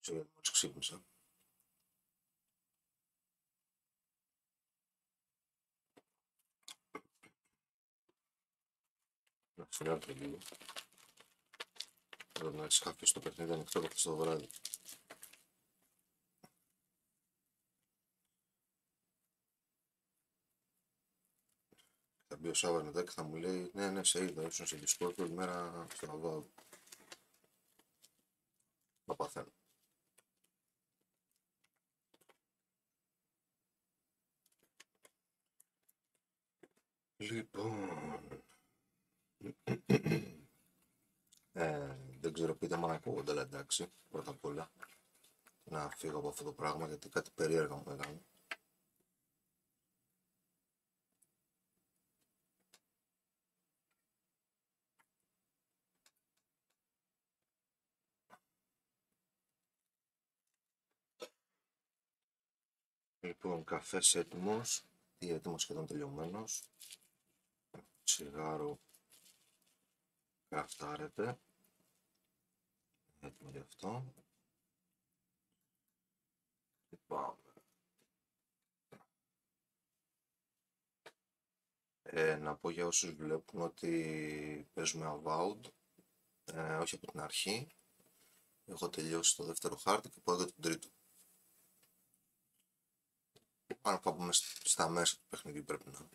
Ξέρω γιατί μόλις ξύπνησα. Να φωνιάρω λίγο. Πρέπει να είχα και στο παιχνίδι ανοιχτό από χθες το βράδυ. Θα μπει ο Σάββας μετά και θα μου λέει ναι σε είδα, ήσουν σε Discord όλη μέρα στο Avowed. Να παθαίνω. Λοιπόν, δεν ξέρω, πείτε μου αν ακούγονται, αλλά εντάξει, πρώτα απ' όλα να φύγω από αυτό το πράγμα γιατί κάτι περίεργα μου έκανε. Λοιπόν, καφές έτοιμος ή έτοιμος σχεδόν τελειωμένος. Τσιγάρο κραφτάρεται. Έτοιμο γι' αυτό. Και πάμε. Να πω για όσους βλέπουν ότι παίζουμε Avowed, όχι από την αρχή. Έχω τελειώσει το δεύτερο χάρτη και πάω για τον τρίτο. Αν πάμε στα μέσα του παιχνιδιού πρέπει να.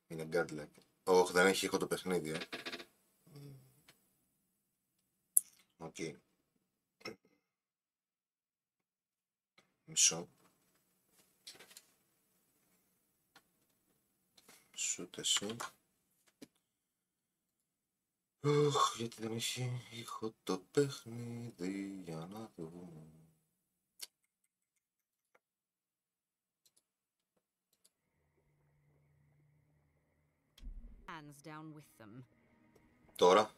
Είναι godlike. Όχι, δεν έχει ήχο το παιχνίδι, Οκ. Μισό. Σούτ εσύ. Γιατί δεν έχει ήχο το παιχνίδι, για να δούμε. Hands down with them. Τώρα.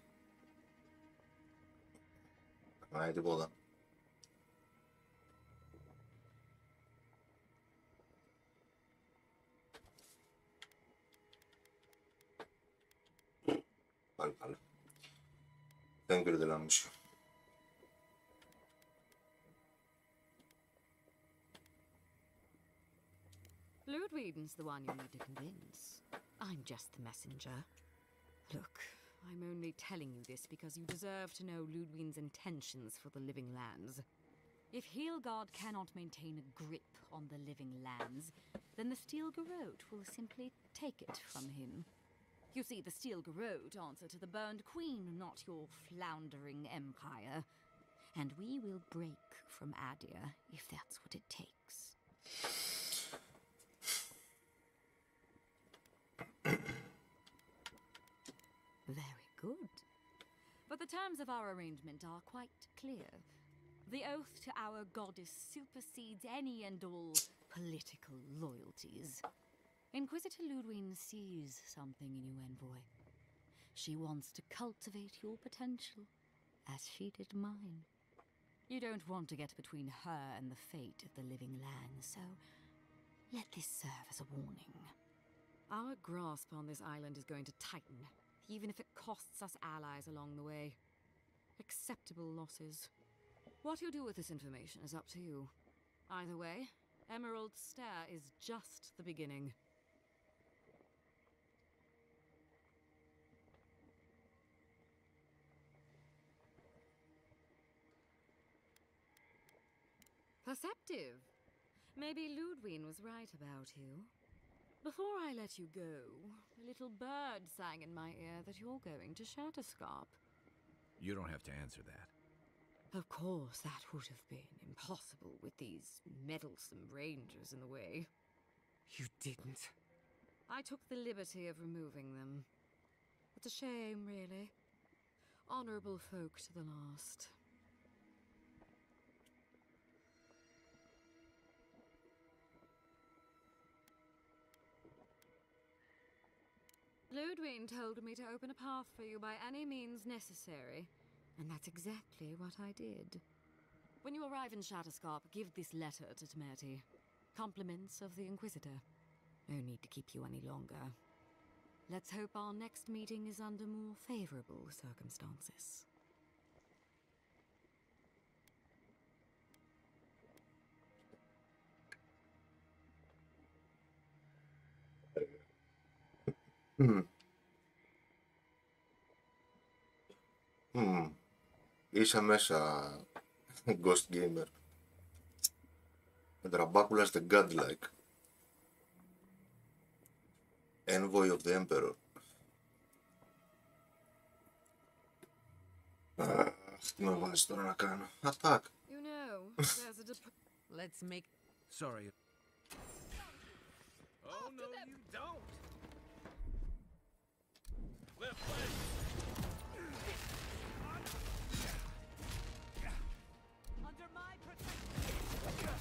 Πάει τίποτα. Πάλι καλά. Thank you, Delamisio. Ludwig's the one you need to convince. I'm just the messenger. Look, I'm only telling you this because you deserve to know Ludwig's intentions for the living lands. If Heelgard cannot maintain a grip on the living lands, then the Steel Garrote will simply take it from him. You see, the Steel Garrote answer to the Burned Queen, not your floundering empire. And we will break from Adir if that's what it takes. Very good. But the terms of our arrangement are quite clear. The oath to our goddess supersedes any and all political loyalties. Inquisitor Ludwig sees something in you, envoy. She wants to cultivate your potential, as she did mine. You don't want to get between her and the fate of the living land, so let this serve as a warning. Our grasp on this island is going to tighten, even if it costs us allies along the way. Acceptable losses. What you do with this information is up to you. Either way, Emerald Stair is just the beginning. Perceptive. Maybe Ludwig was right about you. Before I let you go, a little bird sang in my ear that you're going to Shatterscarp. You don't have to answer that. Of course, that would have been impossible with these meddlesome rangers in the way. You didn't. I took the liberty of removing them. It's a shame, really. Honorable folk to the last. Ludwig told me to open a path for you by any means necessary, and that's exactly what I did. When you arrive in Shatterscarp, give this letter to Temerty. Compliments of the Inquisitor. No need to keep you any longer. Let's hope our next meeting is under more favorable circumstances. Είσαι μέσα, Ghost Gamer. Drabaculas the Godlike. Envoy of the Emperor. Τι με βάζεις τώρα να κάνω? Attack. You know, there's a Let's make... Sorry. Oh, no, you don't! Left leg! Under my protection!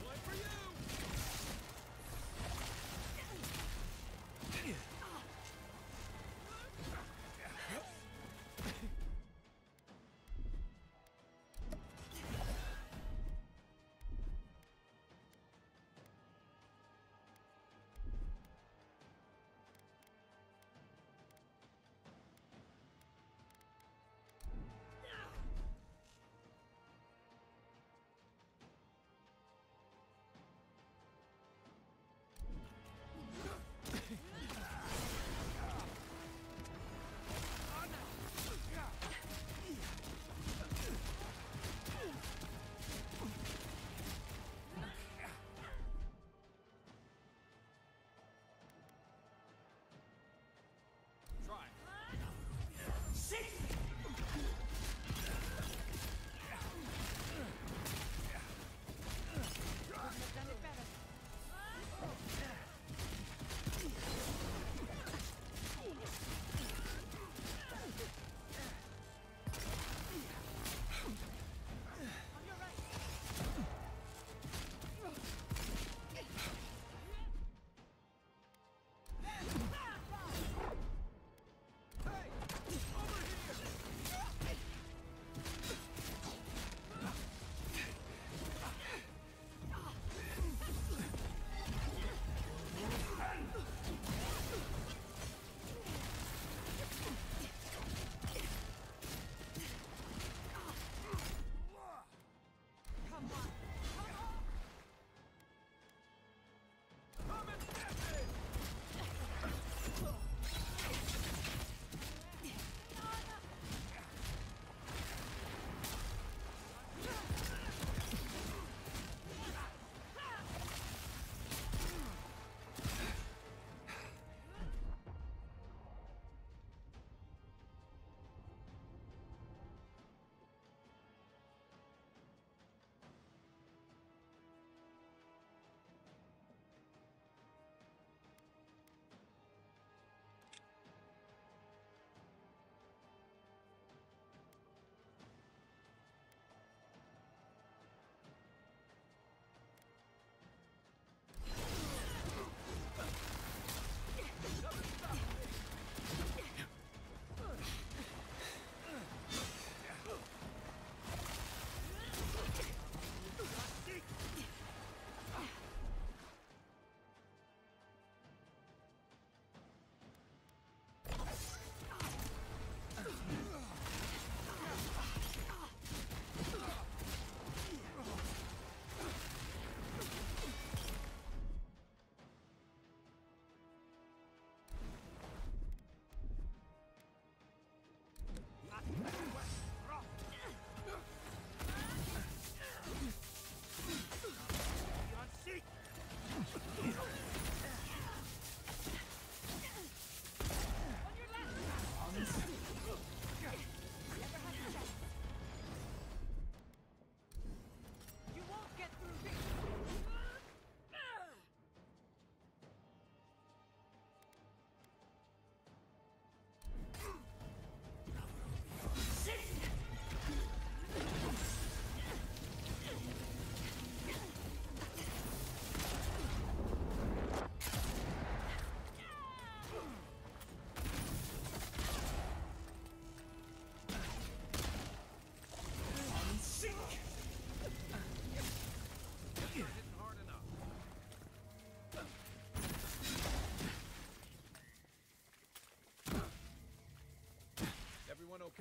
One for you!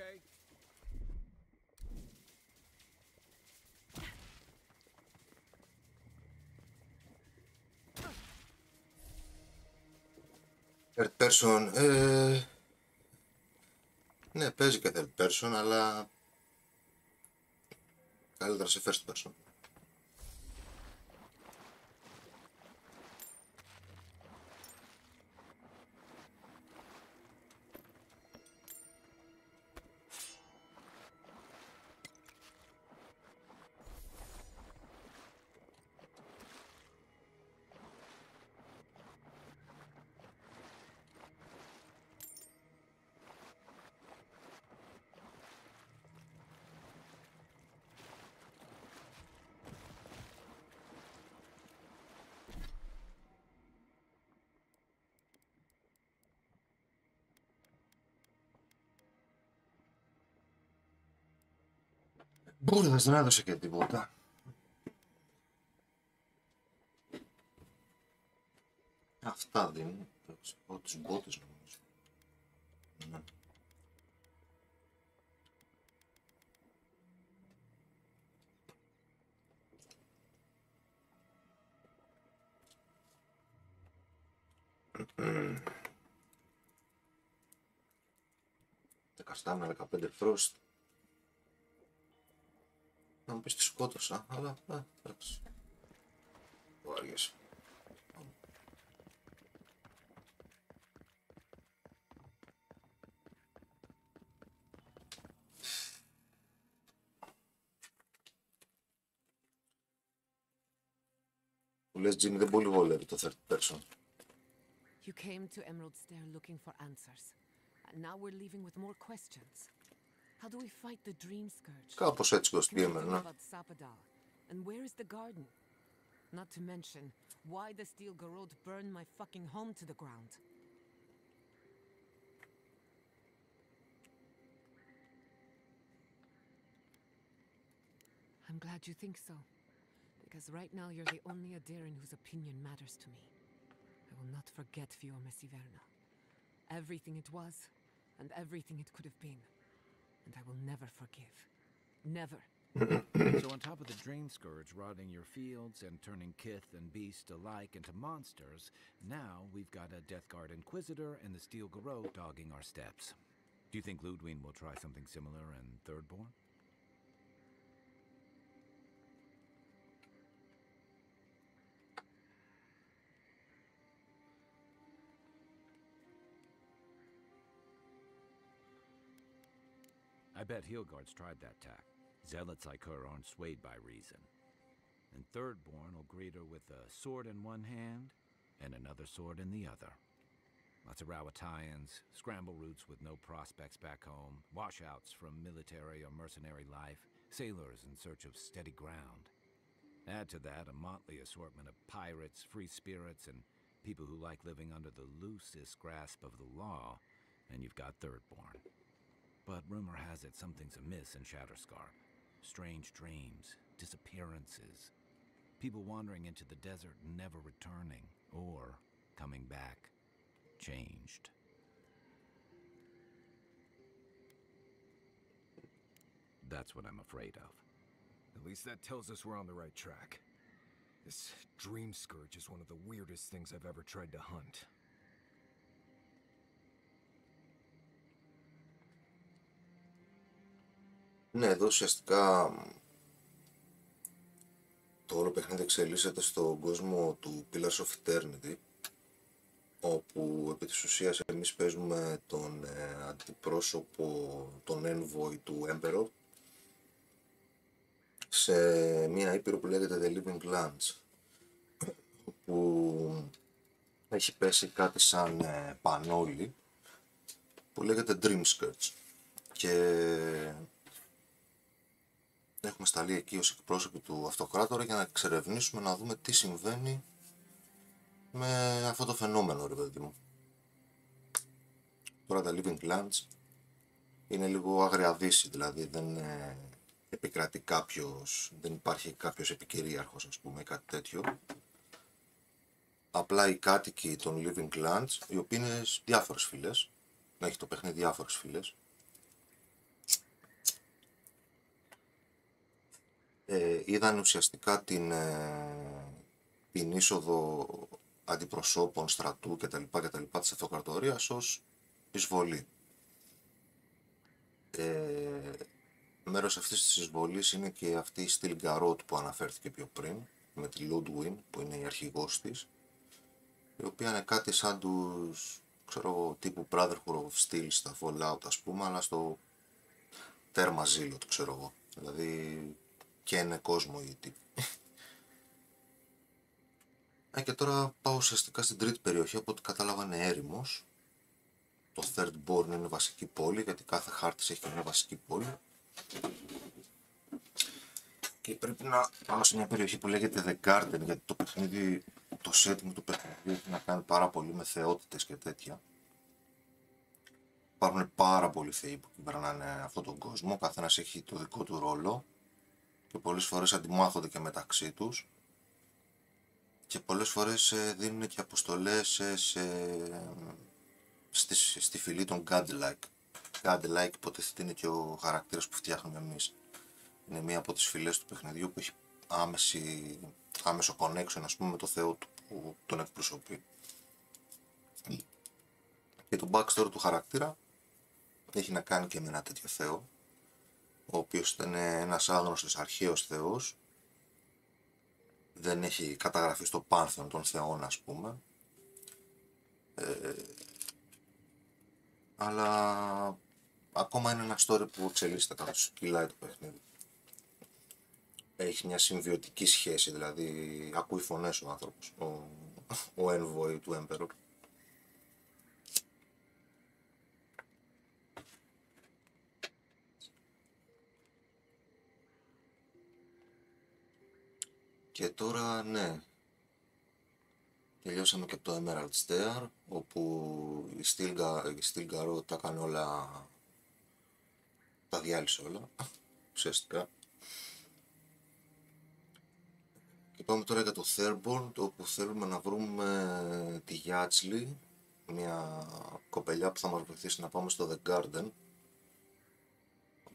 okay? Third person, ναι, παίζει και third person, αλλά καλύτερα σε first person. Μπούρδας, δεν έδωσε και τίποτα. Αυτά δίνουν. Από τους μπότες νομίζω. Ναι. Καστάμε 15 frost. Να μου πεις τι σκότωσα, αλλά εντάξει. Το άργησα. Που λες Jimmy, δεν πολύ βολεύει το third person. You came to Emerald Stair looking for answers, and now we're leaving with more questions. How do we fight the Dream Scourge? Κάπως έτσι Ghost Gamer, Anything ναι. about Sapadal? And where is the garden? Not to mention, why the Steel Garrod burned my fucking home to the ground. I'm glad you think so, because right now you're the only Adairan whose opinion matters to me. I will not forget Fiorma Siverna. Everything it was, and everything it could have been. And I will never forgive. Never. So on top of the Dream Scourge rotting your fields and turning kith and beast alike into monsters, now we've got a Death Guard Inquisitor and the Steel Garrot dogging our steps. Do you think Ludwig will try something similar in Thirdborn? I bet Heelguard's tried that tack. Zealots like her aren't swayed by reason. And Thirdborn will greet her with a sword in one hand and another sword in the other. Lots of Rawatayans, scramble routes with no prospects back home, washouts from military or mercenary life, sailors in search of steady ground. Add to that a motley assortment of pirates, free spirits, and people who like living under the loosest grasp of the law, and you've got Thirdborn. But rumor has it something's amiss in Shatterscarp. Strange dreams, disappearances, people wandering into the desert and never returning, or coming back changed. That's what I'm afraid of. At least that tells us we're on the right track. This Dream Scourge is one of the weirdest things I've ever tried to hunt. Ναι, εδώ ουσιαστικά το όλο παιχνίδι εξελίσσεται στον κόσμο του Pillars of Eternity, όπου επί της ουσίας εμείς παίζουμε τον αντιπρόσωπο, τον envoy του Emperor, σε μια ήπειρο που λέγεται The Living Lands, που έχει πέσει κάτι σαν πανόλι που λέγεται Dream Scourge, και έχουμε σταλεί εκεί ως εκπρόσωποι του αυτοκράτορα για να εξερευνήσουμε, να δούμε τι συμβαίνει με αυτό το φαινόμενο, ρε παιδί μου. Τώρα τα Living Lands είναι λίγο άγρια δύση, δηλαδή δεν επικρατεί κάποιος, δεν υπάρχει κάποιος επικυρίαρχος, ας πούμε, κάτι τέτοιο. Απλά οι κάτοικοι των Living Lands, οι οποίοι είναι διάφορες φυλές, έχει το παιχνίδι διάφορες φυλές, είδαν ουσιαστικά την είσοδο αντιπροσώπων στρατού κτλ. Της αυτοκρατορίας ως εισβολή. Μέρος αυτής της εισβολής είναι και αυτή η Stilgarot που αναφέρθηκε πιο πριν, με τη Ludwig που είναι η αρχηγός της, η οποία είναι κάτι σαν τους, ξέρω, τύπου Brotherhood of Steel στα Fallout ας πούμε, αλλά στο τέρμα ζήλο του, ξέρω εγώ. Δηλαδή και είναι κόσμο η τύπη. Και τώρα πάω ουσιαστικά στην τρίτη περιοχή, από ό,τι κατάλαβα είναι έρημος. Το Third Born είναι βασική πόλη, γιατί κάθε χάρτης έχει και μια βασική πόλη. Και πρέπει να πάω σε μια περιοχή που λέγεται The Garden, γιατί το παιχνίδι, το setting του παιχνιδιού έχει να κάνει πάρα πολύ με θεότητες και τέτοια. Υπάρχουν πάρα πολλοί θεοί που κυβερνάνε αυτόν τον κόσμο, καθένας έχει το δικό του ρόλο και πολλές φορές αντιμάχονται και μεταξύ τους και πολλές φορές δίνουν και αποστολές στη φυλή των Godlike. Godlike υποτίθεται είναι και ο χαρακτήρας που φτιάχνουμε εμείς. Είναι μία από τις φυλές του παιχνιδιού που έχει άμεσο connection, ας πούμε, με το θεό του που τον εκπροσωπεί. Και το backstory του χαρακτήρα έχει να κάνει και με ένα τέτοιο θεό, ο οποίος ήταν ένας άγνωστος αρχαίος θεός, δεν έχει καταγραφεί στο πάνθεον των θεών ας πούμε, αλλά ακόμα είναι ένα story που εξελίσσεται καθώς κυλάει το παιχνίδι. Έχει μια συμβιωτική σχέση, δηλαδή ακούει φωνές ο άνθρωπος, ο envoy του Emperor. Και τώρα ναι, τελειώσαμε και από το Emerald Stair, όπου η Stilgarot τα έκανε όλα, τα διάλυσε όλα, ουσιαστικά. Και πάμε τώρα για το Thirborn, όπου θέλουμε να βρούμε τη Γιάτσλι, μια κοπελιά που θα μας βοηθήσει να πάμε στο The Garden.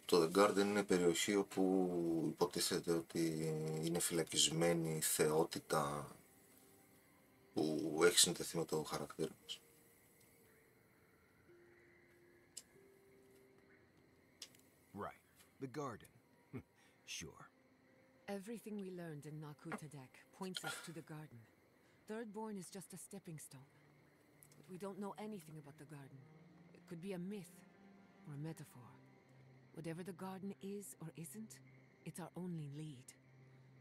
Το The Garden είναι η περιοχή όπου υποτίθεται ότι είναι φυλακισμένη η θεότητα που έχει συνδεθεί με το χαρακτήρα μας. Right. The garden. Sure. Everything we learned in Nakutadek points us to the garden. Thirdborn is just a stepping stone. But we don't know anything about the garden. It could be a myth or a metaphor. Whatever the garden is or isn't, it's our only lead.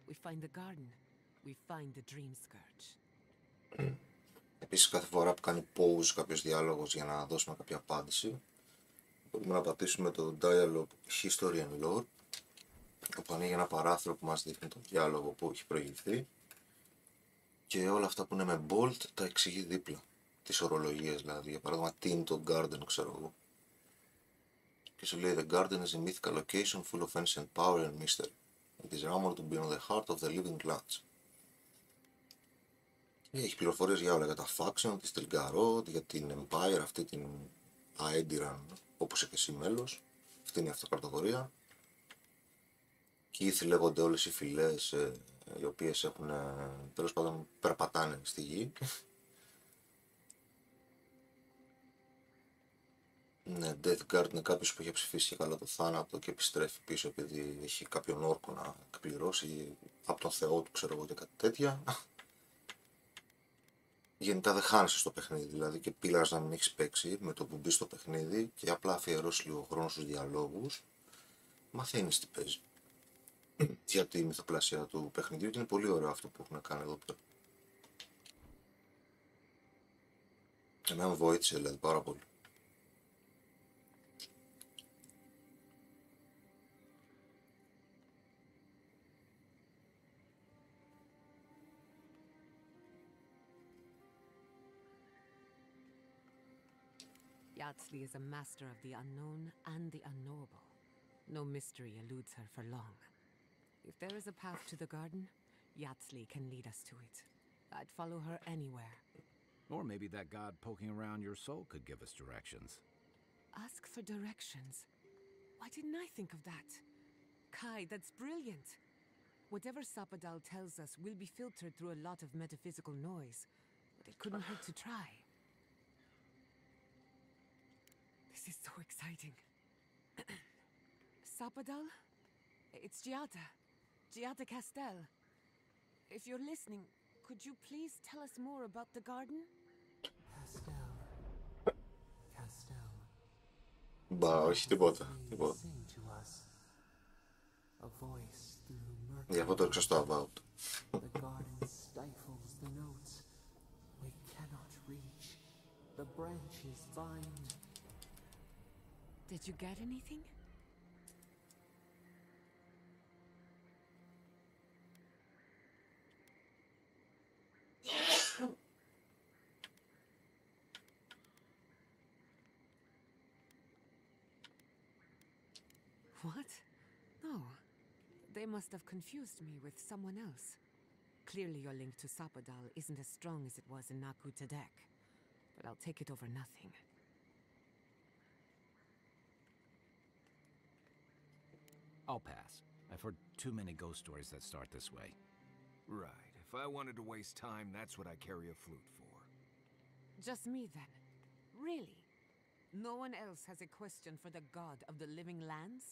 We find the garden, we find the dream scourge. Επίσης κάθε φορά που κάνει pause κάποιος διάλογος για να δώσουμε κάποια απάντηση, μπορούμε να πατήσουμε το dialogue history and lore, όπου ανοίγει ένα παράθυρο που μας δείχνει τον διάλογο που έχει προηγηθεί και όλα αυτά που είναι με bold τα εξηγεί δίπλα, τις ορολογίες δηλαδή, για παράδειγμα τι είναι το garden, ξέρω εγώ. Και σου λέει the garden is a mythical location full of ancient power and mystery. It is rumored to be on the heart of the living lands. Έχει πληροφορίες για όλα, για τα faction, τη Stilgarot, για την Empire, αυτή την Aediran, όπως είσαι και εσύ μέλος. Αυτή είναι η αυτοκρατορία. Και ήθι λέγονται όλες οι φυλές οι οποίες έχουν, τέλος πάντων, περπατάνε στη γη. Ναι, Death Guard είναι κάποιος που έχει ψηφίσει και καλά το θάνατο και επιστρέφει πίσω επειδή έχει κάποιον όρκο να εκπληρώσει από τον θεό του, ξέρω εγώ, και κάτι τέτοια. Γενικά δεν χάνεσαι στο παιχνίδι, δηλαδή και πήλας να μην έχεις παίξει, με το που μπεις στο παιχνίδι και απλά αφιερώσει λίγο χρόνο στους διαλόγους, μαθαίνεις τι παίζει. Για τη μυθοπλασία του παιχνιδιού και είναι πολύ ωραίο αυτό που έχουν κάνει εδώ πέρα. Εμένα με βοήθησε δηλαδή πάρα πολύ. Yatsli is a master of the unknown and the unknowable. No mystery eludes her for long. If there is a path to the garden, Yatsli can lead us to it. I'd follow her anywhere. Or maybe that god poking around your soul could give us directions. Ask for directions. Why didn't I think of that? Kai, that's brilliant. Whatever Sapadal tells us will be filtered through a lot of metaphysical noise, but it couldn't hurt to try. This is so exciting. Sapadal? It's Giada. Giada Castel. If you're listening, could you please tell us more about the garden? Castel. Castel. Μπα, όχι τίποτα. Τίποτα. Sing to us. A voice through Γι' αυτό το έξω στο Avowed. The garden stifles the notes. We cannot reach. The branches bind. Did you get anything? What? No. They must have confused me with someone else. Clearly your link to Sapadal isn't as strong as it was in Naku Tadek. But I'll take it over nothing. I'll pass. I've heard too many ghost stories that start this way. Right. If I wanted to waste time, that's what I carry a flute for. Just me then? Really? No one else has a question for the god of the living lands?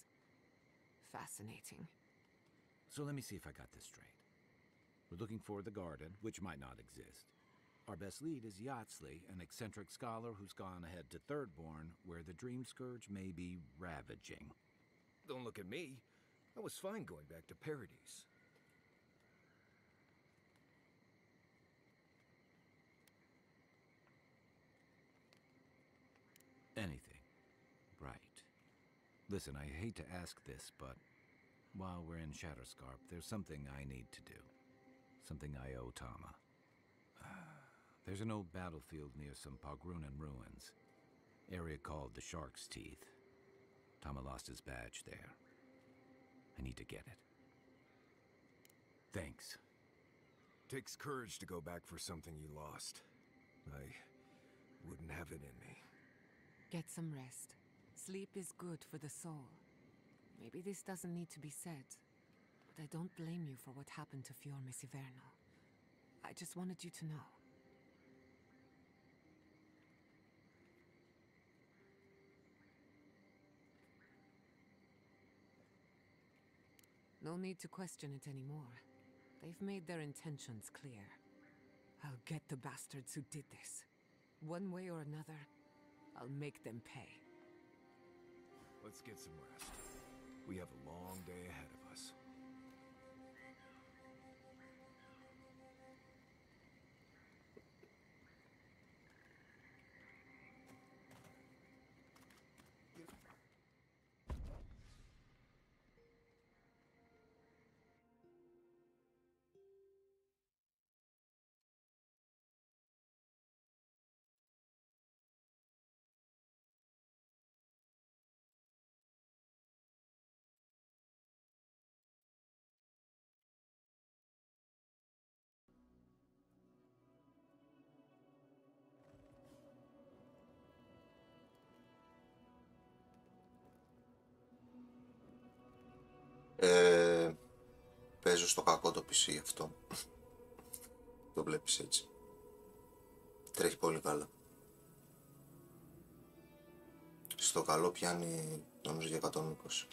Fascinating. So let me see if I got this straight. We're looking for the garden, which might not exist. Our best lead is Yatsley, an eccentric scholar who's gone ahead to Thirdborn, where the Dream Scourge may be ravaging. Don't look at me. I was fine going back to Paradise. Anything. Right. Listen, I hate to ask this, but while we're in Shatterscarp, there's something I need to do. Something I owe Tama. There's an old battlefield near some Pogrunan ruins. Area called the Shark's Teeth. Tama lost his badge there. I need to get it. Thanks. Takes courage to go back for something you lost. I wouldn't have it in me. Get some rest. Sleep is good for the soul. Maybe this doesn't need to be said, but I don't blame you for what happened to Fior Mesiverno. I just wanted you to know. No need to question it anymore. They've made their intentions clear. I'll get the bastards who did this. One way or another, I'll make them pay. Let's get some rest. We have a long day ahead of us. Παίζω στο κακό το PC αυτό. Το βλέπεις έτσι. Τρέχει πολύ καλά. Στο καλό πιάνει νομίζω για 120.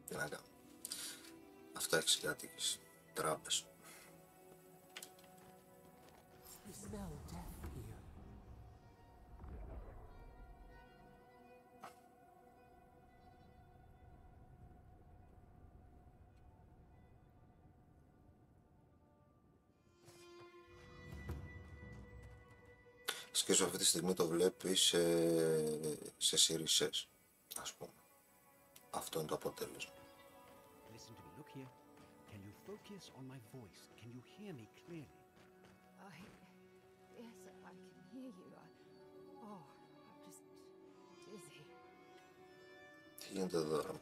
Τι να κάνω. Αυτά έχεις κάτοικες. Τράπες. We smell death here. Σκέψου αυτή τη στιγμή το βλέπεις σε σιρισσές, ας πούμε. Αυτό είναι το αποτέλεσμα. Listen to me. Look here. Can you focus on my voice? Can you hear me clearly? Yes, I can hear you. I'm just dizzy. Τι γίνεται εδώ, ρε.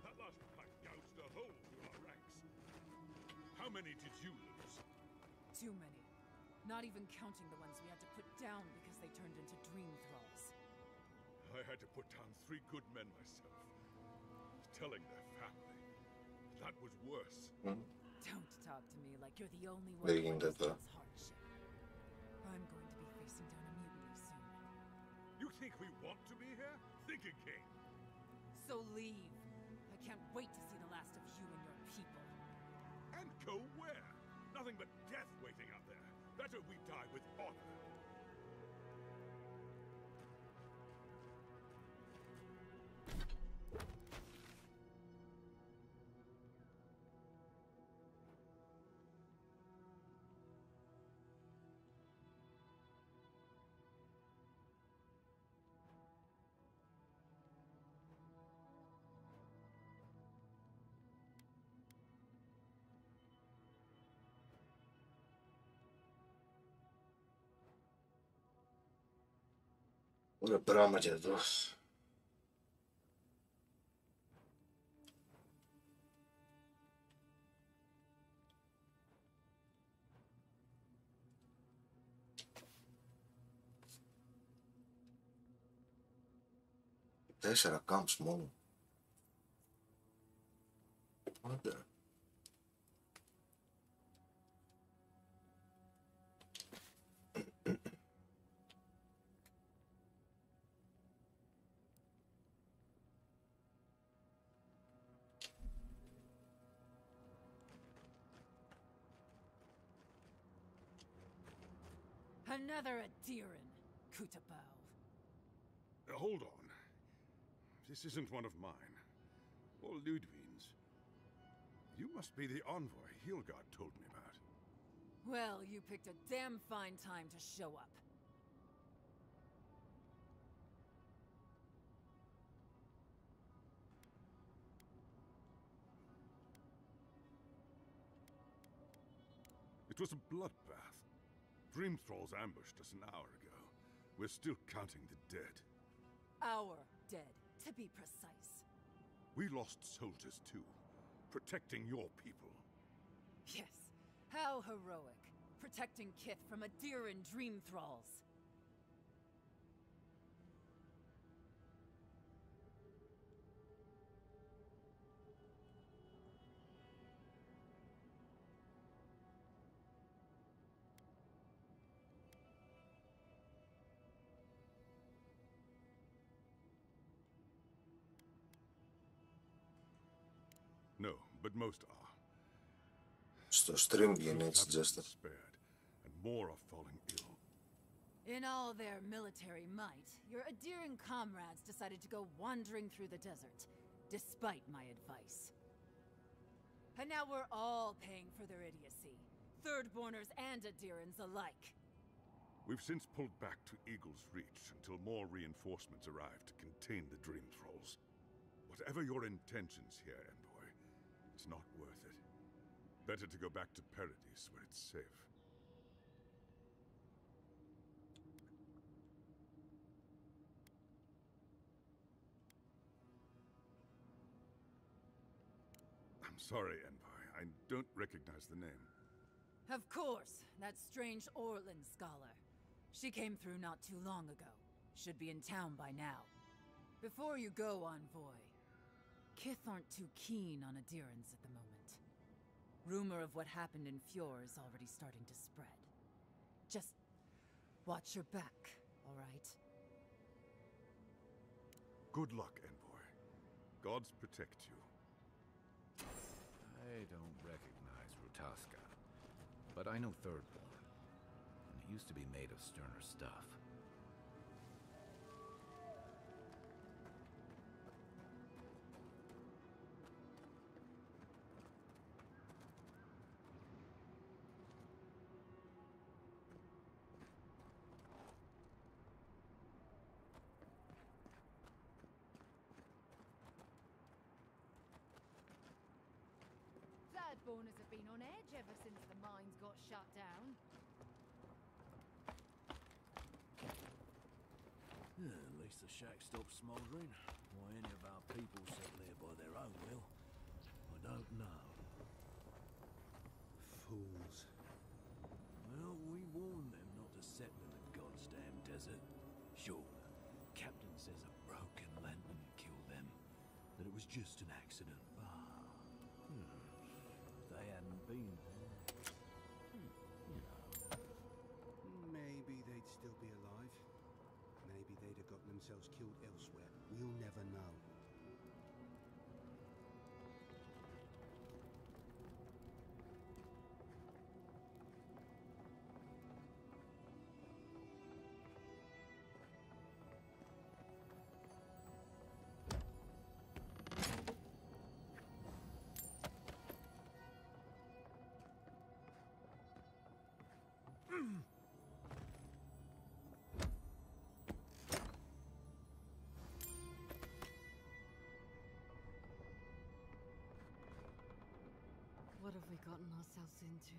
That last pack gouged a hole through our ranks. How many did you lose? Too many. Not even counting the ones we had to put down because they turned into dream thralls. I had to put down 3 good men myself. Telling their family. That was worse. Don't talk to me like you're the only one Begging who that understands hardship. I'm going to be facing down a mutiny soon. You think we want to be here? Think again. So leave. I can't wait to see the last of you and your people. And go where? Nothing but death waiting out there. Better we die with honor. Ωραία πράγμα και εδώ. Τέσσερα camps μόνο. Άντε. Another Adiran, Kutabao. Hold on. This isn't one of mine. Or Ludwig's. You must be the envoy Hilgard told me about. Well, you picked a damn fine time to show up. It was a bloodbath. Dream Thralls ambushed us an hour ago. We're still counting the dead. Our dead, to be precise. We lost soldiers too, protecting your people. Yes, how heroic. Protecting Kith from Adiran dream thralls. No, but most are. Στο stream βγαίνει έτσι, Troops Jester. haven't spared, and more are falling ill. In all their military might, your Adiran comrades decided to go wandering through the desert, despite my advice. And now we're all paying for their idiocy. Thirdborners and Adirans alike. We've since pulled back to Eagle's Reach until more reinforcements arrive to contain the Dream Thralls. Whatever your intentions here, Envoy, it's not worth it. Better to go back to Paradise where it's safe. I'm sorry, Envoy. I don't recognize the name. Of course, that strange Orlin scholar. She came through not too long ago. Should be in town by now. Before you go, Envoy, Kith aren't too keen on Adirans at the moment. Rumor of what happened in Fjord is already starting to spread. Just watch your back, all right? Good luck, Envoy. Gods protect you. I don't recognize Rutaska, but I know Thirdborn, and it used to be made of sterner stuff. Thirdborners have been on edge ever since the mines got shut down. At least the shack stopped smouldering. Why any of our people settle here by their own will, I don't know. Fools. Well, we warned them not to settle in the goddamn desert. desert? Sure. Captain says a broken lantern killed them. That it was just an accident. If they hadn't been there, you know. Maybe they'd still be alive. Maybe they'd have gotten themselves killed elsewhere. We'll never know. What have we gotten ourselves into?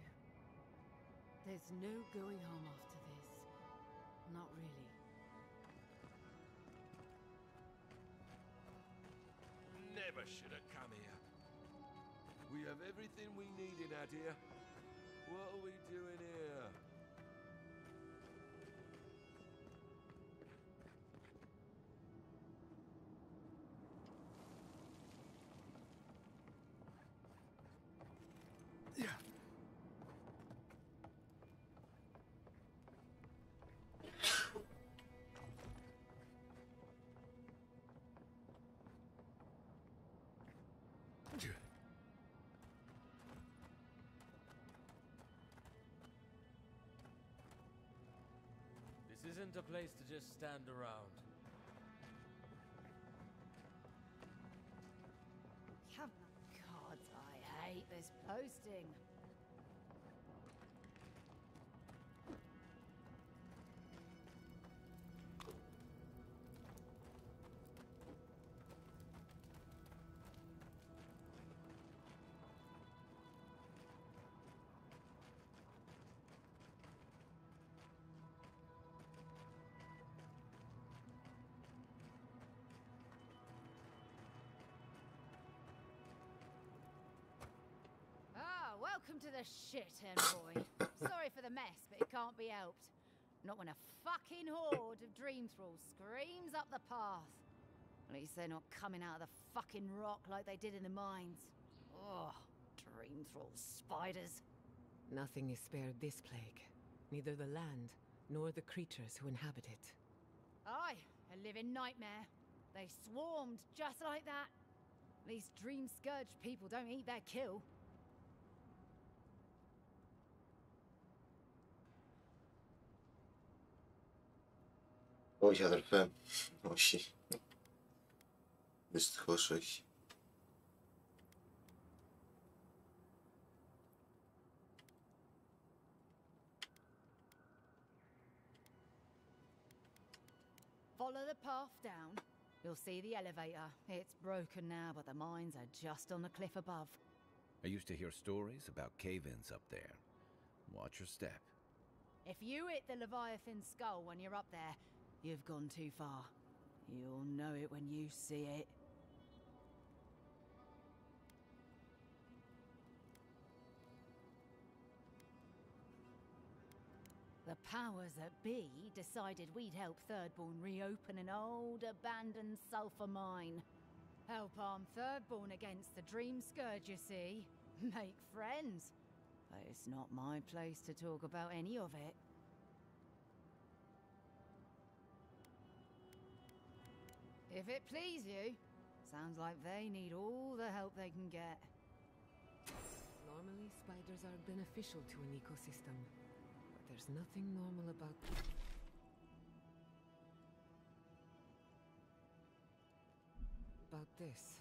There's no going home after this. Not really. Never should have come here. We have everything we need in Adir. What are we doing here? This isn't a place to just stand around. God, I hate this posting. Welcome to the shit, envoy. Sorry for the mess, but it can't be helped. Not when a fucking horde of dream thralls screams up the path. At least they're not coming out of the fucking rock like they did in the mines. Oh, dream thrall spiders. Nothing is spared this plague. Neither the land, nor the creatures who inhabit it. Aye, a living nightmare. They swarmed just like that. These dream scourge people don't eat their kill. Όχι αδερφέ, όχι. Δυστυχώς όχι. Follow the path down. You'll see the elevator. It's broken now, but the mines are just on the cliff above. I used to hear stories about cave-ins up there. Watch your step. If you hit the Leviathan skull when you're up there, you've gone too far. You'll know it when you see it. The powers that be decided we'd help Thirdborn reopen an old, abandoned sulfur mine. Help arm Thirdborn against the Dream Scourge, you see. Make friends. But it's not my place to talk about any of it. If it please you, sounds like they need all the help they can get. Normally, spiders are beneficial to an ecosystem. But there's nothing normal about this.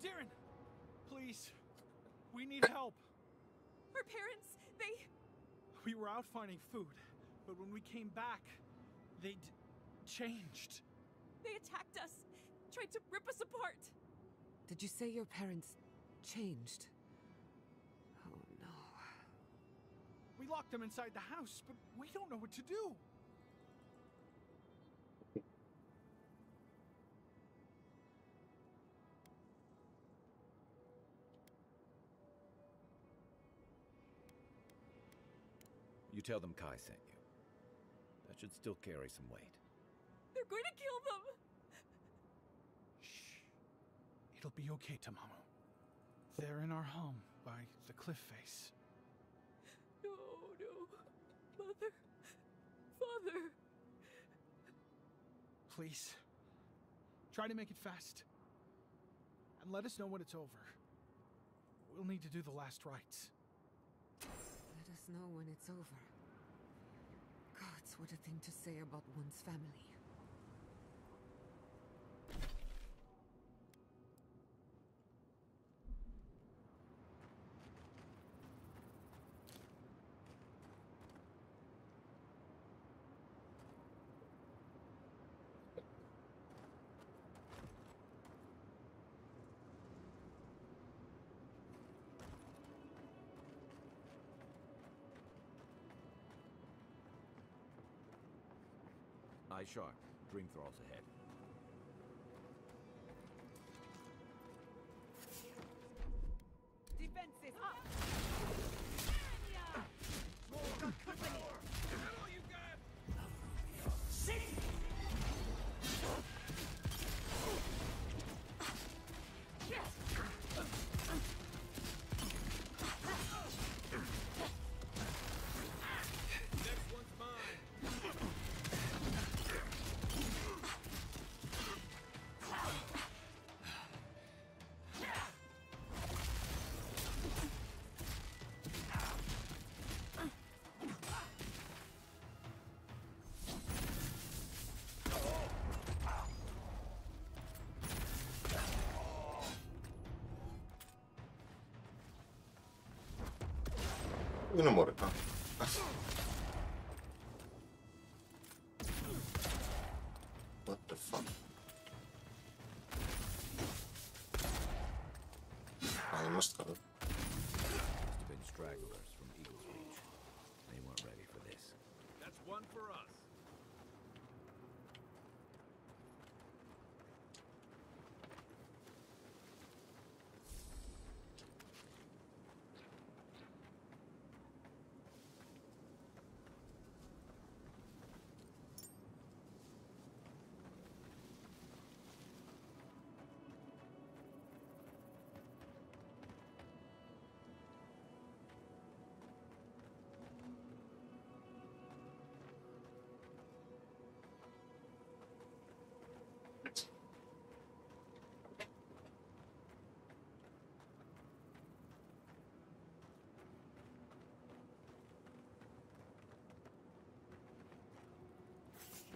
Darren! Please! We need help! Our parents, they... We were out finding food, but when we came back, They'd changed. They attacked us, tried to rip us apart. Did you say your parents changed? Oh no. We locked them inside the house, but we don't know what to do. You tell them Kai sent you. That should still carry some weight. They're going to kill them! Shh. It'll be okay, Tamamu. They're in our home by the cliff face. No, no. Mother. Father. Please. Try to make it fast. And let us know when it's over. We'll need to do the last rites. Let us know when it's over. Gods, what a thing to say about one's family. Eye sharp. Dream thralls ahead. Defenses up! Είναι μωρέ. What the fuck? Α, είμαστε καλά. Must have been stragglers from Eagle's Reach. They weren't ready for this. That's one for us.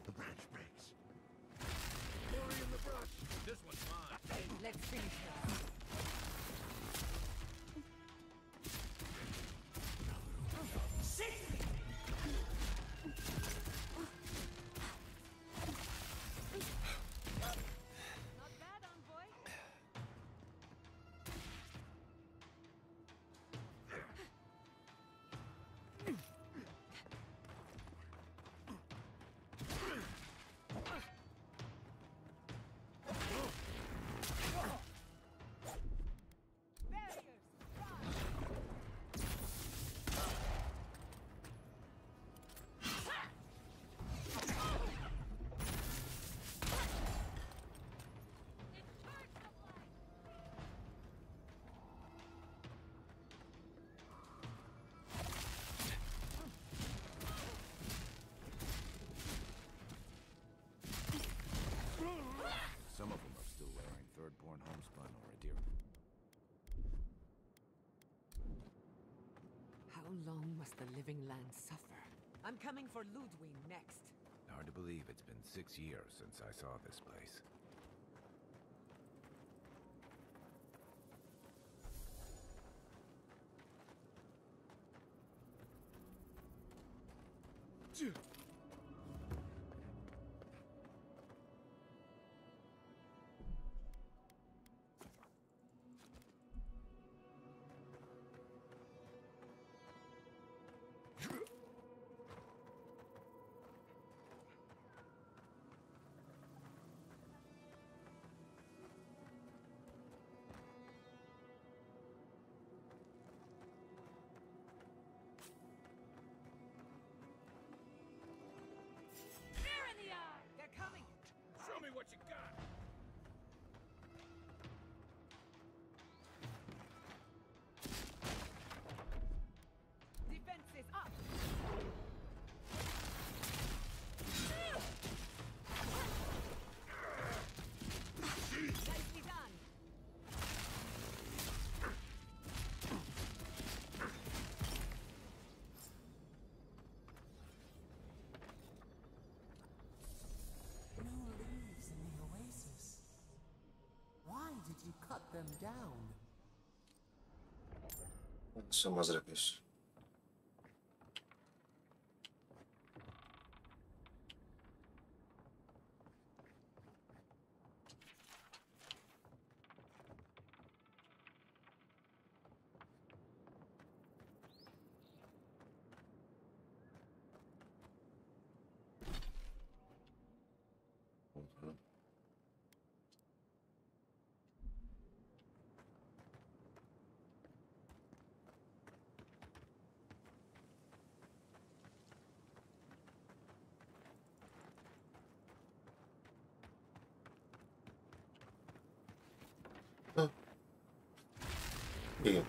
The branch breaks. Glory in the brush. This one's mine. Let's finish this. Not bad, envoy. Some of them are still wearing third-born homespun or a deer. How long must the living land suffer? I'm coming for Ludwig next. Hard to believe it's been 6 years since I saw this place. shut them down. Σε μας ρε πεις. Πήγε.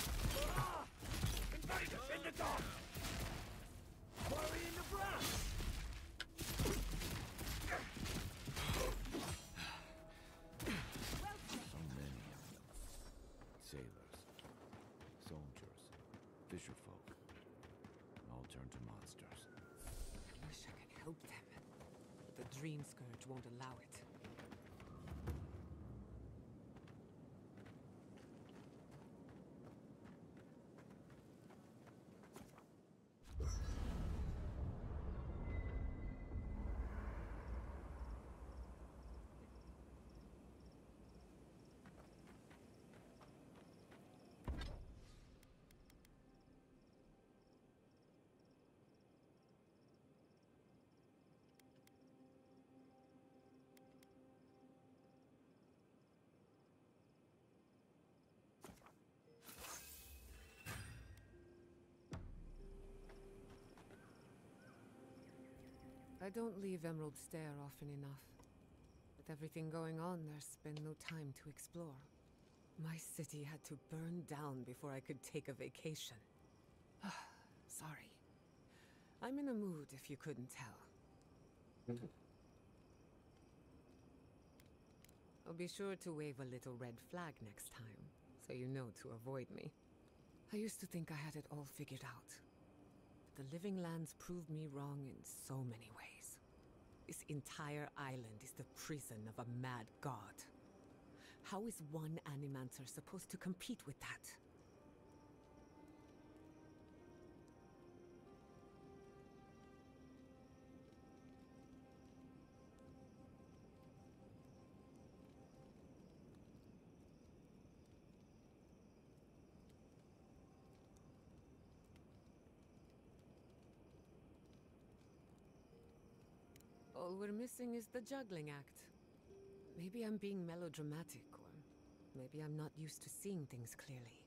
Sailors, soldiers, fisherfolk, all turned to monsters. I wish I could help them, but the Dream Scourge won't allow it. I don't leave Emerald Stair often enough. With everything going on, there's been no time to explore. My city had to burn down before I could take a vacation. Sorry. I'm in a mood, if you couldn't tell. I'll be sure to wave a little red flag next time, so you know to avoid me. I used to think I had it all figured out. But the Living Lands proved me wrong in so many ways. This entire island is the prison of a mad god. How is one Animancer supposed to compete with that? All we're missing is the juggling act. Maybe I'm being melodramatic, or maybe I'm not used to seeing things clearly.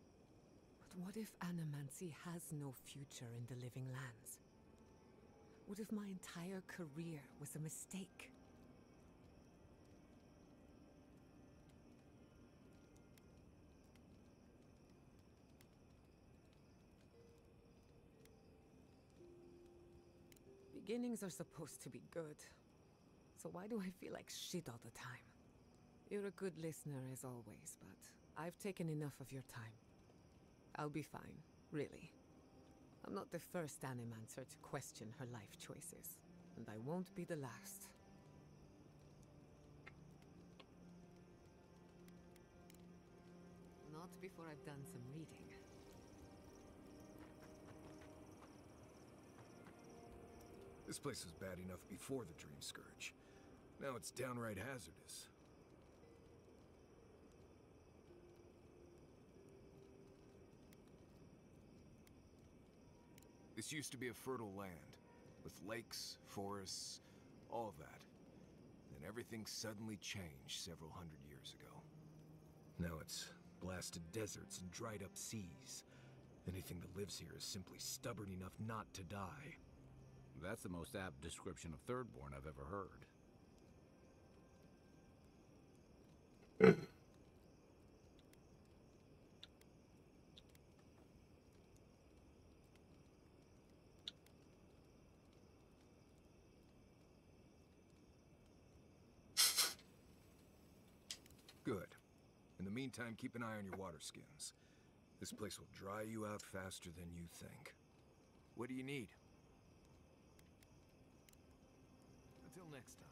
But what if Animancy has no future in the Living Lands? What if my entire career was a mistake? Beginnings are supposed to be good. So why do I feel like shit all the time? You're a good listener as always, but I've taken enough of your time. I'll be fine, really. I'm not the first Animancer to question her life choices, and I won't be the last. Not before I've done some reading. This place was bad enough before the Dream Scourge. Now it's downright hazardous. This used to be a fertile land, with lakes, forests, all of that. Then everything suddenly changed several hundred years ago. Now it's blasted deserts and dried up seas. Anything that lives here is simply stubborn enough not to die. That's the most apt description of Thirdborn I've ever heard. Good. In the meantime, keep an eye on your water skins. This place will dry you out faster than you think. What do you need? Until next time.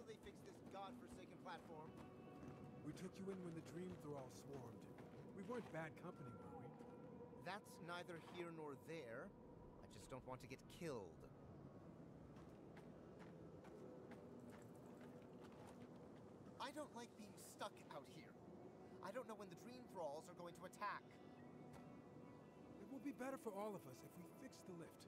till they fix this godforsaken platform. We took you in when the dream thrall swarmed. We weren't bad company, were we? That's neither here nor there. I just don't want to get killed. I don't like being stuck out here. I don't know when the dream thralls are going to attack. It will be better for all of us if we fix the lift.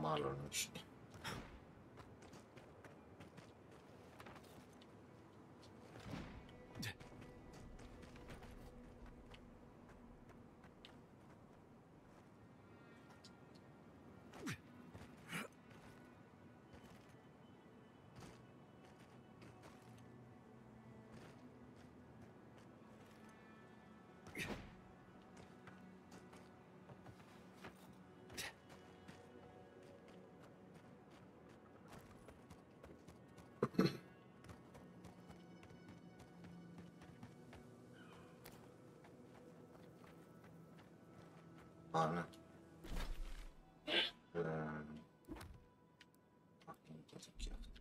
Μάλλον όχι. Α, ναι. Είναι το εκεί αυτό.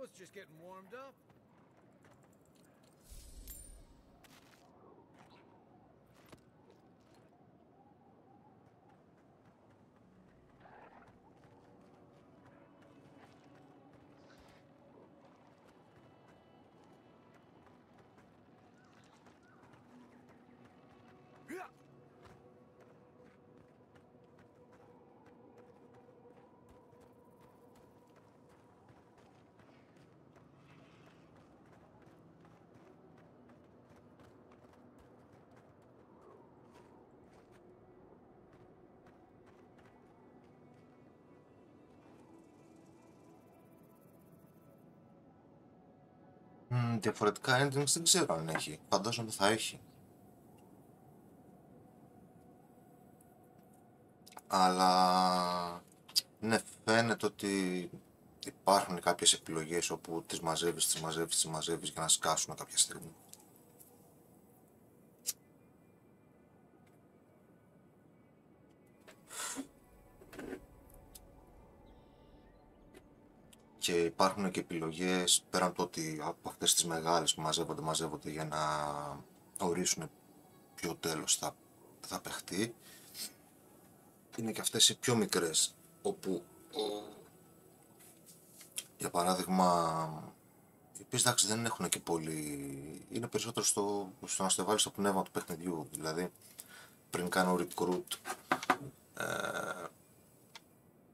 was just getting warmed up. Διαφορετικά endings δεν ξέρω αν έχει. Φαντάζομαι θα έχει. Αλλά ναι, φαίνεται ότι υπάρχουν κάποιες επιλογές όπου τις μαζεύεις για να σκάσουν κάποια στιγμή. Και υπάρχουν και επιλογές πέραν το ότι από αυτές τις μεγάλες που μαζεύονται για να ορίσουν ποιο τέλος θα παιχτεί. Είναι και αυτές οι πιο μικρές, όπου για παράδειγμα οι οποίες εντάξει δεν έχουν και πολύ, είναι περισσότερο στο να στο βάλεις το πνεύμα του παιχνιδιού. Δηλαδή πριν κάνω recruit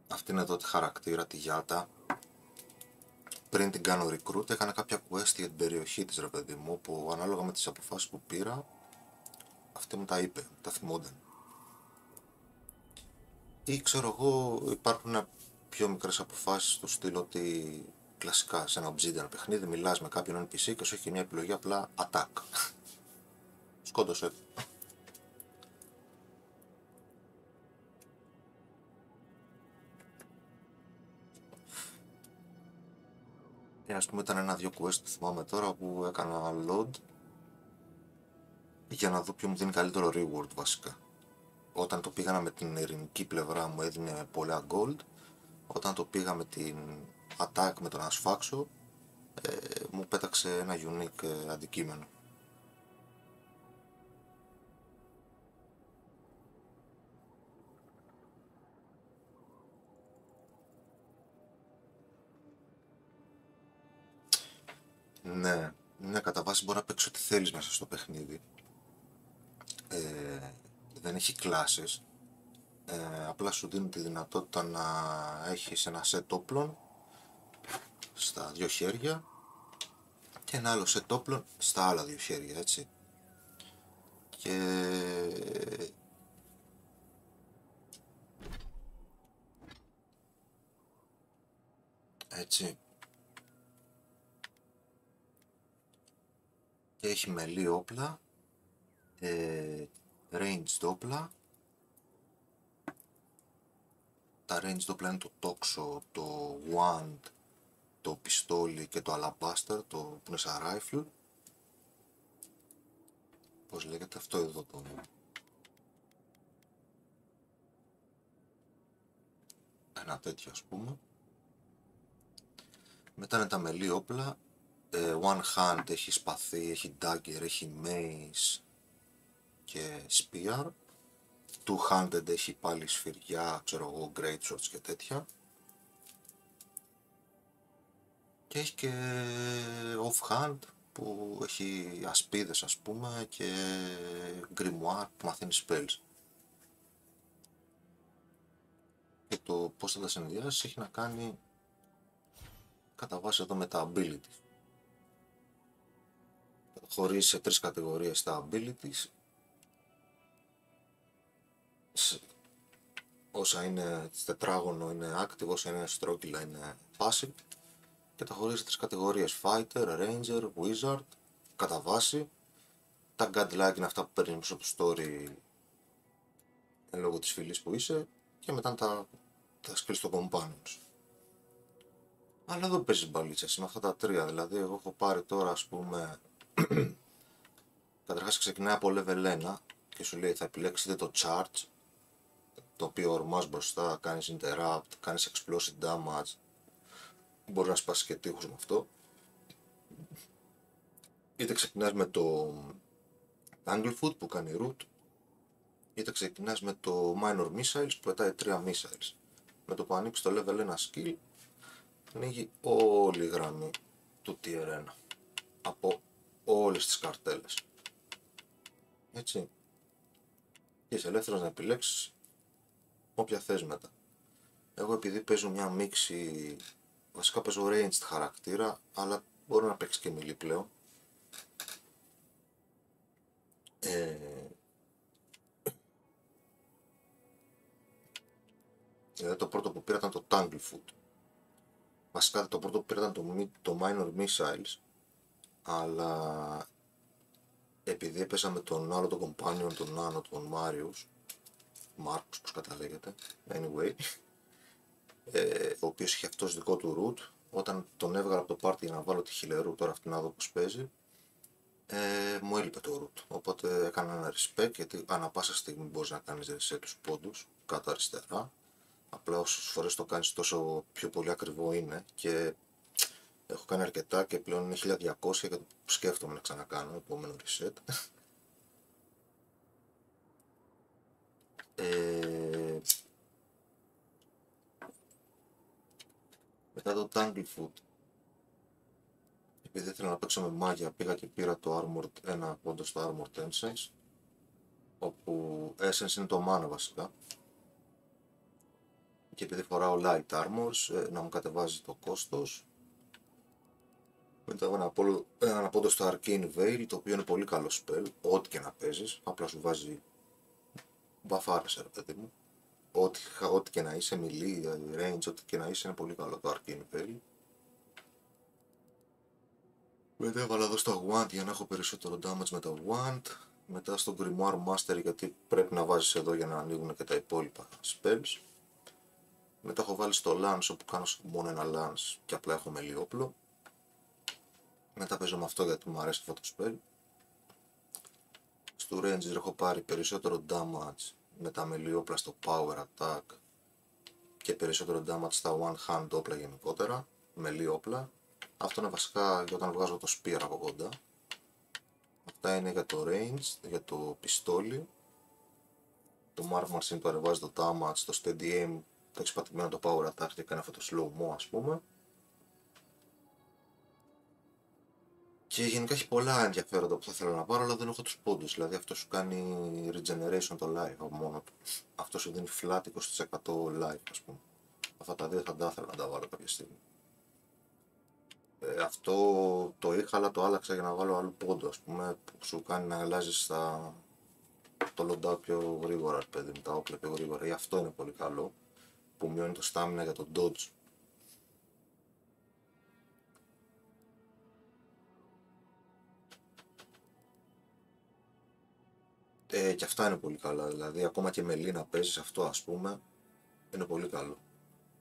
αυτήν εδώ τη χαρακτήρα, τη Γιάτα, πριν την κάνω recruit έκανα κάποια quest για την περιοχή της, ρε παιδί μου, που ανάλογα με τις αποφάσεις που πήρα αυτή μου τα είπε, τα θυμούνταν. Ή ξέρω εγώ υπάρχουν πιο μικρές αποφάσεις στο στυλ ότι κλασικά σε ένα Obsidian παιχνίδι μιλάς με κάποιον NPC και σου έχει μια επιλογή απλά attack. Σκότωσε. Ας πούμε ήταν ένα-δυο quest θυμάμαι τώρα που έκανα load για να δω ποιο μου δίνει καλύτερο reward βασικά. Όταν το πήγανα με την ειρηνική πλευρά μου έδινε πολλά gold, όταν το πήγα με την attack με τον ασφάξο μου πέταξε ένα unique αντικείμενο. Ναι, ναι, κατά βάση μπορεί να παίξεις ό,τι θέλεις μέσα στο παιχνίδι. Δεν έχει κλάσεις. Απλά σου δίνουν τη δυνατότητα να έχεις ένα set όπλων στα δύο χέρια και ένα άλλο set όπλων στα άλλα δύο χέρια, έτσι. Και έτσι. Και έχει μελή όπλα, ranged όπλα. Τα ranged όπλα είναι το τόξο, το wand, το πιστόλι και το alabaster, το που είναι σαν rifle. Πώς λέγεται αυτό εδώ το... Ένα τέτοιο ας πούμε. Μετά είναι τα μελή όπλα. One hand έχει σπαθί, έχει dagger, έχει mace και spear. Two-handed έχει πάλι σφυριά, ξέρω εγώ, great swords και τέτοια. Και έχει και off-hand που έχει ασπίδες ας πούμε και grimoire που μαθαίνει spells. Και το πώς θα τα συνδυάσεις έχει να κάνει κατά βάση εδώ με τα abilities. Χωρίζει σε τρεις κατηγορίες τα abilities. Όσα είναι τετράγωνο είναι active, όσα είναι στρόκυλα είναι passive. Και τα χωρίζει σε τρεις κατηγορίες: fighter, ranger, wizard. Κατά βάση τα godlike είναι αυτά που παίρνει πίσω από το story λόγω της φυλής που είσαι, και μετά τα skills των companions. Αλλά εδώ παίζεις μπαλίτσες με αυτά τα τρία. Δηλαδή εγώ έχω πάρει τώρα ας πούμε καταρχάς ξεκινάει από level 1 και σου λέει θα επιλέξετε το charge, το οποίο ορμάς μπροστά, κάνεις interrupt, κάνεις explosive damage, μπορεί να σπάσει και τείχους με αυτό. Είτε ξεκινάς με το Anglefoot που κάνει root, είτε ξεκινάς με το Minor Missiles που πετάει 3 missiles. Με το που ανοίξει το level 1 skill, ανοίγει όλη η γραμμή του tier 1 από όλες τις καρτέλες. Έτσι. Και είσαι ελεύθερος να επιλέξεις όποια θες μετά. Εγώ επειδή παίζω μια μίξη, βασικά παίζω ranged χαρακτήρα, αλλά μπορεί να παίξει και melee πλέον. Δηλαδή το πρώτο που πήρα ήταν το Tanglefoot. Βασικά το πρώτο που πήρα ήταν το Minor Missiles, αλλά επειδή έπαιζα με τον άλλο τον companion, τον Nano, τον Marius, Marcus πως καταλέγεται, anyway, ο οποίος είχε αυτός δικό του root, όταν τον έβγαλα από το party για να βάλω τη χιλερού, τώρα αυτή να δω πως παίζει, μου έλειπε το root, οπότε έκανα ένα respect, γιατί ανά πάσα στιγμή μπορείς να κάνεις reset τους πόντους κάτω αριστερά, απλά όσες φορές το κάνεις τόσο πιο πολύ ακριβό είναι, και έχω κάνει αρκετά και πλέον είναι 1200 και το σκέφτομαι να ξανακάνω επόμενο reset. Μετά το Tanglefoot, επειδή ήθελα να παίξω με μάγια, πήγα και πήρα το Armored, ένα πόντο στο Armored Essence, όπου Essence είναι το mana βασικά, και επειδή φοράω Light Armors, να μου κατεβάζει το κόστος. Μετά ένα πόντο στο Arcane Veil, το οποίο είναι πολύ καλό spell, ό,τι και να παίζεις, απλά σου βάζει μπαφάρες, ρε παιδί μου. Ό,τι και να είσαι, melee, range, ό,τι και να είσαι, είναι πολύ καλό το Arcane Veil. Μετά έβαλα εδώ στο Wand για να έχω περισσότερο damage με το Wand. Μετά στο Grimoire Master, γιατί πρέπει να βάζεις εδώ για να ανοίγουν και τα υπόλοιπα spells. Μετά έχω βάλει στο Lance, όπου κάνω μόνο ένα Lance και απλά έχω melee όπλο. Μετά παίζω με αυτό γιατί μου αρέσει αυτό το spell. Στο Ranger έχω πάρει περισσότερο damage με τα melee όπλα στο Power Attack και περισσότερο damage στα One Hand όπλα γενικότερα, melee όπλα. Αυτό είναι βασικά για όταν βγάζω το spear από κοντά. Αυτά είναι για το range, για το πιστόλι. Το Mark Machine το ανεβάζει το damage, το steady aim, το έχει πατημένο το Power Attack και κάνει αυτό το slow mo, ας πούμε. Και γενικά έχει πολλά ενδιαφέροντα που θα θέλω να πάρω, αλλά δεν έχω τους πόντους. Δηλαδή αυτό σου κάνει regeneration το life από μόνο του. Αυτό σου δίνει flat 20% life, ας πούμε. Αυτά τα δύο θα τα ήθελα να τα βάλω κάποια στιγμή. Αυτό το είχα, αλλά το άλλαξα για να βάλω άλλο πόντο, ας πούμε, που σου κάνει να αλλάζεις το loadout πιο γρήγορα, παιδί μου, τα όπλα πιο γρήγορα. Ή αυτό είναι πολύ καλό, που μειώνει το stamina για το dodge. Και αυτά είναι πολύ καλά, δηλαδή ακόμα και με melee να παίζεις αυτό, ας πούμε, είναι πολύ καλό.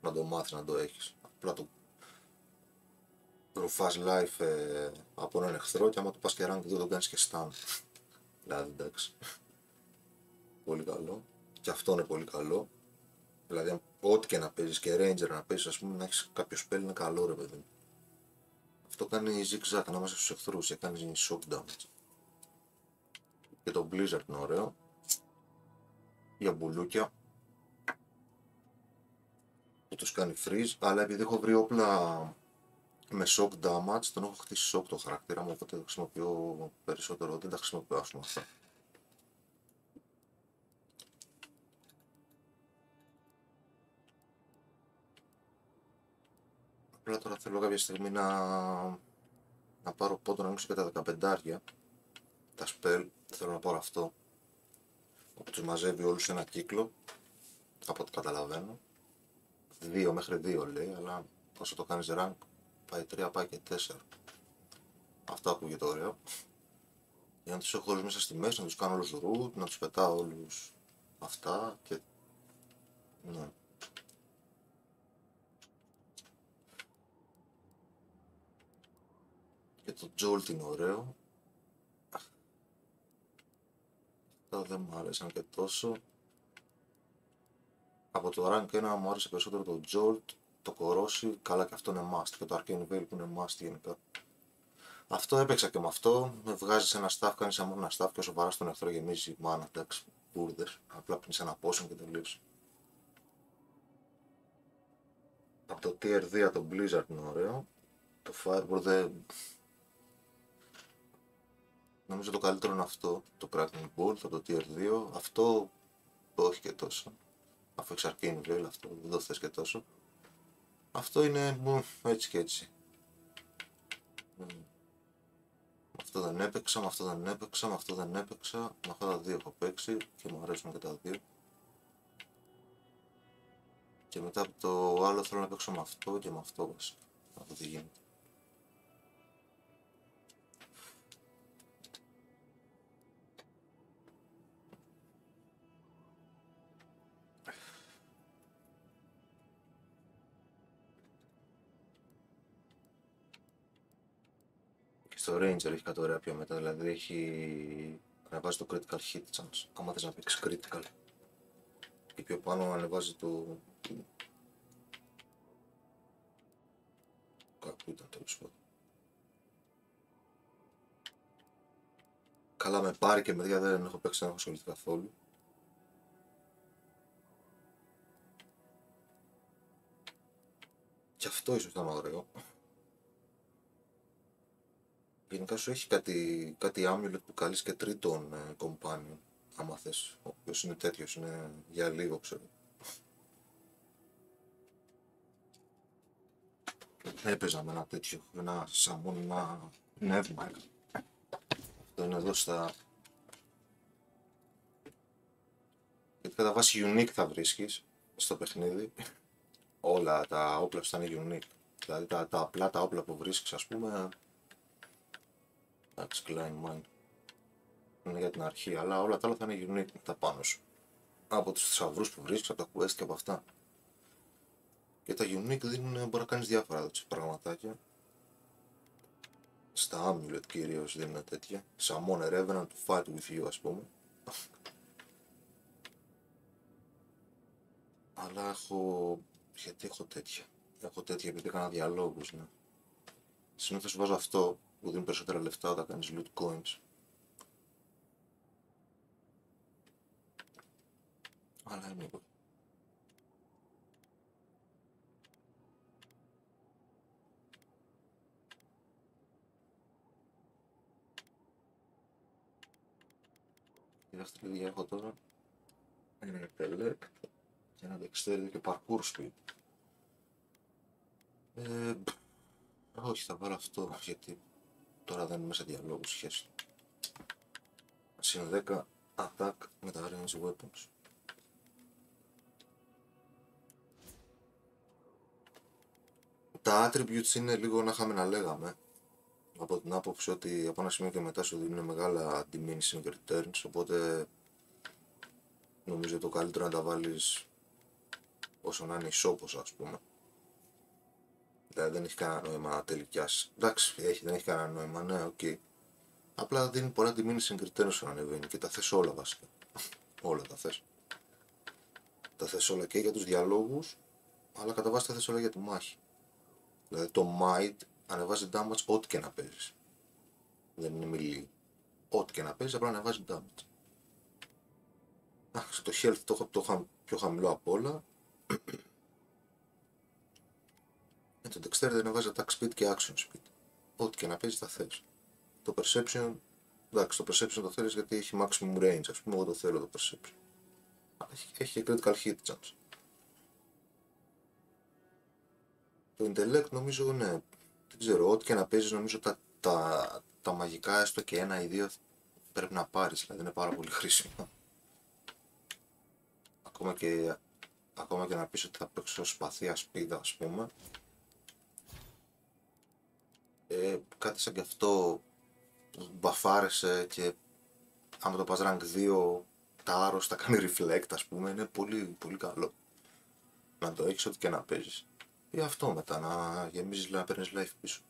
Να το μάθεις, να το έχεις. Απλά το ρουφάς life από έναν εχθρό και άμα το πας και rank 2 το κάνεις και stun. Δηλαδή εντάξει. Πολύ καλό. Και αυτό είναι πολύ καλό. Δηλαδή ό,τι και να παίζεις και ranger να παίζεις, ας πούμε, να έχεις κάποιο spell είναι καλό, ρε παιδί. Αυτό κάνει zigzag ανάμεσα στους εχθρούς και κάνει shock damage. Και το blizzard είναι ωραίο. Για μπουλούκια. Που τους κάνει freeze, αλλά επειδή έχω βρει όπλα με shock damage, τον έχω χτίσει shock το χαρακτήρα μου, οπότε χρησιμοποιώ περισσότερο, δεν τα χρησιμοποιώ, ας πούμε, αυτά. Απλά τώρα θέλω κάποια στιγμή να πάρω πόντο να ανοίξω και τα 15, τα spell, θέλω να πάρω αυτό, όπου τους μαζεύει όλους σε ένα κύκλο, από ό,τι καταλαβαίνω. 2 μέχρι 2 λέει, αλλά όσο το κάνεις rank, πάει 3, πάει και 4. Αυτό ακούγεται ωραίο. Για να τους έχω όλους μέσα στη μέση, να τους κάνω όλους root, να τους πετάω όλους αυτά και... ναι. Και το jolt είναι ωραίο. Αυτά δεν μου αρέσαν και τόσο. Από το rank 1 μου άρεσε περισσότερο το jolt το κορώσει, καλά και αυτό είναι must. Και το Arcane Veil που είναι must γενικά. Αυτό έπαιξα και με αυτό. Με βγάζει ένα staff, κάνει само ένα staff και όσο βαρά τον εχθρό γεμίζει μάνα. Εντάξει, μπούρδες. Απλά πίνει ένα potion και τελείωσε. Από το tier 2 το Blizzard είναι ωραίο. Το Fireball δεν. Νομίζω το καλύτερο είναι αυτό. Το Cracking Bolt από το tier 2. Αυτό το όχι και τόσο. Αφού έχεις Arcane Veil, αυτό δεν το θες και τόσο. Αυτό είναι έτσι και έτσι. Αυτό δεν έπαιξα, με αυτό δεν έπαιξα, με αυτό δεν έπαιξα. Με αυτά τα δύο έχω παίξει και μου αρέσουν και τα δύο. Και μετά από το άλλο θέλω να παίξω με αυτό και με αυτό βασικά. Να δω τι γίνεται. Και στο Ranger έχει κάτι ωραία πιο μετά, δηλαδή έχει ανεβάζει το critical hit chance, άμα θες να παίξεις critical. Και πιο πάνω ανεβάζει το... Κάπου ήταν τέλος πάντων. Καλά με πάρει και μεριά δεν έχω παίξει, δεν έχω ασχοληθεί καθόλου. Και αυτό ίσως ήταν ωραίο. Γενικά σου έχει κάτι amulet που καλείς και τρίτον companion, άμα θες, ο οποίος είναι τέτοιος, είναι για λίγο ξέρω. Έπαιζα με ένα τέτοιο, ένα σαμόν, ένα νεύμα. Αυτό είναι εδώ στα... Γιατί κατά βάση unique θα βρίσκεις στο παιχνίδι. Όλα τα όπλα σου θα είναι unique. Δηλαδή τα απλά τα όπλα που βρίσκεις ας πούμε... Εντάξει, Klein Mine. Είναι για την αρχή, αλλά όλα τα άλλα θα είναι unique τα πάνω σου. Από τους θησαυρούς που βρίσκεις, από τα quest και από αυτά. Και τα unique δίνουν, μπορεί να κάνεις διάφορα πραγματάκια. Στα amulet κυρίως δίνουν τέτοια. Summon a revenant to fight with you ας πούμε. Αλλά έχω... Γιατί έχω τέτοια. Έχω τέτοια επειδή έκανα διαλόγους, ναι. Συνήθως βάζω αυτό που δίνει περισσότερα λεφτά όταν κάνεις loot coins. Αλλά είναι εγώ. Η δεύτερη δουλειά έχω τώρα είναι intellect και ένα dexterity και parkour speed. Όχι, θα βάλω αυτό γιατί τώρα δεν είμαι σε διαλόγους σχέση. Συν 10 attack με τα range weapons. Τα attributes είναι λίγο να είχαμε να λέγαμε. Από την άποψη ότι από ένα σημείο και μετά σου δίνουν μεγάλα diminishing returns, οπότε νομίζω το καλύτερο να τα βάλεις όσο να είναι ισόπως ας πούμε. Δηλαδή δεν έχει κανένα νόημα να τελικιάσεις. Εντάξει, δεν έχει κανένα νόημα, ναι, οκ. Απλά δίνει πολλά diminishing returns όσο ανεβαίνει και τα θες όλα βασικά. Όλα τα θες. Τα θες όλα και για τους διαλόγους, αλλά κατά βάση τα θες όλα για τη μάχη. Δηλαδή το might ανεβάζει damage ό,τι και να παίζεις. Δεν είναι melee. Ό,τι και να παίζεις απλά ανεβάζει damage. Το health το έχω πιο χαμηλό απ' όλα. Το dexterity ανεβάζει attack speed και action speed. Ό,τι και να παίζεις τα θες. Το perception, εντάξει, το perception το θέλεις γιατί έχει maximum range, ας πούμε, εγώ το θέλω το perception. Έχει και critical hit chance. Το intellect νομίζω, ναι, δεν ξέρω, ό,τι και να παίζεις νομίζω τα μαγικά έστω και ένα ή δύο πρέπει να πάρεις, δηλαδή είναι πάρα πολύ χρήσιμο. Ακόμα και να πεις ότι θα παίξω σπαθία ασπίδα ας πούμε. Κάτι σαν κι αυτό μπαφάρεσαι και άμα το πας rank 2 τα άρρωστα κάνει reflect ας πούμε, είναι πολύ πολύ καλό να το έχεις ό,τι και να παίζεις. Ή αυτό μετά να γεμίζεις, να παίρνεις life πίσω.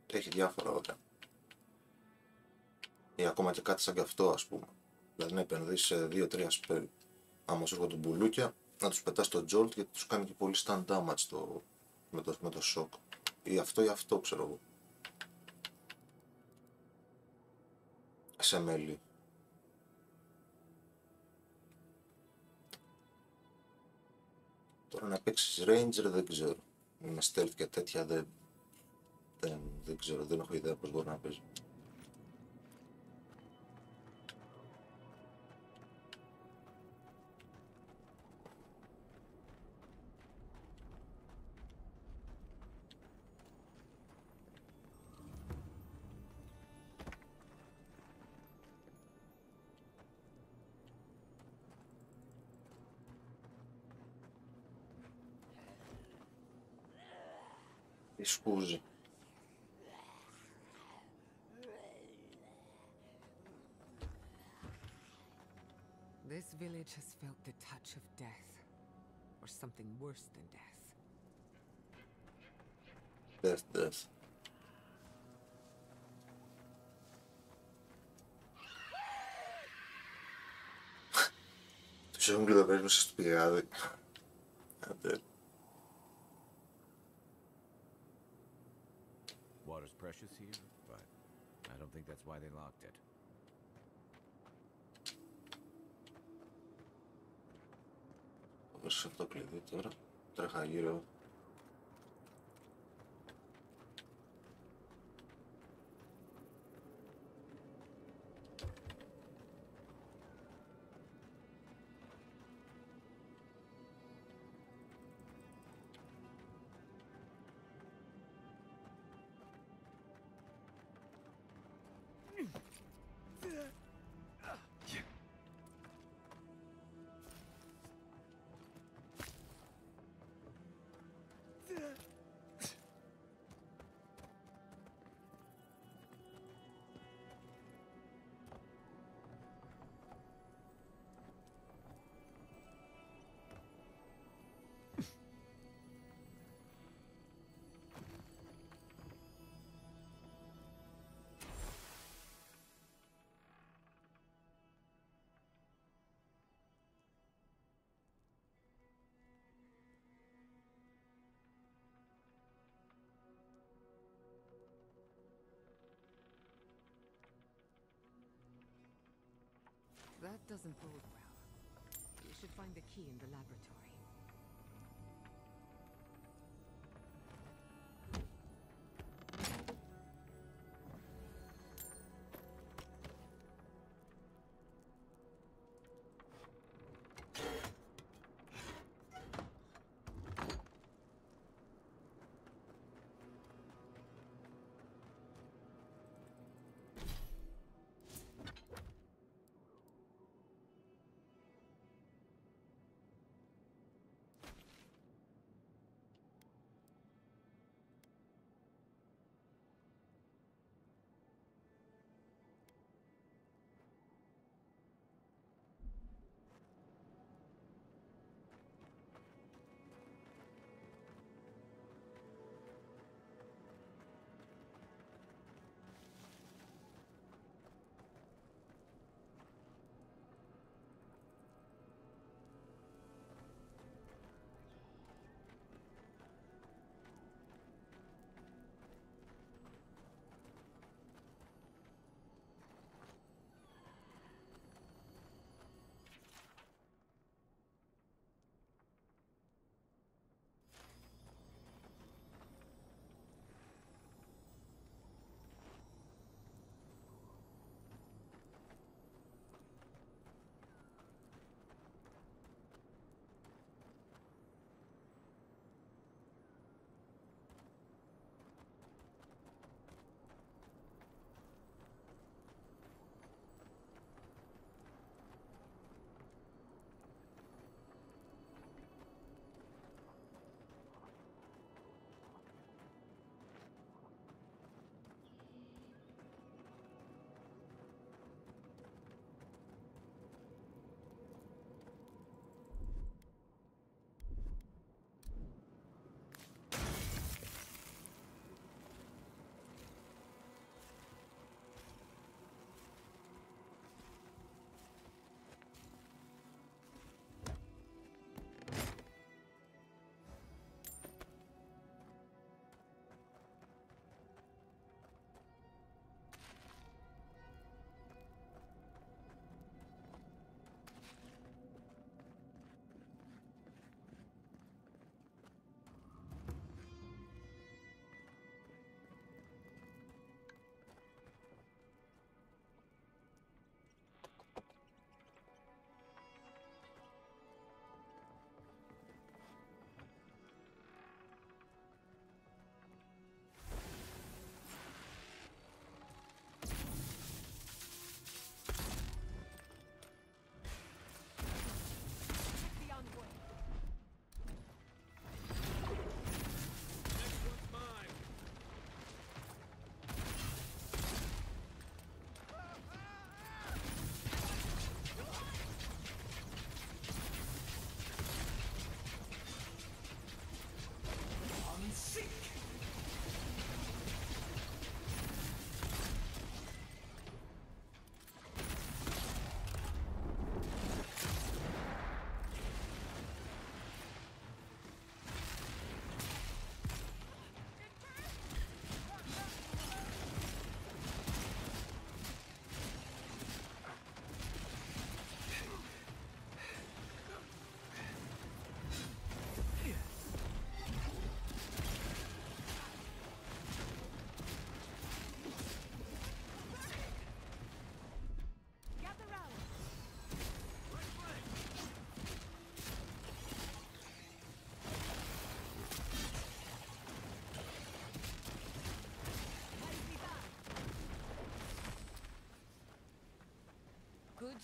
Έχει διάφορα ωραία. Ή ακόμα και κάτι σαν κι αυτό ας πούμε. Δηλαδή να επενδύσεις σε 2-3 spell. Άμα σου έρχονται μπουλούκια, να τους πετάς το jolt, γιατί τους κάνει και πολύ stun damage με το shock. Ή αυτό ξέρω εγώ. Σε μέλη. Τώρα να παίξεις ranger δεν ξέρω. Με stealth και τέτοια δεν ξέρω, δεν έχω ιδέα πώς μπορεί να παίζει. Σκούζει. This village has felt the touch of death, or something worse than death. Death. Τους έχουν κλειδωμένους μέσα στο πηγάδι. Water's precious here, but I don't think that's why they locked it. Δώσε αυτό το κλειδί τώρα. Τρέχα γύρω. That doesn't bode well. You should find the key in the laboratory.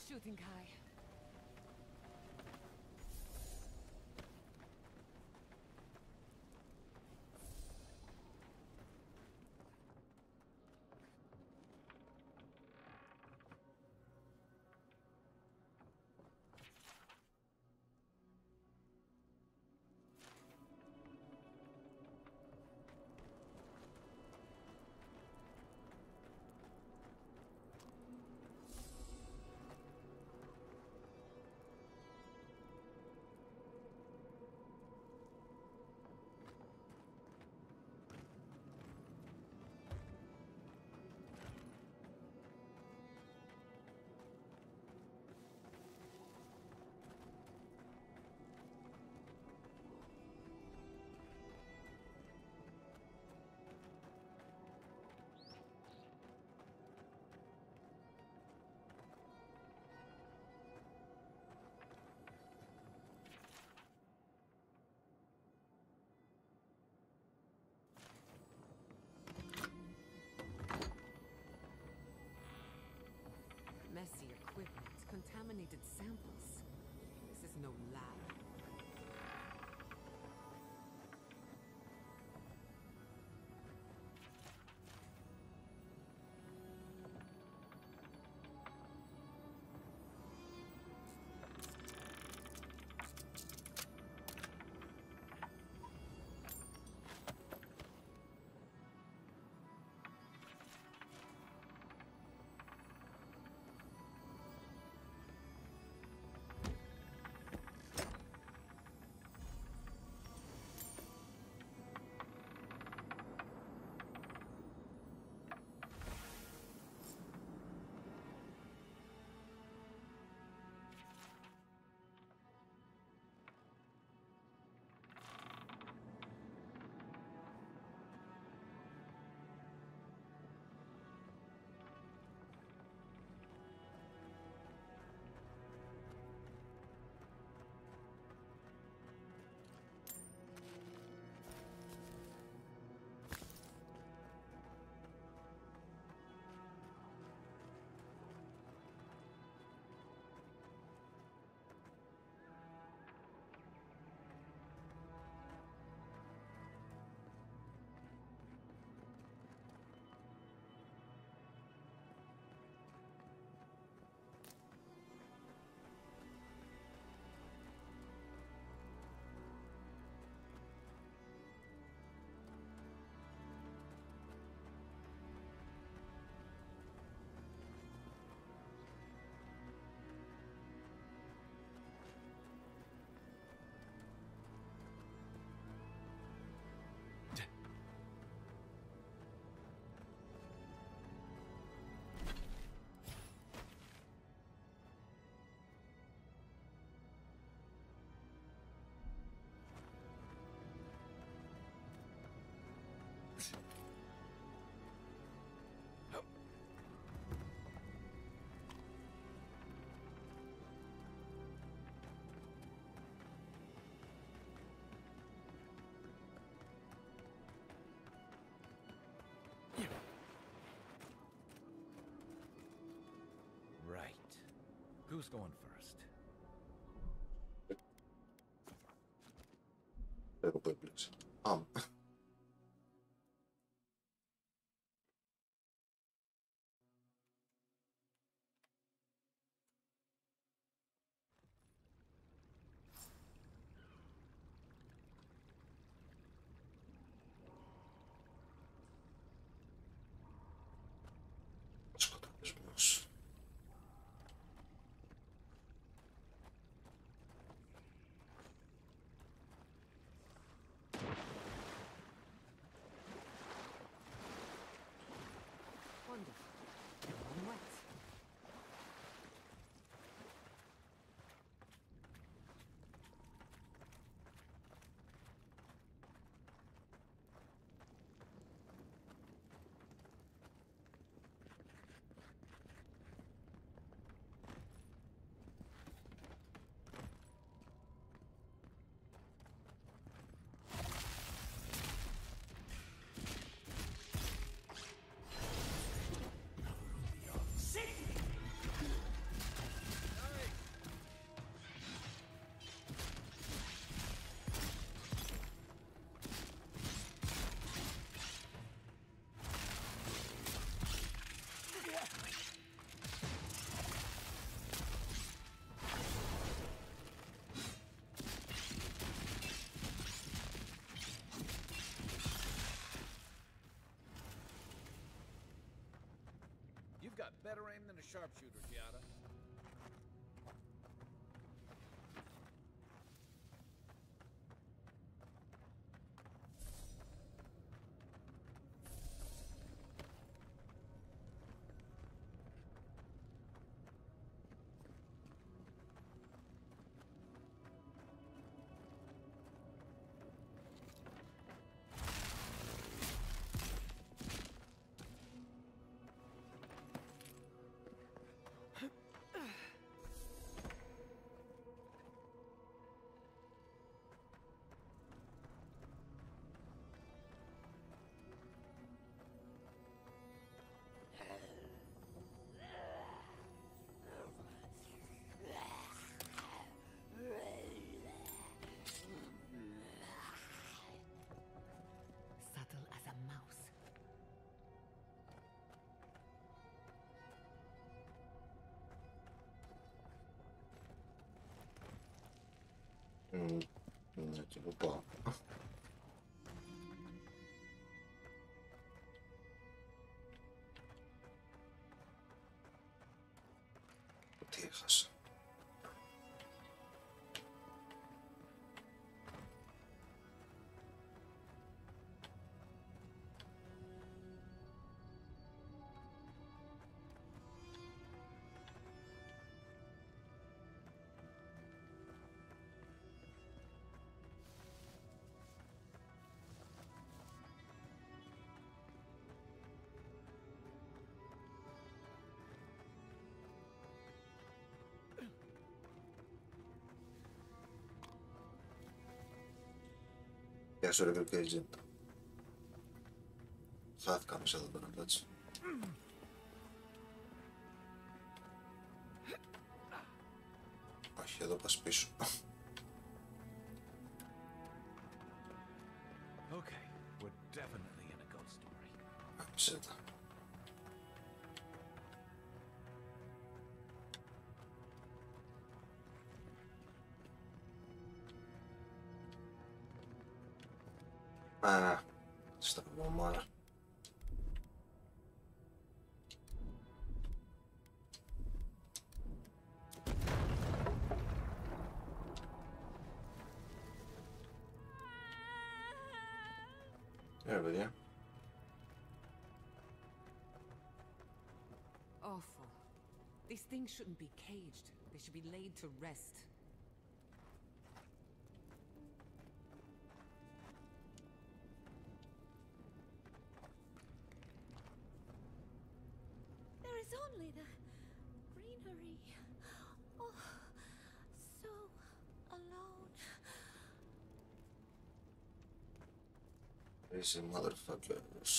shooting, Kai. Messy equipment, contaminated samples. This is no lab. Who's going first? Έχω που έπληξε. Σκοταδισμός. got better aim than a sharpshooter, Giada. Subtle as a mouse. Ναι, και πού πάω. Τι έχασα. Γεια σου ρε Greek Agent. Χάθηκα μέσα εδώ τώρα, κάτσε. Όχι, εδώ πας πίσω. Okay, we're definitely in a ghost story. Ψέτα. Α, στραβωμάρα. Παιδιά. Awful. These things shouldn't be caged. They should be laid to rest. There is only the greenery. Oh, so alone. Crazy motherfuckers.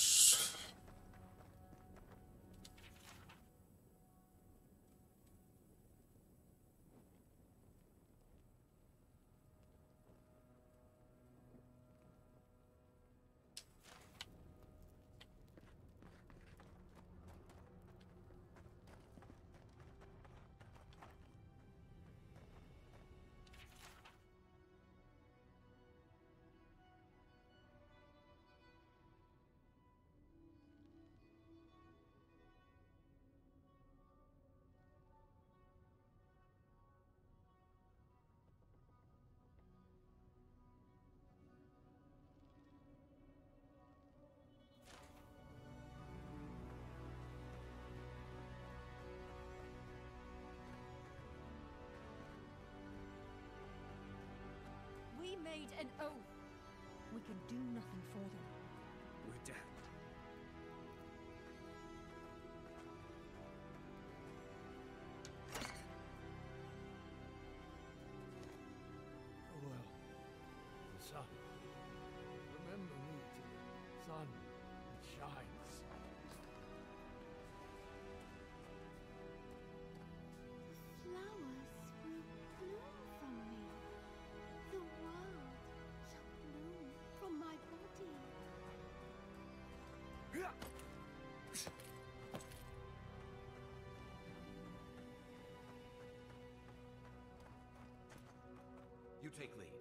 We made an oath. We can do nothing for them. We're damned. Oh well. The sun. Remember me to the sun that shines. Flowers will bloom from me. The world shall bloom from my body. You take lead.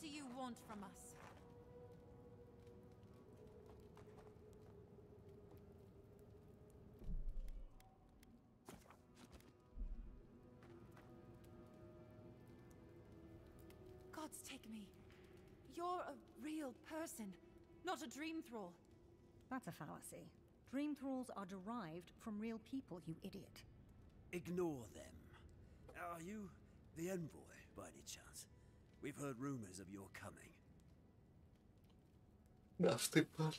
do you want from us? Gods take me. You're a real person, not a dream thrall. That's a fallacy. Dream thralls are derived from real people, you idiot. Ignore them. Are you the envoy, by any chance? We've heard rumors of your coming. Αυτή πάλι.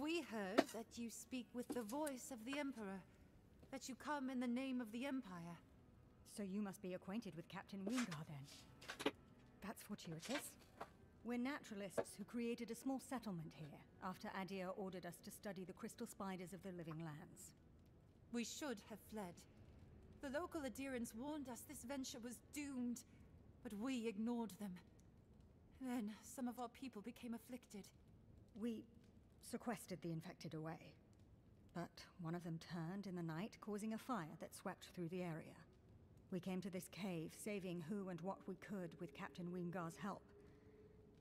We heard that you speak with the voice of the Emperor, that you come in the name of the Empire. So you must be acquainted with Captain Wingar, then. That's fortuitous. We're naturalists who created a small settlement here after Adir ordered us to study the crystal spiders of the living lands. We should have fled. The local Adirans warned us this venture was doomed, but we ignored them. Then some of our people became afflicted. We sequestered the infected away. But one of them turned in the night, causing a fire that swept through the area. We came to this cave, saving who and what we could with Captain Wingar's help.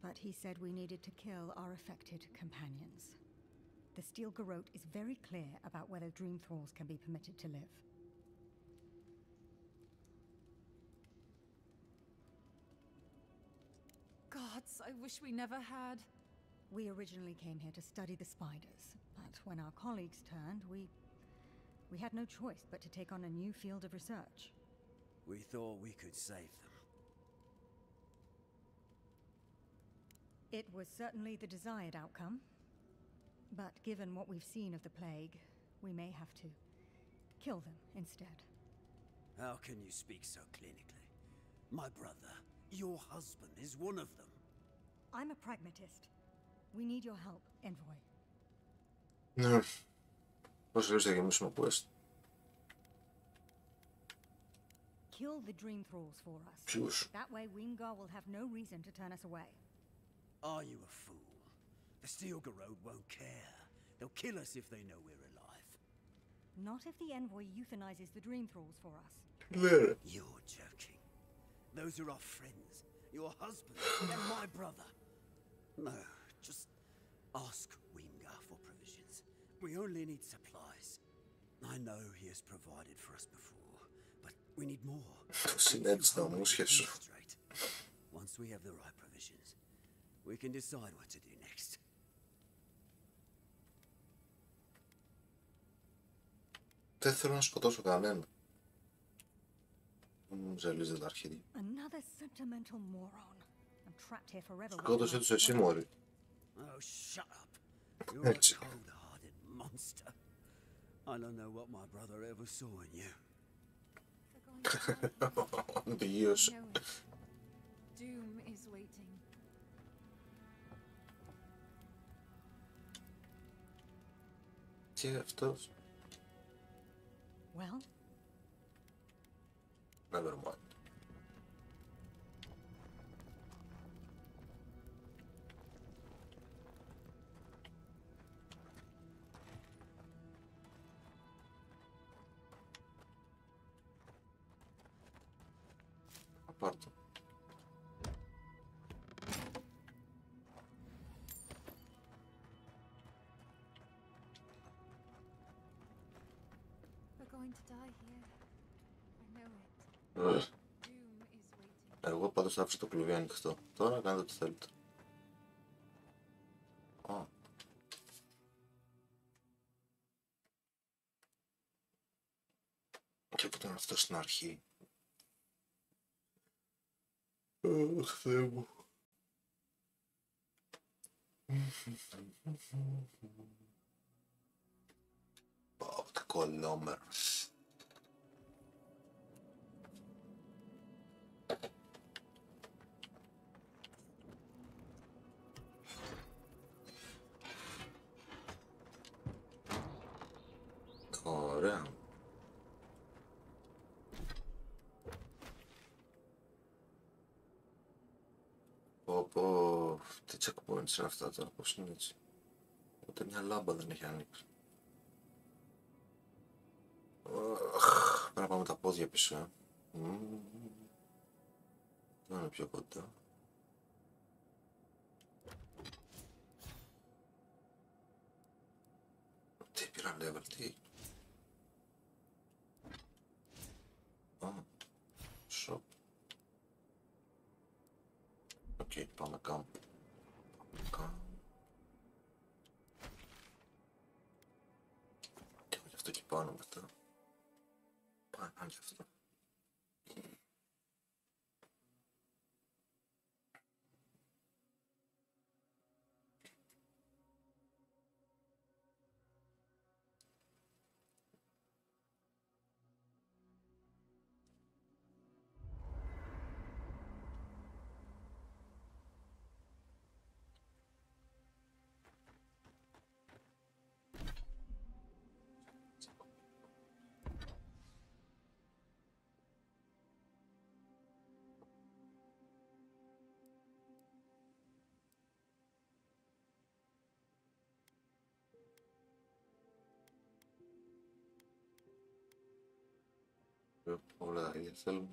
But he said we needed to kill our affected companions. The Steel Garrote is very clear about whether Dream Thralls can be permitted to live. Gods, I wish we never had. We originally came here to study the spiders, but when our colleagues turned, we had no choice but to take on a new field of research. We thought we could save them. It was certainly the desired outcome, but given what we've seen of the plague, we may have to kill them instead. How can you speak so clinically? My brother, your husband, is one of them. I'm a pragmatist. We need your help, envoy. Ναι. Πώς λες θα γεμίσουμε quest. Kill the Dream Thralls for us. Ποιος? That way Wingar will have no reason to turn us away. Are you a fool? The Steel Garrote won't care. They'll kill us if they know we're alive. Not if the envoy euthanizes the Dream Thralls for us. You're joking. Those are our friends, your husband, and my brother. No, just ask Wingar for provisions. We only need supplies. I know he has provided for us before, but we need more. Once we have the right provisions, we can decide what to do next. Δεν θέλω να σκοτώσω κανένα. Μου ζαλίζεται τα αρχίδια. Another sentimental moron. I'm trapped here forever. Σκότωσε τους εσύ, μωρή. Oh, shut up. You're a cold-hearted monster. I don't know what my brother ever saw in you. Τελείωσε. Doom is waiting. Και αυτός. Well? Never mind. Πάρτο. We're going to die here. I know it. Doom is waiting. Εγώ πάντως θα άφησα το κλουβί ανοιχτό. Τώρα κάνετε ό,τι θέλετε. Και που ήταν αυτό στην αρχή. Θεέ μου. Πάω τα κολόμερα. Ωραία. Πω, τι checkpoints είναι αυτά τώρα, πώς είναι έτσι. Ούτε μια λάμπα δεν έχει ανοίξει. Πρέπει να πάμε τα πόδια πίσω. Δεν είναι πιο κοντά. Τι πήρα level, τι. Shop. Οκ, πάμε κάπου. Και έχω γι' αυτό και πάνω μετά. Πάμε κι αυτό. Όλα τα ίδια θέλουμε.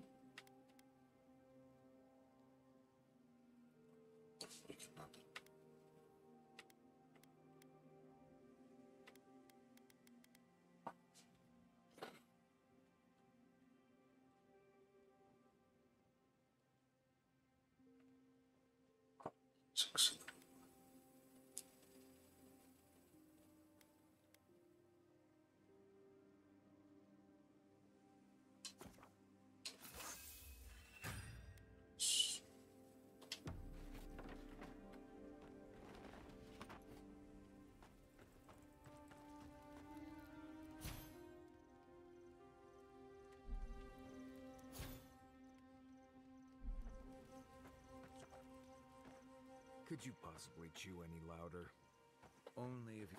Could you possibly chew any louder? Only if you...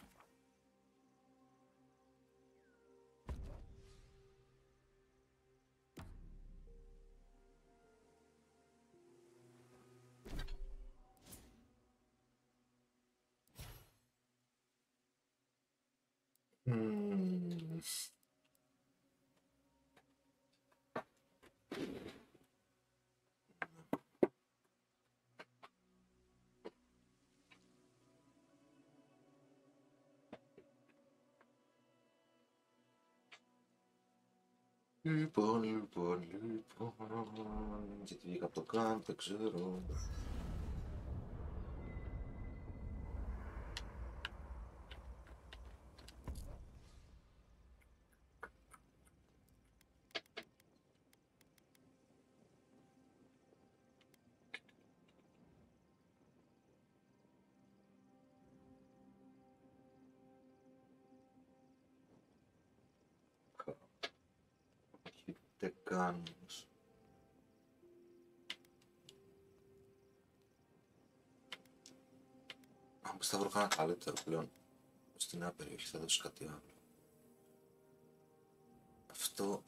Λοιπόν, γιατί βγήκα από το κάμπ, δεν ξέρω. Τι κάνεις? Αν θα βρω κανένα καλύτερο πλέον στην νέα περιοχή, θα δώσει κάτι άλλο. Αυτό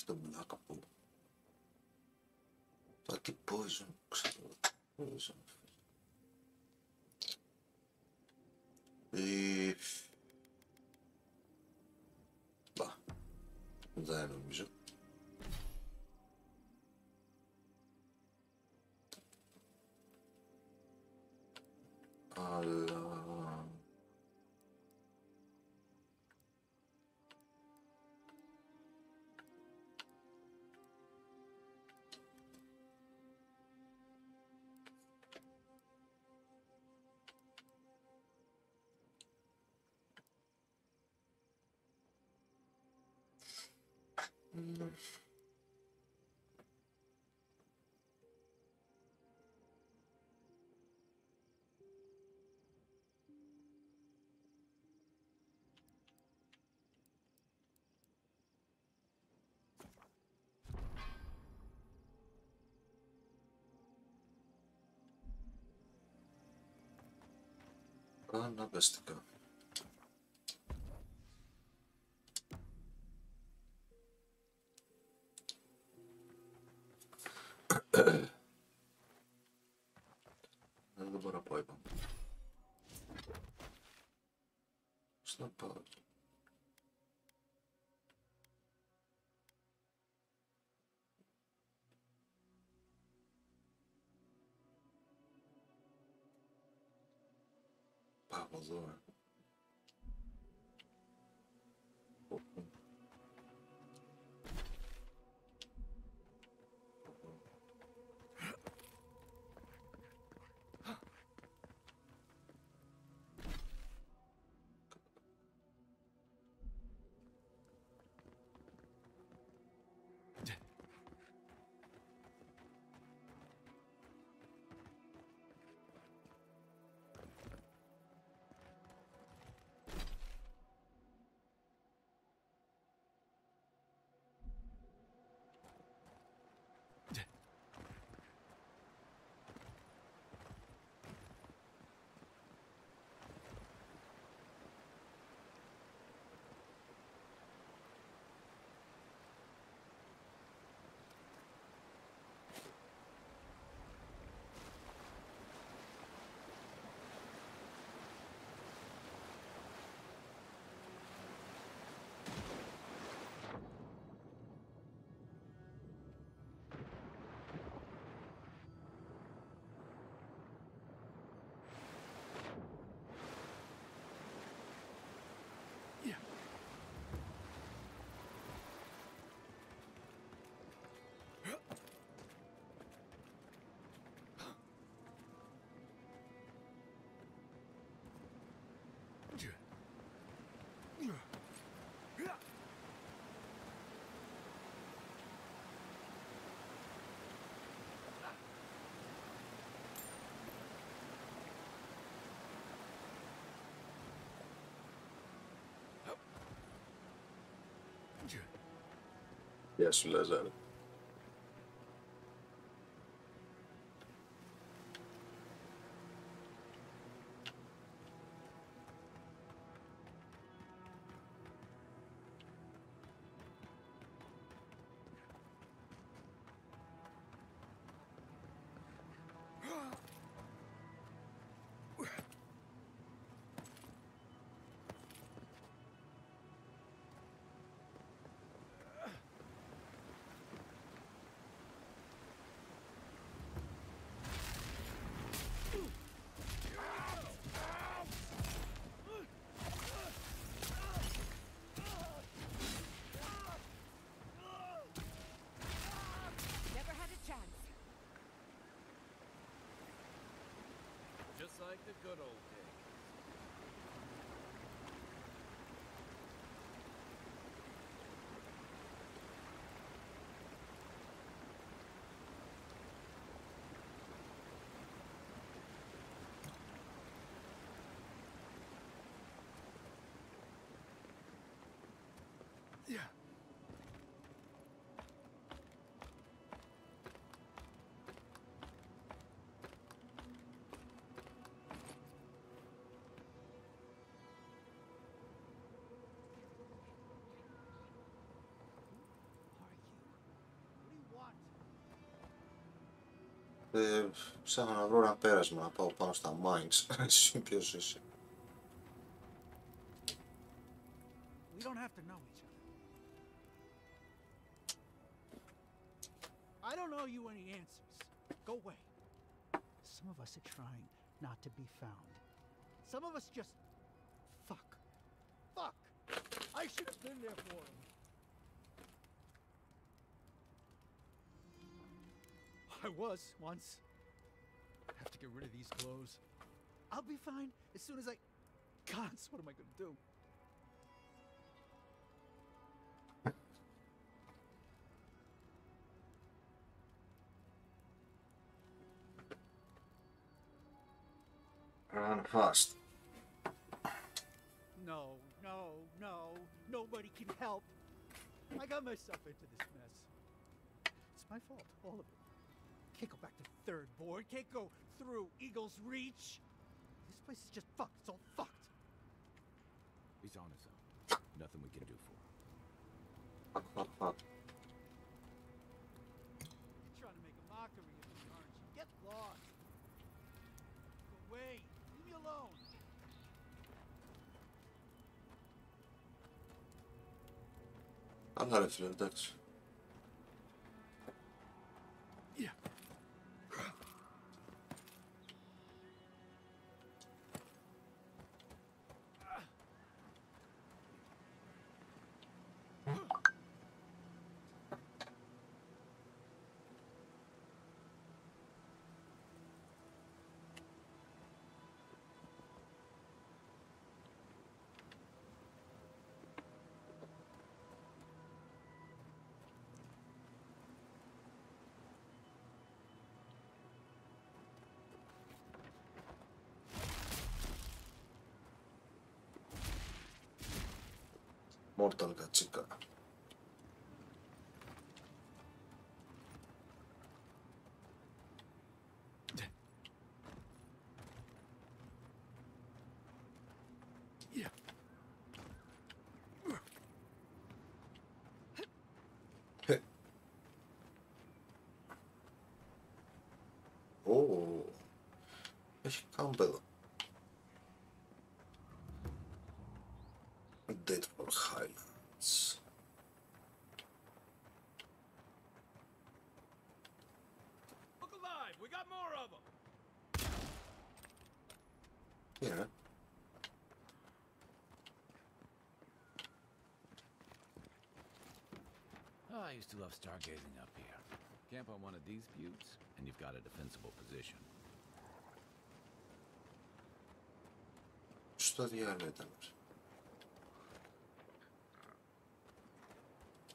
black που το anti-poison, ξέρω, poison. Δεν νομίζω. Αλλά... Αναγκαστικά. Δεν μπορώ να πω, είπα. Πώς να πάω εκεί. Από εδώ, γεια σου Λάζαρε. Just like the good old days. Yeah. Ψάχνω να βρω ένα πέρασμα, να πάω πάνω στα mines. Εσύ ποιος είσαι? We don't have to know each other. I don't owe you any answers. Go away. Some of us are trying not to be found. Some of us just... Fuck. Fuck! I should have been there for him. I was, once. I have to get rid of these clothes. I'll be fine as soon as I... Gods, what am I gonna do? Run fast. No, no, no. Nobody can help. I got myself into this mess. It's my fault, all of it. Can't go back to third board. Can't go through Eagle's Reach. This place is just fucked. It's all fucked. He's on his own. Nothing we can do for him. Fuck. You're trying to make a mockery of me, aren't you? Get lost. Go away. Leave me alone. Αλλά ρε φίλε, εντάξει. Mortal Katsika. Ω, έχει κάμπεδο. Deadfall Highlands. Look alive! We got more of them! Yeah. Oh, I used to love stargazing up here. Camp on one of these buttes, and you've got a defensible position. Στο διάλογο ήταν.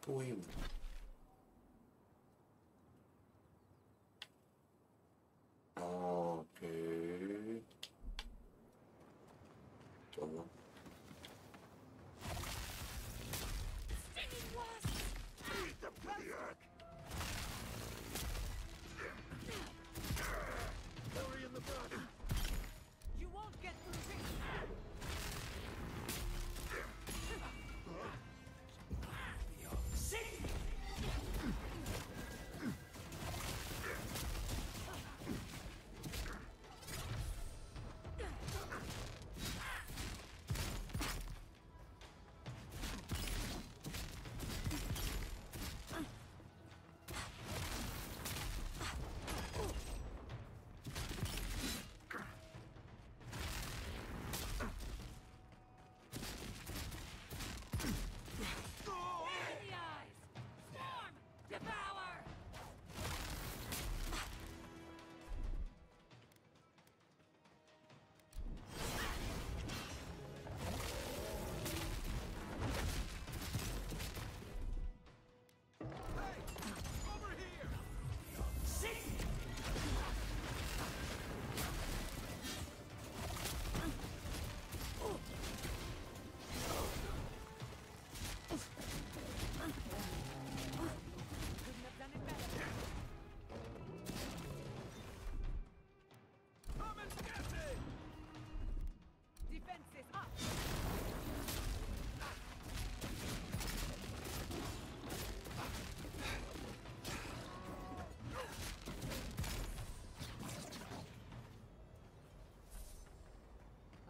Πού είμαι? Οκ. Το. You won't get through this.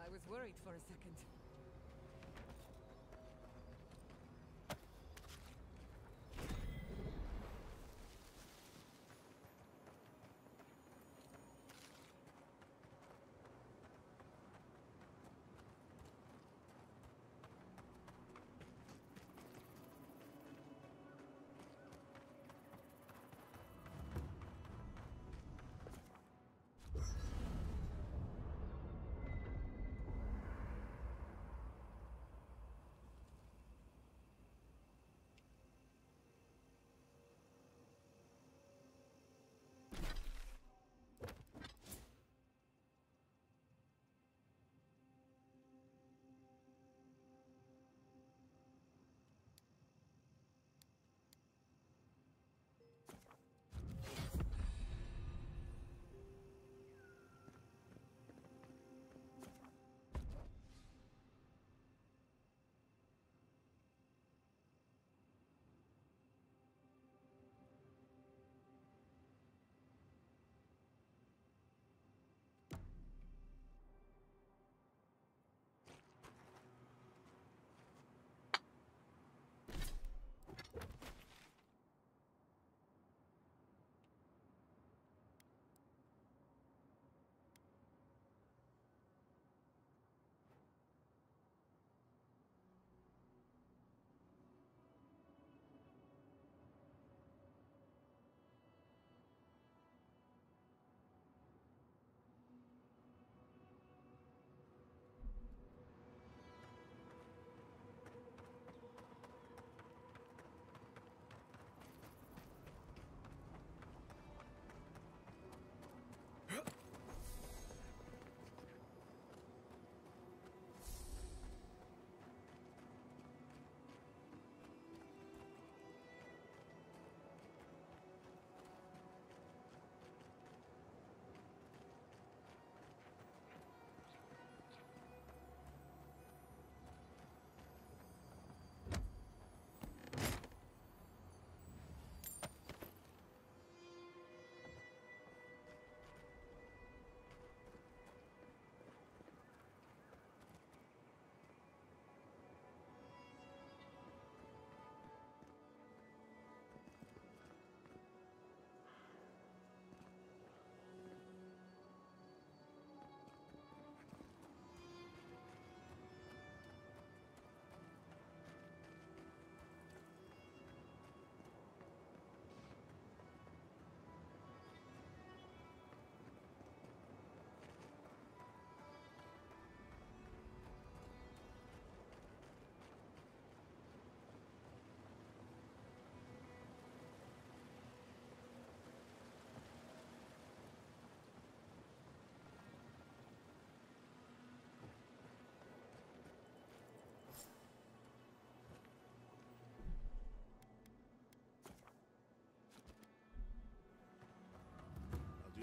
I was worried for a second.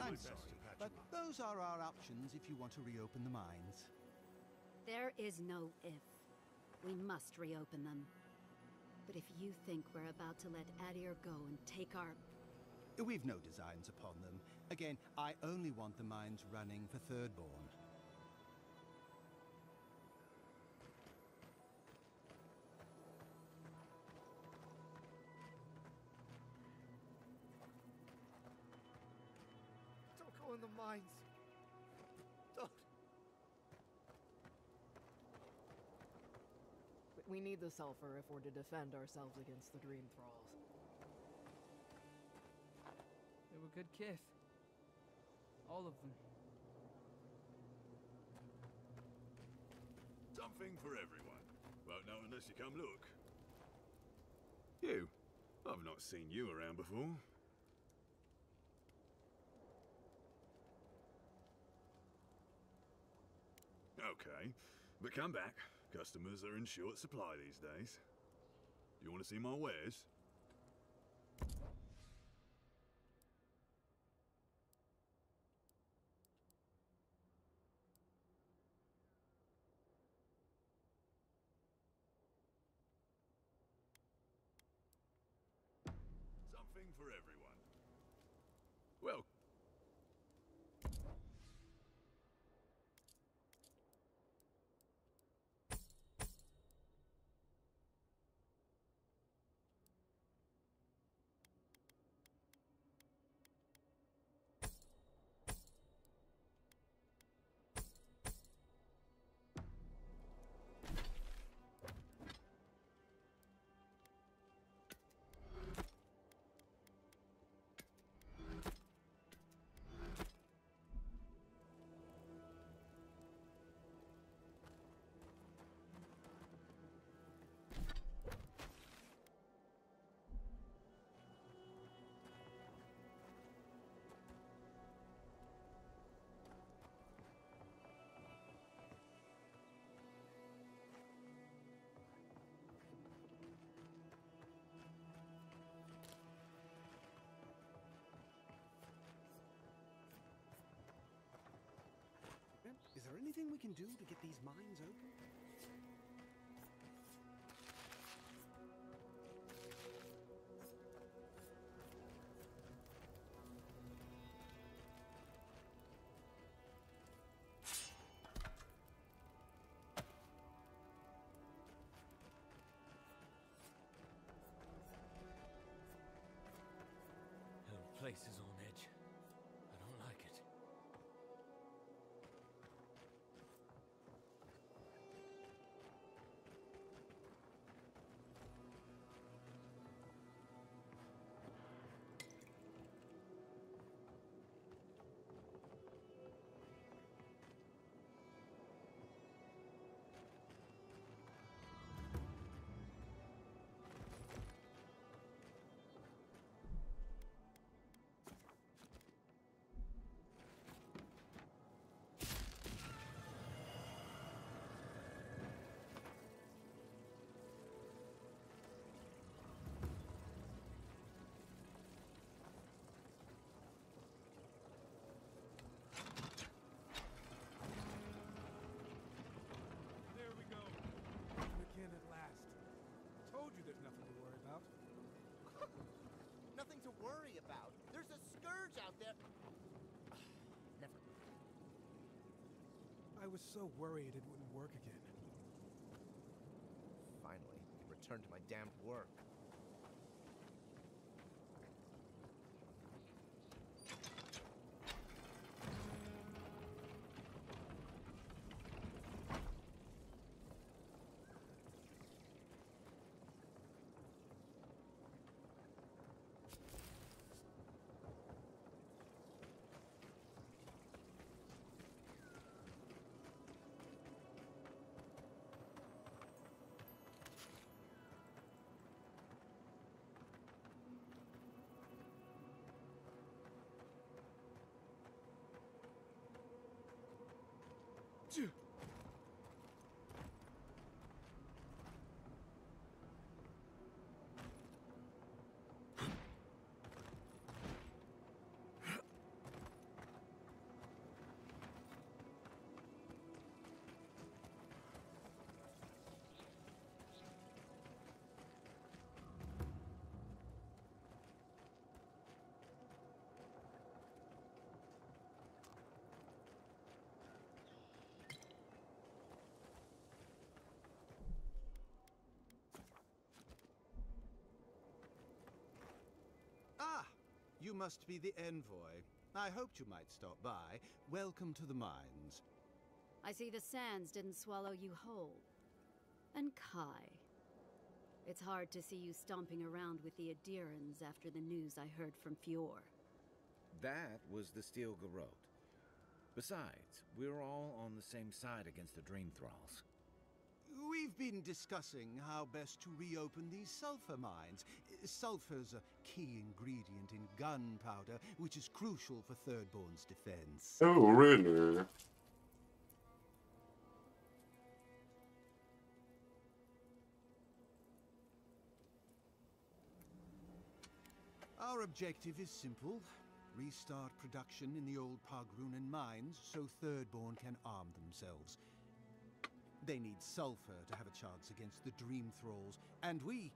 I'm sorry, but those are our options if you want to reopen the mines. There is no if. We must reopen them. But if you think we're about to let Adir go and take our... We've no designs upon them. Again, I only want the mines running for Thirdborn. Don't go in the mines. Don't. We need the sulfur if we're to defend ourselves against the Dream Thralls. They were good kith. All of them. Something for everyone. Won't know unless you come look. You. I've not seen you around before. Okay, but come back. Customers are in short supply these days. You want to see my wares? Something for everyone. Well, Is there anything we can do to get these mines open? The place is on edge. I don't like it. There we go. We're in at last. Told you there's nothing to worry about. Nothing to worry about. There's a scourge out there. Never. I was so worried it wouldn't work again. Finally, I can return to my damned work. you must be the envoy. I hoped you might stop by. Welcome to the mines. I see the sands didn't swallow you whole. And Kai. It's hard to see you stomping around with the Adirans after the news I heard from Fior. That was the Steel Garrote. Besides, we're all on the same side against the Dream Thralls. We've been discussing how best to reopen these sulfur mines. Sulfur's a key ingredient in gunpowder, which is crucial for Thirdborn's defense. Oh, really? Our objective is simple. Restart production in the old Pogrunen mines so Thirdborn can arm themselves. They need sulfur to have a chance against the Dream Thralls, and we...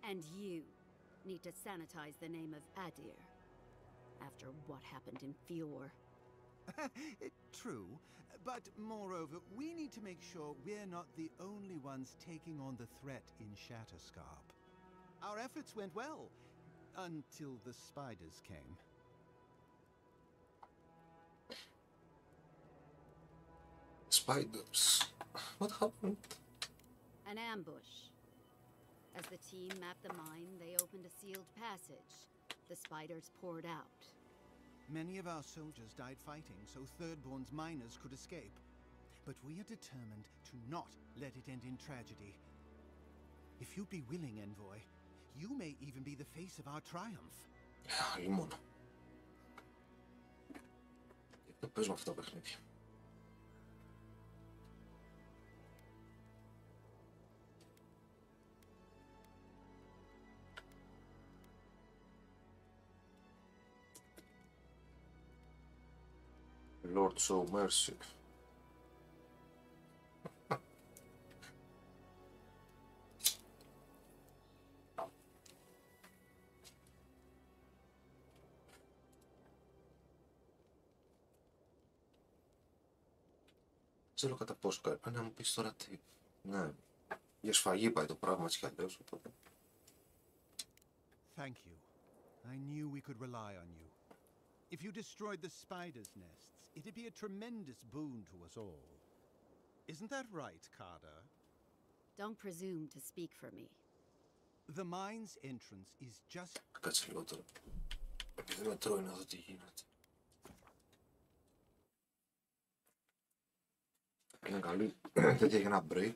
And you need to sanitize the name of Adir. After what happened in Fior. True, but moreover, we need to make sure we're not the only ones taking on the threat in Shatterscarp. Our efforts went well, until the spiders came. Spiders. What happened? An ambush. As the team mapped the mine, they opened a sealed passage. The spiders poured out. Many of our soldiers died fighting so Thirdborn's miners could escape. But we are determined to not let it end in tragedy. If you'd be willing, Envoy, you may even be the face of our triumph. Λοιπόν. Το παίζουμε αυτό το παιχνίδι. Lord show mercy. Ξέρω κατά πόσο πρέπει να μου πεις τώρα τι. Ναι, για σφαγή πάει το πράγμα έτσι κι αλλιώς, οπότε. Thank you. I knew we could rely on you. If you destroyed the spiders' nests, it'd be a tremendous boon to us all. Isn't that right, Carter? Don't presume to speak for me. The mine's entrance is just... Κάτσε λίγο τώρα. Επειδή με τρώει να δω τι γίνεται. Είναι καλή τέτοια για ένα break.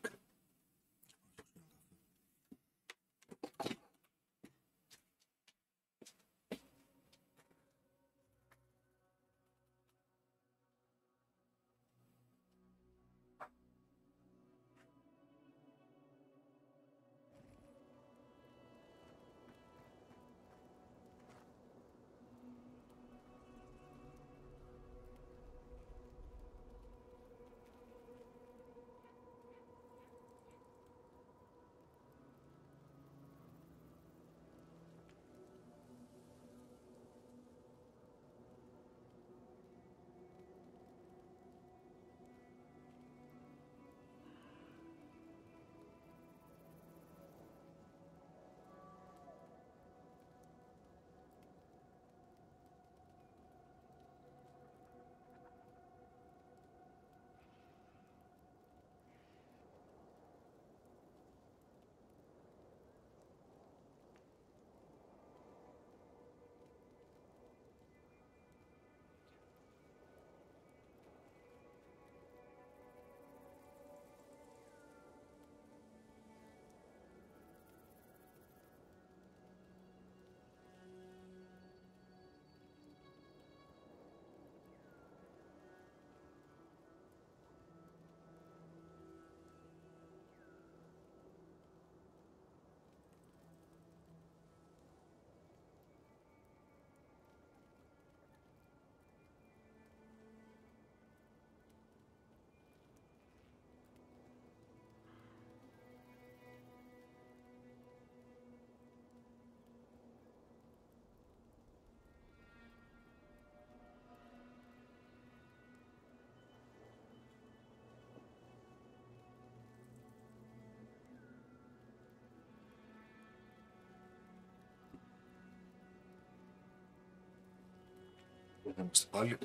Εδώ είμαστε πάλι.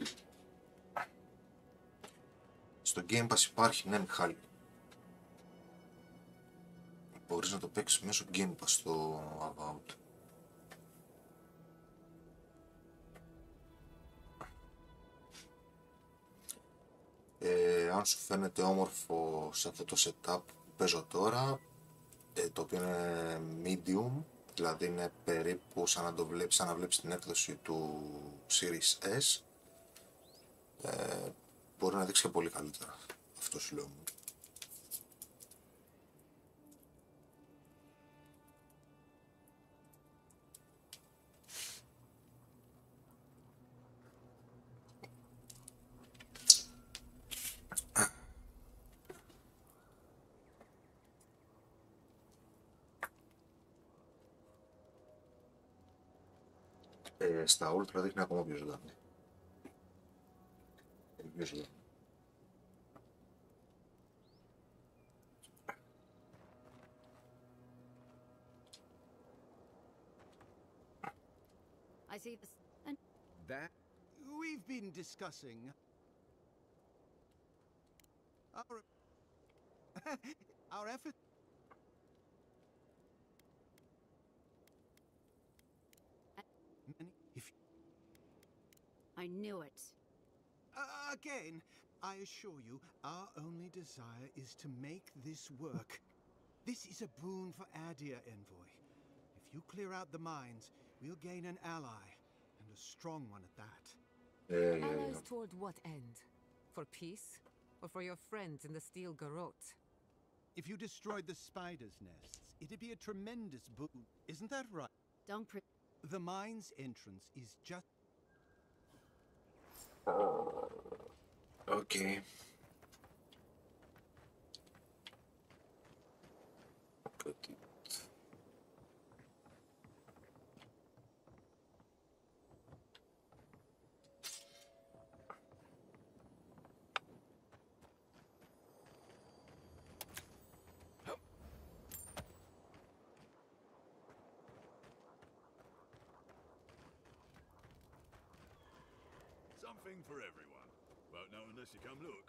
Στο Game Pass υπάρχει, ναι Μιχάλη. Μπορείς να το παίξεις μέσω Game Pass στο Avowed. Αν σου φαίνεται όμορφο σε αυτό το setup που παίζω τώρα, το οποίο είναι medium, δηλαδή είναι περίπου σαν να βλέπεις την έκδοση του Series S, μπορεί να δείξει και πολύ καλύτερα. Αυτό σου λέω. Στα Ultra δείχνει ακόμα πιο ζωντανή. Πιο ζωντανή. I see this. And That we've been discussing our our effort. If I knew it. again, I assure you, our only desire is to make this work. This is a boon for our dear envoy. If you clear out the mines, we'll gain an ally, and a strong one at that. Allies toward what end? For peace? Or for your friends in the steel garrote? If you destroyed the spider's nests, it'd be a tremendous boon. Isn't that right? Don't The mine's entrance is just... Okay. Something for everyone. Won't know unless you come look.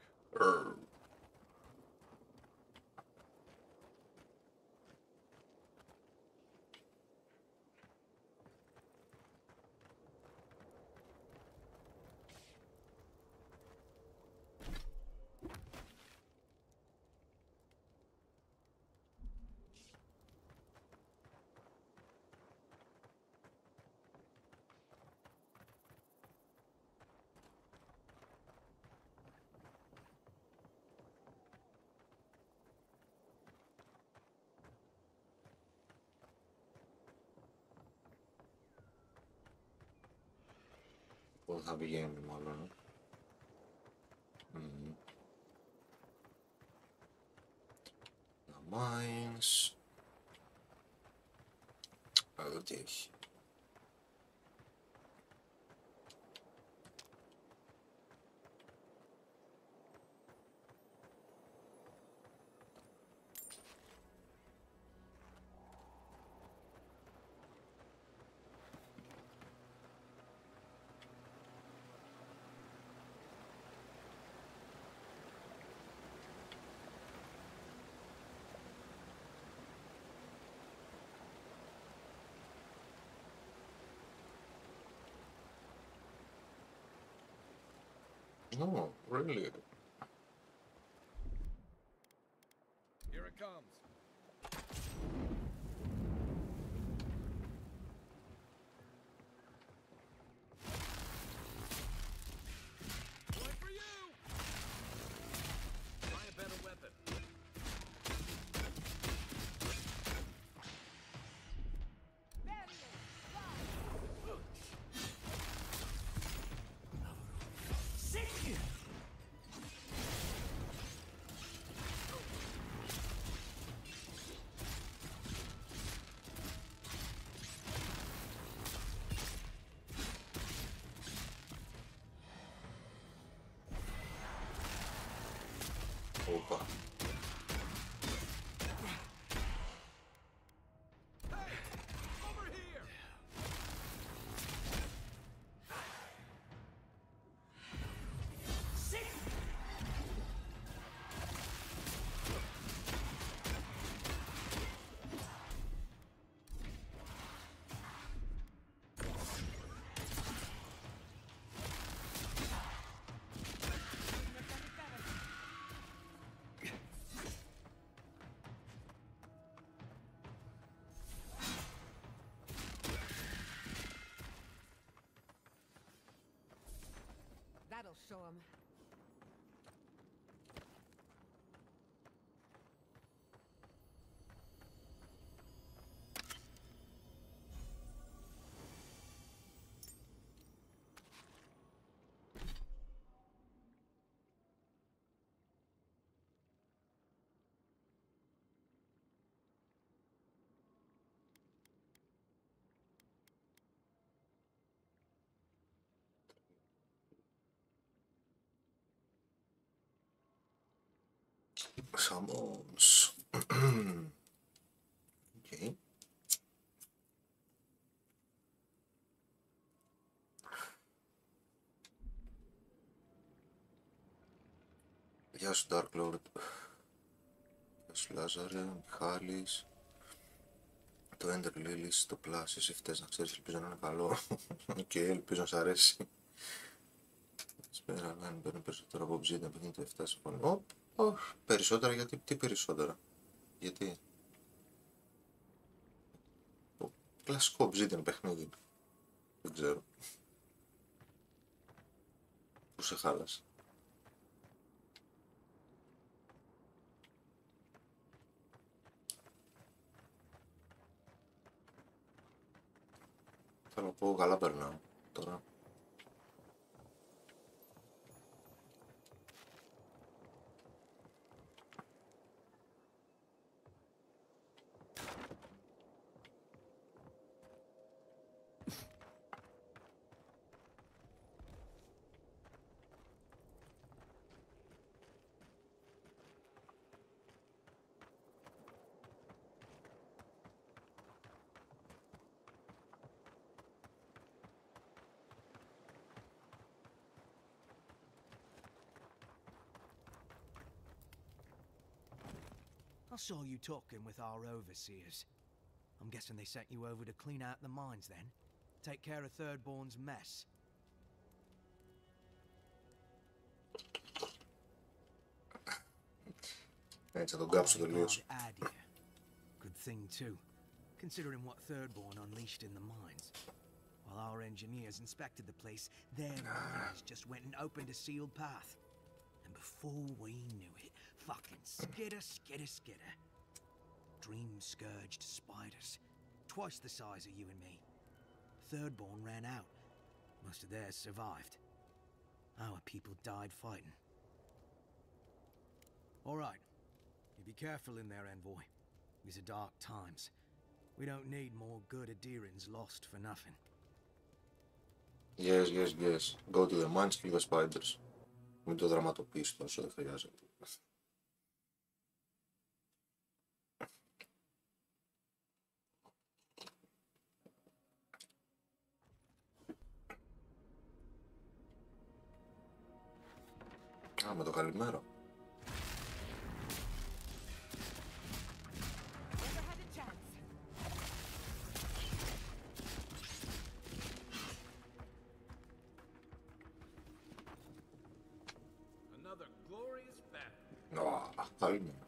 Πού θα πηγαίνει μάλλον. Τα mines. Εδώ τι έχει. Oh, really? Here it comes. One for you. Try a better weapon. Opa. show him. Summons. Okay. Γεια σου Dark Lord. Γεια σου Λάζαρε, Μιχάλης. Το Ender Lilies, το Plus, εσύ φταίς να ξέρεις, ελπίζω να είναι καλό. Οκ, ελπίζω να σ' αρέσει. Σπέρα, αν παίρνει περισσότερο από Obsidian, επειδή το 7 συμφωνώ. Όχι, περισσότερα γιατί, τι περισσότερα. Γιατί. Κλασικό Obsidian παιχνίδι. Δεν ξέρω. Πού σε χάλασε. Θέλω να πω καλά περνάω τώρα. I saw you talking with our overseers. I'm guessing they sent you over to clean out the mines then? Take care of Thirdborn's mess. Έτσι θα τον κάψω τελείως. Good thing too, considering what Thirdborn unleashed in the mines. While our engineers inspected the place, their miners just went and opened a sealed path. And before we knew it, fucking skitter. Dream-scourged spiders. Twice the size of you and me. Thirdborn ran out. Most of theirs survived. Our people died fighting. All right. You be careful in there, envoy. These are dark times. We don't need more good adherents lost for nothing. Yes. Go to the mines, kill the spiders. Μην το δραματοποιείς τόσο, δεν χρειάζεται. Α, με το καλημέρα. Another glorious battle. Α, καλημέρα.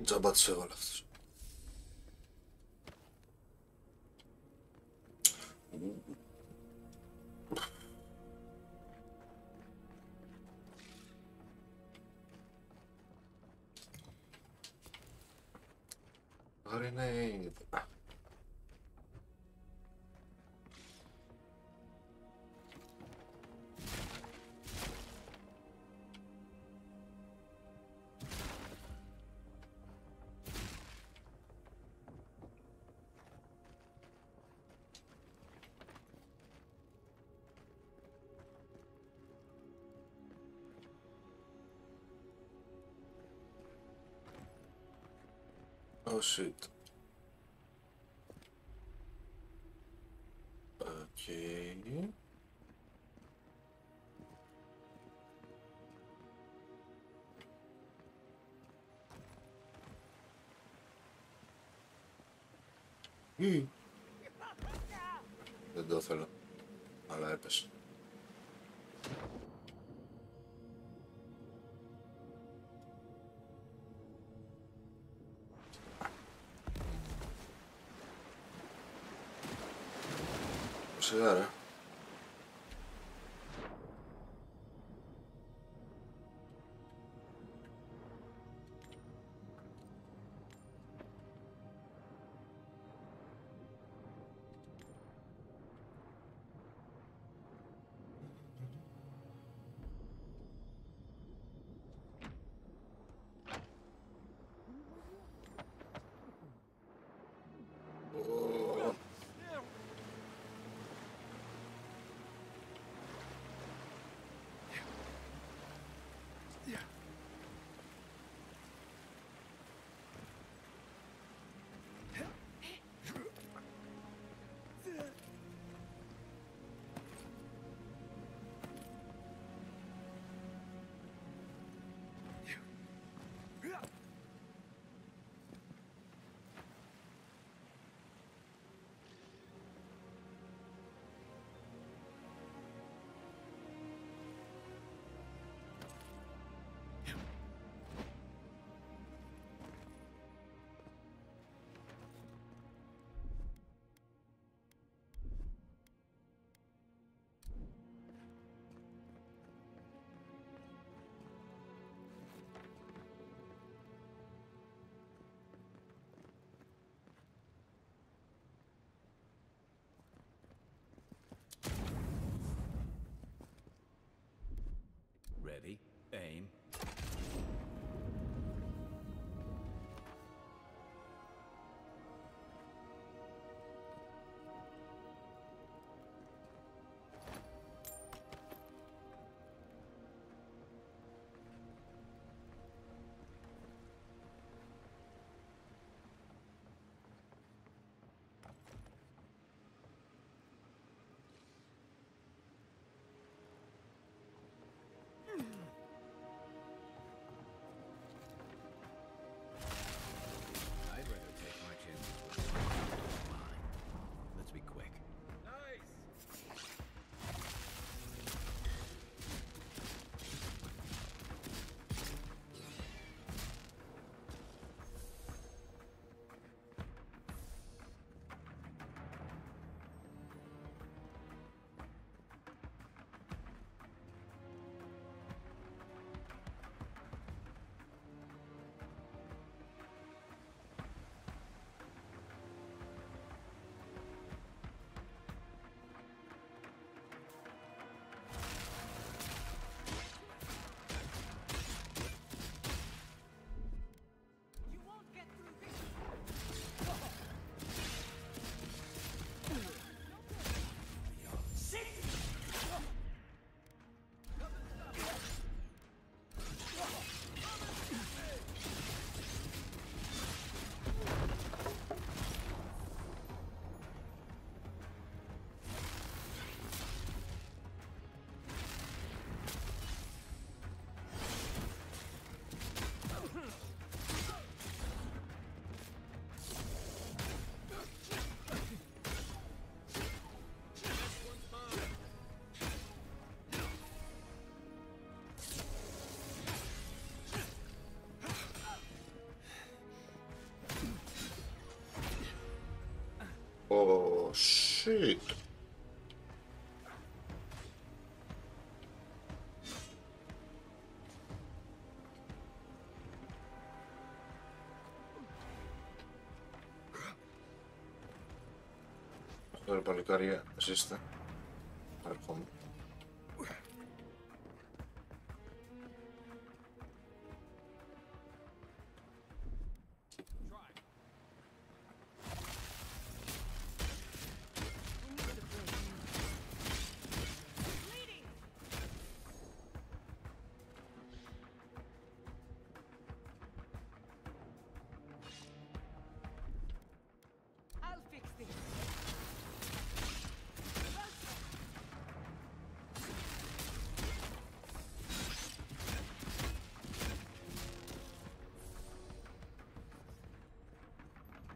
Τζάμπα τους έβαλα αυτούς. Grenade. Oh shit. Okay. Δεν το ήθελα, αλλά έπεσε. Σιγά ρε. Ready, aim. Oh shit. Τώρα παλικάρια, ζήστε. Έρχομαι.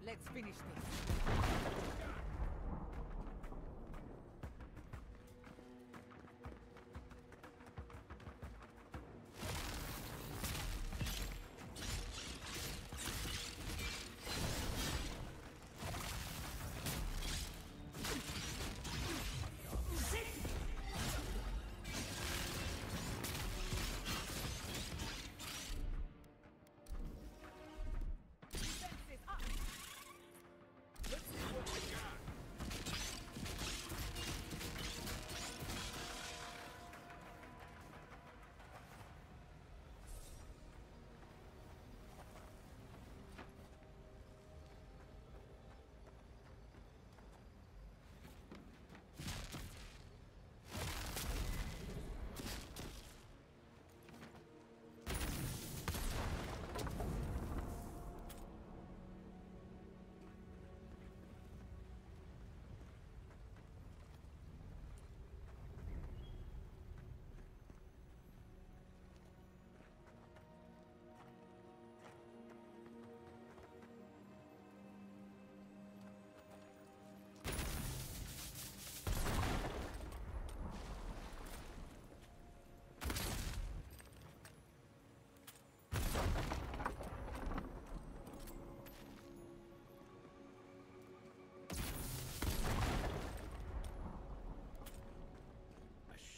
Let's finish this.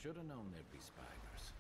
Should have known there'd be spiders.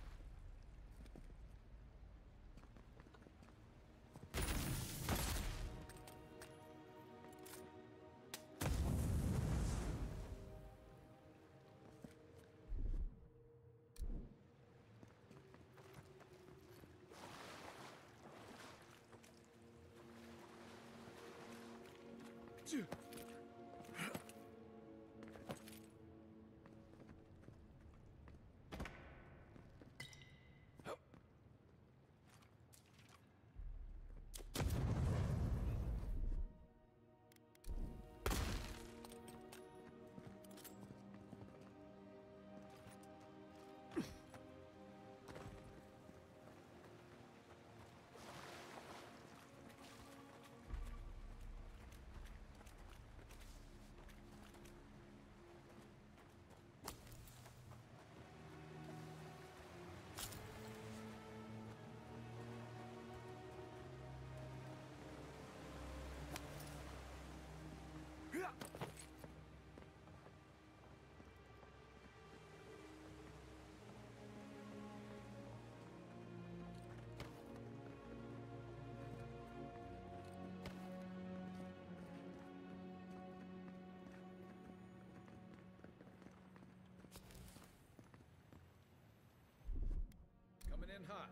Coming in hot.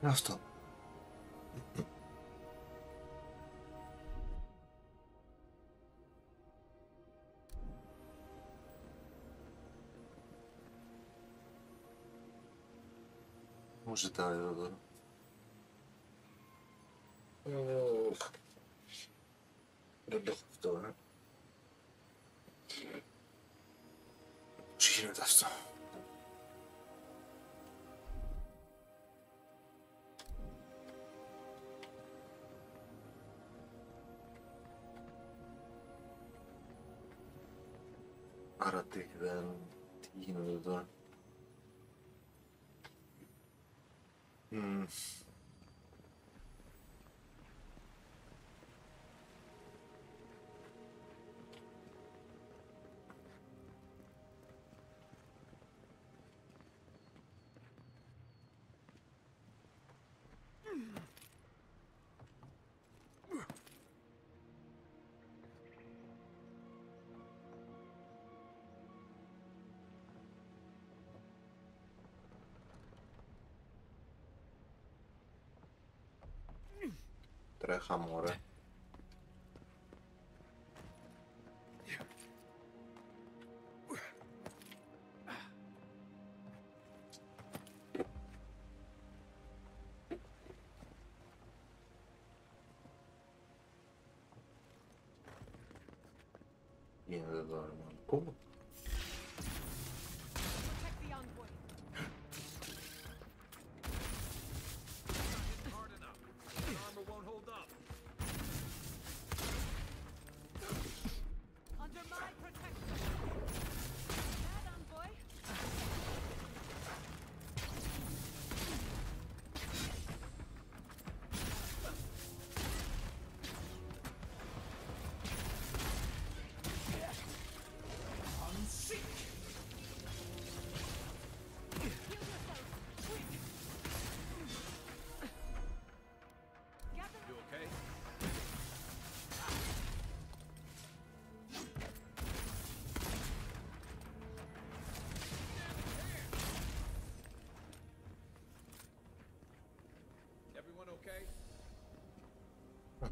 Είναι αυτό. Μου ζητάει εδώ τώρα. Δεν το έχω αυτό, Πώς γίνεται αυτό. Άρα τι γίνεται τώρα. Τρέχα μωρέ. Γίνεται τώρα μάλλον.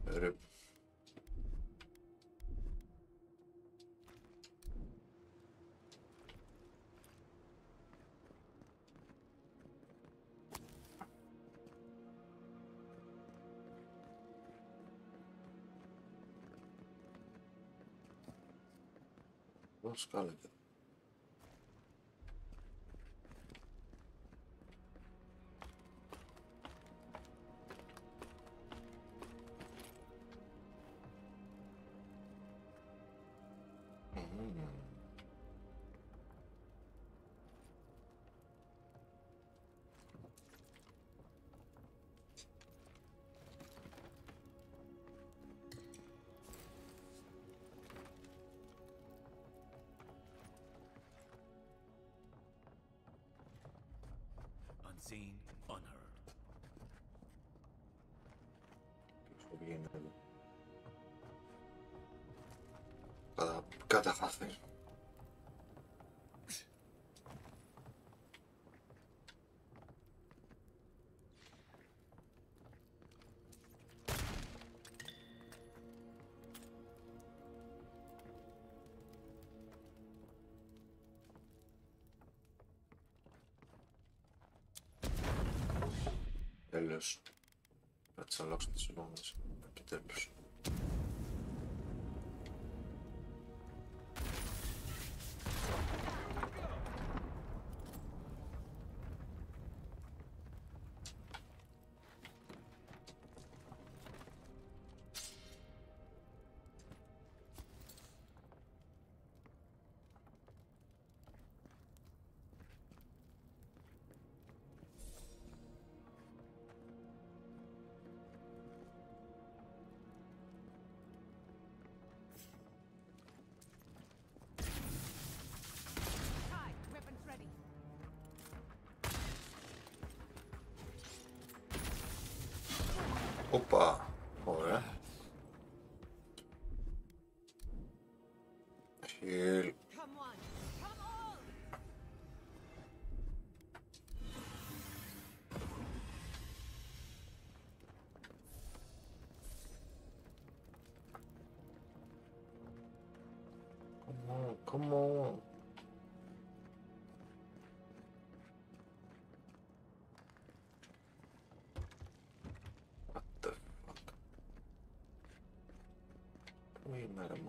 Ρε. Πώς κάλετε. Unseen, unheard. Κατά χάθη. Τέλος. Θα τις αλλάξω τις εικόνες. Επιτέλους. Οπα, ωραία. Χιλ. Come on. What the fuck? Wait, madam.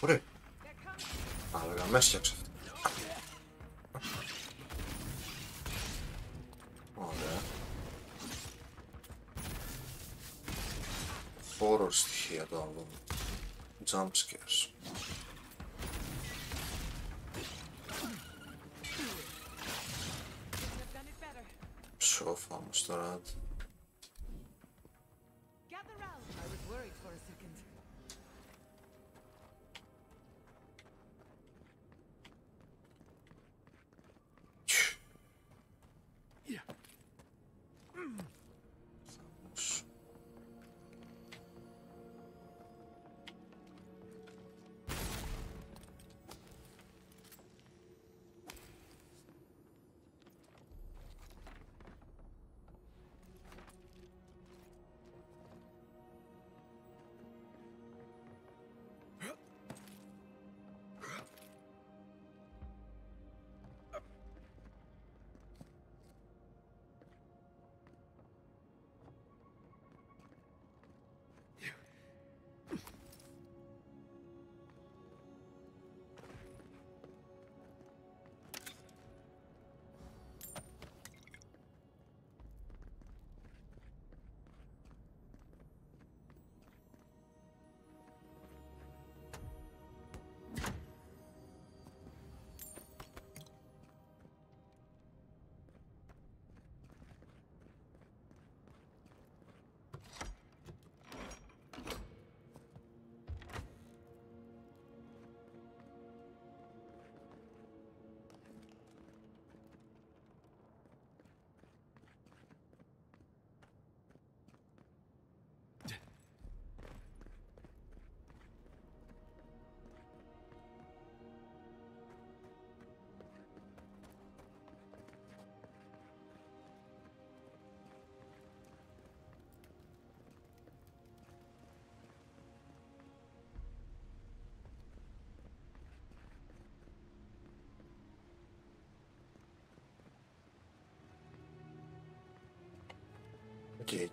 Ωραία. Αλλά με έφτιαξε αυτό. Ωραία. Horror στοιχεία το album. Jump scares. Ψόφα όμως τώρα. I was worried for a second.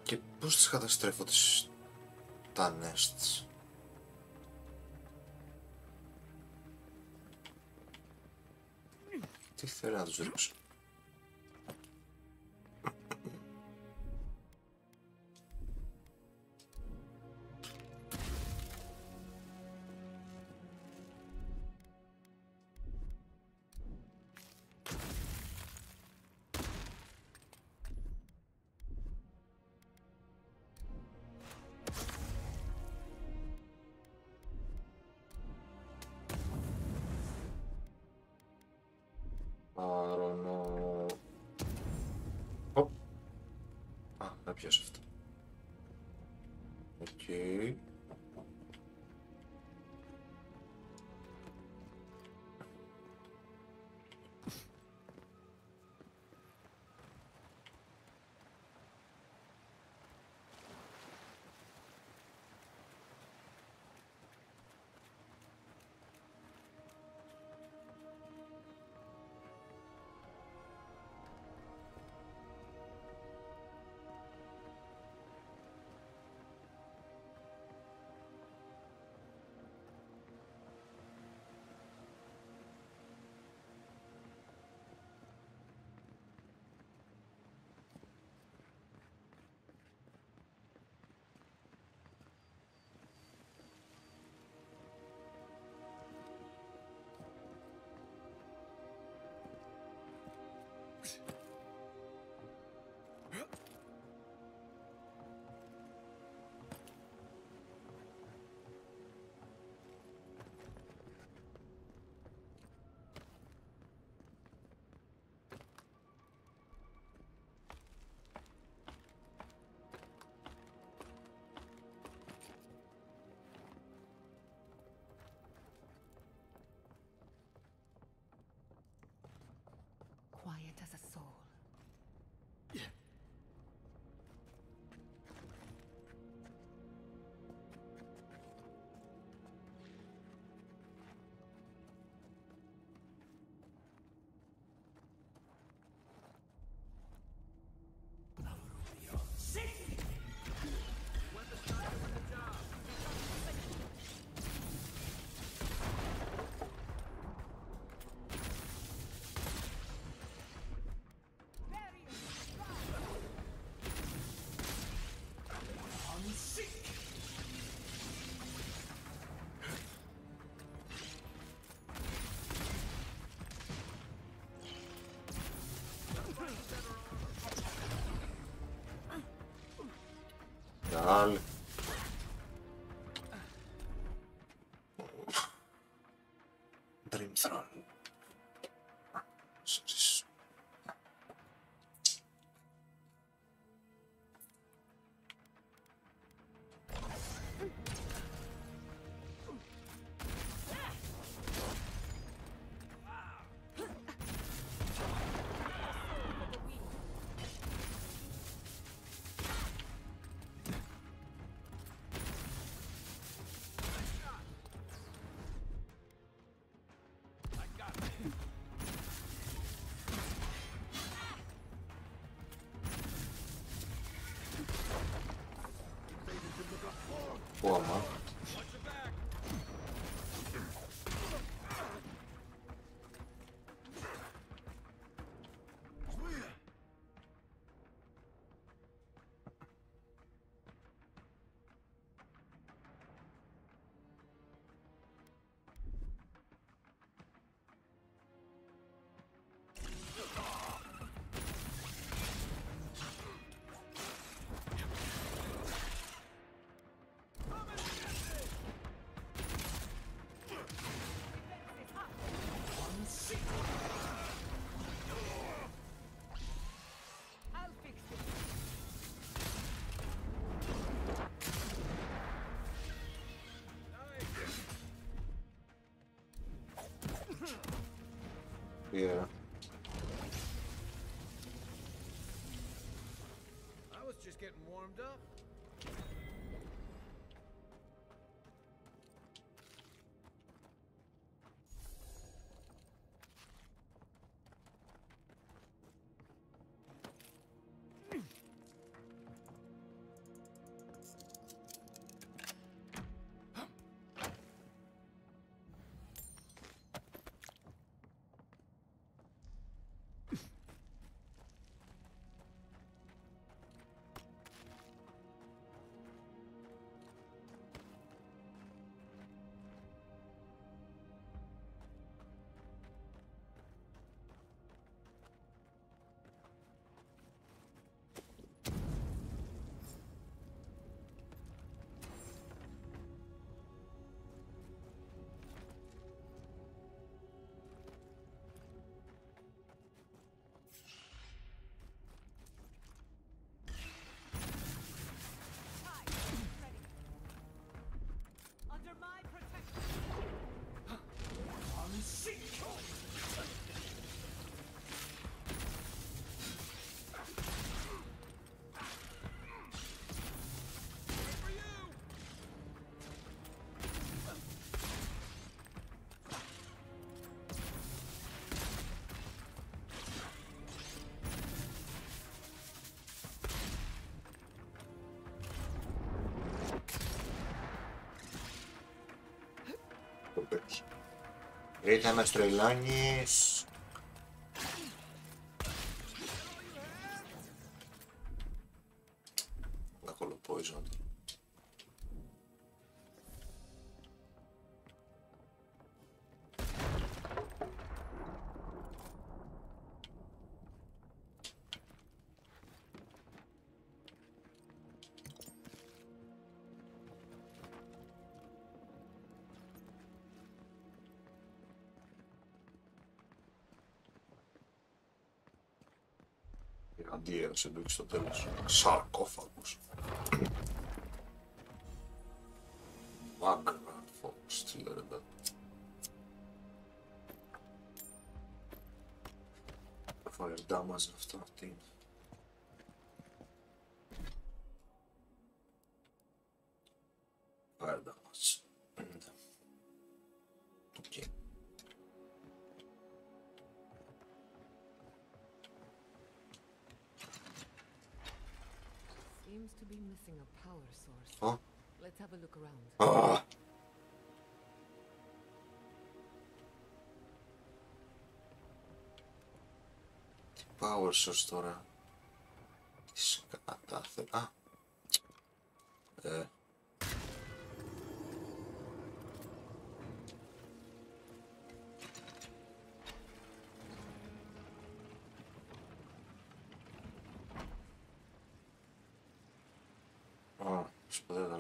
Και πώς τις καταστρέφω τα nests. Τι θέλει να τους ρίξω. I don't know. Άλλη. Dream Throne. Άμα. Yeah. I was just getting warmed up. Ήρθε ένας τρελάνης. Να κολοπόιζον. Αντίερασε το στο τέλος. Σαρκόφαγος. Μάκρα, φόξ, τι λένε. Fire damage αυτό, τι είναι. Fire damage. Οκ. Seems to be missing a power source. Huh? Let's have a look around. Ah. Τι power source τώρα. Τι σκατάθε. Α.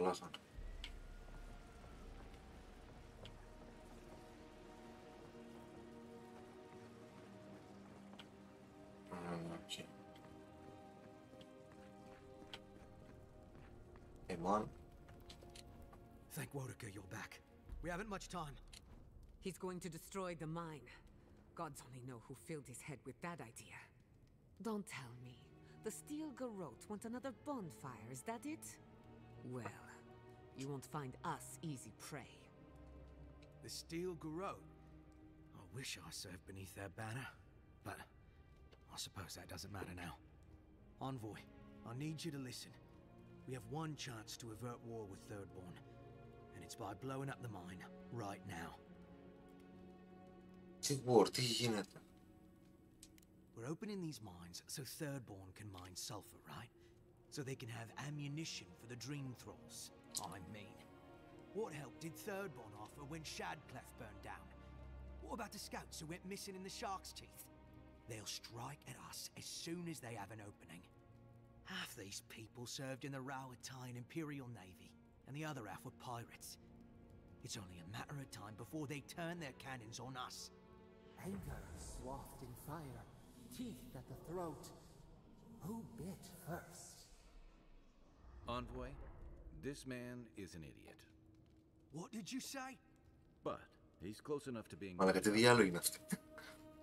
αλλάζαν. Okay. Hey, man. Thank Wodeker you're back. We haven't much time. He's going to destroy the mine. Gods only know who filled his head with that idea. Don't tell me. The Steel Garrote want another bonfire, is that it? Well, you won't find us easy prey. The Steel Garrote? I wish I served beneath their banner, but I suppose that doesn't matter now. Envoy, I need you to listen. We have one chance to avert war with Thirdborn, and it's by blowing up the mine right now. Τι γίνεται? We're opening these mines so Thirdborn can mine sulfur, right? So they can have ammunition for the Dream Thralls. I mean, what help did Thirdborn offer when Shadclef burned down? What about the scouts who went missing in the Shark's Teeth? They'll strike at us as soon as they have an opening. Half these people served in the Rowatine Imperial Navy, and the other half were pirates. It's only a matter of time before they turn their cannons on us. Anger swathed in fire, teeth at the throat. Who bit first? Envoy, this man is an idiot. What did you say? But he's close enough to being... Μαλάκα, τι διάλογο είναι αυτή?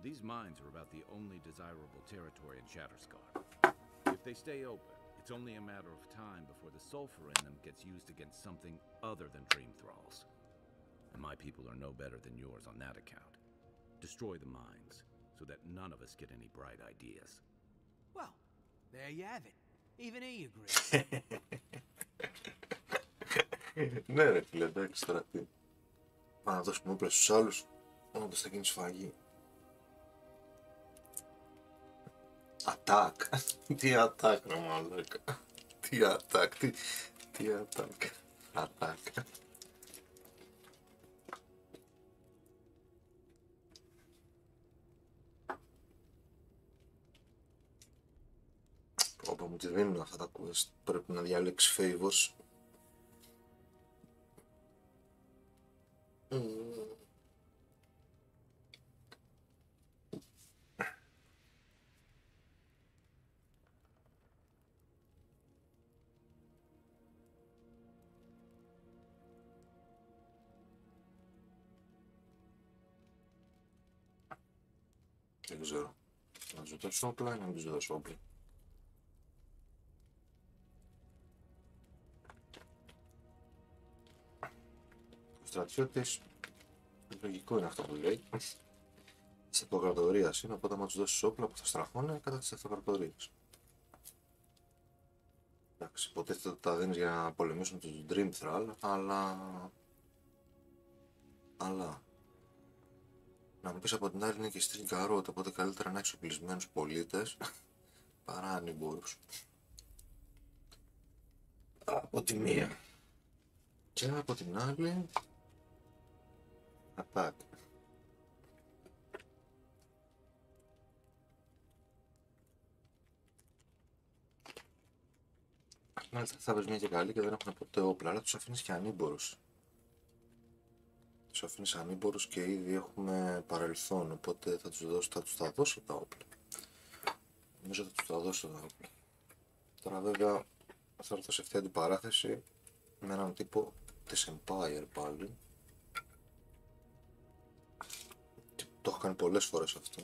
These mines are about the only desirable territory in Shatterscar. If they stay open, it's only a matter of time before the sulfur in them gets used against something other than Dream Thralls. And my people are no better than yours on that account. Destroy the mines, so that none of us get any bright ideas. Well, there you have it. Even he agrees. Ναι ρε φίλε, εντάξει τώρα τι. Πάμε να δώσουμε όπλα στους άλλους, όντως θα γίνει σφαγή. Attack. Τι attack ρε μαλάκα. Τι attack, τι attack. Attack. Όπα μου τη δίνουν αυτά τα quest. Πρέπει να διαλέξει favors. Δεν ξέρω. Να σου δώσω όπλα ή να μην σου δώσω όπλα. Ο στρατιώτης, λογικό είναι αυτό που λέει, της αυτοκρατορίας είναι, οπότε άμα τους δώσεις όπλα που θα στραφώνε κατά της αυτοκρατορίας. Εντάξει, υποτίθεται ότι τα δίνεις για να πολεμήσουν τους Dream Thrall, αλλά να μου πεις από την άλλη είναι και Steel Garrote, οπότε καλύτερα να έχεις οπλισμένους πολίτες παρά ανήμπορους. Από τη μία. Και από την άλλη attack. Μάλιστα θα βρεις μια και καλή και δεν έχουν ποτέ όπλα, αλλά τους αφήνεις και ανήμπορους. Τους αφήνεις ανήμπορους και ήδη έχουμε παρελθόν, οπότε θα τους τα δώσω τα όπλα. Νομίζω θα τους τα δώσω τα όπλα. Τώρα βέβαια θα έρθω σε αυτή αντιπαράθεση με έναν τύπο της Empire πάλι. Το έχω κάνει πολλές φορές αυτό.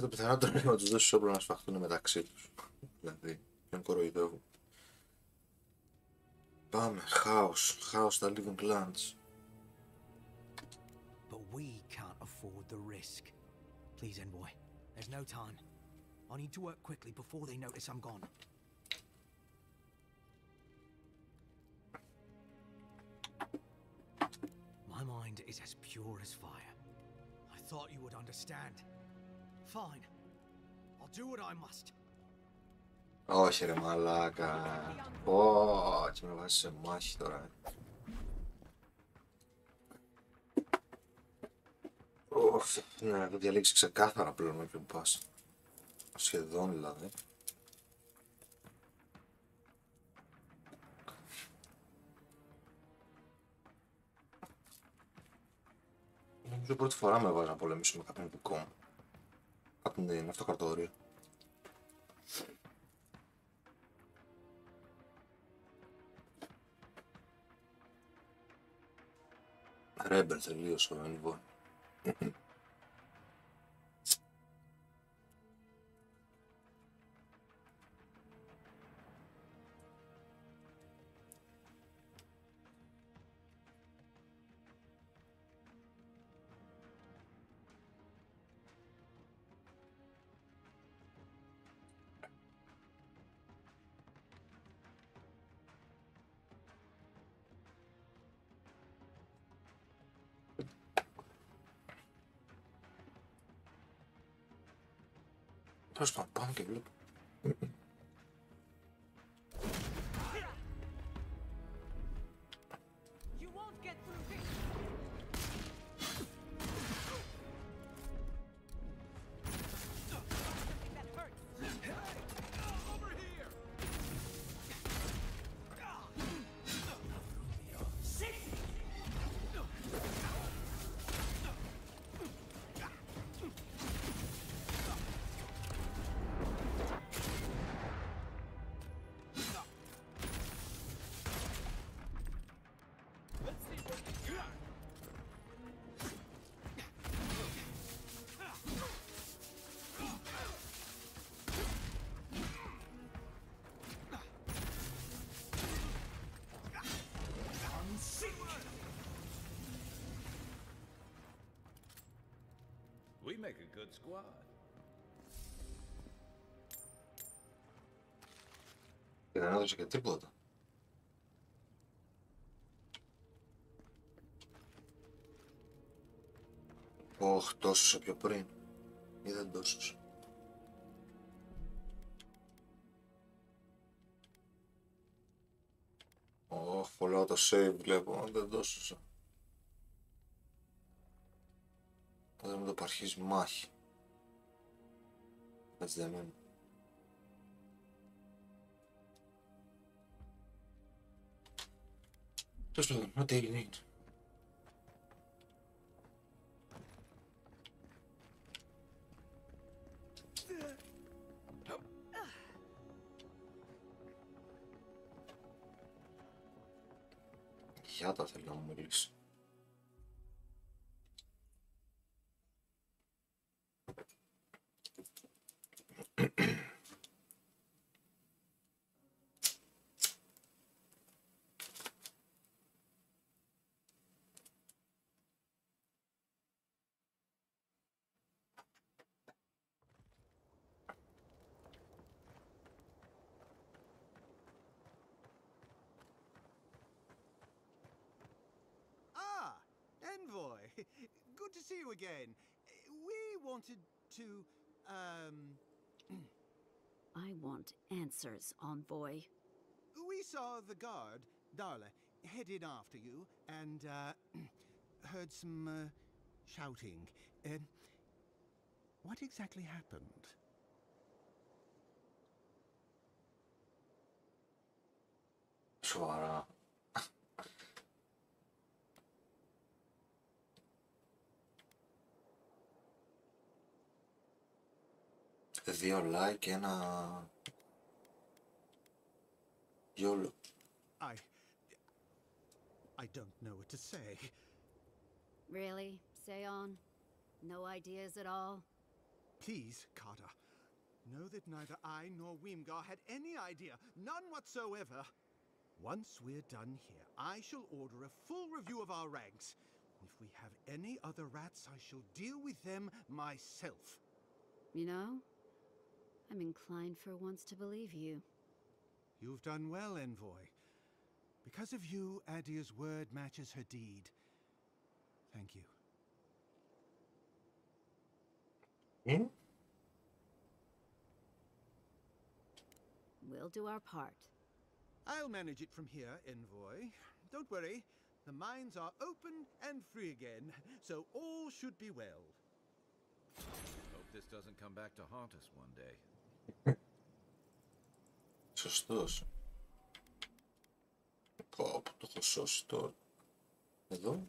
Το πιθανότερο είναι να τους δώσεις όπλο να σφαχτούν μεταξύ τους. Δηλαδή, ποιον κοροϊδεύουν. Πάμε, χάος στα Living Lands. But we can't afford the risk. Please, envoy. There's no time. I need to work quickly before they notice I'm gone. My mind is as pure as fire. I thought you would understand. Fine. I'll do what I must. Όχι ρε μαλάκα. Ω, και με βάζεις σε μάχη τώρα. Όχι, ναι, έχω διαλέξει ξεκάθαρα πλέον με ποιον πας. Σχεδόν δηλαδή. Νομίζω πρώτη φορά με βάζει να πολεμήσω με κάποιον δικό μου. Κάτι είναι αυτοκρατορία. Ρέμπερ τελείωσε ο Envoy. Τέλος πάντων, πάμε και βλέπω. We make a good squad. Και δεν έδωσε και τίποτα. Ωχ, τόσουσα πιο πριν. Ή δεν τόσουσα. Ωχ, πολλά το save βλέπω, δεν τόσουσα. Εδώ με το παρχής μάχη. Έτσι δεν είναι. Τέλος πάντων, ό,τι έγινε έγινε. Για τα θέλω να μου μιλήσει. Envoy, good to see you again. We wanted to, I want answers, Envoy. We saw the guard, Darla, headed after you and, heard some, shouting. What exactly happened? Σοβαρά. Δύο like και ένα YOLO. I don't know what to say. Really? Say on? No ideas at all? Please, Carter. Know that neither I nor Weemgar had any idea. None whatsoever. Once we're done here, I shall order a full review of our ranks. If we have any other rats, I shall deal with them myself. You know, I'm inclined for once to believe you. You've done well, Envoy. Because of you, Adia's word matches her deed. Thank you. We'll do our part. I'll manage it from here, Envoy. Don't worry. The mines are open and free again, so all should be well. Hope this doesn't come back to haunt us one day. Σωστός. Πω, το έχω σώσει τώρα. Εδώ.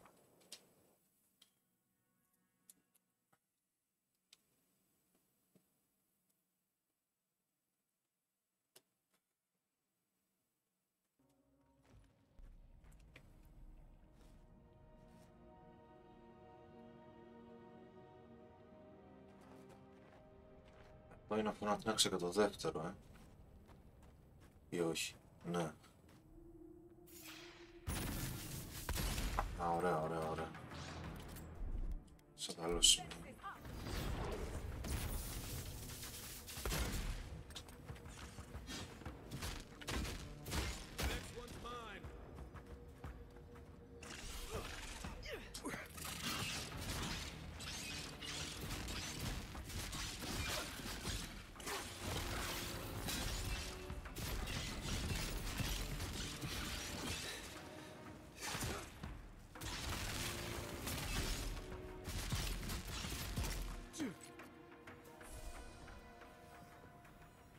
Πάει να φωνάξει και το δεύτερο, ή όχι, ναι. Α, ωραία, ωραία, ωραία. Σε καλό σημείο.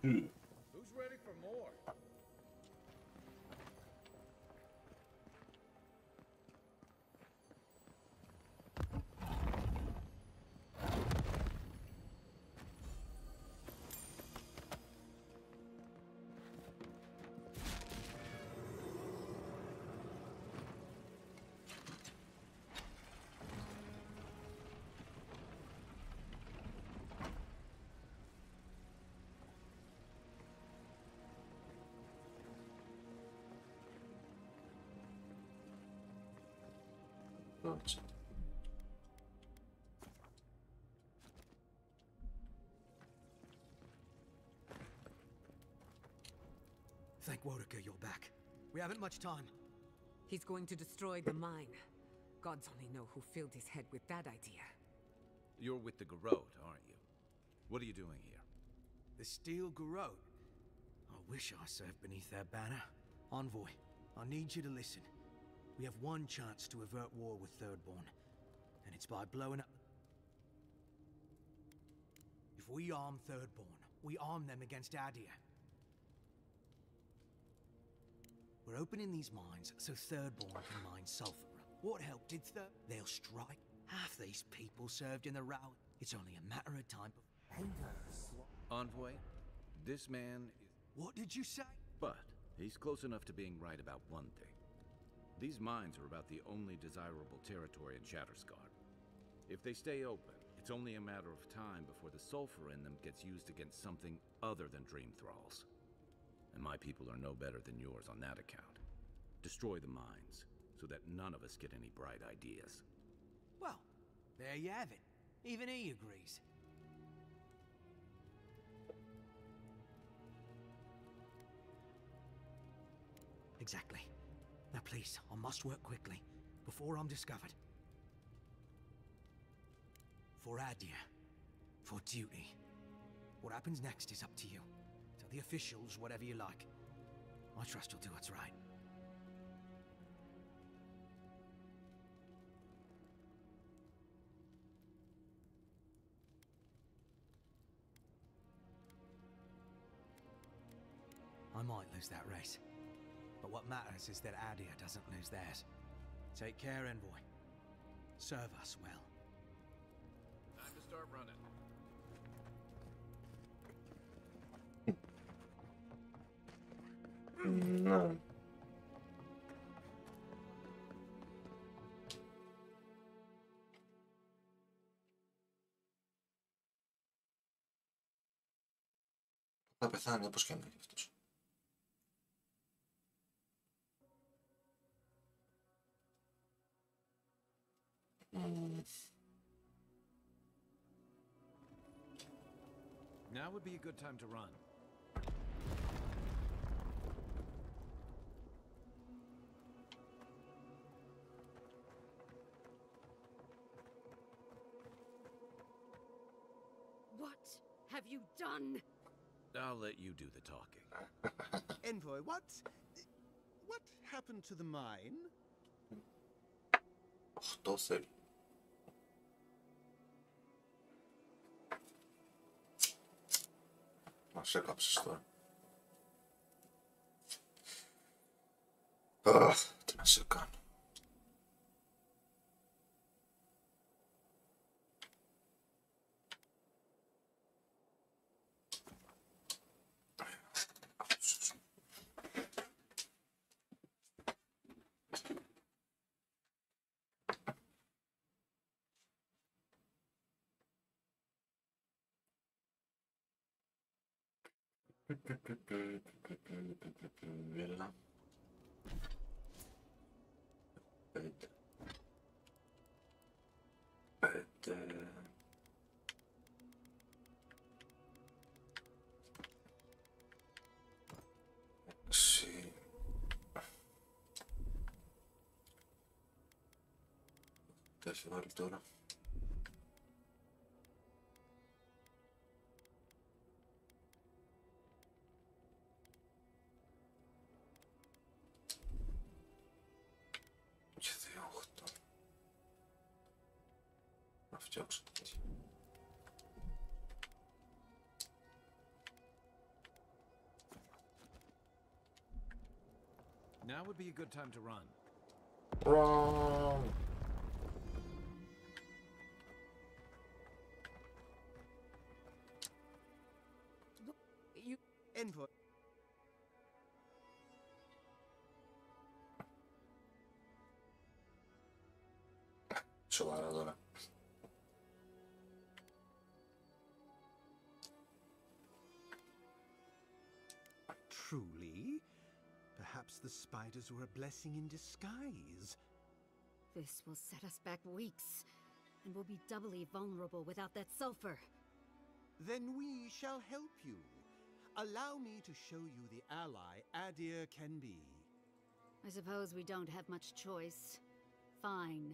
Who's ready for more? Thank Wodeker you're back. We haven't much time. He's going to destroy the mine. Gods only know who filled his head with that idea. You're with the Garrote, aren't you? What are you doing here? The Steel Garrote? I wish I served beneath their banner. Envoy, I need you to listen. We have one chance to avert war with Thirdborn, and it's by blowing up... If we arm Thirdborn, we arm them against Adia. We're opening these mines so Thirdborn can mine sulfur. What help did They'll strike. Half these people served in the rout. It's only a matter of time. Envoy, this man is... What did you say? But he's close enough to being right about one thing. These mines are about the only desirable territory in Shattersguard. If they stay open, it's only a matter of time before the sulfur in them gets used against something other than Dream Thralls. And my people are no better than yours on that account. Destroy the mines, so that none of us get any bright ideas. Well, there you have it. Even he agrees. Exactly. Now please, I must work quickly, before I'm discovered. For Adia. For duty. What happens next is up to you. Tell the officials whatever you like. I trust you'll do what's right. I might lose that race. But what matters is that Adia doesn't lose theirs. Take care, Envoy. Serve us well. Time to start running. No. Θα πεθάνει όπως και να είναι αυτός. Now would be a good time to run. What have you done? I'll let you do the talking. Envoy, what happened to the mine? Αυτό θέλει. Μας έκαψες τώρα. Αχ, τι να σε κάνω. Έλα. 5. 5. 6. Τι έχει βάλει τώρα. Και 2, 8. Να φτιάξω τέτοια. Now would be a good time to run. Run! You input. Σοβαρά τώρα. Truly? Perhaps the spiders were a blessing in disguise. This will set us back weeks, and we'll be doubly vulnerable without that sulfur. Then we shall help you. Allow me to show you the ally Adir can be. I suppose we don't have much choice. Fine.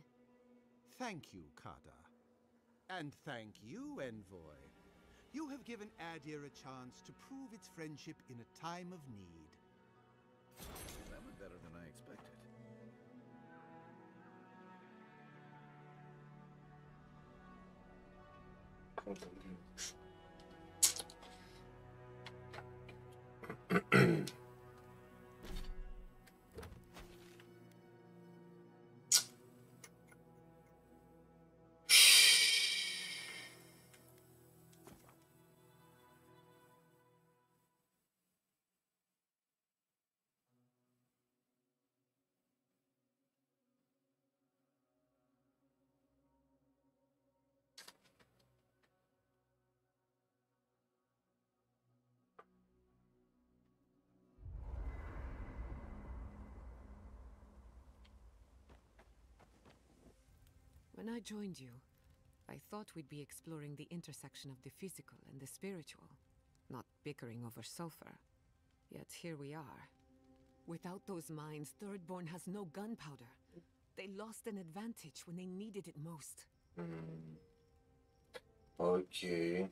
Thank you, Kada. And thank you, Envoy. You have given Adir a chance to prove its friendship in a time of need. That went better than I expected. When I joined you, I thought we'd be exploring the intersection of the physical and the spiritual, not bickering over sulfur. Yet here we are. Without those mines, Thirdborn has no gunpowder. They lost an advantage when they needed it most. Okay.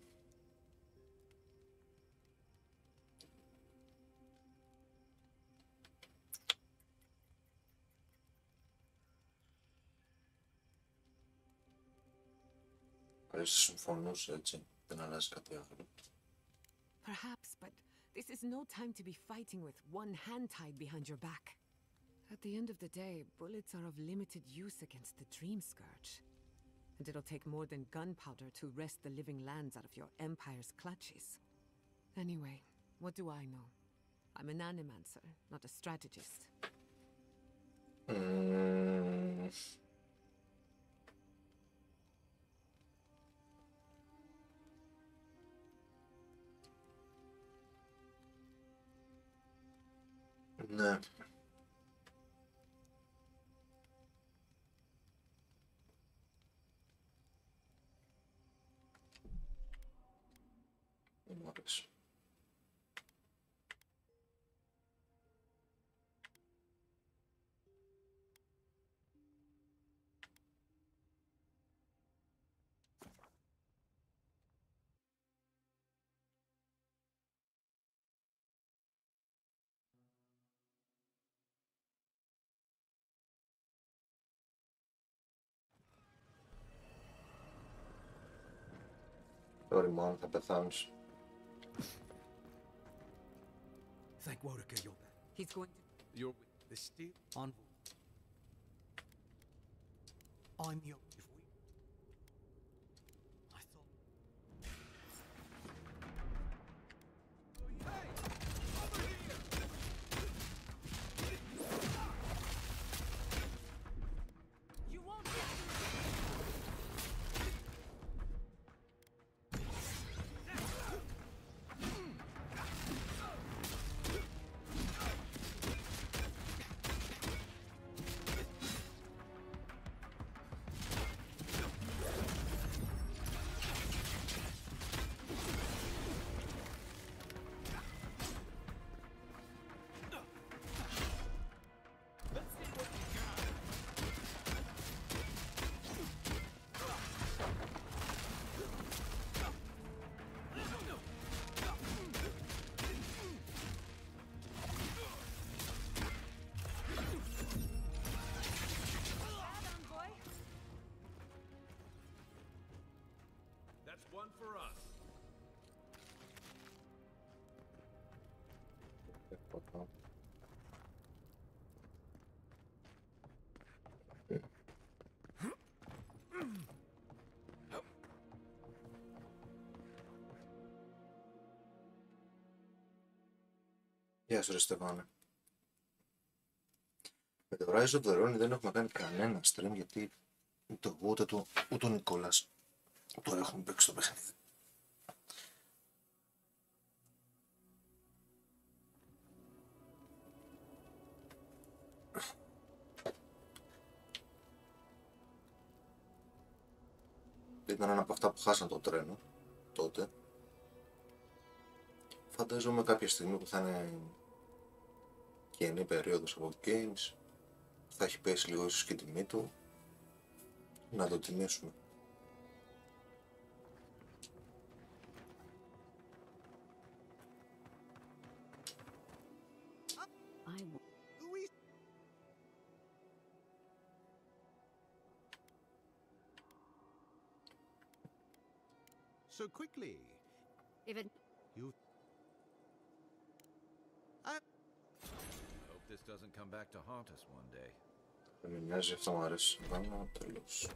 Συμφωνούσε έτσι, δεν αλλάζει κάτι άλλο. Perhaps, but this is no time to be fighting with one hand tied behind your back. At the end of the day, bullets are of limited use against the Dream Scourge. And it'll take more than gunpowder to wrest the living lands out of your Empire's clutches. Anyway, what do I know? I'm an animancer, not a strategist. Ναι. Δεν μου αρέσει. Sorry, man, θα πεθάνεις. Thank Wodeker you're back. He's going to... You're with the steel envoy. I'm your... If we... I thought... You won't get That's one for us. Γεια σου ρε Στεφάνε. Με το Rise of the Ronin δεν έχουμε κάνει κανένα stream γιατί ούτε εγώ ούτε ο Νικόλας το έχουμε παίξει το παιχνίδι. Ήταν ένα από αυτά που χάσαν το τρένο τότε. Φαντάζομαι κάποια στιγμή που θα είναι καινή περίοδος από games, θα έχει πέσει λίγο ίσως και τιμή του, να το τιμήσουμε. So quickly. Even You... Hope this doesn't come back to haunt us one day. Με μοιάζει, αυτό μου αρέσει. Πάμε, τέλος.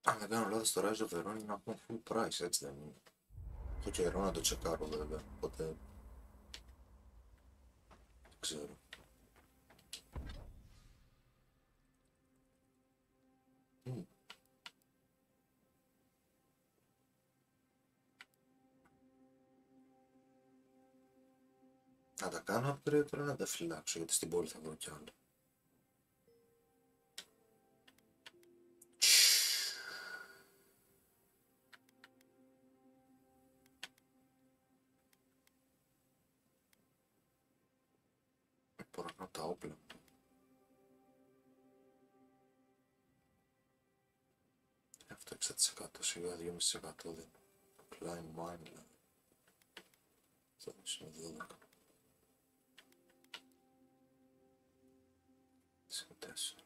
Αν δεν κάνω λάθος, το Rise of the Ronin είναι ακόμα full price, έτσι δεν είναι? Έχω καιρό να το τσεκάρω βέβαια, οπότε δεν ξέρω. Να τα κάνω upgrade τώρα, να τα φυλάξω, γιατί στην πόλη θα βρω κι άλλο. Μπορώ τα όπλα. Αυτό 6% σιγά 2,5% δεν. Climb mine δηλαδή. Αυτό είναι 12. Σε 4.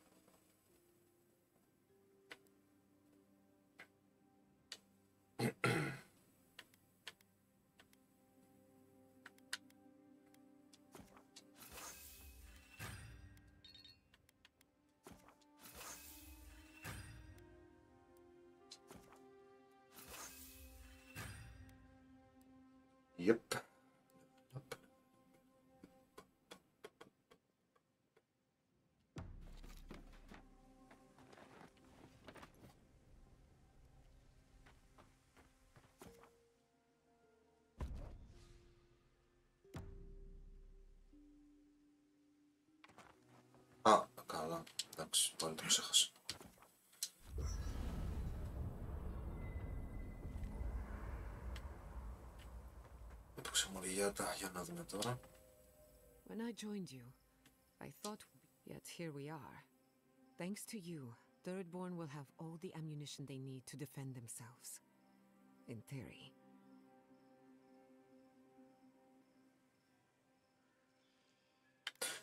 Yep. Α, καλά. Εντάξει, πάλι το ξέχασα. Έπαιξε μοριγιάτα, για να δούμε τώρα. When I joined you, I thought, yet here we are. Thanks to you, Thirdborn will have all the ammunition they need to defend themselves. In theory.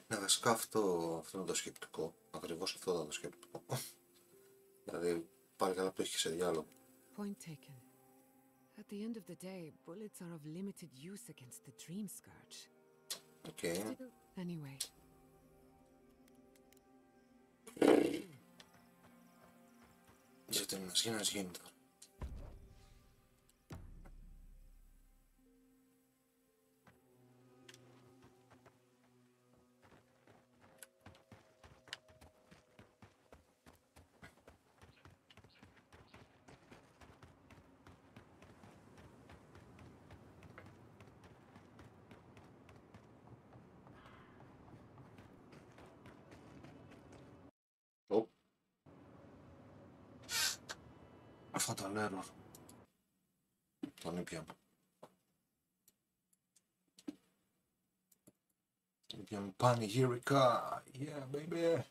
Ναι, βασικά αυτό είναι το σκεπτικό. Ακριβώς αυτό ήταν το σκεπτικό. Δηλαδή, πάλι καλά που έχει και σε διάλογο. Point taken. At the end of the day, bullets are of limited use against the dream scourge. Okay. Anyway. Γιατί ένας γίνας γίνεται. Αυτό το νερό. Τον ήπιαμε. Ήπιαμε πανηγυρικά. Yeah, baby.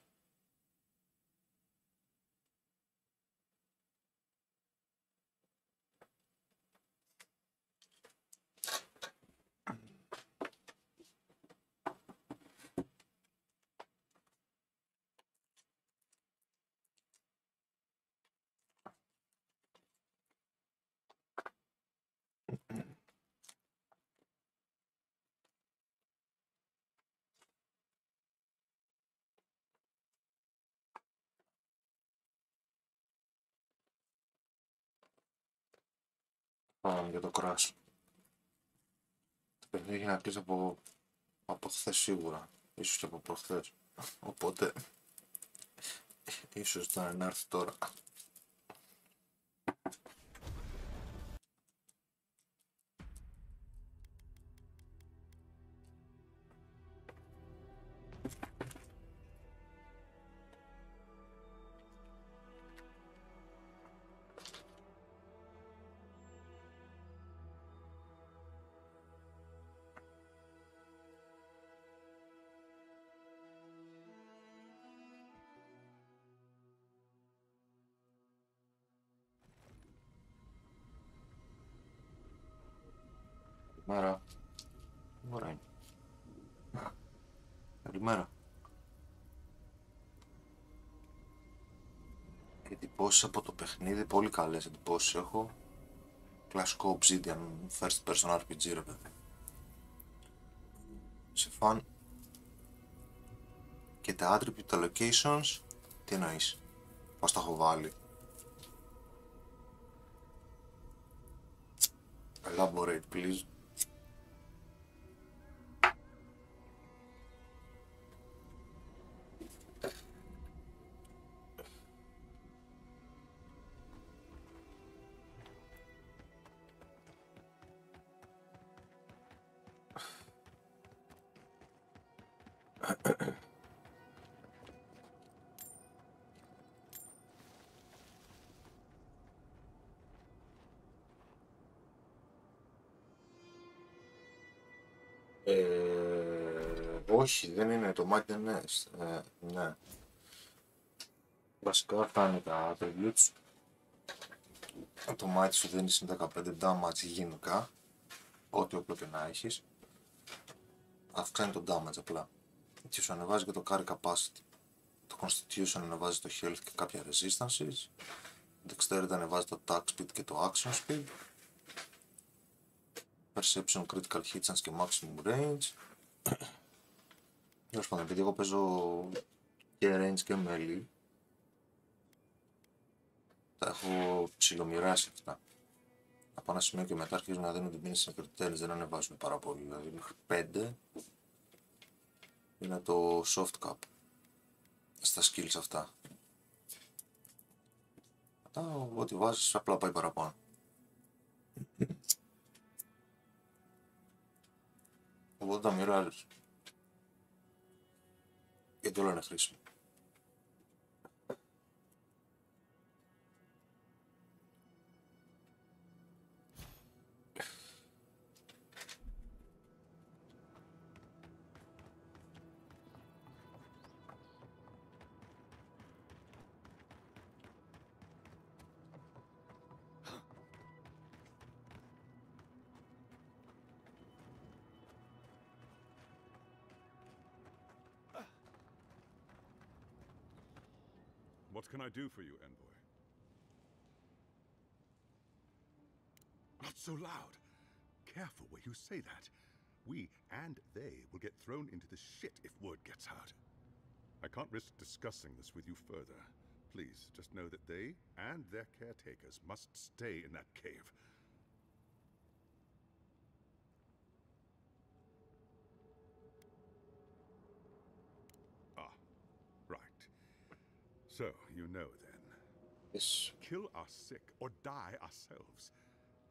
Πάμε για το κράσο. Το παιχνίδι έχει να κλείσει από χθες σίγουρα. Ίσως και από προχθές. Οπότε ίσως ήταν να έρθει τώρα. Καλημέρα. Τι ώρα είναι? Καλημέρα. Εντυπώσεις από το παιχνίδι, πολύ καλές εντυπώσεις έχω. Κλασικό Obsidian, first person RPG ρε παιδί. Σε φαν. Και τα attribute, τα locations, τι εννοείς? Πώς τα έχω βάλει? Elaborate please. Όχι, δεν είναι, το μάτι δεν είναι, ναι. Βασικά αυτά είναι τα attributes. Το μάτι σου δίνει συν 15 damage γενικά, ό,τι όπλο και να έχεις. Αυξάνει το damage απλά. Και σου ανεβάζει και το carry capacity. Το constitution ανεβάζει το health και κάποια resistances. Το dexterity ανεβάζει το attack speed και το action speed. Perception, critical hit chance και maximum range. Τέλος πάντων, επειδή εγώ παίζω και range και melee, τα έχω ψιλομοιράσει αυτά. Από ένα σημείο και μετά αρχίζουν να δίνουν την πίνηση συγκριτές, δεν ανεβάζουν πάρα πολύ. Δηλαδή μέχρι 5 είναι το soft cap στα skills αυτά. Μετά ό,τι βάζεις απλά πάει παραπάνω. Οπότε τα μοιράζεις. Γιατί όλα είναι χρήσιμο. What can I do for you, Envoy? Not so loud! Careful where you say that. We and they will get thrown into the shit if word gets out. I can't risk discussing this with you further. Please, just know that they and their caretakers must stay in that cave. Ah, right. So, you know then. Yes. Kill our sick or die ourselves.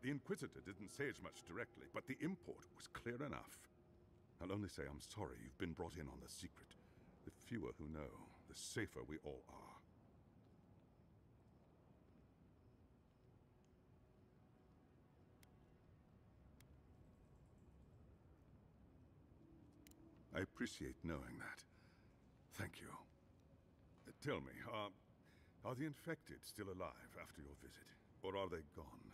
The Inquisitor didn't say as much directly, but the import was clear enough. I'll only say I'm sorry you've been brought in on the secret. The fewer who know, the safer we all are. I appreciate knowing that. Thank you. Tell me, are the infected still alive after your visit? Or are they gone?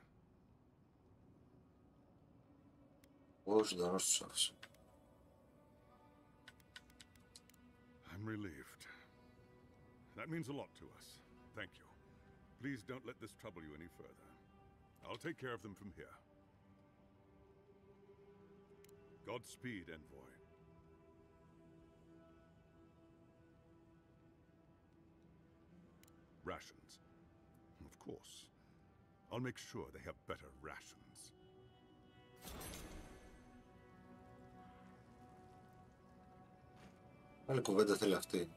I'm relieved. That means a lot to us. Thank you. Please don't let this trouble you any further. I'll take care of them from here. Godspeed, Envoy. Rations. Of course. I'll make sure they have better rations. Άλλη κουβέντα θέλει αυτή.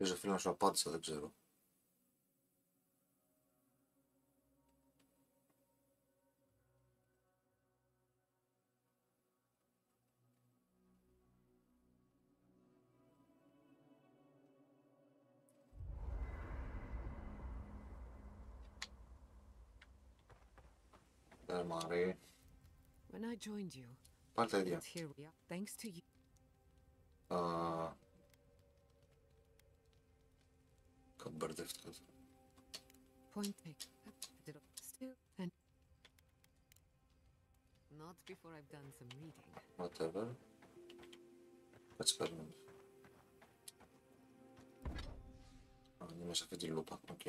Ίσως φίλο να σου απάντησα, δεν ξέρω. Μαρή. When I joined you, Πάλι τα ίδια. here we are. Thanks to you. Καμπερδεύτηκα. Point taken. Still, and not before I've done some reading. Whatever. Έτσι παίρνουμε. Είναι σε αυτή τη λούπα. Οκ.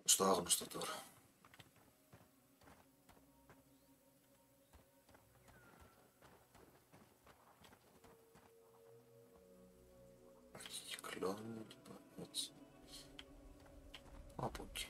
Στο άγνωστο τώρα. Κυκλώνει, έτσι. Από εκεί.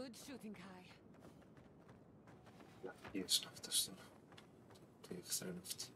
Good shooting, Kai. Jest na wtedy. To jest renft.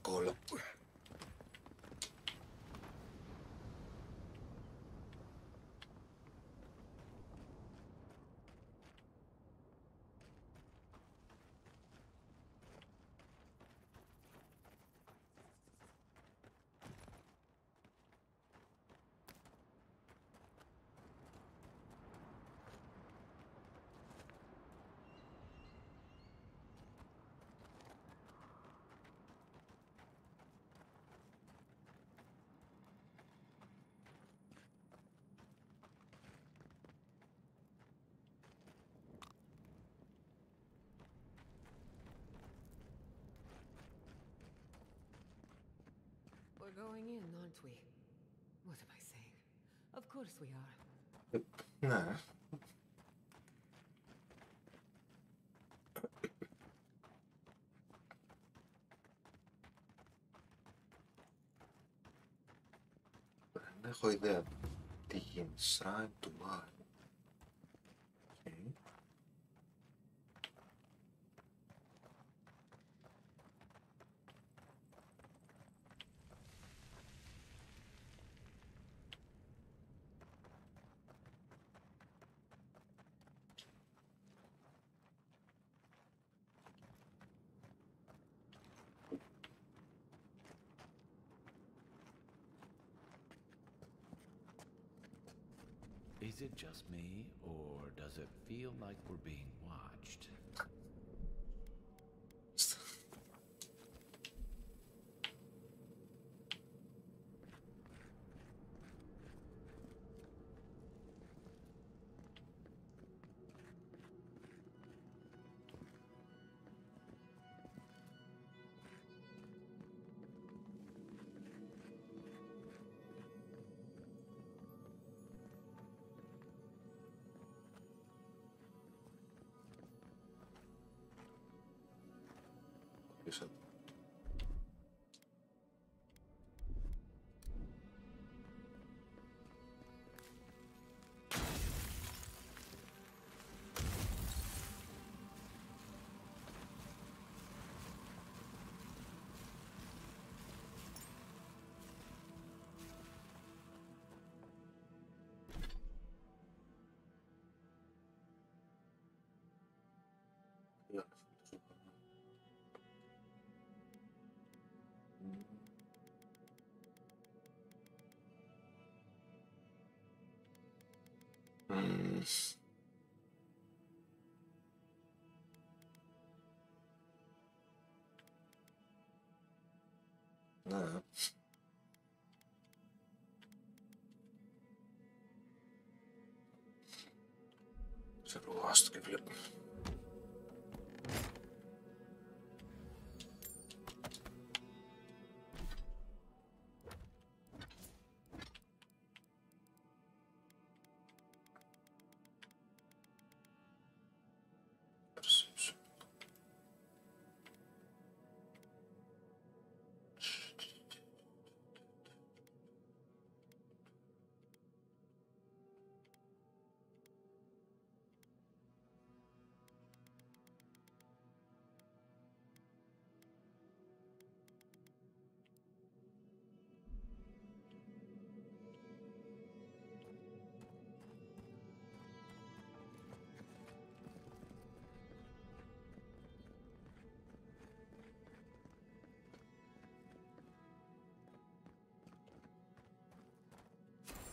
Cola. We're going in, aren't we? What am I saying? Of course we are. Ναι. Δεν έχω ιδέα τι γίνει. Shrine to buy. Okay. Is it just me, or does it feel like we're being watched? Πίσω. Ναι. Σε προβάστο και βλέπω.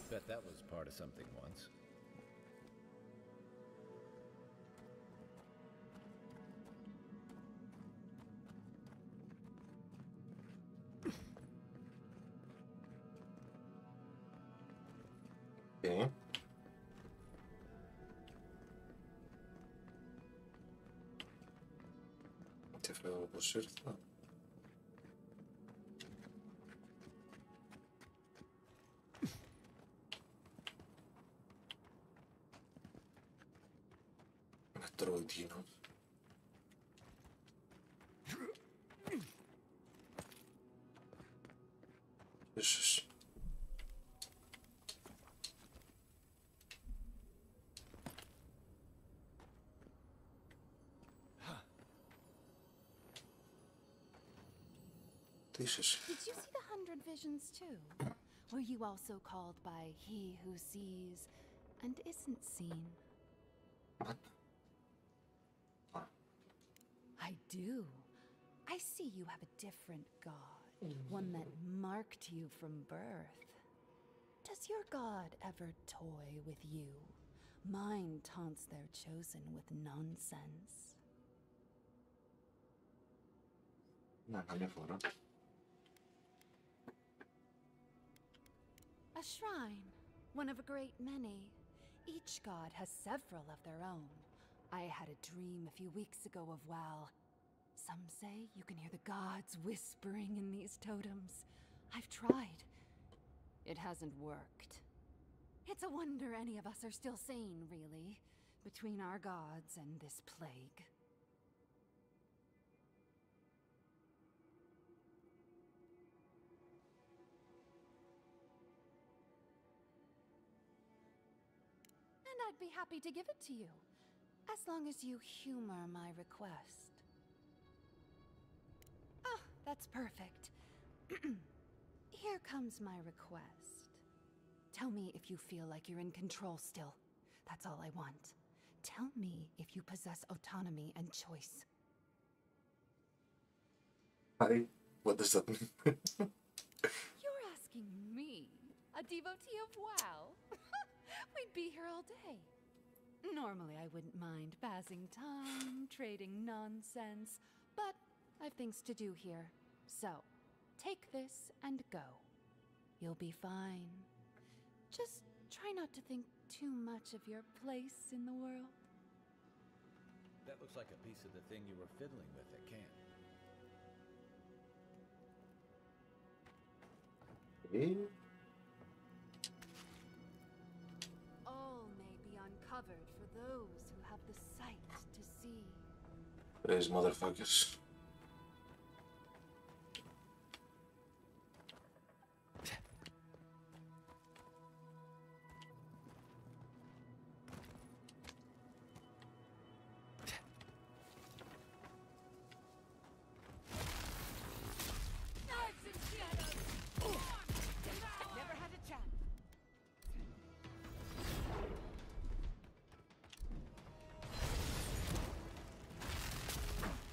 Bet that was part of something once. Okay. Τι φεύγω πως ήρθα. Metroid γίνω. Ίσως. Did you see the 100 visions too? Were you also called by he who sees and isn't seen? I do. I see you have a different god, one that marked you from birth. Does your god ever toy with you? Mine taunts their chosen with nonsense. Να, καμιά φορά. A shrine, one of a great many. Each god has several of their own. I had a dream a few weeks ago of Wow. Some say you can hear the gods whispering in these totems. I've tried. It hasn't worked. It's a wonder any of us are still sane, really, between our gods and this plague. And I'd be happy to give it to you, as long as you humor my request. Ah, that's perfect. Here comes my request. Tell me if you feel like you're in control still. That's all I want. Tell me if you possess autonomy and choice. Hi, what does that mean? You're asking me, a devotee of WoW? We'd be here all day. Normally I wouldn't mind passing time, trading nonsense, but I've things to do here. So, take this and go. You'll be fine. Just try not to think too much of your place in the world. That looks like a piece of the thing you were fiddling with at camp. All may be uncovered for those who have the sight to see. Praise motherfuckers. Never had a chance.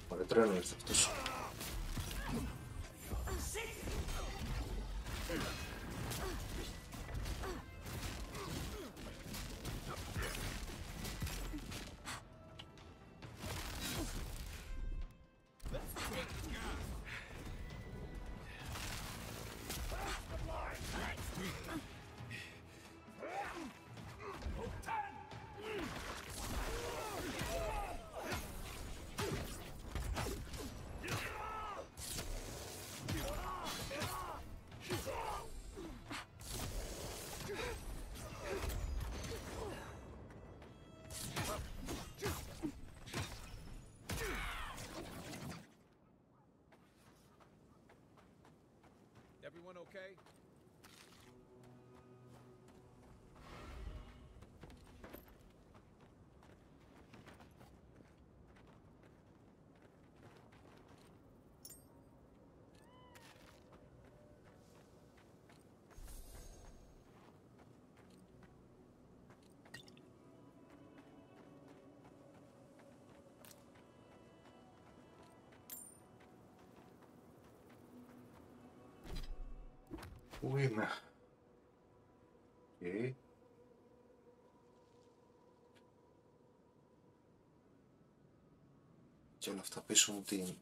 Ωραία, τρένο ήρθε αυτός. Everyone okay? Πού είμαι? Και όλα αυτά πίσω μου τι είναι.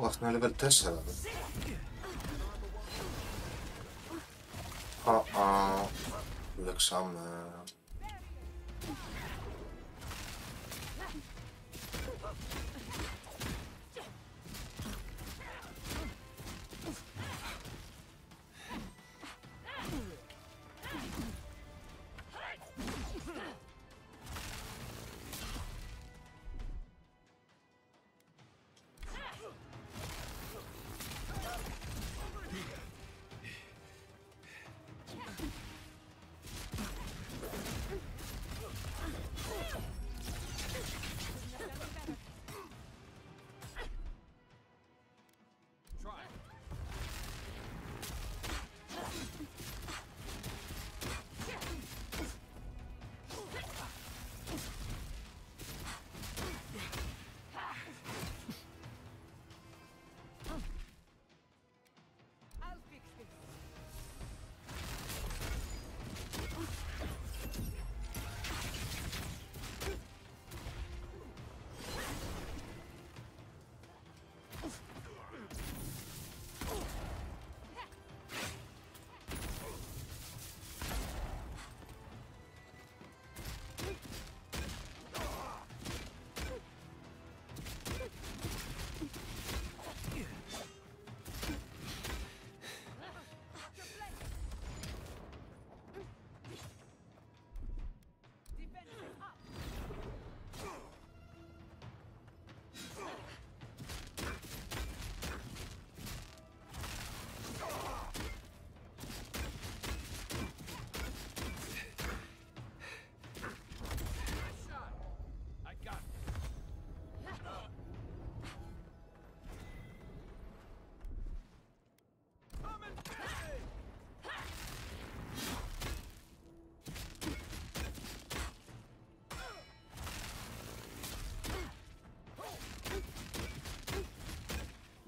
Αυτό είναι level 4 δε. Λέξαμε.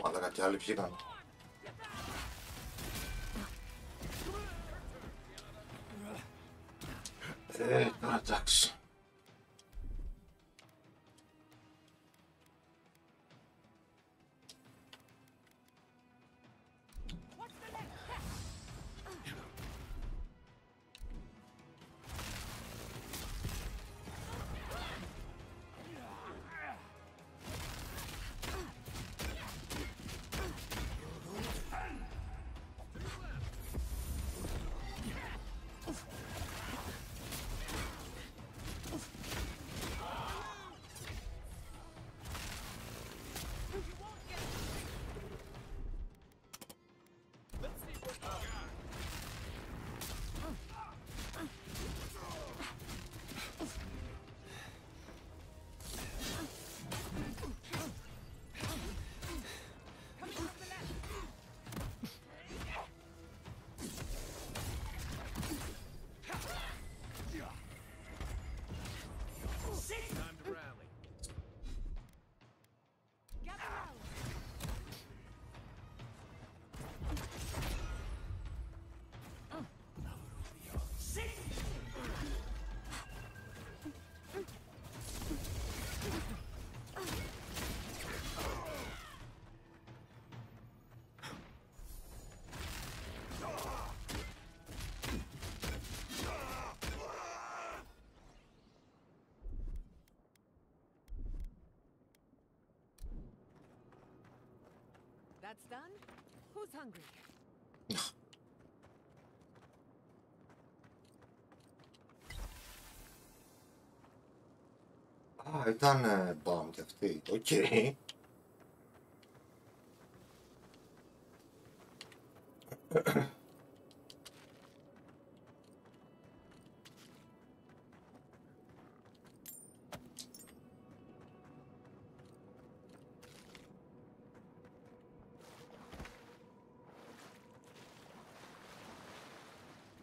Μάλακα κι άλλοι βγήκαν. Εντάξει. That's done. Who's hungry? Α, ήταν μπαμ κι αυτή. Οκ. Okay.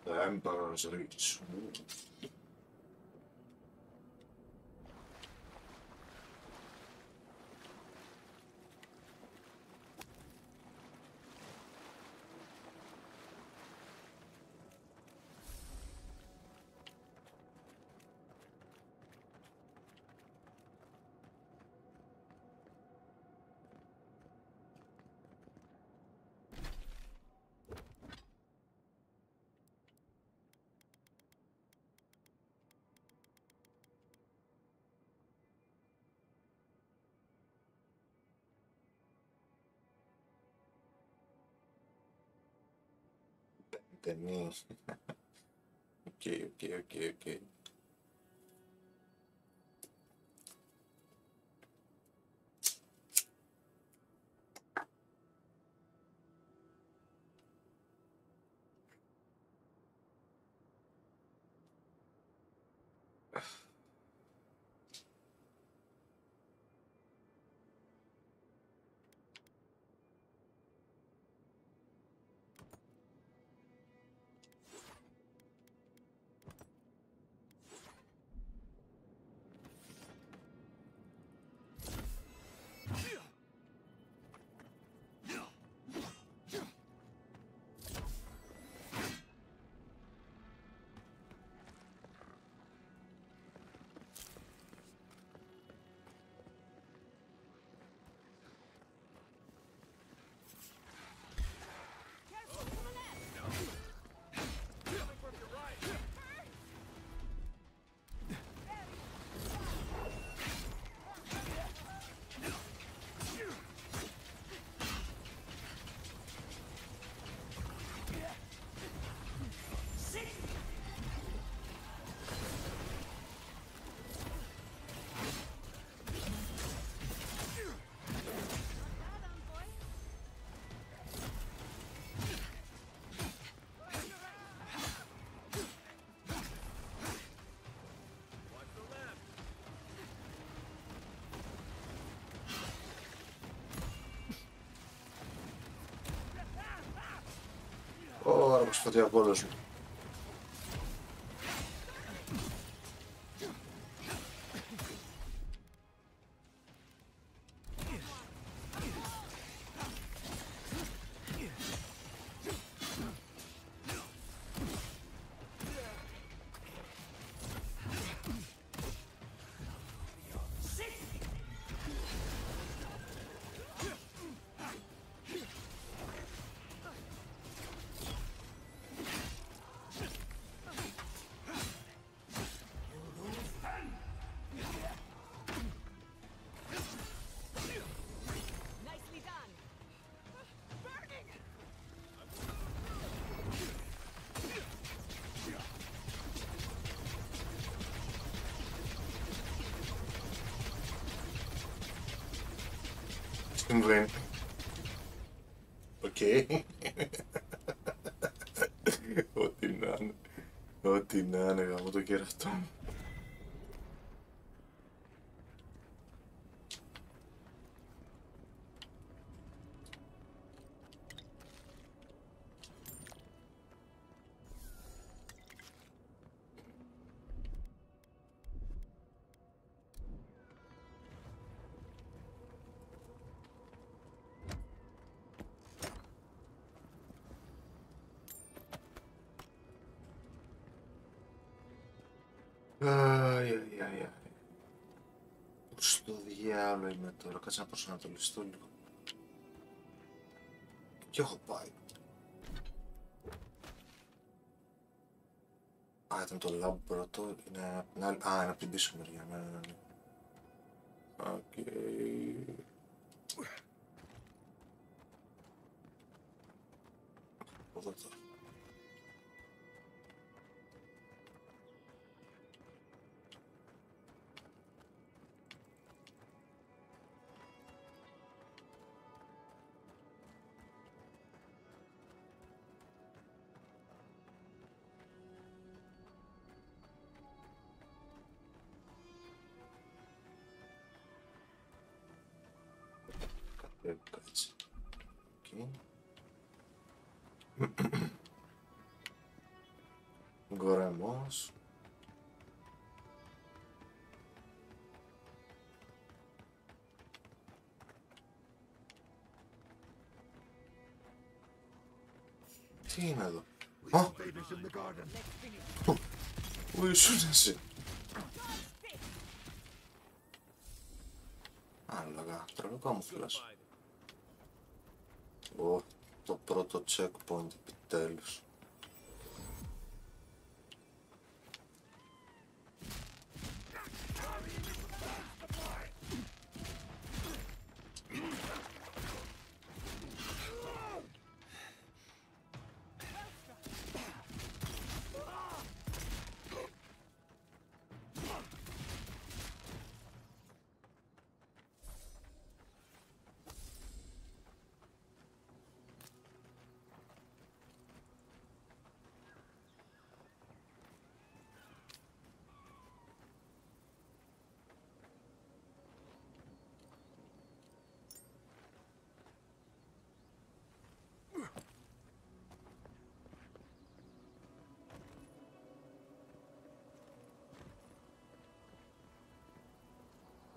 The Emperor's Reach. Ταινί. Οκ. Ω, μου σφωτεί από όλος μου. Συμβαίνει. Οκ. Ό,τι να είναι. Ό,τι να είναι, γαμώ το κερατό μου. Ai. Πώς στο διάλογο είμαι τώρα, κάτσε να προσανατολιστώ λίγο. Και έχω πάει. Α, ήταν το lab πρώτο, είναι από την άλλη, α, είναι από την πίσω μεριά, ναι. Οκ. από εδώ τώρα. Κάτσε. Εκεί. Γκορεμός. Τι είναι εδώ? Α! Πού ήσουν εσύ? Άλογα, τρελό καμουφλάς. Ω, το πρώτο checkpoint επιτέλους.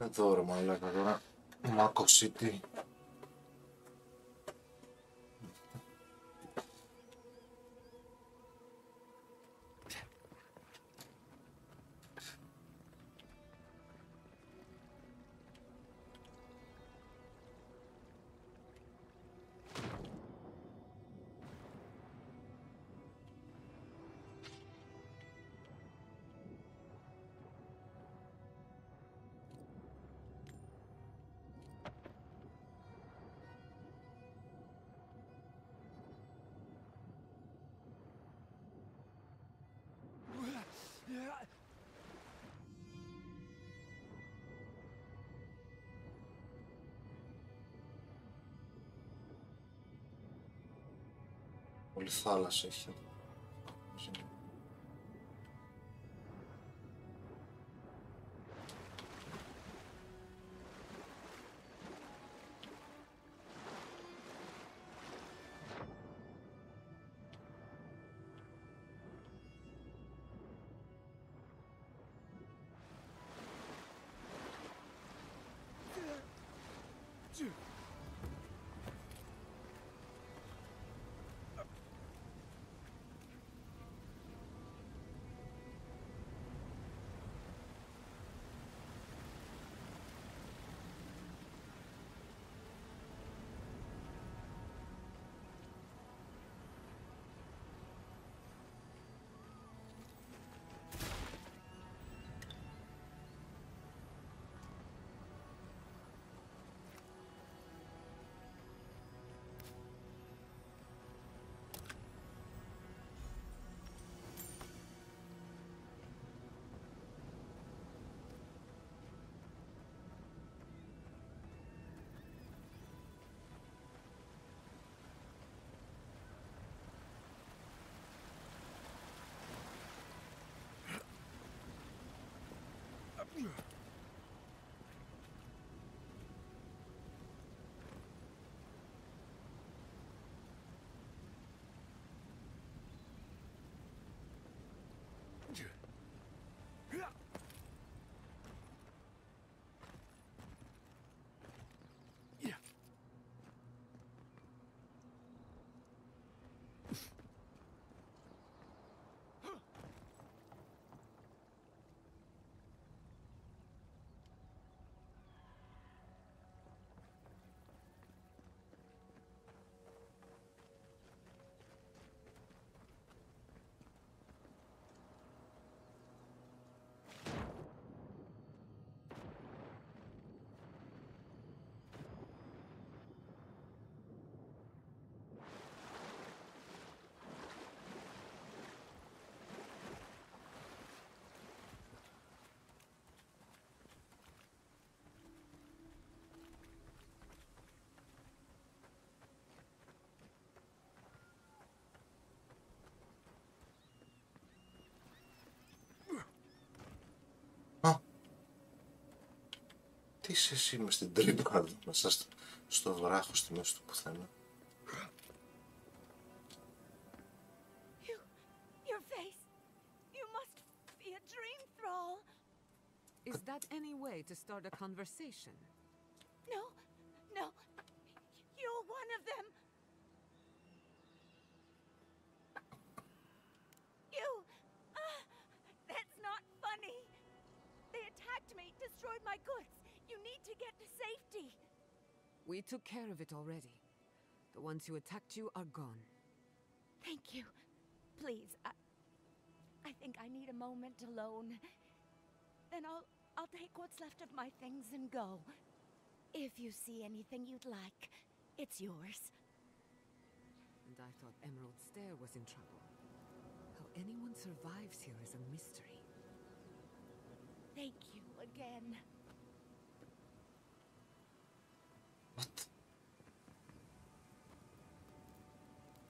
Εδώ ρε μαλάκα τώρα, Mako City. Πολύ θάλασσα έχει εδώ. Τι είσαι εσύ μες στην τρύπα εδώ, μέσα στο βράχο στη μέση του πουθενά. Your face. You must be a dream thrall. Is that any way to start a conversation? No, no. You're one of them. You. That's not funny. They attacked me, destroyed my goods. You need to get to safety. We took care of it already. The ones who attacked you are gone. Thank you. Please, I think I need a moment alone. Then I'll take what's left of my things and go. If you see anything you'd like, it's yours. And I thought Emerald Stair was in trouble. How anyone survives here is a mystery. Thank you again. What?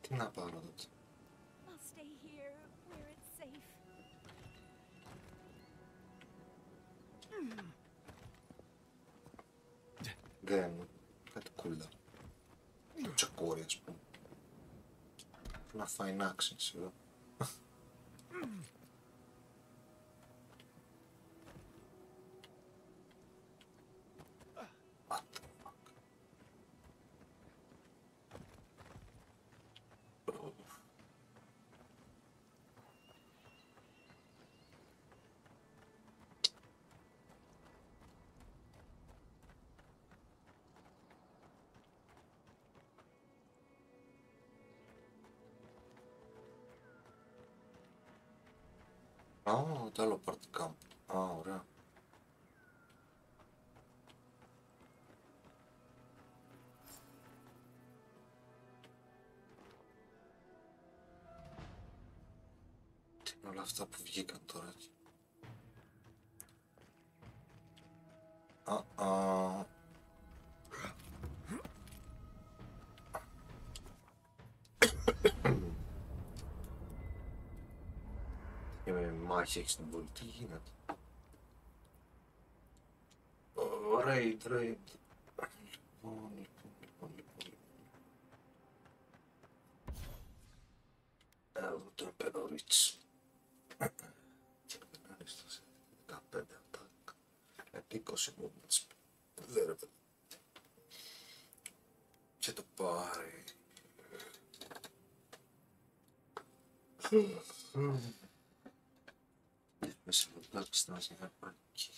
Τι να πάρω τότε. I'll stay here where it's safe. Δεν, κάτι κούλα. Το τσακόρι, ας πούμε. Να φάει να άξινση εδώ. Α, το άλλο party camp. Α, ωραία. Τι είναι όλα αυτά που βγήκαν τώρα εκεί. Και με μάχη έχεις την πόλη, τι γίνεται. Raid. Λοιπόν. Εδώ το Emperorich. Και δεν αρίστασε. 15 attack. 20 movements. Δεν ρε παιδί. Και το πάρει. Μέσα από τα πιστάσια να πάει εκεί.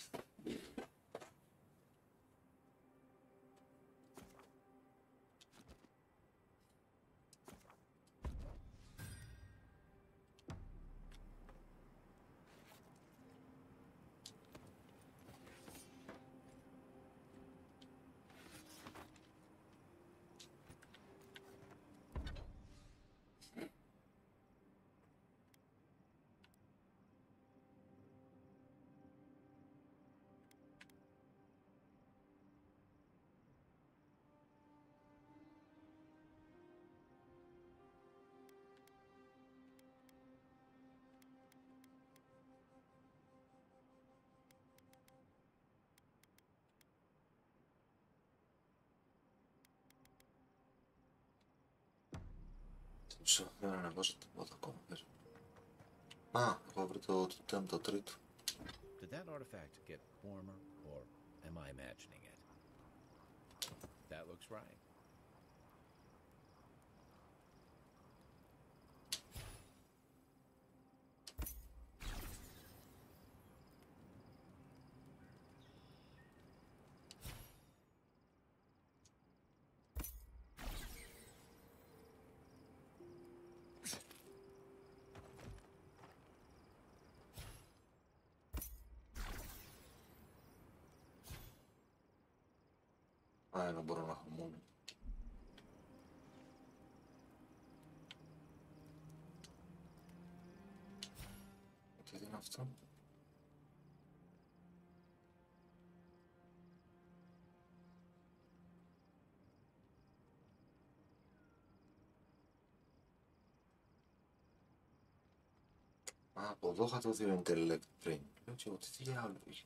Δεν ανεβάζω τίποτα ακόμα. Α, έχω βρει το τρίτο. Did that artifact get warmer, or am I imagining it? That looks right. Α, δεν μπορώ να έχω μόνο. Τι είναι αυτό? Α, από εδώ είχα το 2 intellect πριν. Λέω και εγώ τι άλλο είχε.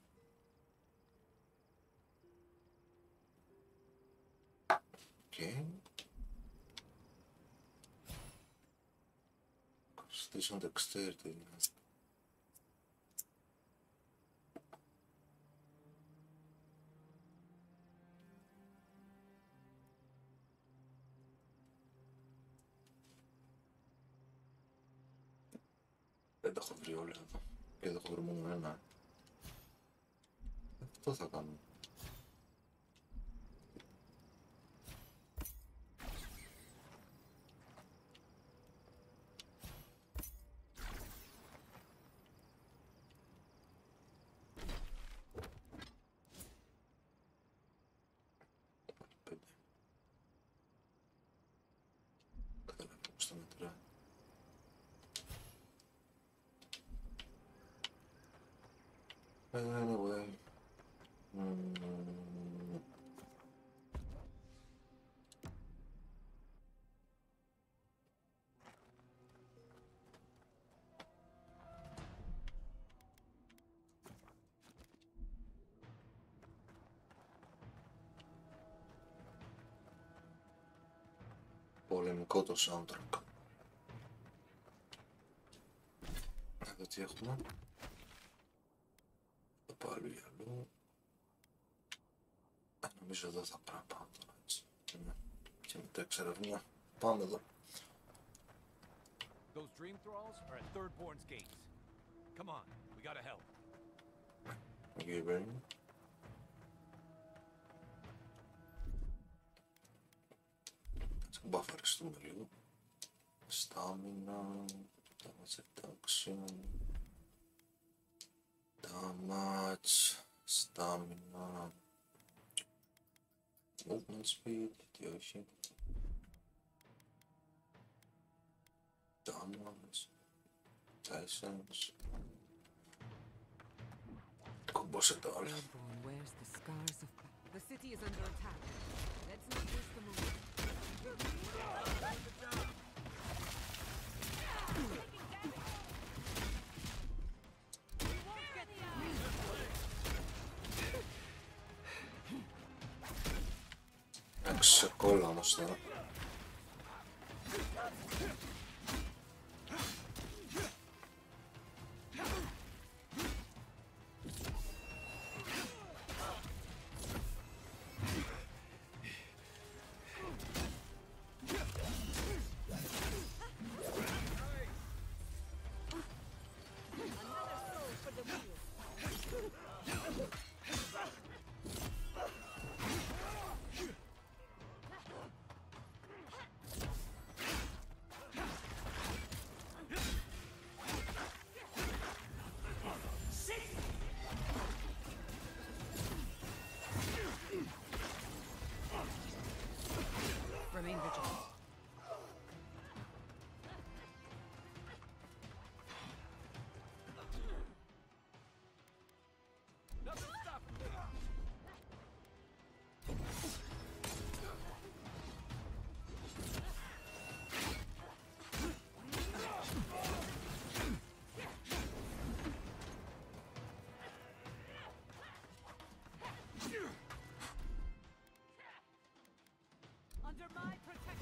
Okay. Constitution dexterity. Δεν τα έχω βρει όλα εδώ. Και δεν έχω βρει μόνο ένα. Αυτό θα κάνω. Στα μετρά. Anyway. Πολεμικό το soundtrack. Εδώ τι έχουμε. Θα πάω άλλο για αλλού. Νομίζω εδώ θα πρέπει να πάω τώρα έτσι. Και μετά εξερευνία. Πάμε εδώ. Those dream thralls are at Thirdborn's gates. Come on, we gotta help. Okay, ready? Θα μπαφαριστούμε λίγο. Στάμινα. Damage reduction. Damage. Stamina. Movement speed. Τι όχι. Damage. Essence. Κομπώσε τα όλα. The city is under attack. Let's not waste the moment. Σε κόλλα όμως τώρα. Remain vigilant. Under my protection.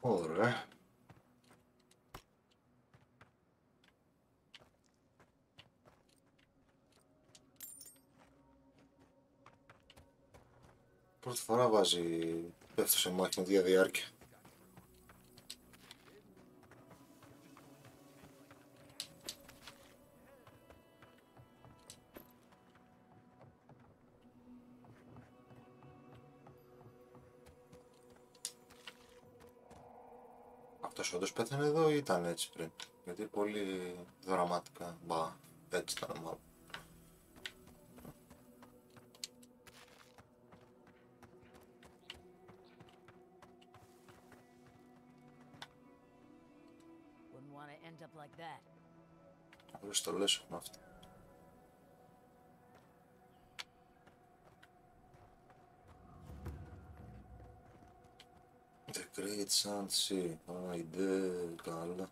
Ωραία. Πρώτη φορά πέφτει σε μάχη με διαδιάρκεια. Αυτός όντως πέθανε εδώ ή ήταν έτσι πριν? Γιατί πολύ δραματικά. Μπα, έτσι ήταν μάλλον. Wouldn't want to end up like that. Όλες στολές έχουν αυτά. The Great Sand Sea. Άιντε, καλά.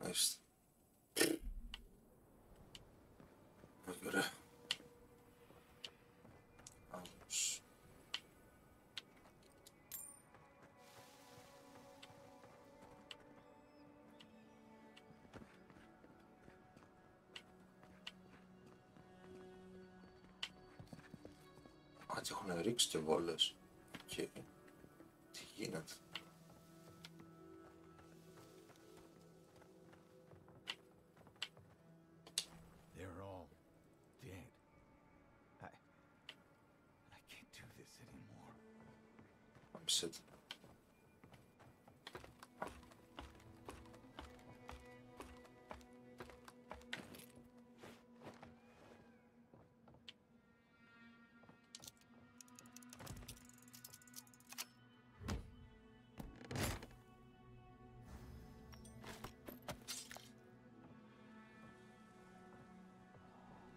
Μάλιστα. Ωραία. Άλλος. Α, και έχουν ρίξει και βόλες. Και τι γίνεται? They're all dead. I can't do this anymore. I'm sad.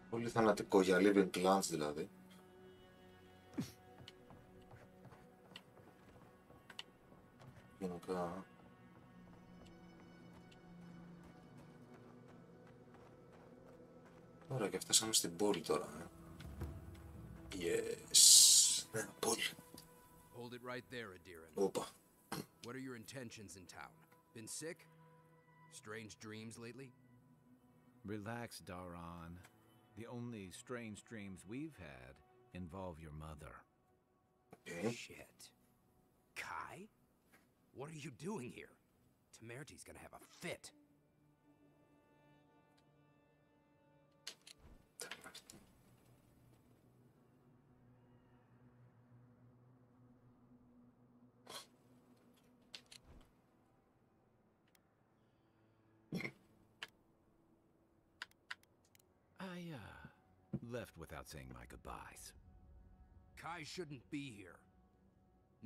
Πολύ θανατικό για living plants δηλαδή. Γενικά. Ωραία, και φτάσαμε στην πόλη τώρα. Yes. Ναι, πόλη. Hold it right there, Adiran. Όπα. What are your intentions in town? Been sick? Strange dreams lately? Relax, Daran. The only strange dreams we've had involve your mother. Okay. Shit. Kai? What are you doing here? Temerti's gonna have a fit. I, left without saying my goodbyes. Kai shouldn't be here.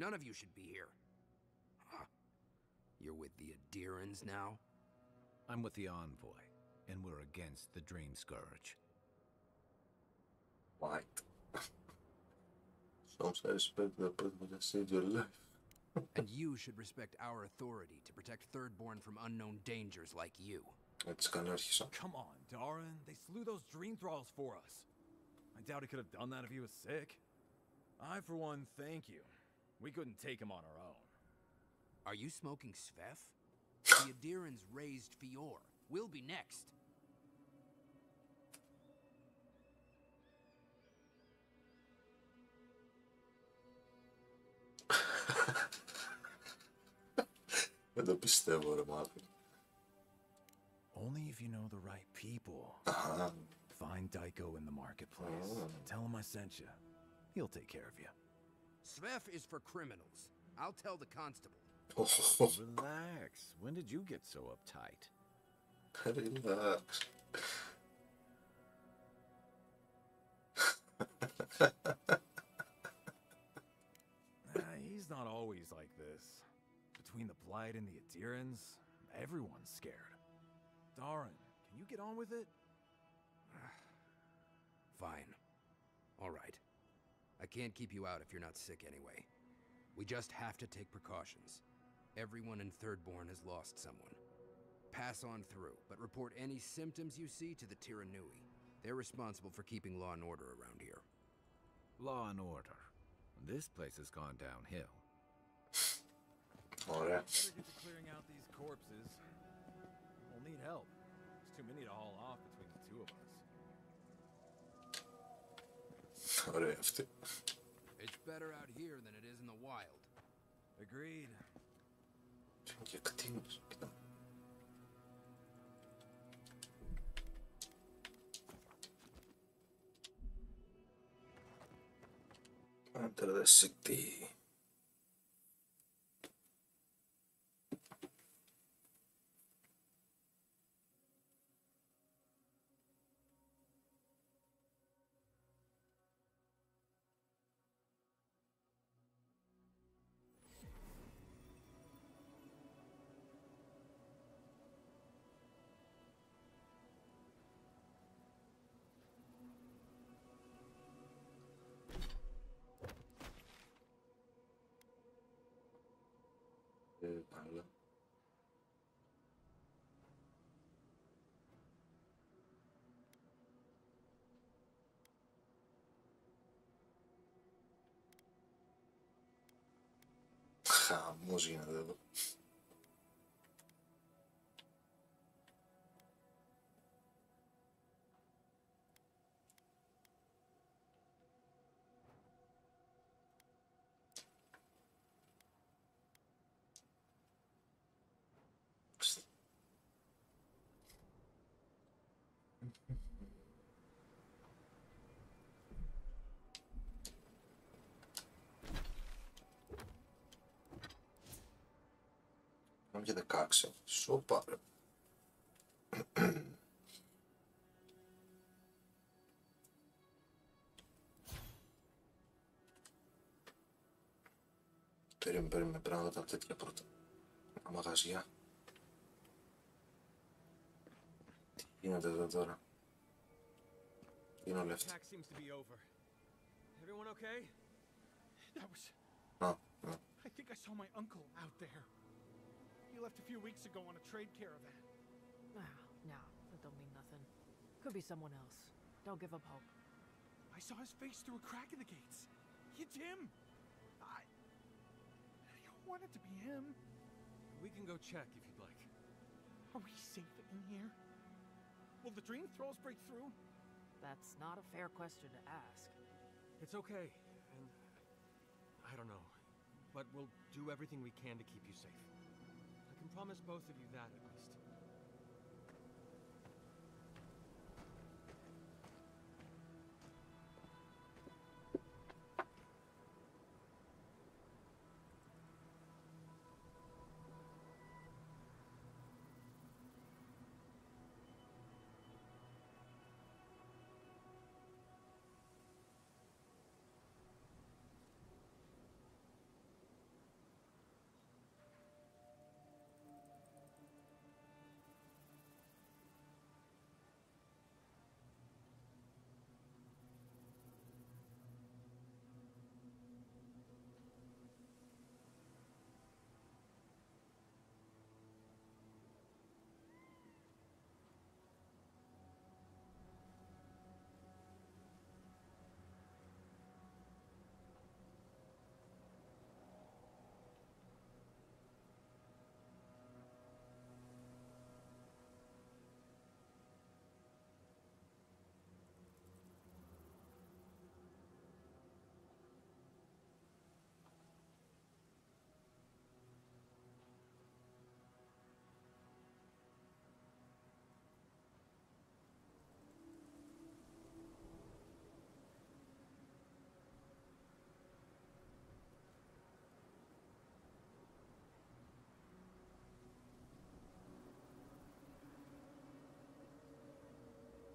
None of you should be here. Huh. You're with the Adirans now? I'm with the Envoy, and we're against the Dream Scourge. What? Some say respect the person that saved your life. And you should respect our authority to protect Thirdborn from unknown dangers like you. Έτσι κάνει άρχισα. Come on, Daran. They slew those dream thralls for us. I doubt he could have done that if he was sick. I, for one, thank you. We couldn't take him on our own. Are you smoking Svef? The Adirans raised Fior. We'll be next. Δεν το πιστεύω, ρε μάτι. Only if you know the right people. Find Daiko in the marketplace. Tell him I sent you. He'll take care of you. Svef is for criminals. I'll tell the constable. Relax. When did you get so uptight? Relax. He's not always like this. Between the Blight and the Adirans, everyone's scared. Daran, can you get on with it? Fine. All right. I can't keep you out if you're not sick anyway. We just have to take precautions. Everyone in Thirdborn has lost someone. Pass on through, but report any symptoms you see to the Tiranui. They're responsible for keeping law and order around here. Law and order. This place has gone downhill. Ωραία. Better get to clearing out these corpses. We'll need help. There's too many to haul off between the two of us. Ωραία αυτή. It's better out here than it is in the wild. Agreed. Και κτίνεις. Κοίτα. Enter the city. Πάλι. Χαμός γίνεται εδώ. Και 16. Σοπα, ρε. Παίρνουμε πράγματα τέτοια πρώτα. Τα μαγαζιά. Τι γίνεται εδώ τώρα? Τι είναι όλα αυτά? I think I saw my uncle out there. He left a few weeks ago on a trade caravan. No, that don't mean nothing. Could be someone else. Don't give up hope. I saw his face through a crack in the gates. It's him. I want it to be him. We can go check if you'd like. Are we safe in here? Will the dream thralls break through? That's not a fair question to ask. It's okay, and I don't know, but we'll do everything we can to keep you safe. I can promise both of you that, at least.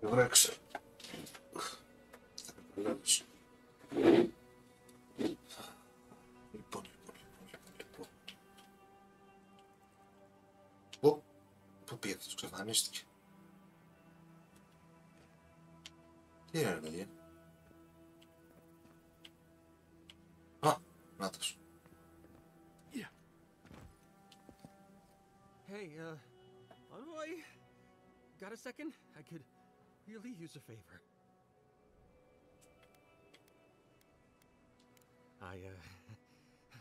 Βρέξε. Λοιπόν. Πού πήγε, τους ξαφανίστηκε. Τι είναι, ρε παιδιά? Α, νάτος. Hey, envoy, got a second? I could really use a favor.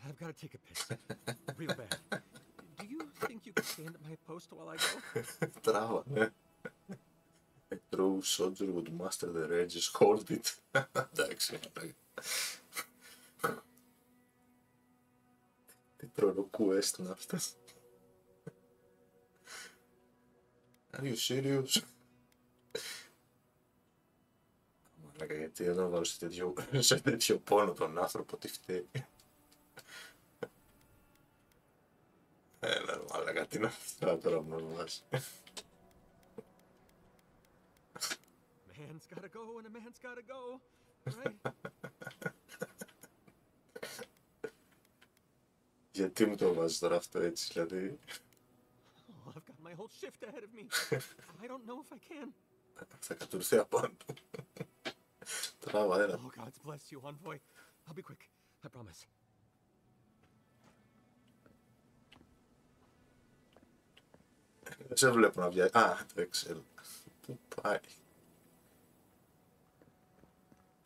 I've got to take a piss. Real bad. stand at my post while I go? Τράβα, ναι. A true soldier would master the rages, hold it. Εντάξει. Τι τρώνο quest είναι αυτά. Are you serious? Μαλάκα, γιατί όταν βάλω σε τέτοιο πόνο τον άνθρωπο, τι φταίει. Έλα, μαλάκα, τι είναι αυτά τώρα που μας βάζει. Man's gotta go and a man's gotta go, right? Γιατί μου το βάζεις τώρα αυτό έτσι, δηλαδή. Oh, I've got my whole shift ahead of me. I don't know if I can. Θα κατουρθεί απάνω. Τράβα, έλα. Oh, God bless you, envoy. I'll be quick. I promise. Δεν σε βλέπω να βγαίνει. Α, το Excel. Πού πάει.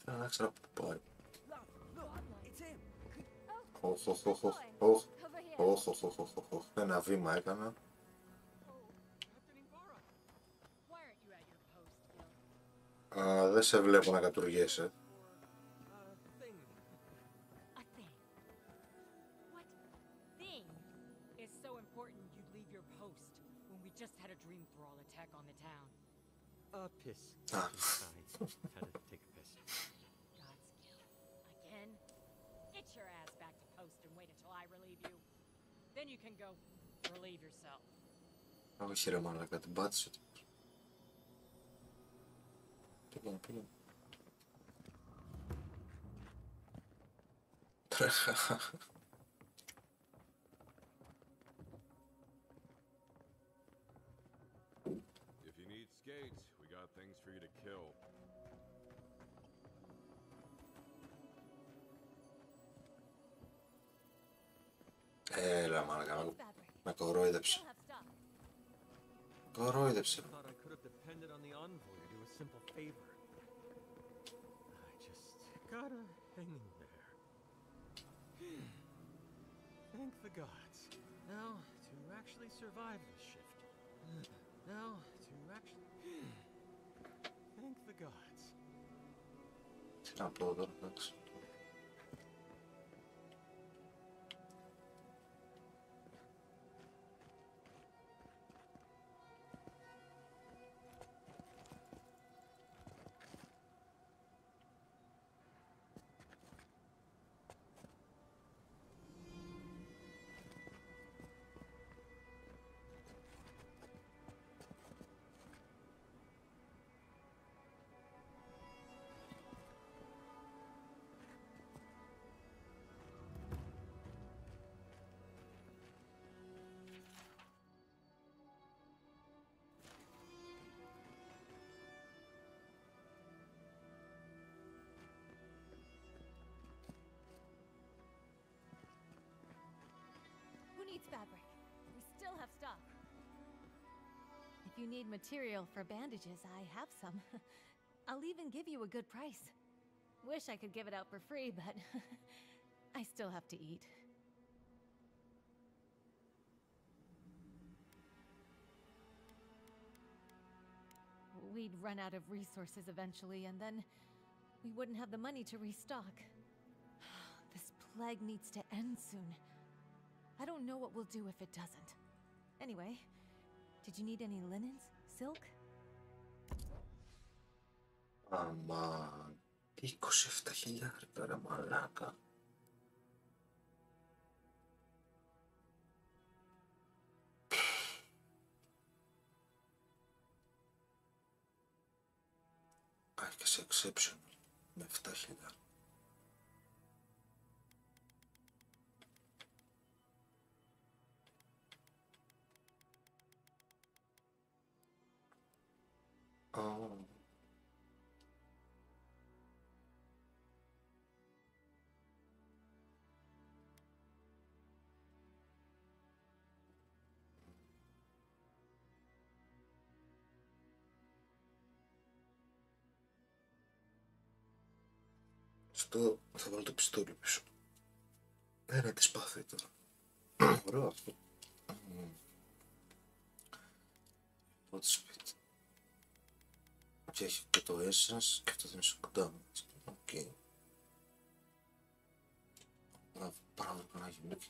Θέλω να ξέρω πού πάει. Οχ. Ένα βήμα έκανα. Δεν σε βλέπω να κατουργέσαι. Just had a dream thrall attack on the town. Piss. Ah. Had to take a piss. Godskill. Again? Get your ass back to post and wait until I relieve you. Then you can go relieve yourself. Όχι ρε μαλάκα, την πάτησε. Πήγαινε. Τρέχα. Skates, we got things for you to kill. Έλα μαλάκα, με κορόιδεψε. Κορόιδεψε. Thought I could have depended on the envoy to do a simple favor. I just gotta hang in there. Thank the gods. Now, to actually survive this shift. Now, to actually... Thank the gods. Τι να πω τώρα, εντάξει. Needs fabric. We still have stock. If you need material for bandages, I have some. I'll even give you a good price. Wish I could give it out for free, but I still have to eat. We'd run out of resources eventually, and then we wouldn't have the money to restock. This plague needs to end soon. I don't know what we'll do if it doesn't. Anyway, did you need any linens? Silk? Αμάν, 27.000 ρε μαλάκα. Άρχισε και σε exception με 7.000. Στο θα βάλω το πιστόλι πίσω. Ένα της πάθη τώρα. Ωραίο αυτό. από το σπίτι. Και έχει και το essence και αυτό δεν είναι shock damage. Οκ. Πράγμα να γίνει και...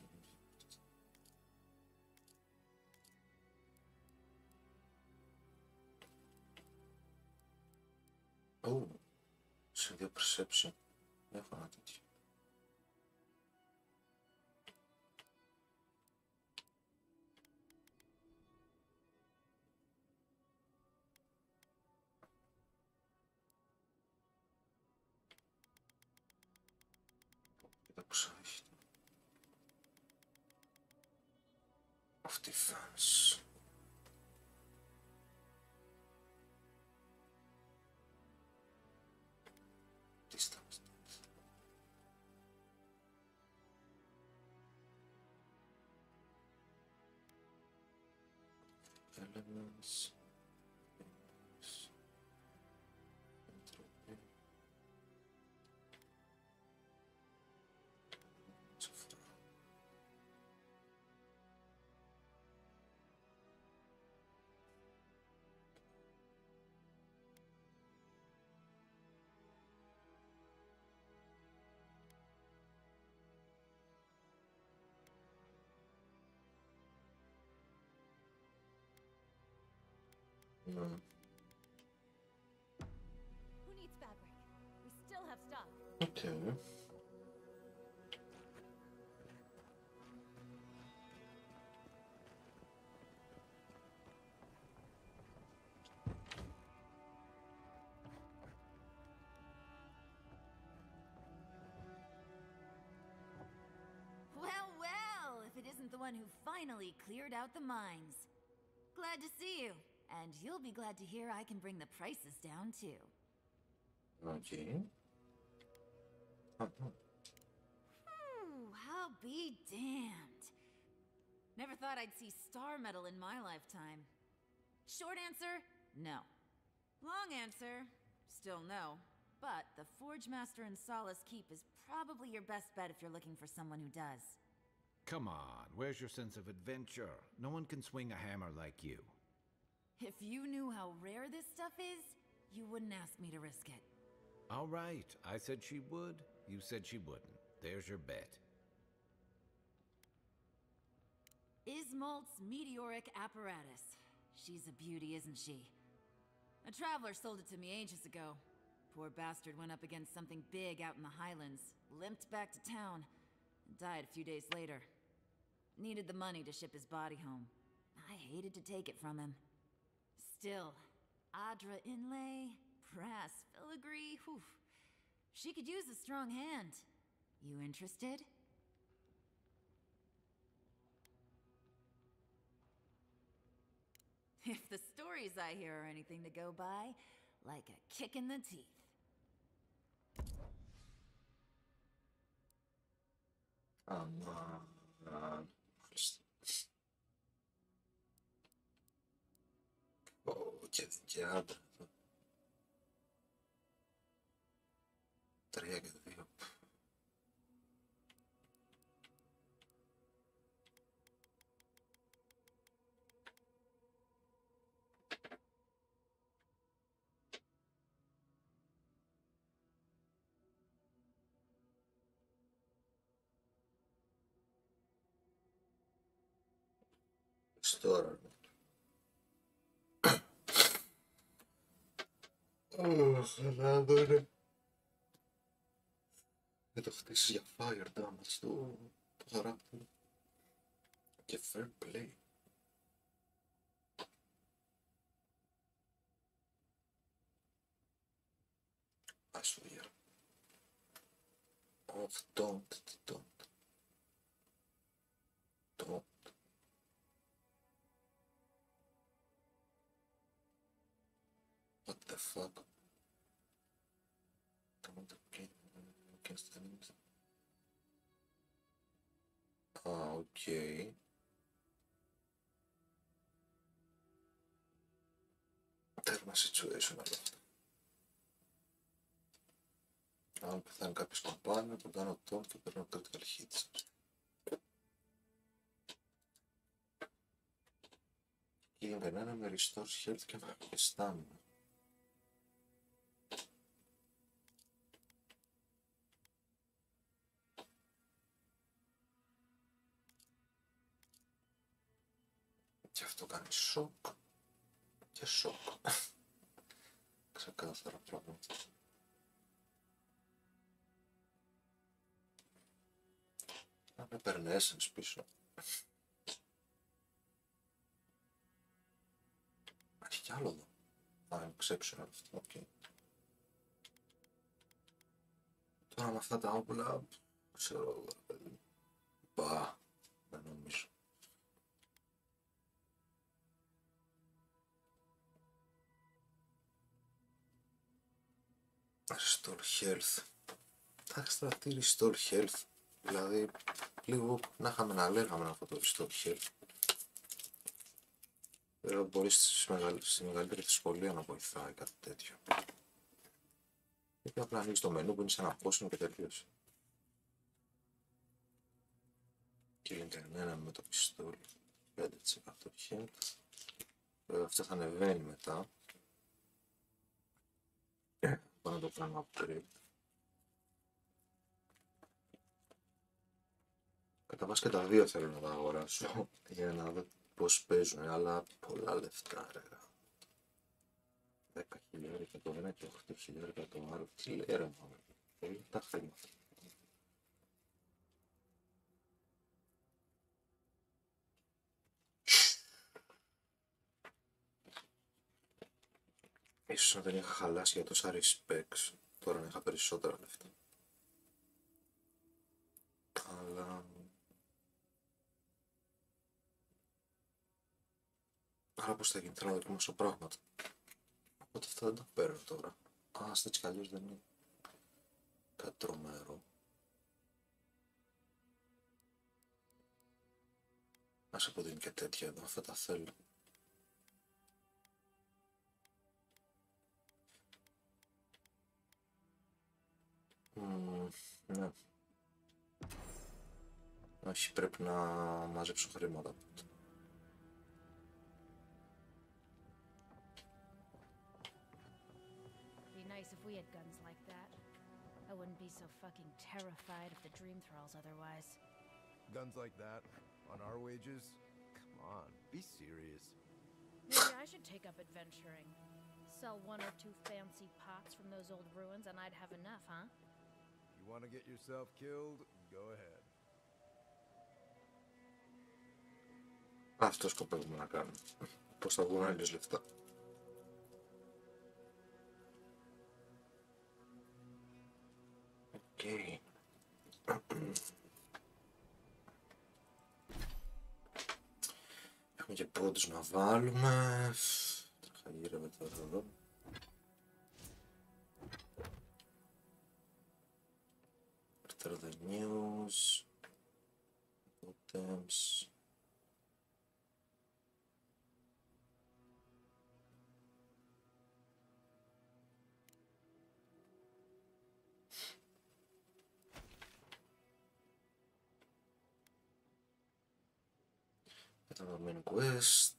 Ω, σε δύο perception. Δεν έχω ένα τέτοιο. Of defense. Distance. Elements. Who needs fabric? We still have stock. Okay. Well, well, if it isn't the one who finally cleared out the mines. Glad to see you. And you'll be glad to hear I can bring the prices down, too. Okay. I'll be damned. Never thought I'd see star metal in my lifetime. Short answer, no. Long answer, still no. But the Forge Master in Solace Keep is probably your best bet if you're looking for someone who does. Come on, where's your sense of adventure? No one can swing a hammer like you. If you knew how rare this stuff is, you wouldn't ask me to risk it. All right, I said she would, you said she wouldn't. There's your bet. Ismalt's meteoric apparatus. She's a beauty, isn't she? A traveler sold it to me ages ago. Poor bastard went up against something big out in the highlands, limped back to town, and died a few days later. Needed the money to ship his body home. I hated to take it from him. Still, Adra inlay, brass filigree, whew. She could use a strong hand. You interested? If the stories I hear are anything to go by, like a kick in the teeth. Και άντρα. 3 και 2. Τώρα. Καλά τώρα. Δεν το χτίσεις για fire damage το χαρακτήρα. Και fair play. Ας το γεια. Oh, don't. What the fuck? Okay. Τέρμα situation αλλά αυτό. Αν πεθάνει κάποιος κομπάνιο, τον κάνω τον και παίρνω critical hits. Healing κανένα με restores health και stamina. Και αυτό κάνει σοκ και σοκ. Ξεκάθαρα πράγματα. Να με παίρνει essence πίσω. Έχει κι άλλο εδώ. Είναι exceptional αυτό, okay. Τώρα με αυτά τα όπλα, ξέρω, μπα, δεν νομίζω. Restore health. Εντάξει τώρα τι restore health. Δηλαδή λίγο να είχαμε να λέγαμε αυτό το restore health. Μπορεί στη μεγαλύτερη δυσκολία να βοηθάει κάτι τέτοιο. Γιατί απλά ανοίγεις το μενού που είναι σαν να πόσινο και τελείωσε. Και είναι κανένα με το πιστόλι. 5% health. Αυτό θα ανεβαίνει μετά. Πάω να το κάνω upgrade. Κατά βάση και τα δύο θέλω να τα αγοράσω για να δω πώς παίζουν, αλλά πολλά λεφτά ρε. 10.000 το ένα και 8.000 το άλλο. Τι λέει ρε μάλλον. Πολύ τα χρήματα. Ίσως να δεν είχα χαλάσει για τόσα respects. Τώρα να είχα περισσότερα λεφτά. Αλλά... άρα πως θα γίνει, θέλω να δοκιμάσω πράγματα. Οπότε αυτά δεν τα παίρνω τώρα. Α, έτσι κι αλλιώς δεν είναι κάτι τρομερό. Ας αποδίνει και τέτοια εδώ, αυτά τα θέλω. Ναι. Όχι, πρέπει να μαζέψω χρήματα. If we had guns like that, I wouldn't be so fucking terrified of the dream thralls otherwise. Guns like that? On our wages? Come on, be serious. Maybe I should take up adventuring. Sell 1 or 2 fancy pots from those old ruins and I'd have enough, huh? You want to get yourself killed? Go ahead. Αυτό σκοπεύουμε να κάνουμε. Πώς θα βγουν άλλες λεφτά. Okay. Έχουμε και πόντους να βάλουμε. Θα γύρευε τώρα εδώ. After the news. Totems. Το main quest.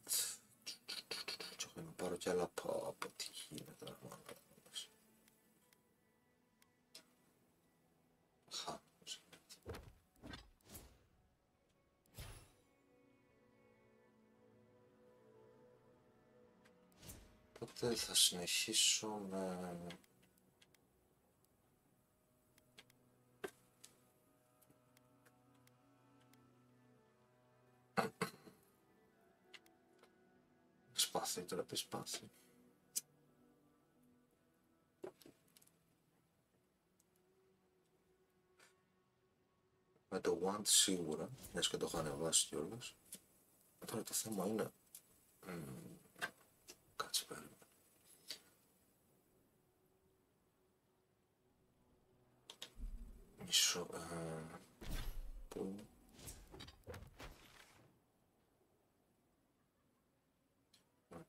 Και έχω να πάρω κι άλλα από τι γίνεται να μάθω. Οπότε θα συνεχίσω με... Σπάθη, τώρα πει σπάθη. Με το want σίγουρα, μιας και το έχω ανεβάσει κιόλας. Τώρα το θέμα είναι... κάτσε πέρα. Μισό... Πού...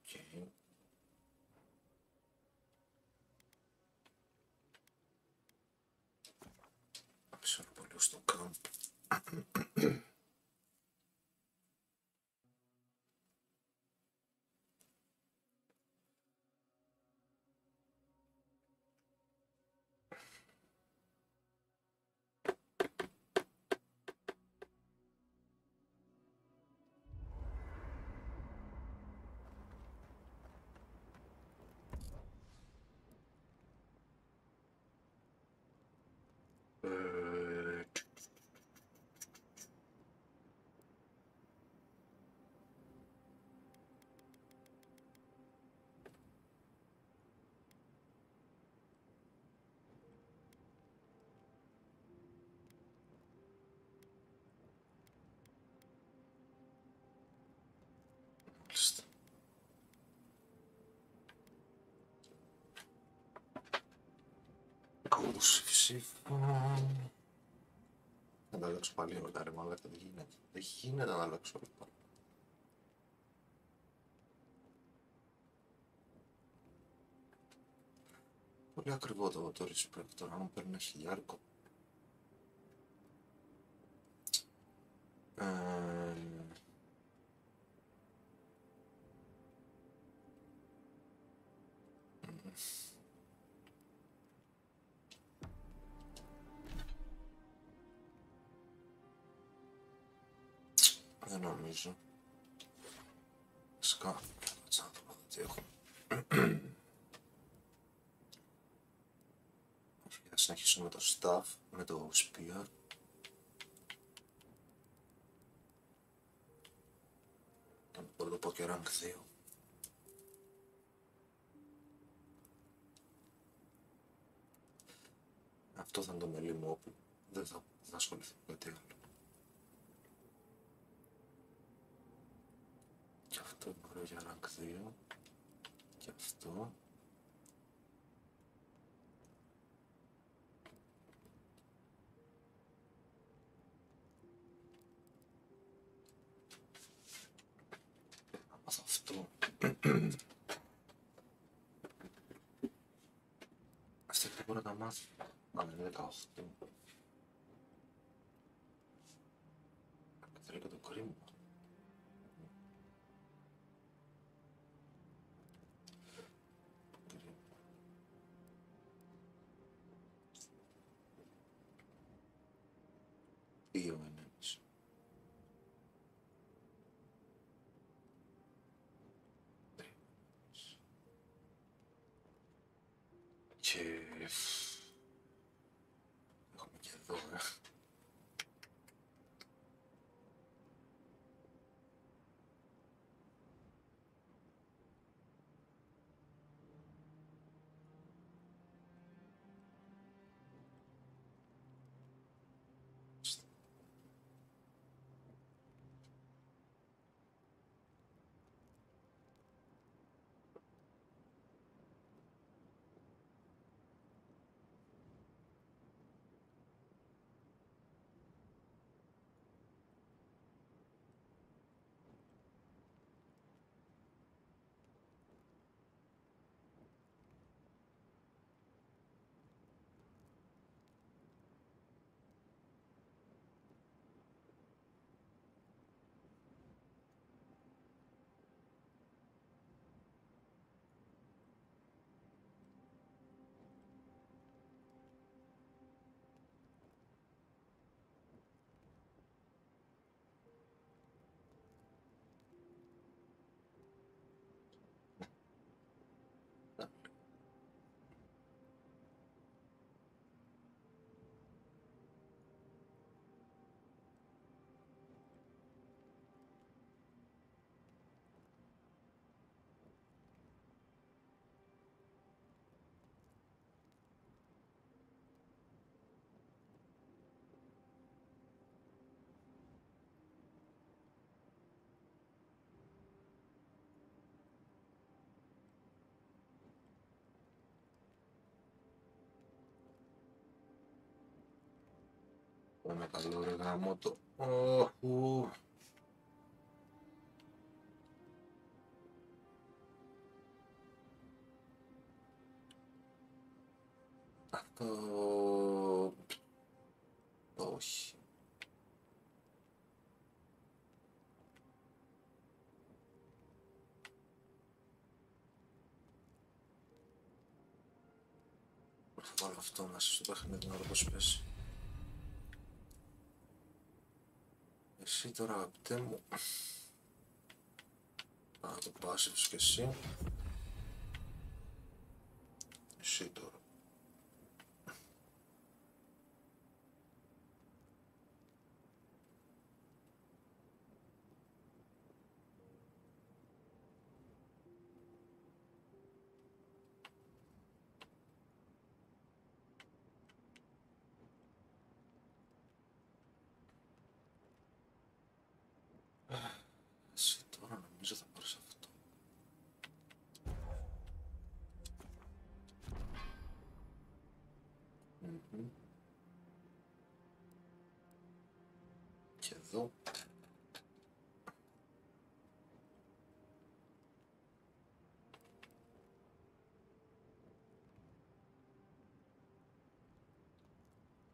Okay. Ξέρω πολύ στο camp. Μάλιστα. Ψήφα. Θα τα αλλάξω πάλι όλα ρε μαλάκα, δεν γίνεται. Δεν γίνεται να αλλάξω όλα. Πολύ ακριβό το respect τώρα, αν μου παίρνει ένα χιλιάρικο. Δεν νομίζω. Σκά, κάτσε να δούμε τι έχω. Θα συνεχίσω με το staff, με το spear. Μπορώ να το πω και rank 2. Αυτό θα είναι το μελί μου όπου δεν θα ασχοληθώ με κάτι άλλο. Και αυτό μπορώ για rank 2. Και αυτό. Αυτό. Αυτά δεν μπορώ να μάθω. Αν είναι 18. Θέλω και το κρίμα. Δύο ενέσεις. Και έχουμε και εδώ, Πάμε καλό ρε γαμώτο. Αυτό... όχι. Θα βάλω αυτό μέσα στο παιχνίδι να δω πώς πέσει. Εσύ τώρα αγαπητέ μου, να το πάσευς και εσύ. Εσύ τώρα. Εσύ τώρα νομίζω θα πάρεις αυτό.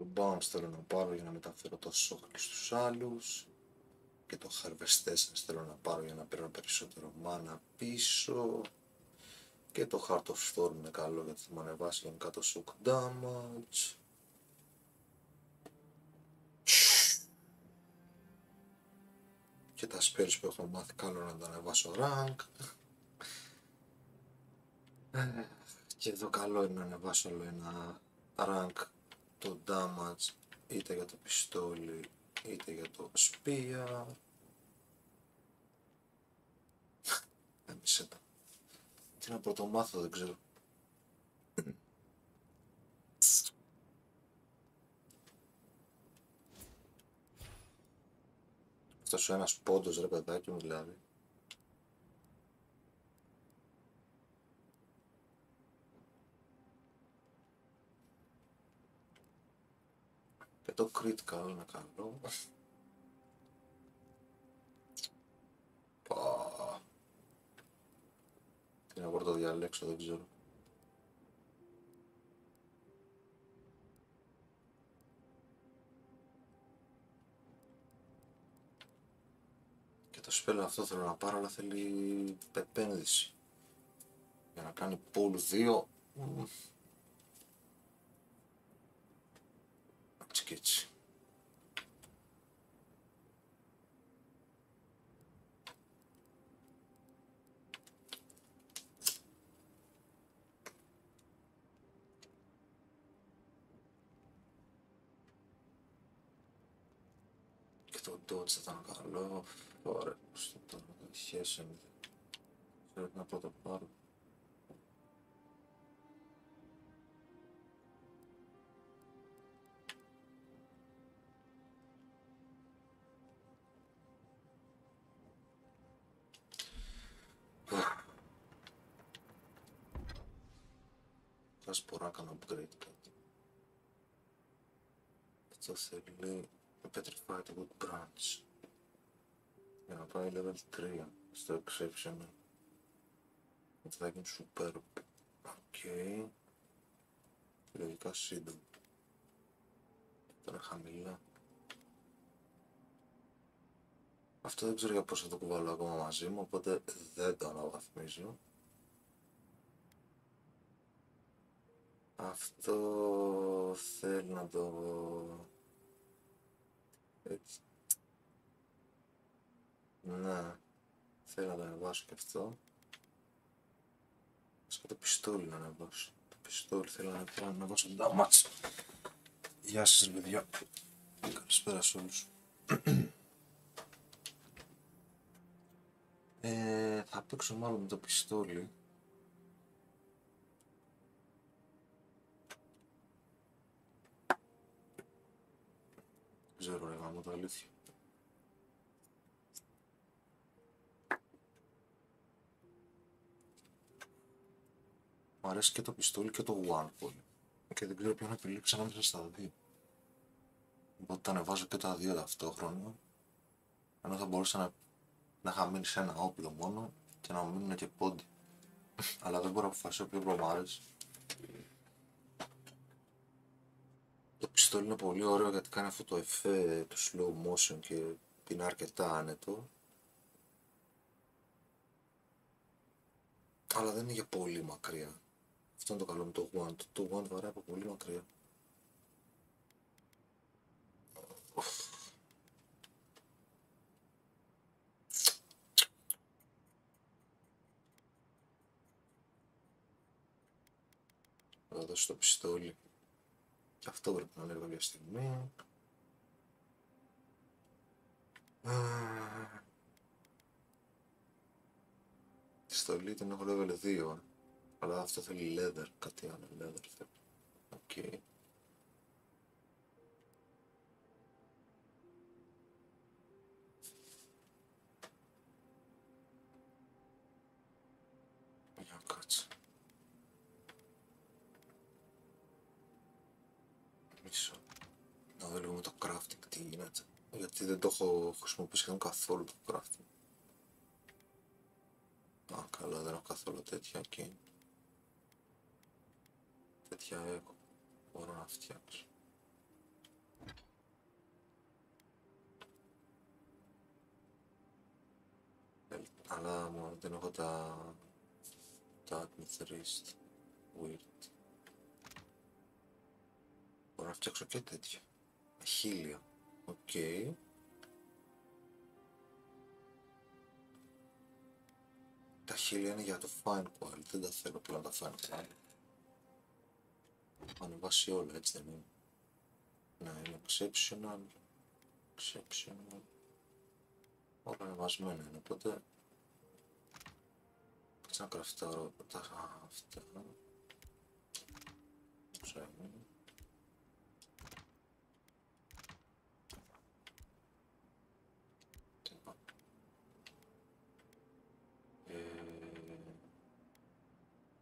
Το bounce θέλω να πάρω για να μεταφέρω το shock και στους άλλους. Και το Harvest Essence θέλω να πάρω για να παίρνω περισσότερο mana πίσω. Και το Heart of Storm είναι καλό γιατί θα μου ανεβάσει γενικά το shock damage. Και τα spells που έχω μάθει καλό να τα ανεβάσω rank. Και εδώ καλό είναι να ανεβάσω άλλο ένα rank το damage είτε για το πιστόλι είτε για το spear. Έμεισε τα. Τι να πρωτομάθω δεν ξέρω. Αυτός ο ένας πόντος ρε παιδάκι μου δηλαδή. Και το critical είναι καλό. Τι να μπορώ το διαλέξω δεν ξέρω. Και το spell αυτό θέλω να πάρω αλλά θέλει επένδυση. Για να κάνει pull 2. Έτσι και έτσι. Και το dodge θα ήταν καλό. Ωραία, στο τώρα χέσαι. Ξέρω τι να πρώτα πάρω. Θα μπορώ να κάνω upgrade κάτι. Αυτό θέλει Petrified Wood Branch για να πάει level 3 στο exceptional. Αυτό θα γίνει superb. Οκ. Λογικά σύντομα. Τώρα χαμηλά. Αυτό δεν ξέρω για πώς θα το κουβαλώ ακόμα μαζί μου, οπότε δεν το αναβαθμίζω. Αυτό θέλω να το... έτσι. Ναι, θέλω να το ανεβάσω και αυτό. Και το πιστόλι να ανεβάσω. Το πιστόλι θέλω να ανεβάσω damage. Γεια σας ρε παιδιά. Καλησπέρα σε όλους. Θα παίξω μάλλον με το πιστόλι. Ξέρω ρε γάμο, το αλήθεια. Μου αρέσει και το πιστόλι και το one πολύ. Και δεν ξέρω ποιο να επιλέξω ανάμεσα στα δύο. Οπότε τα ανεβάζω και τα δύο ταυτόχρονα. Ενώ θα μπορούσα να είχα μείνει σε ένα όπλο μόνο και να μου μείνουν και πόντι. Αλλά δεν μπορώ να αποφασίσω ποιο μου αρέσει. Το πιστόλι είναι πολύ ωραίο γιατί κάνει αυτό το εφέ του slow motion και είναι αρκετά άνετο. Αλλά δεν είναι για πολύ μακριά. Αυτό είναι το καλό με το one. Το one βαράει από πολύ μακριά. Θα δώσω το πιστόλι. Και αυτό πρέπει να είναι κάποια στιγμή. Τη στολή την έχω level 2. Αλλά αυτό θέλει leather. Κάτι άλλο leather θέλει. Οκ. Για κάτσε. Μισό. Να δω λίγο με το crafting τι γίνεται. Γιατί δεν το έχω χρησιμοποιήσει καθόλου το crafting. Α, καλά, δεν έχω καθόλου τέτοια εκεί. Τέτοια έχω. Μπορώ να φτιάξω. Αλλά μόνο δεν έχω τα Amethyst. Weird. Μπορώ να φτιάξω και τέτοια. Χίλια. Οκ. Τα χίλια είναι για το fine quality, δεν τα θέλω πλέον τα fine quality. Ανεβάσει όλα, έτσι δεν είναι? Ναι, είναι exceptional. Όλα ανεβασμένα είναι, οπότε κάτσε να κραφτάρω τα αυτά. Ψάχνω.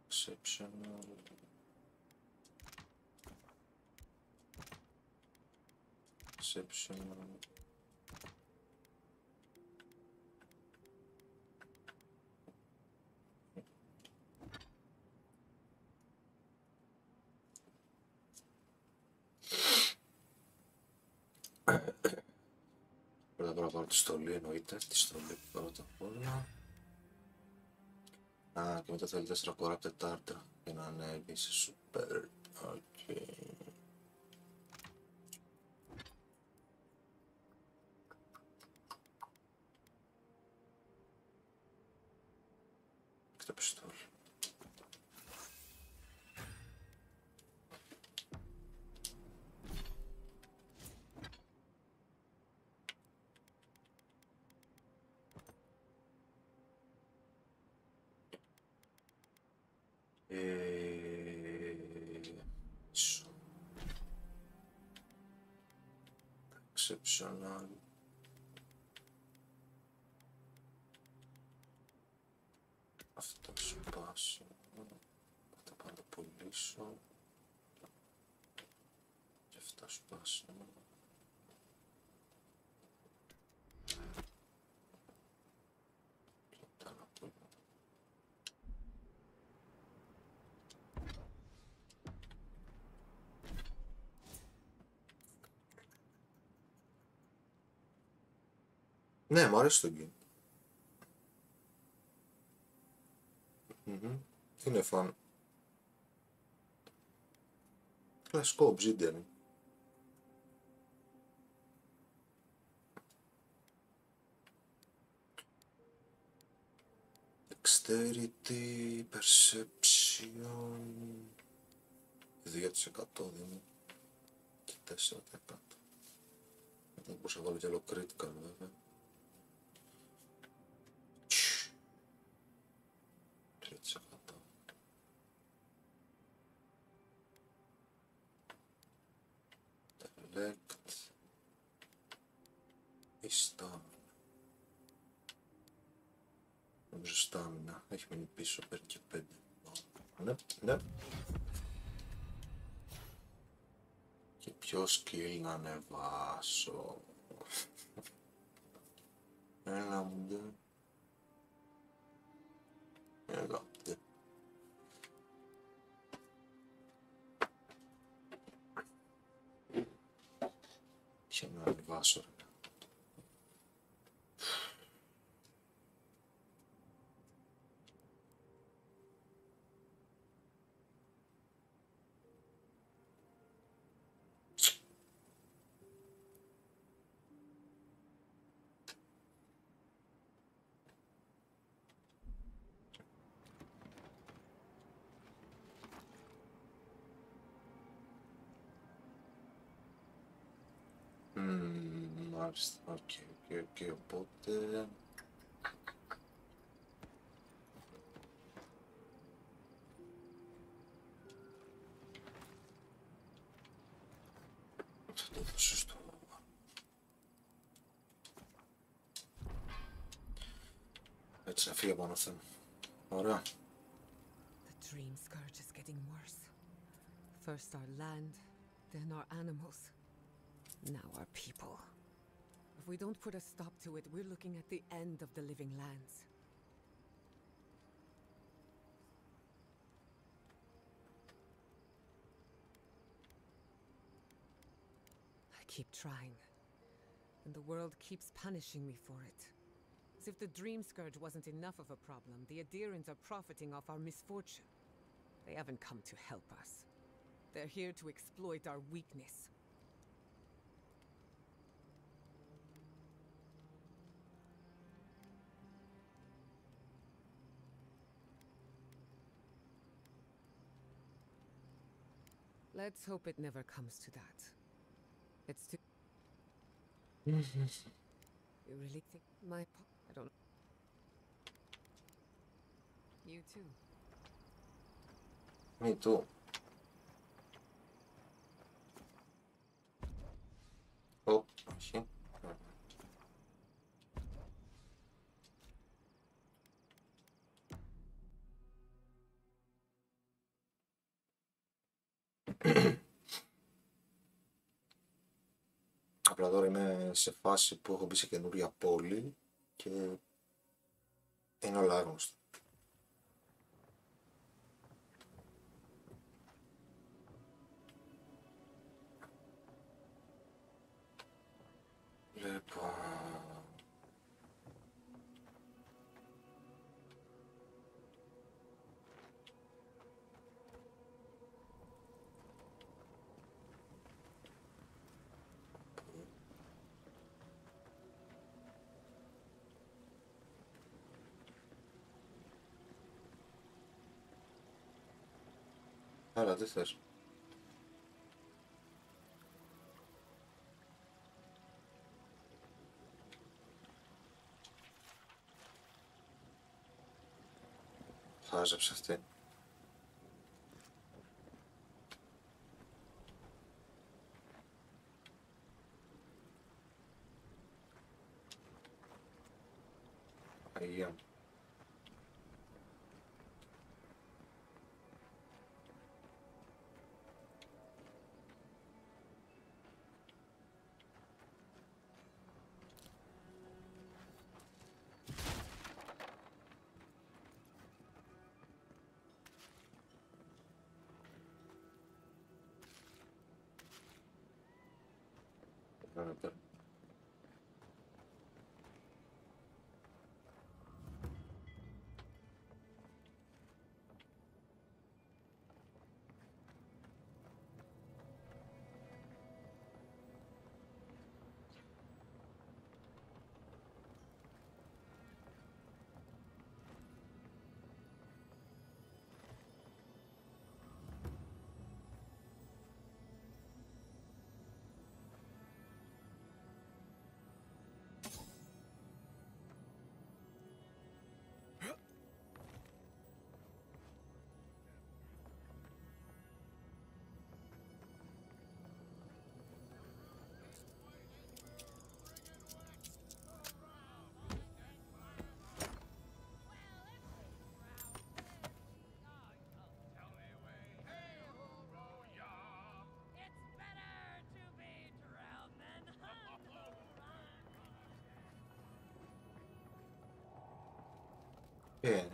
Exceptional. Exceptional. Πρώτα πρέπει να πάρω τη στολή, εννοείται. Τη στολή πρώτα απ' όλα. Α, και μετά θέλει 4 corrupted τάρτρα για να ανέβει σε super. Οκ. Και τα πιστόλια. Exceptional. Αυτό σου πάσω. Θα πάω να το πουλήσω. Και αυτά σου πάσω. Και τα να πουλήσω. Ναι, μου αρέσει το game. Είναι φαν. Κλασικό Obsidian. Dexterity, Perception 2% δίνει και 4%. Δεν μπορούσα να βάλω κι άλλο critical βέβαια. 3%. Elect. Η stamina. Νομίζω stamina. Έχει μείνει πίσω, παίρνει και 5. Ναι, ναι. Και ποιο skill να ανεβάσω? Έλα μου ντε. Έλα ντε. Ποιο να ανεβάσω ρε? Μάλιστα, οκ, οπότε... Θα το δώσω στο... Έτσι να φύγει από ένα θέμα. Ωραία. The dream scourge is getting worse. First our land, then our animals. Now our people. If we don't put a stop to it, we're looking at the end of the living lands. I keep trying, and the world keeps punishing me for it. As if the Dream Scourge wasn't enough of a problem, the Adherents are profiting off our misfortune. They haven't come to help us. They're here to exploit our weakness. Let's hope it never comes to that. It's too... You really think I don't... You too. Me too. Oh, όχι. Απλά τώρα είμαι σε φάση που έχω μπει σε καινούρια πόλη και είναι όλα άγνωστα. Λοιπόν... Άρα, τι θες. Χάζεψε αυτή. Αγία μου. Άντε.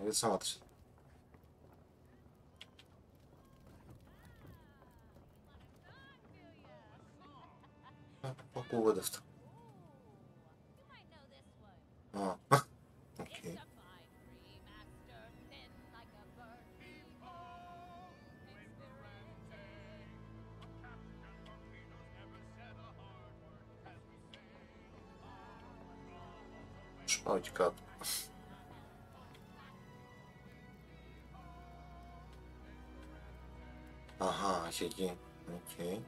Γιατί σταμάτησε. Πού ακούγονται αυτά. Α, οκ. Σου πάω εκεί κάτω. Αχα, έχει εκεί. Οκ.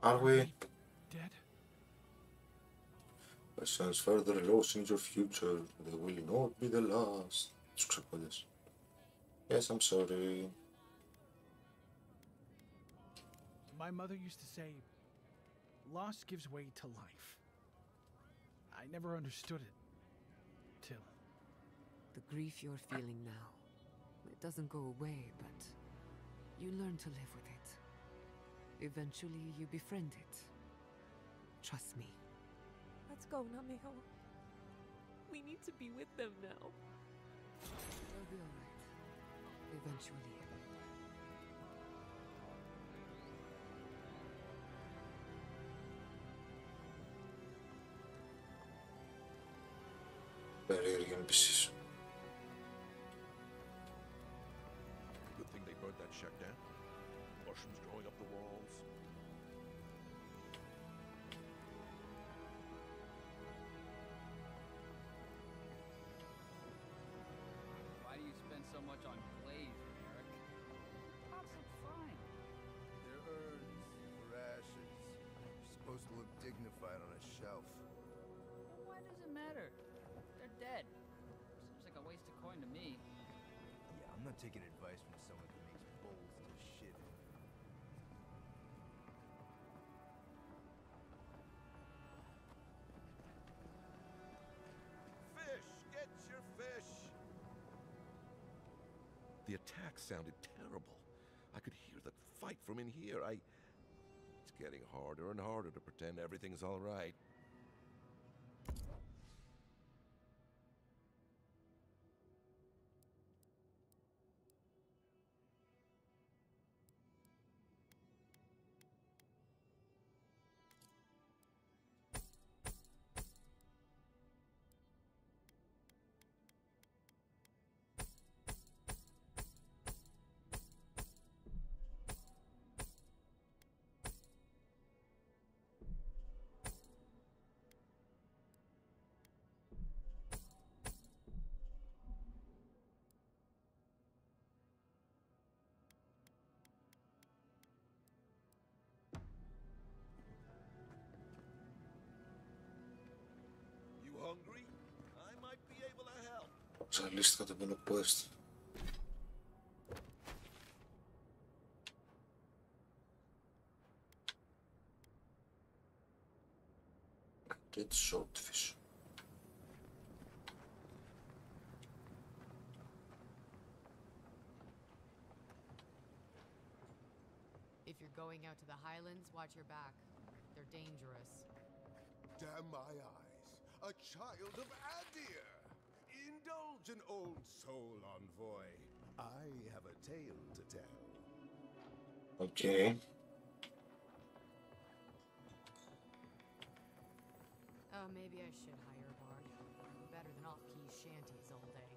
Are we? Dead? I sense further loss in your future. They will not be the last. Τους ξεπόλες. Yes, I'm sorry. My mother used to say, loss gives way to life. I never understood it. Till... The grief you're feeling now, it doesn't go away, but you learn to live with it. Eventually, you befriend it. Trust me. Let's go, Namiho. We need to be with them now. They'll be alright. Eventually. περίεργη NPCs. Good thing they burned that shack down. Mushrooms growing up the walls. Why do you spend so much on glazing, Eric? Pots look fine. They're urns for ashes. They're supposed to look dignified on a shelf. Well, why does it matter? They're dead. Seems like a waste of coin to me. Yeah, I'm not taking advice from someone who makes bowls to shit in. Fish! Get your fish! The attack sounded terrible. I could hear the fight from in here. It's getting harder and harder to pretend everything's all right. You hungry? I might be able to help. Ζαλίστηκα το επόμενο quest. Get swordfish. If you're going out to the Highlands, watch your back. They're dangerous. Damn my eyes. A child of Adir! Indulge an old soul, envoy. I have a tale to tell. Okay. Oh, maybe I should hire a bard. Better than off-key shanties all day.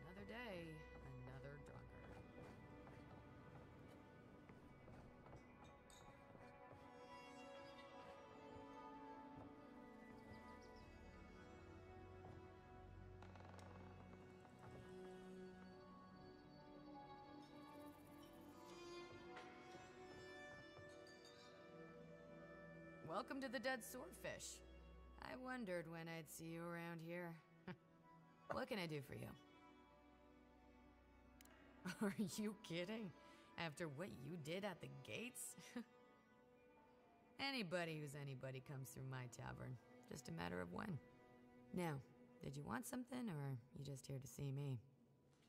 Another day, another drunkard. Welcome to the Dead Swordfish. I wondered when I'd see you around here. What can I do for you? Are you kidding? After what you did at the gates? Anybody who's anybody comes through my tavern. Just a matter of when. Now, did you want something, or are you just here to see me?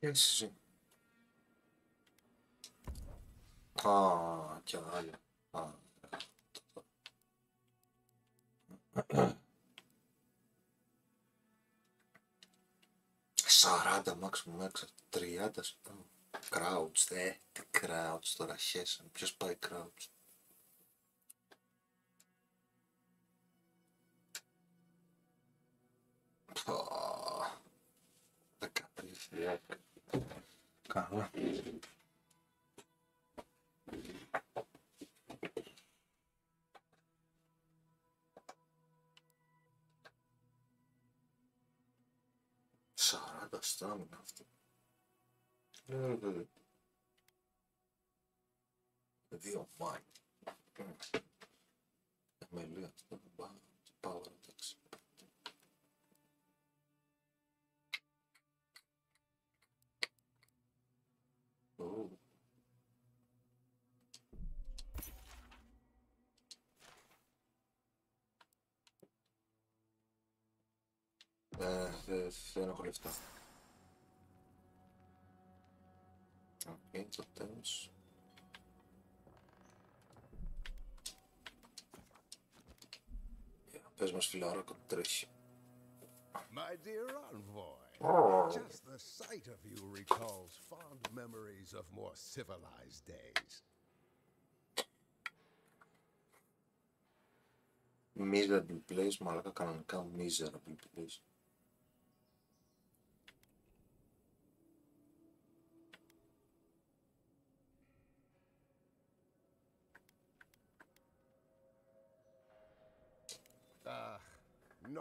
Yes. Ah, κι άλλα. Ah. 40 maximum έξω, 30 crouch, τι crouch τώρα, χέσαν, ποιος πάει crouch. Πω, 13 καλά. Στάμινα αυτό. Δύο μάιν. Εμελία αυτό. Πάω εντάξει. Δεν έχω λεφτά. Το τέλος. Πες μας φιλάρακα, τρέχει. My dear envoy, just the sight of you recalls fond memories of more civilized days. Miserable place, μαλάκα κανονικά miserable place.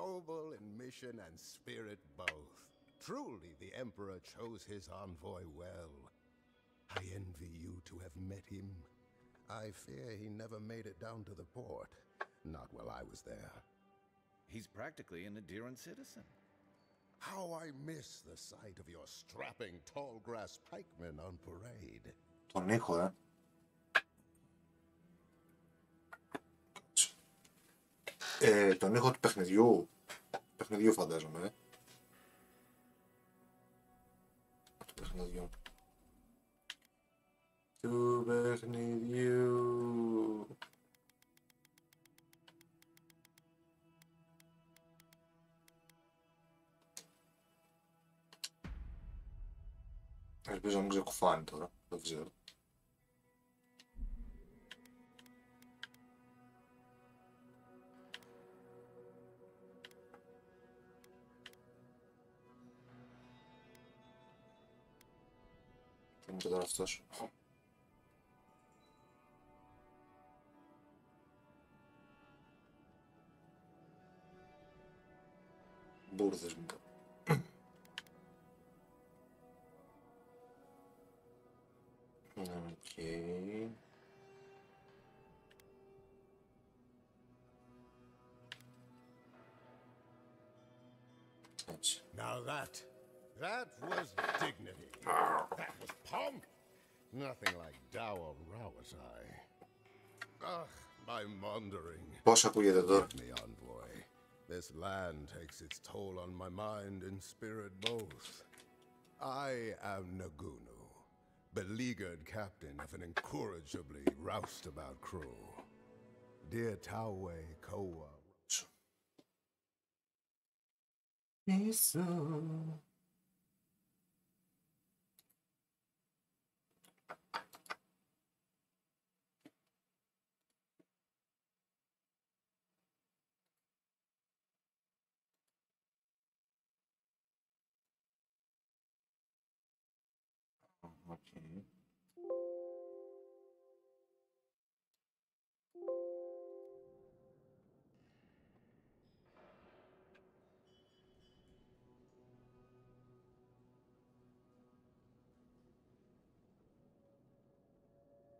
Noble in mission and spirit both. Truly the Emperor chose his envoy well. I envy you to have met him. I fear he never made it down to the port. Not while I was there. He's practically an Adiran citizen. How I miss the sight of your strapping tall grass pikemen on parade. Τον ήχο, τον ήχο του παιχνιδιού. Παιχνιδιού φαντάζομαι, Του παιχνιδιού. Του παιχνιδιού. Ελπίζω να μην ξεκουφάνει τώρα, δεν ξέρω. Και τώρα αυτός. Μπούρδες μου. Οκ. Έτσι. Now that was dignity. That was pomp. Nothing like Dower Rawazai. Ugh, my maundering. Πώς ακούγεται τώρα? Forgive me, envoy. This land takes its toll on my mind and spirit both. I am Nagunu, beleaguered captain of an incorrigibly roustabout crew. Dear Tawe Koa. Okay.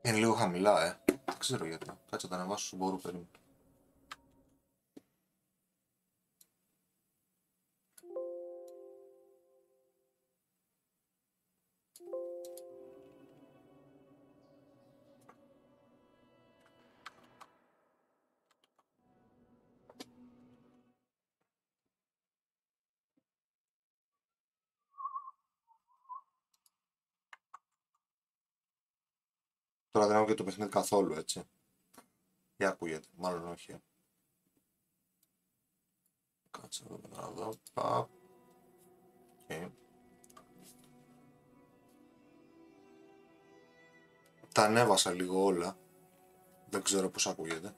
Είναι λίγο χαμηλά, Δεν ξέρω γιατί. Κάτσε να τα ανεβάσω στον μπορού περίπου. Τώρα δεν έχω και το παιχνίδι καθόλου, έτσι. Για ακούγεται, μάλλον όχι. Κάτσε εδώ να δω. Παπ. Okay. Τα ανέβασα λίγο όλα. Δεν ξέρω πώς ακούγεται.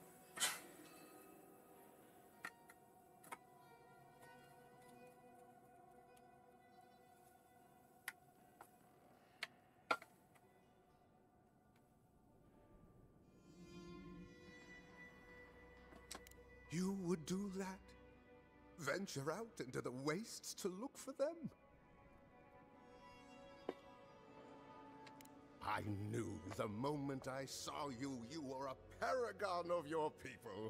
You would do that? Venture out into the wastes to look for them? I knew the moment I saw you, you were a paragon of your people.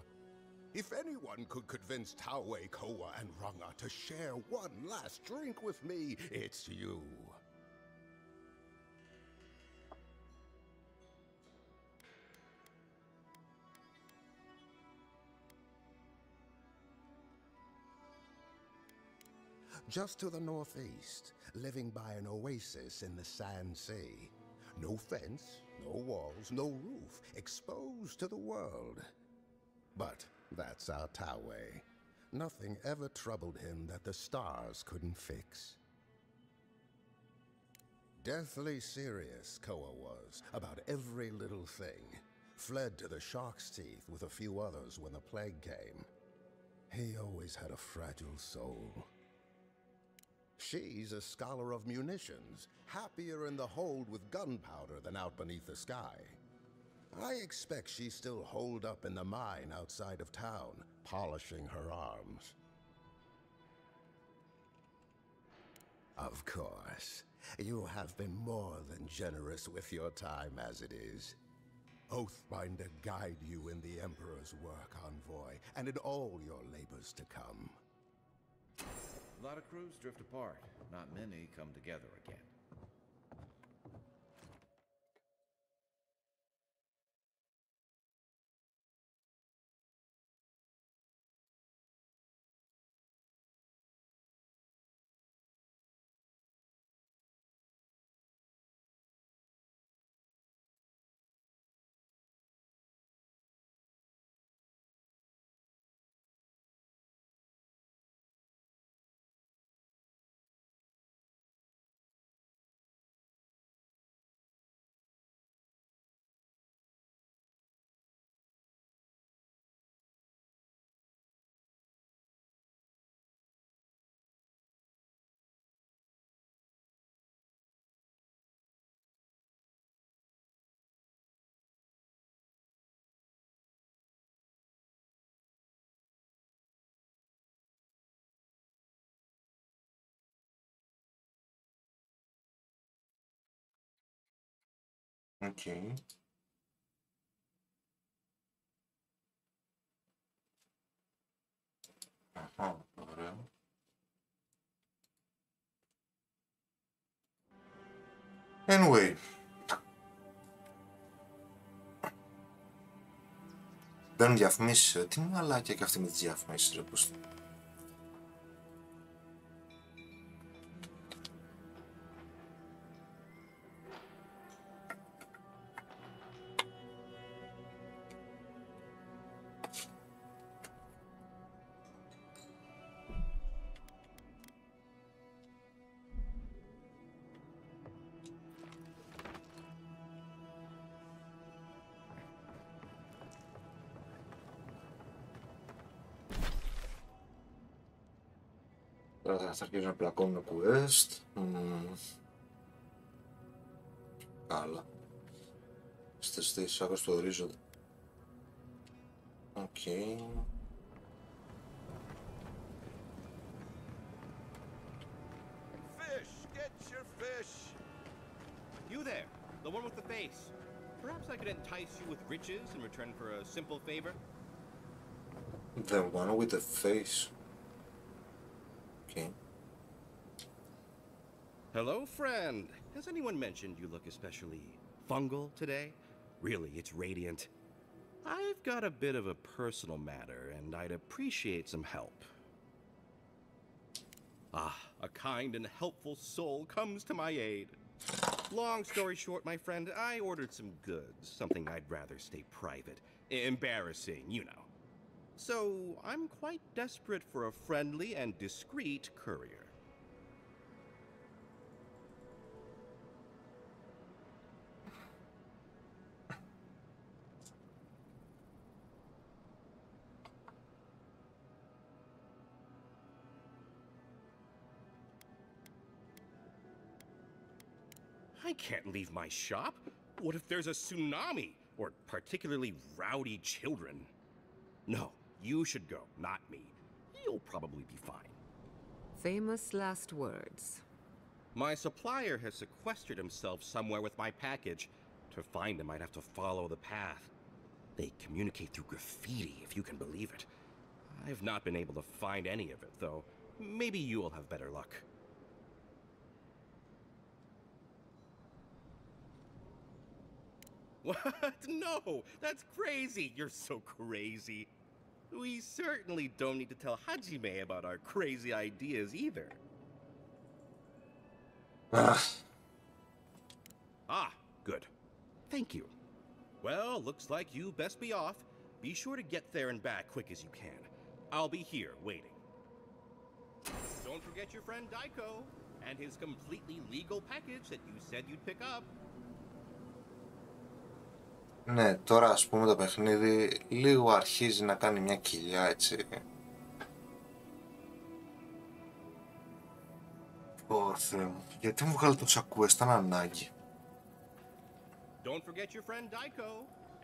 If anyone could convince Tawe, Koa, and Ranga to share one last drink with me, it's you. just to the northeast, living by an oasis in the Sand Sea. No fence, no walls, no roof, exposed to the world. But that's our Tawe. Nothing ever troubled him that the stars couldn't fix. Deathly serious, Koa was, about every little thing. Fled to the Shark's Teeth with a few others when the plague came. He always had a fragile soul. She's a scholar of munitions, happier in the hold with gunpowder than out beneath the sky. I expect she's still holed up in the mine outside of town, polishing her arms. Of course, you have been more than generous with your time as it is. Oathbinder guide you in the Emperor's work, Envoy, and in all your labors to come. A lot of crews drift apart. Not many come together again. Okay. Αχα, ωραία. Anyway. Μπαίνουν διαφημίσεις, τι μαλάκια και αυτή με τις διαφημίσεις, ρε πώς. Τώρα θα αρχίσουν να πλακώνουν quest. Καλά. Στις άκρες του ορίζοντα. Οκ. Fish! Get your fish! You there, the one with the face. Perhaps I could entice you with riches in return for a simple favor? The one with the face. Okay. Hello, friend. Has anyone mentioned you look especially fungal today? Really, it's radiant. I've got a bit of a personal matter, and I'd appreciate some help. Ah, a kind and helpful soul comes to my aid. Long story short, my friend, I ordered some goods, something I'd rather stay private. Embarrassing, you know. So, I'm quite desperate for a friendly and discreet courier. I can't leave my shop. What if there's a tsunami? Or particularly rowdy children? No, you should go, not me. You'll probably be fine. Famous last words. My supplier has sequestered himself somewhere with my package. To find him, I'd have to follow the path. They communicate through graffiti, if you can believe it. I've not been able to find any of it, though. Maybe you'll have better luck. What? No! That's crazy! You're so crazy. We certainly don't need to tell Hajime about our crazy ideas either. Ah, good. Thank you. Well, looks like you best be off. Be sure to get there and back quick as you can. I'll be here waiting. Don't forget your friend Daiko and his completely legal package that you said you'd pick up. Ναι, τώρα ας πούμε το παιχνίδι λίγο αρχίζει να κάνει μια κοιλιά, έτσι. Ω Θεέ μου, γιατί μου βγάλε τόσα quest, ήταν ανάγκη. Don't forget your friend Daiko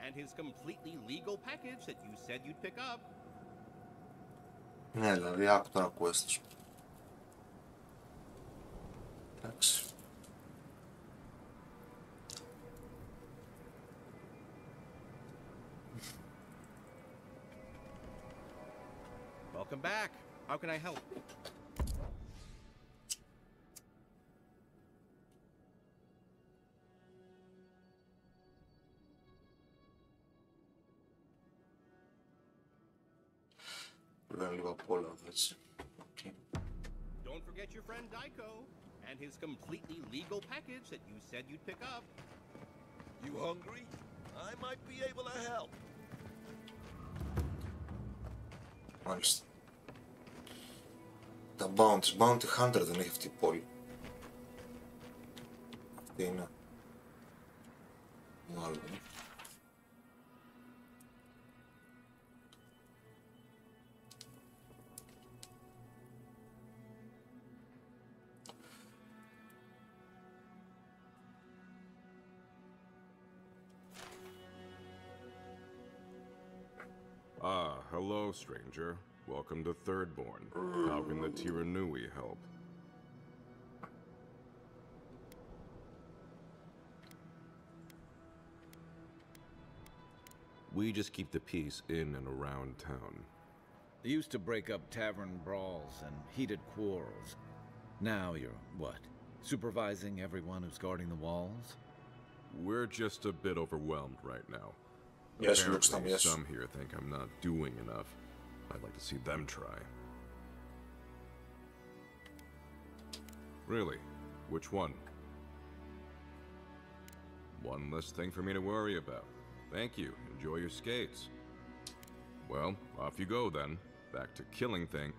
and his completely legal package that you said you'd pick up. Ναι, δηλαδή άκου τώρα quest. Εντάξει. Welcome back. How can I help? Λένε λίγο απ' όλα, έτσι. Don't forget your friend Daiko and his completely legal package that you said you'd pick up. You hungry? I might be able to help. Μάλιστα. Τα Bounty Hunter δεν έχει αυτή η πόλη. Αυτή είναι. Μάλλον. Ah, hello, stranger. Welcome to Thirdborn. How can the Tiranui help? We just keep the peace in and around town. They used to break up tavern brawls and heated quarrels. Now you're, what, supervising everyone who's guarding the walls? We're just a bit overwhelmed right now. Yes, Apparently, yes. some here think I'm not doing enough. I'd like to see them try. Really? Which one? One less thing for me to worry about. Thank you. Enjoy your skates. Well, off you go then. Back to killing things.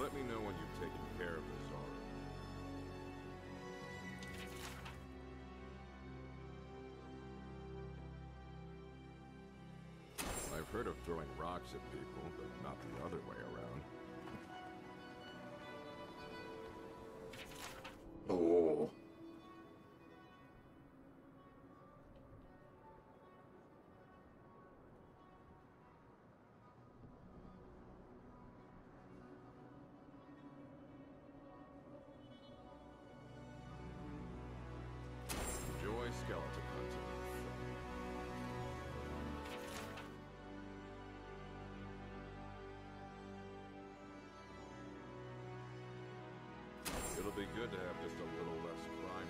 Let me know when you've taken care of this already. I've heard of throwing rocks at people, but not the other way around. Oh. Enjoy skeleton hunting. It'll be good to have just a little less crime.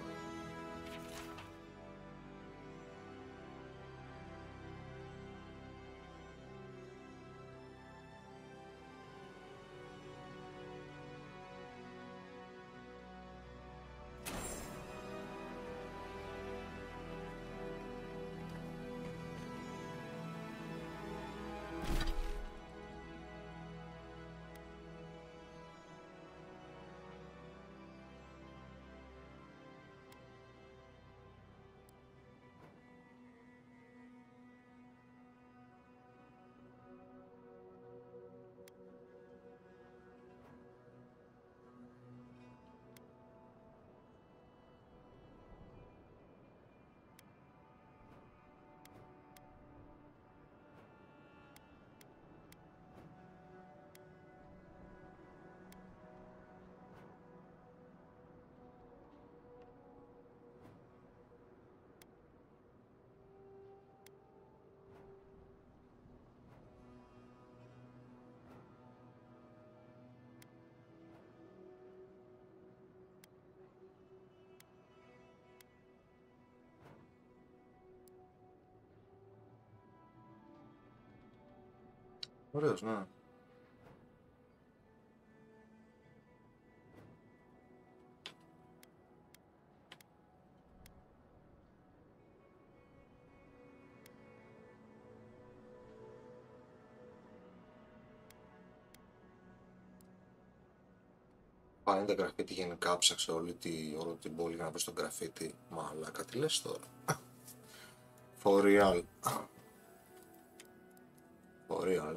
Ωραίος, ναι. Πάνε τα γραφίτι γενικά, ψάξε όλη την πόλη για να βρεις τον γραφίτι. Μαλάκα, τι λες τώρα. For real. For real.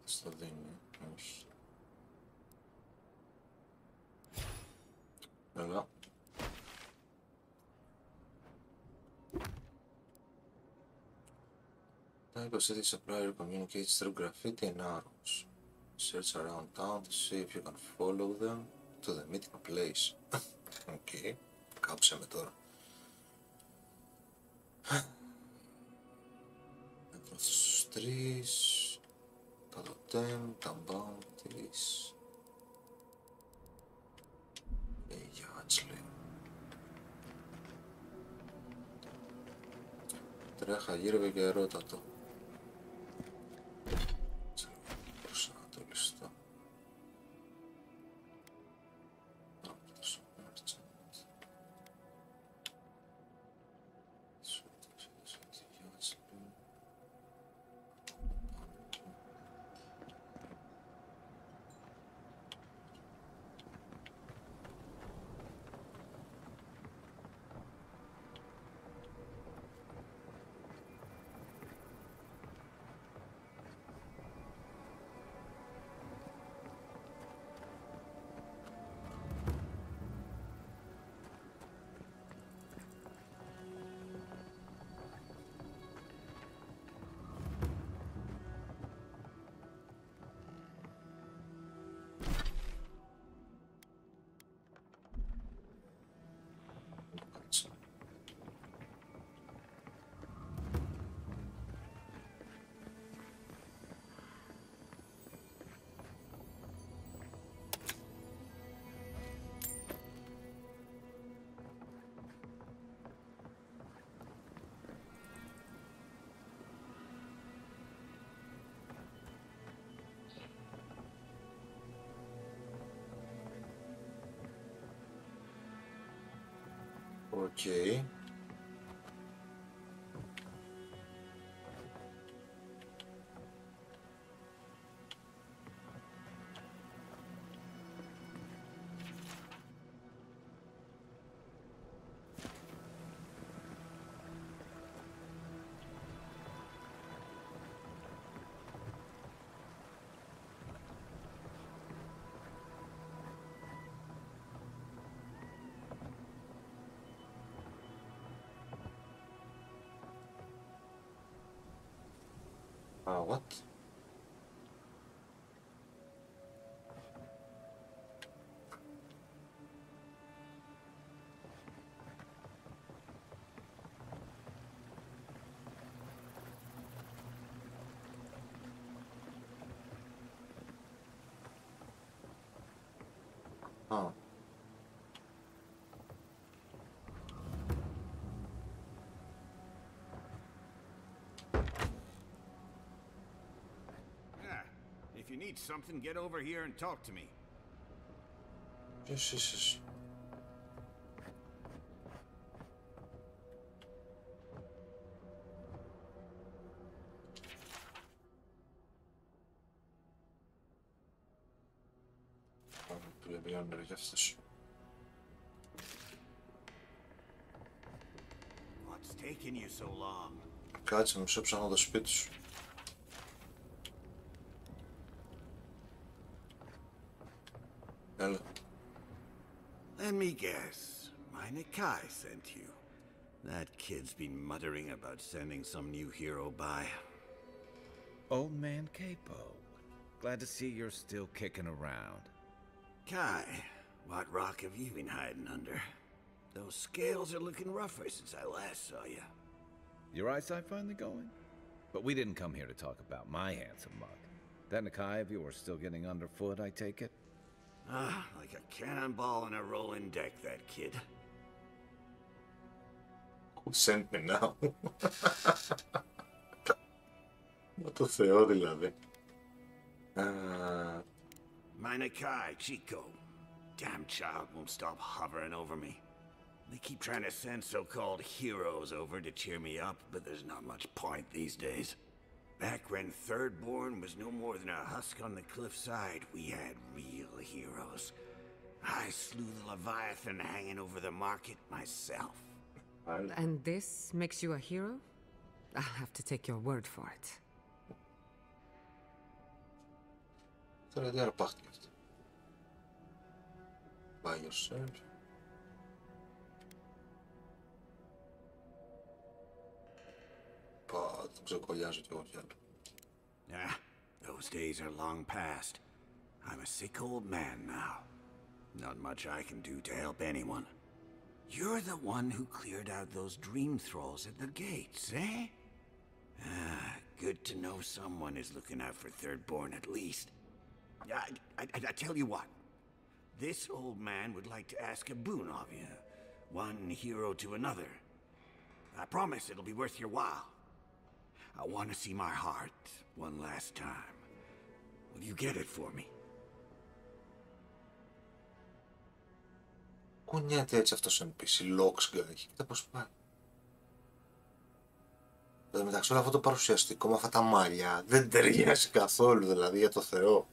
Στο δίνει, όχι. Έλα. Type of city supplier communicates through graffiti and arrows. Search around town to see if you can follow them to the meeting place. Okay. Κάψε με τώρα. Εδώ στους τρεις. Τα totem, τα bounties. Γιάτσλι. Τρέχα, γύρευε και ρώτα το. Προσανατολιστώ. Okay. What? Oh. If you need something, get over here and talk to me. Jesus. What's taking you so long? Κάτσε, μισό ψάχνω το σπίτι σου. Έλα. Let me guess. My Nikai sent you. That kid's been muttering about sending some new hero by. Old man Capo. Glad to see you're still kicking around. Kai, what rock have you been hiding under? Those scales are looking rougher since I last saw you. Your eyesight finally going? But we didn't come here to talk about my handsome mug. That Nakai of yours still getting underfoot, I take it? Ah, like a cannonball in a rolling deck, that kid. Who sent me now? Μα το Θεό δηλαδή. My Nakai, Chico. Damn child won't stop hovering over me. They keep trying to send so-called heroes over to cheer me up, but there's not much point these days. Back when Thirdborn was no more than a husk on the cliffside, we had real heroes. I slew the Leviathan hanging over the market myself. And this makes you a hero? I'll have to take your word for it. Τώρα τι αρπάχτηκε αυτό. By yourself. Πα, το ξεκολλιάζω κι εγώ κι άλλο. Ah, those days are long past. I'm a sick old man now. Not much I can do to help anyone. You're the one who cleared out those dream thralls at the gates, eh? Ah, good to know someone is looking out for Thirdborn at least. I tell you what. This old man would like to ask a boon of you. One hero to another. I promise it'll be worth your while. I want to see my heart one last time. Will you get it for me? Κουνιάται έτσι αυτός NPC, Loxga έχει, κοίτα πως πάει. Εν τω μεταξύ όλο αυτό το παρουσιαστικό με αυτά τα μαλλιά δεν ταιριάζει καθόλου, δηλαδή για το Θεό.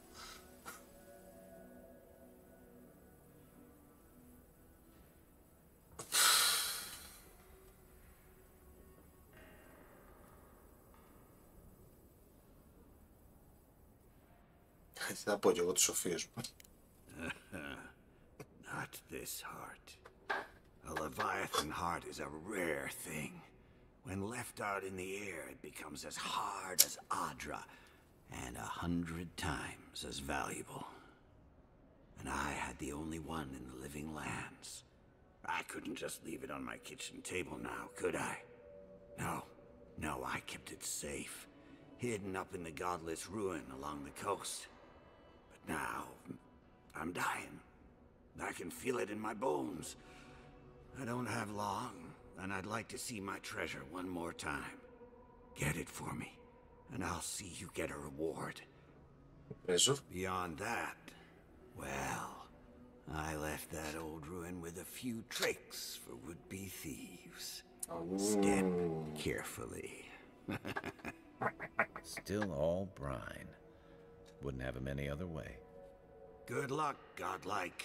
Θα πω κι εγώ τις σοφίες μου. Not this heart. A Leviathan heart is a rare thing. When left out in the air, it becomes as hard as Adra, and 100 times as valuable. And I had the only one in the living lands. I couldn't just leave it on my kitchen table now, could I? No, I kept it safe, hidden up in the godless ruin along the coast. But now, I'm dying. I can feel it in my bones. I don't have long, and I'd like to see my treasure one more time. Get it for me, and I'll see you get a reward. Beyond that, well, I left that old ruin with a few tricks for would-be thieves. Step carefully. Still all brine. Wouldn't have him any other way. Good luck, godlike.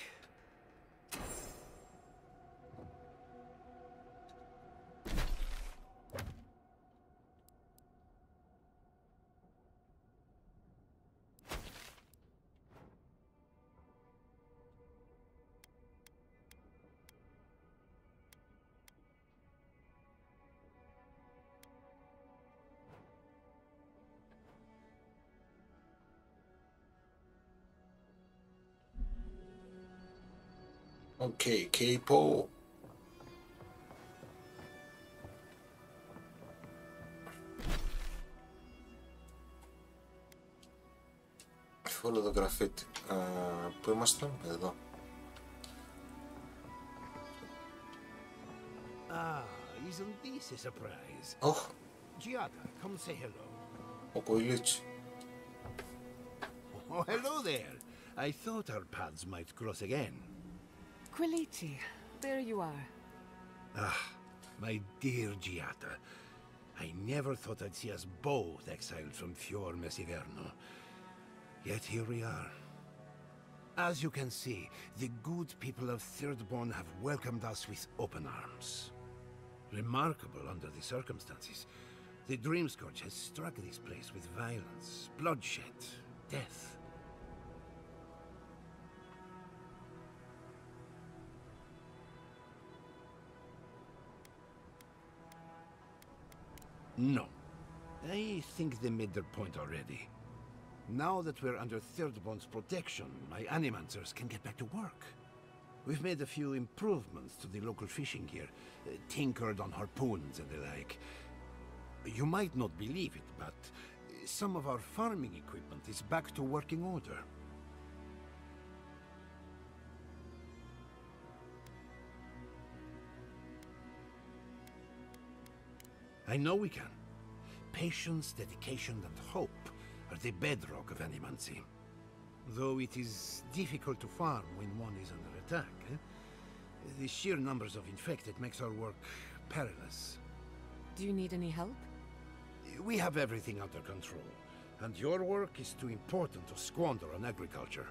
Okay, capo. Follow the graffiti. Πού ήμασταν? Εδώ. Ah, isn't this a surprise? Oh. Giada, come say hello. Ο Κοηλίτσι. Oh, hello there. I thought our paths might cross again. Quilici, there you are. Ah, my dear Giada. I never thought I'd see us both exiled from Fior Messiverno. Yet here we are. As you can see, the good people of Thirdborn have welcomed us with open arms. Remarkable under the circumstances. The Dreamscourge has struck this place with violence, bloodshed, death. No. I think they made their point already. Now that we're under Thirdborn's protection, my animancers can get back to work. We've made a few improvements to the local fishing gear, tinkered on harpoons and the like. You might not believe it, but some of our farming equipment is back to working order. I know we can. Patience, dedication, and hope are the bedrock of animancy. Though it is difficult to farm when one is under attack, the sheer numbers of infected makes our work perilous. Do you need any help? We have everything under control, and your work is too important to squander on agriculture.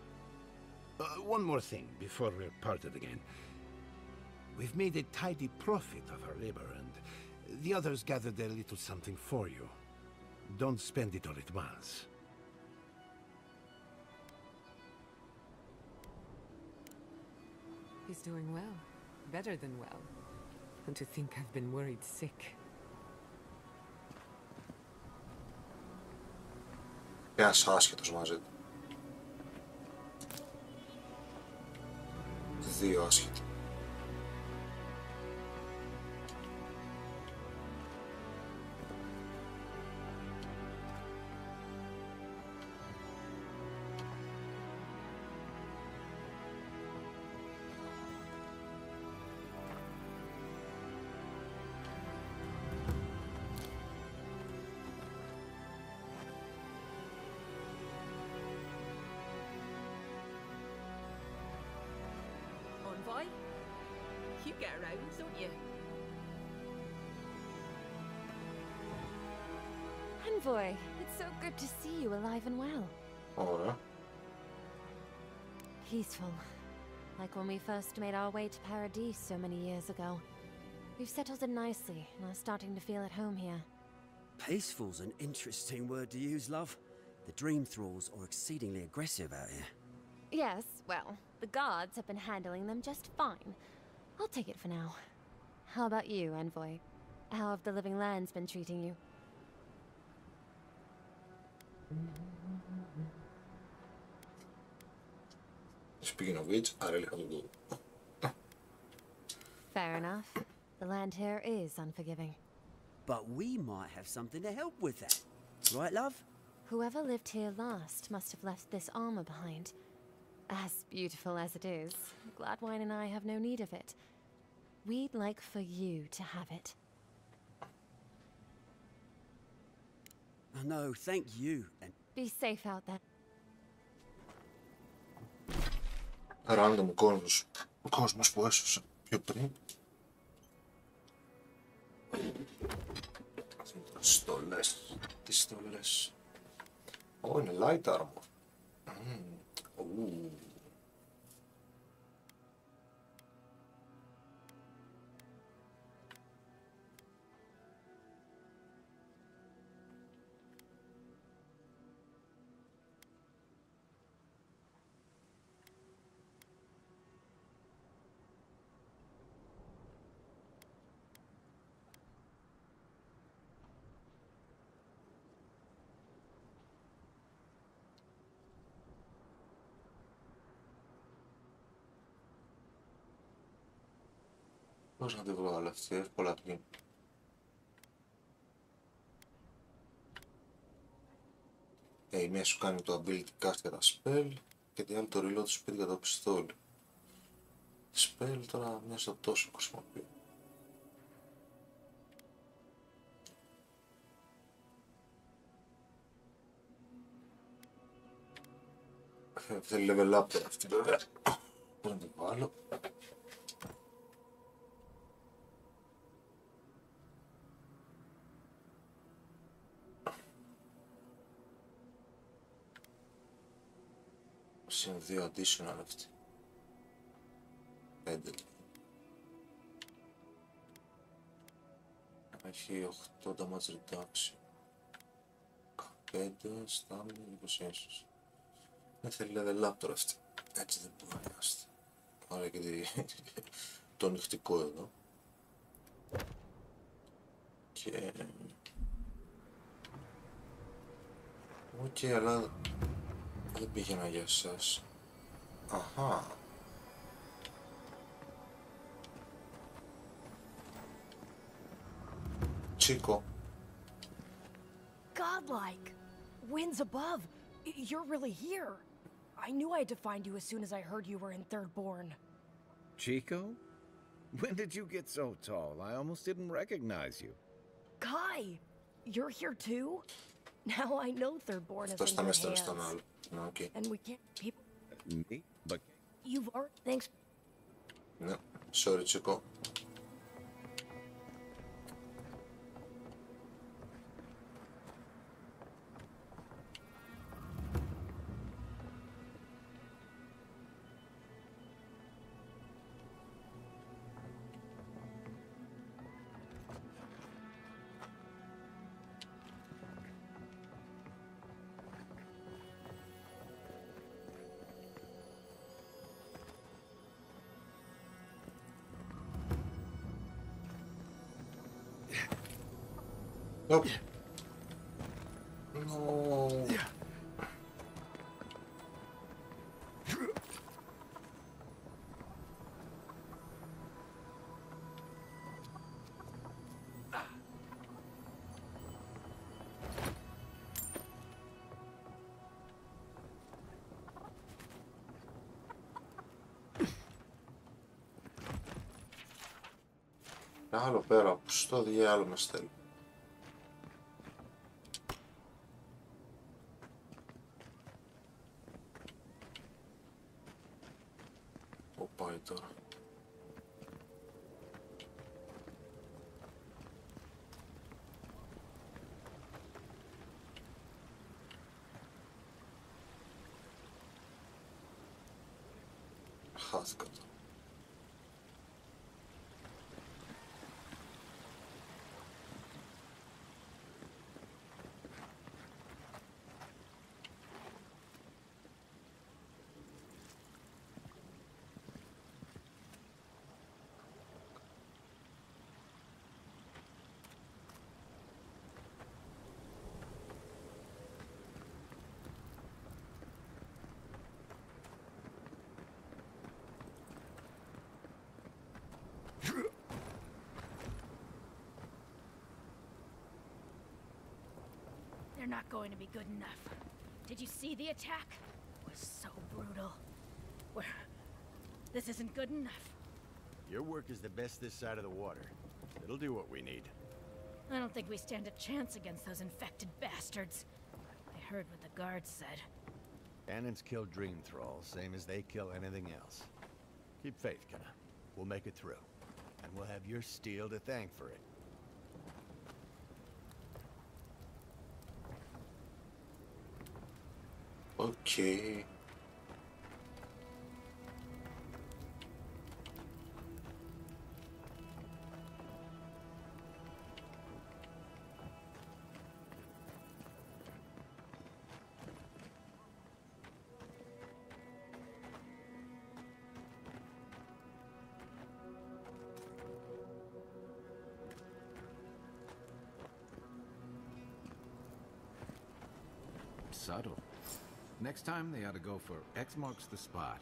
One more thing before we're parted again. We've made a tidy profit of our labor, and the others gathered a little something for you. Don't spend it all at once. He's doing well. Better than well. And to think I've been worried sick. Ένας άσχετος μαζί του. Δύο άσχετοι. Envoy? You get around, don't you? Envoy, it's so good to see you alive and well. Ωραία. Peaceful. Like when we first made our way to Paradise so many years ago. We've settled in nicely and are starting to feel at home here. Peaceful's an interesting word to use, love. The Dream Thralls are exceedingly aggressive out here. Yes, well, the guards have been handling them just fine. I'll take it for now. How about you, Envoy? How have the Living Lands been treating you? Speaking of which, I really have to go. Fair enough. The land here is unforgiving. But we might have something to help with that. Right, love? Whoever lived here last must have left this armor behind. As beautiful as it is, Gladwine and I have no need of it. We'd like for you to have it. No, thank you. And be safe out there. Random κόσμος που έσωσα πιο πριν. Στολές. Τι στολές. Ω, είναι light armor. Πώς να τη βγάλω αυτή, εύκολα πριν. Η μία σου κάνει το ability cast για τα spell και τη άλλη το reload speed για το πιστόλι. Spell τώρα μια στο τόσο χρησιμοποιώ. Θέλει level up τώρα αυτή βέβαια. Πώς να τη βάλω. Συν 2 additional αυτή. 5. Έχει 8 damage reduction. 5 stamina, 20 έσως. Δεν θέλει level up τώρα αυτή. Έτσι δεν μπορεί να είμαστε. Άρα και το νυχτικό εδώ. Και... Οκ, αλλά... δεν πήγαινα για εσάς. Αχα. Chico. Godlike. Winds above. You're really here. I knew I had to find you as soon as I heard you were in Thirdborn. Chico? When did you get so tall? I almost didn't recognize you. Kai! You're here too? Now I know Thirdborn is Αυτός in θα your με στέλνει hands. στον άλλο. Okay. And we can't keep... Me? But... You've already... Thanks. Ναι, sorry Chico. Nope. No. Άλλο πέρα, που στο διάλογο μας θέλει. Πού πάει τώρα. Χάθηκα τώρα. They're not going to be good enough. Did you see the attack? It was so brutal. This isn't good enough. Your work is the best this side of the water. It'll do what we need. I don't think we stand a chance against those infected bastards. I heard what the guards said. Cannons kill dream thralls, same as they kill anything else. Keep faith, Kenna. We'll make it through. And we'll have your steel to thank for it. Okay. Subtle. Next time they ought to go for X marks the spot.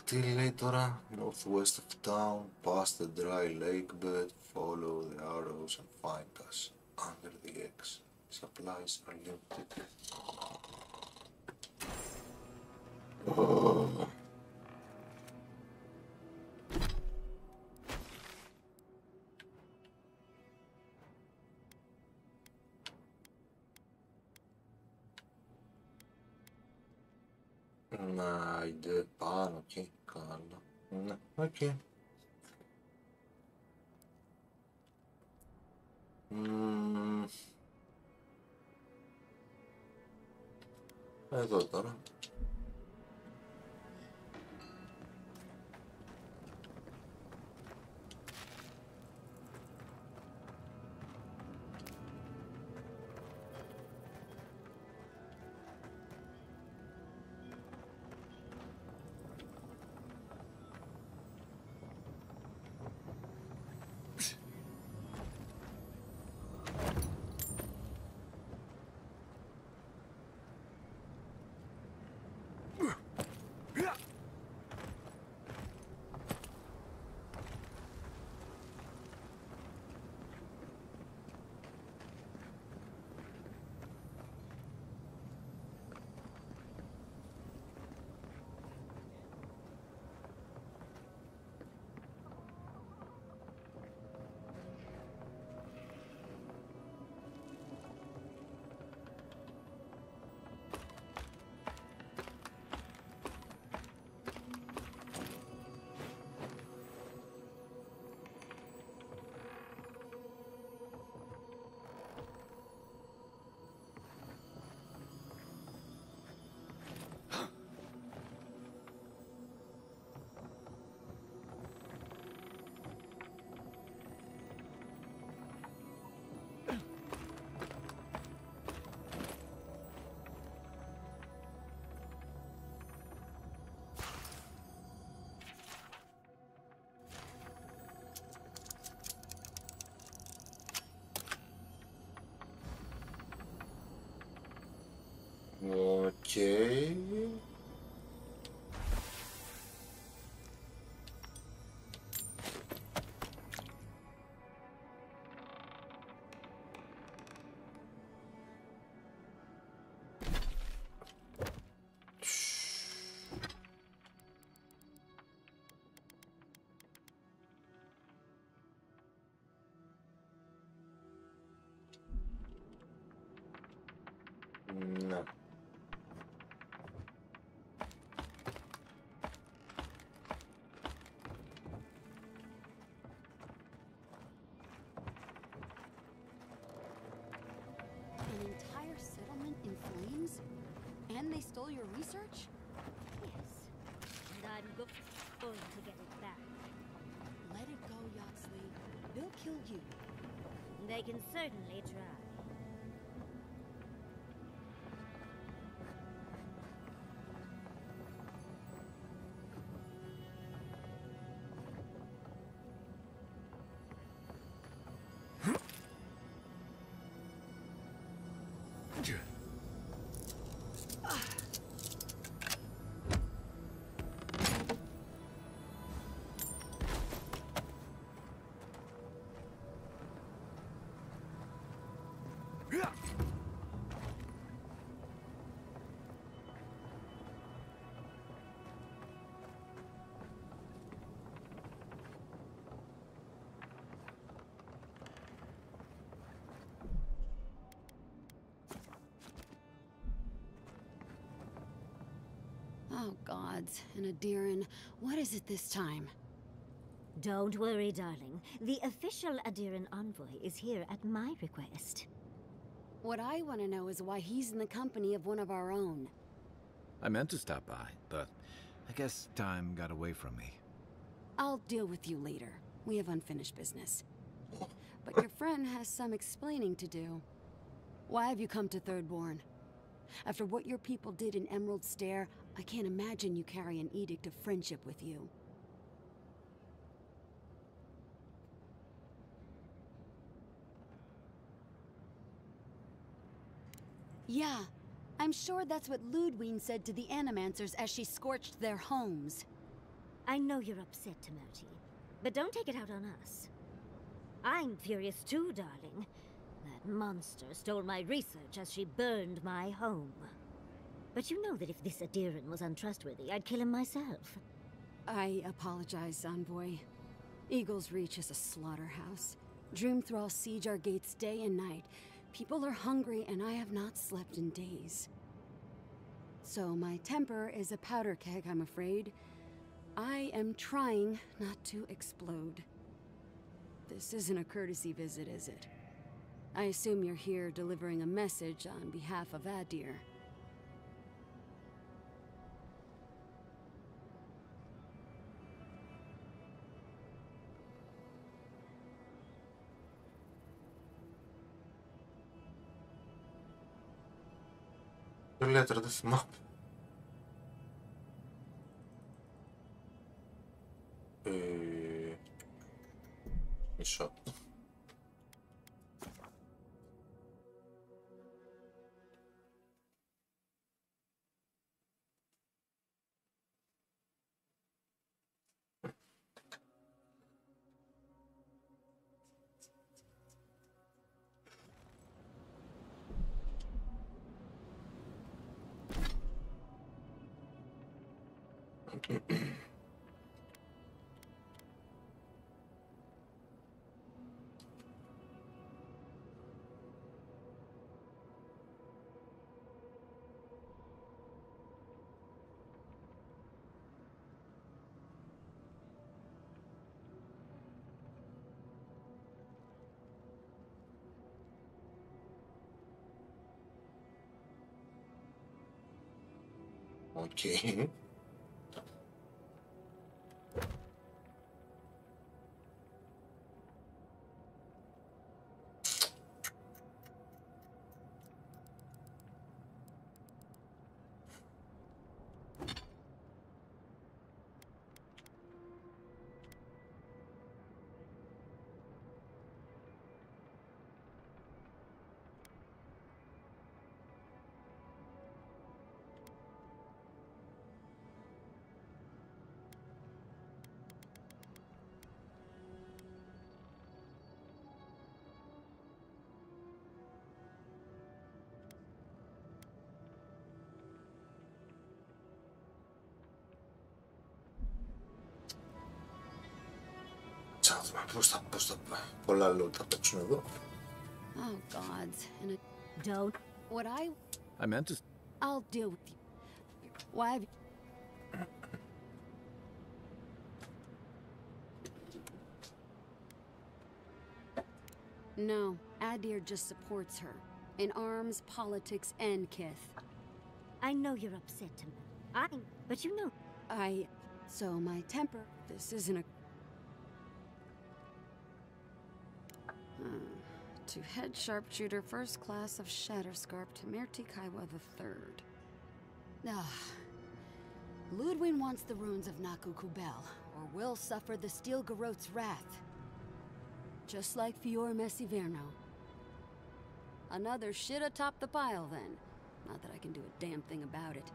Τι λέει τώρα, northwest of town, past the dry lake bed, follow the arrows and find us under the X. Supplies are limited. Oh. Να ide πάνω εκεί, καλά. Ναι, οκ. Εδώ τώρα. Okay. No. An entire settlement in flames? And they stole your research? Yes. And I'm going to get it back. Let it go, Yatsley. They'll kill you. They can certainly try. Oh, gods. And Adiran, what is it this time? Don't worry, darling. The official Adiran envoy is here at my request. What I want to know is why he's in the company of one of our own. I meant to stop by, but I guess time got away from me. I'll deal with you later. We have unfinished business. But your friend has some explaining to do. Why have you come to Thirdborn? After what your people did in Emerald Stair, I can't imagine you carry an edict of friendship with you. Yeah, I'm sure that's what Ludwine said to the Animancers as she scorched their homes. I know you're upset, Timothy, but don't take it out on us. I'm furious too, darling. That monster stole my research as she burned my home. But you know that if this Adiran was untrustworthy, I'd kill him myself. I apologize, Envoy. Eagle's Reach is a slaughterhouse. Dreamthralls siege our gates day and night. People are hungry, and I have not slept in days. So my temper is a powder keg, I'm afraid. I am trying not to explode. This isn't a courtesy visit, is it? I assume you're here delivering a message on behalf of Adir. Letter δεν θυμάμαι. Μισό. Okay. κάτσε να δούμε πώς θα πολλά λόγια θα παίξουν εδώ. Oh, gods. And it... Don't. What I meant to... I'll deal with you. Why have you... No, Adir just supports her. In arms, politics, and kith. I know you're upset to me. But you know... So my temper... This isn't a... To head sharpshooter, first class of Shatterscarp to Mirti Kaiwa III. Ludwin wants the ruins of Naku Kubel, or will suffer the Steel Garot's wrath. Just like Fior Messiverno. Another shit atop the pile, then. Not that I can do a damn thing about it.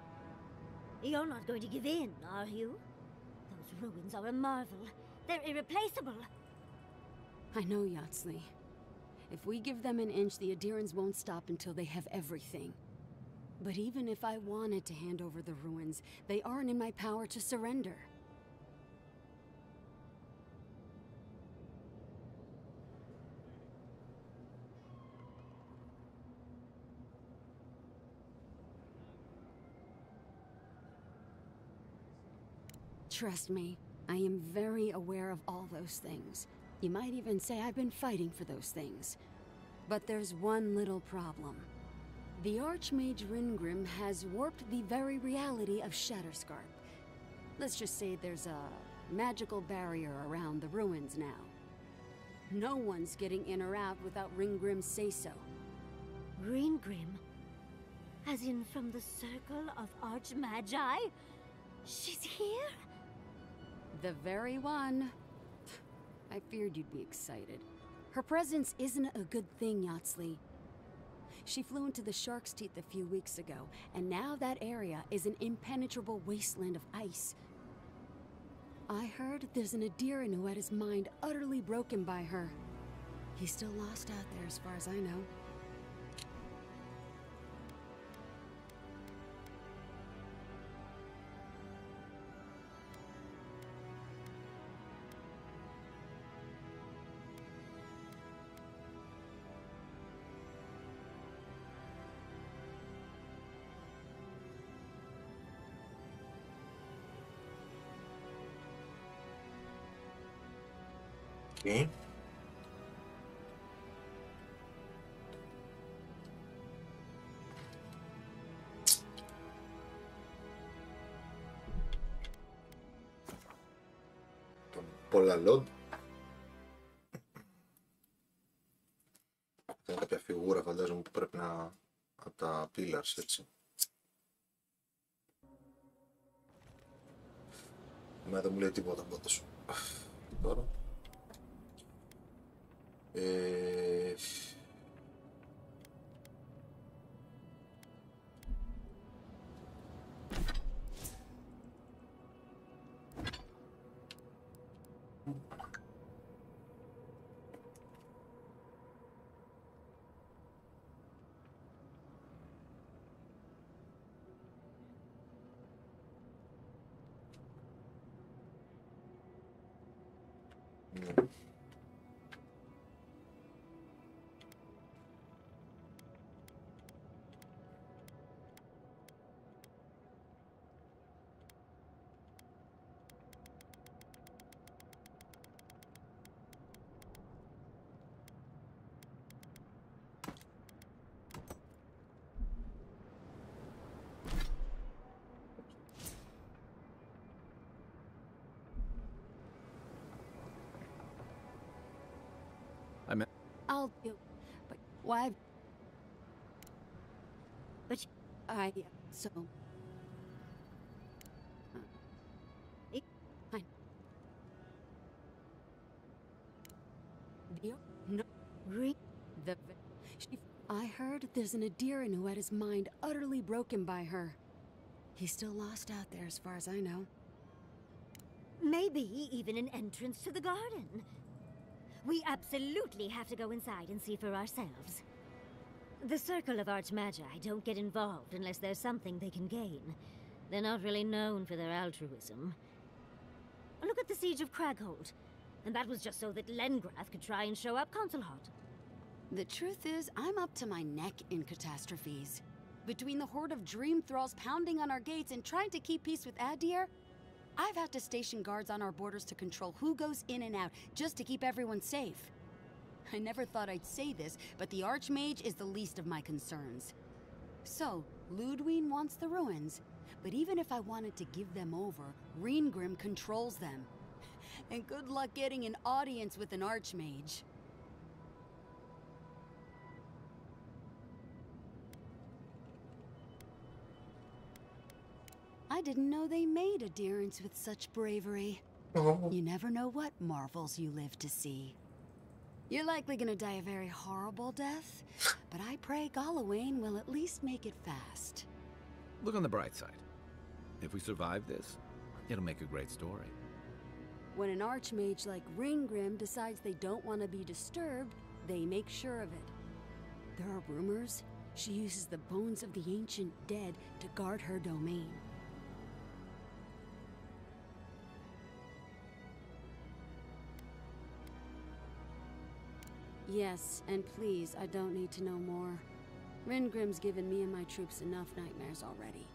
You're not going to give in, are you? Those ruins are a marvel. They're irreplaceable. I know, Yatsley. If we give them an inch, the Adirans won't stop until they have everything. But even if I wanted to hand over the ruins, they aren't in my power to surrender. Trust me, I am very aware of all those things. You might even say I've been fighting for those things. But there's one little problem. The Archmage Ringrim has warped the very reality of Shatterscarp. Let's just say there's a magical barrier around the ruins now. No one's getting in or out without Ringgrim's say-so. Ringgrim? As in from the Circle of Archmagi? She's here? The very one. I feared you'd be excited. Her presence isn't a good thing, Yatsley. She flew into the Shark's Teeth a few weeks ago, and now that area is an impenetrable wasteland of ice. I heard there's an Adiran who had his mind utterly broken by her. He's still lost out there as far as I know. Okay. Πολλά load. Είναι κάποια φιγούρα φαντάζομαι που πρέπει να... από τα pillars, έτσι. Εμένα δεν μου λέει τίποτα από σου. Τώρα. I'll do, but why? But so. I heard there's an Adiran who had his mind utterly broken by her. He's still lost out there as far as I know. Maybe even an entrance to the garden. We absolutely have to go inside and see for ourselves. The Circle of Archmagi don't get involved unless there's something they can gain. They're not really known for their altruism. Look at the Siege of Craghold. And that was just so that Lengrath could try and show up Consulhot. The truth is, I'm up to my neck in catastrophes. Between the horde of dream thralls pounding on our gates and trying to keep peace with Adir, I've had to station guards on our borders to control who goes in and out, just to keep everyone safe. I never thought I'd say this, but the Archmage is the least of my concerns. So, Ludwine wants the ruins, but even if I wanted to give them over, Reengrim controls them. And good luck getting an audience with an Archmage. I didn't know they made adherents with such bravery. Oh. You never know what marvels you live to see. You're likely gonna die a very horrible death, but I pray Galawain will at least make it fast. Look on the bright side. If we survive this, it'll make a great story. When an Archmage like Reengrim decides they don't want to be disturbed, they make sure of it. There are rumors she uses the bones of the ancient dead to guard her domain. Yes, and please, I don't need to know more. Reengrim's given me and my troops enough nightmares already.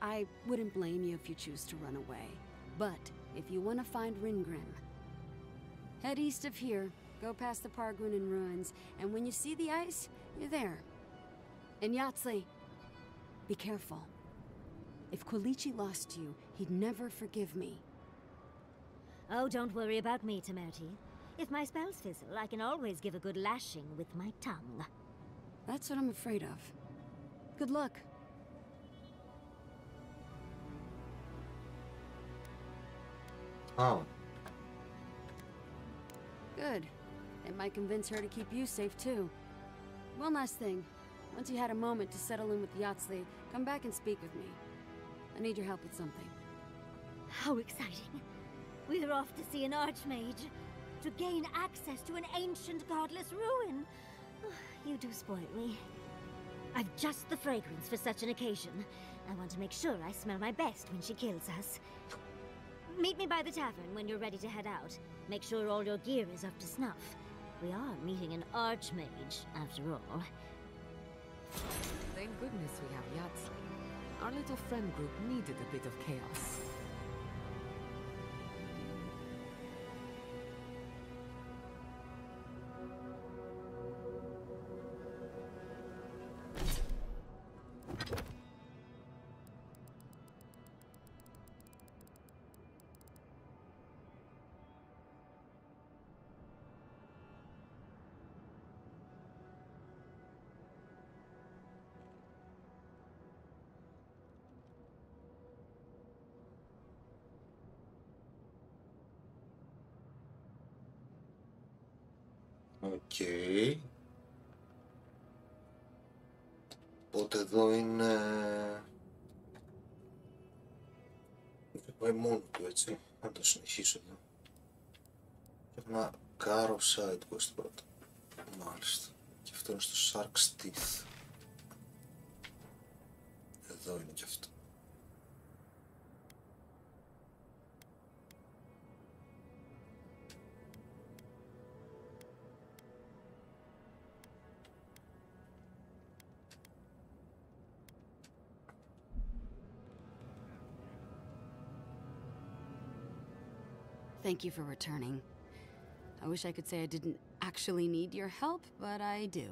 I wouldn't blame you if you choose to run away. But if you want to find Reengrim, head east of here, go past the Pargunan ruins, and when you see the ice, you're there. And Yahtzee, be careful. If Quilichi lost you, he'd never forgive me. Oh, don't worry about me, Temerity. If my spells fizzle, I can always give a good lashing with my tongue. That's what I'm afraid of. Good luck. Oh. Good. It might convince her to keep you safe, too. One last thing. Once you had a moment to settle in with Yahtzee, come back and speak with me. I need your help with something. How exciting. We're off to see an Archmage. To gain access to an ancient godless ruin. You do spoil me. I've just the fragrance for such an occasion. I want to make sure I smell my best when she kills us. Meet me by the tavern when you're ready to head out. Make sure all your gear is up to snuff. We are meeting an Archmage, after all. Thank goodness we have Yahtzee. Our little friend group needed a bit of chaos. Οκ. Οπότε εδώ είναι... Δεν πάει μόνο του, έτσι. Να το συνεχίσω εδώ. Και έχω ένα κάρο side quest πρώτα. Μάλιστα. Και αυτό είναι στο Shark's Teeth. Εδώ είναι και αυτό. Thank you for returning. I wish I could say I didn't actually need your help, but I do.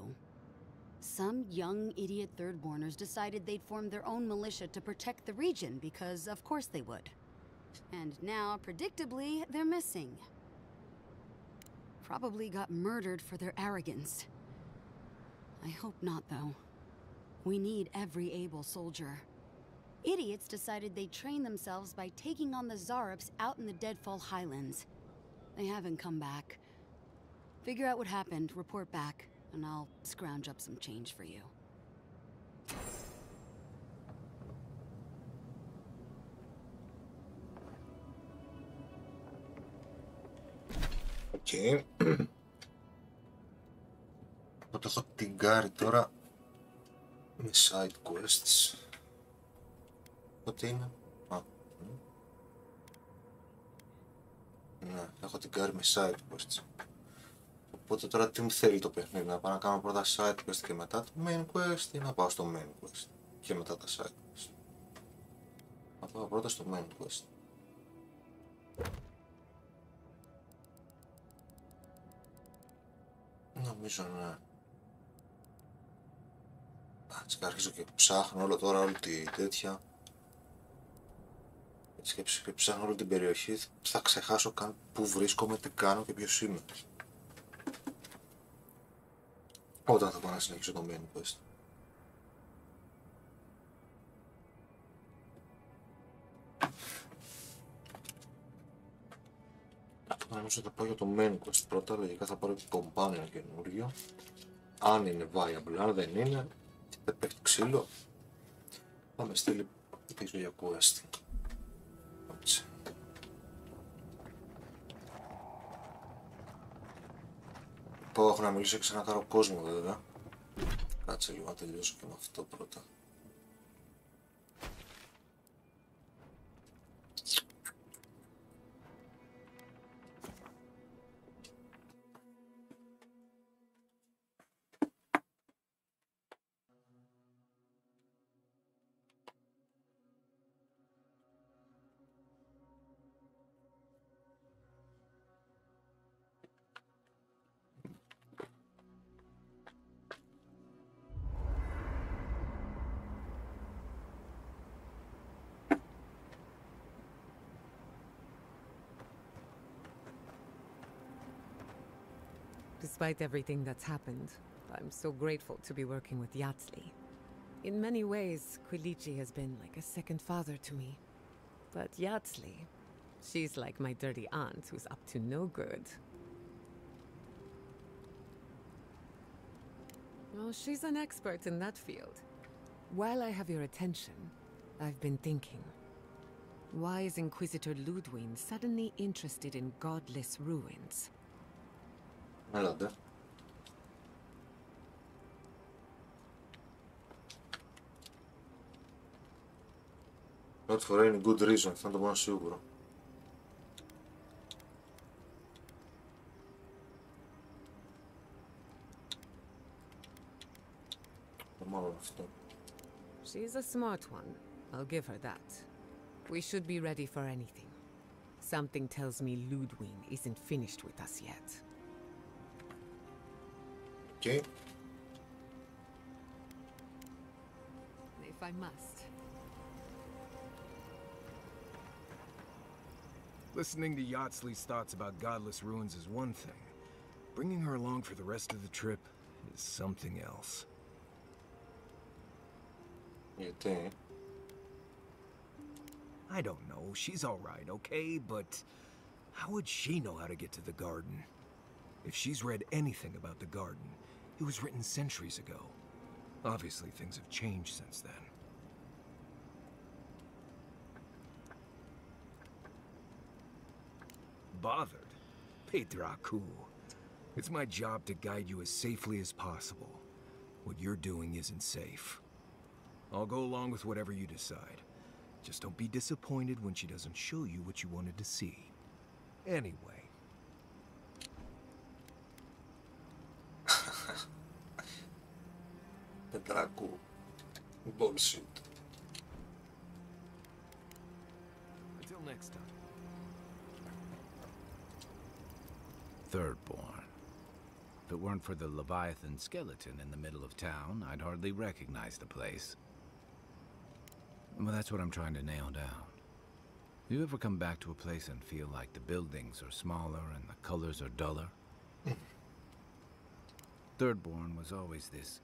Some young idiot Thirdborners decided they'd form their own militia to protect the region because of course they would. And now, predictably, they're missing. Probably got murdered for their arrogance. I hope not, though. We need every able soldier. Idiots decided they'd train themselves by taking on the Zarops out in the Deadfall Highlands. They haven't come back. Figure out what happened, report back, and I'll scrounge up some change for you. Οκ. Οπότε έχω την Γκάρι τώρα με side quests. Ό,τι είναι. Α. Ναι. Ναι, έχω την κάρη με side quests. Οπότε τώρα τι μου θέλει το παιχνίδι, να πάω να κάνω πρώτα side quest και μετά το main quest ή να πάω στο main quest και μετά τα side quest. Να πάω πρώτα στο main quest. Νομίζω ναι. Έτσι και αρχίζω και ψάχνω όλο τώρα όλη τη τέτοια. Έτσι και ψάχνω όλη την περιοχή, θα ξεχάσω καν πού βρίσκομαι, τι κάνω και ποιος είμαι. Όταν θα πάω να συνεχίσω το main quest. Νομίζω θα πάω για το main quest πρώτα, λογικά θα πάρω και companion καινούριο. Αν είναι viable, αν δεν είναι, και δεν πέφτει ξύλο, θα με στείλει πίσω για quest. Έτσι. Πάω, έχω να μιλήσω και σε ένα κάρο κόσμο βέβαια. Κάτσε λίγο να τελειώσω και με αυτό πρώτα. Despite everything that's happened, I'm so grateful to be working with Yatsley. In many ways, Quilichi has been like a second father to me. But Yatsley, she's like my dirty aunt who's up to no good. Well, she's an expert in that field. While I have your attention, I've been thinking. Why is Inquisitor Ludwig suddenly interested in godless ruins? Έλατε. Not for any good reason, θα είναι το μόνο σίγουρο. Μάλλον αυτό. She's a smart one. I'll give her that. We should be ready for anything. Something tells me Ludwig isn't finished with us yet. Okay. If I must. Listening to Yatsley's thoughts about godless ruins is one thing. Bringing her along for the rest of the trip is something else. Γιατί? I don't know. She's all right, okay? But how would she know how to get to the garden? If she's read anything about the garden, it was written centuries ago. Obviously, things have changed since then. Bothered? Petraku. It's my job to guide you as safely as possible. What you're doing isn't safe. I'll go along with whatever you decide. Just don't be disappointed when she doesn't show you what you wanted to see. Anyway. Petraku. Bullshit. Until next time. Thirdborn. If it weren't for the Leviathan skeleton in the middle of town, I'd hardly recognize the place. Well, that's what I'm trying to nail down. You ever come back to a place and feel like the buildings are smaller and the colors are duller? Thirdborn was always this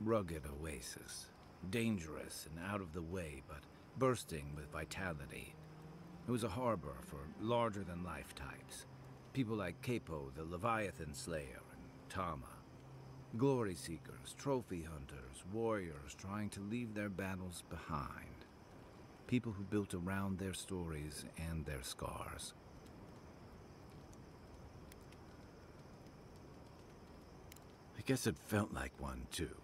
rugged oasis. Dangerous and out of the way, but bursting with vitality. It was a harbor for larger-than-life types. People like Capo, the Leviathan Slayer, and Tama. Glory seekers, trophy hunters, warriors trying to leave their battles behind. People who built around their stories and their scars. I guess it felt like one, too.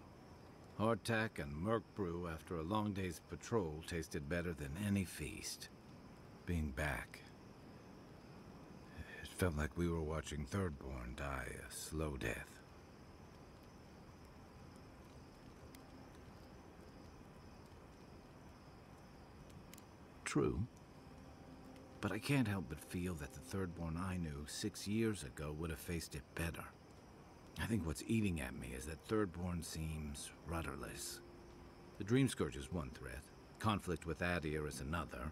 Hardtack and Merc brew after a long day's patrol tasted better than any feast. Being back, felt like we were watching Thirdborn die a slow death. True. But I can't help but feel that the Thirdborn I knew 6 years ago would have faced it better. I think what's eating at me is that Thirdborn seems rudderless. The Dream Scourge is one threat. Conflict with Adir is another.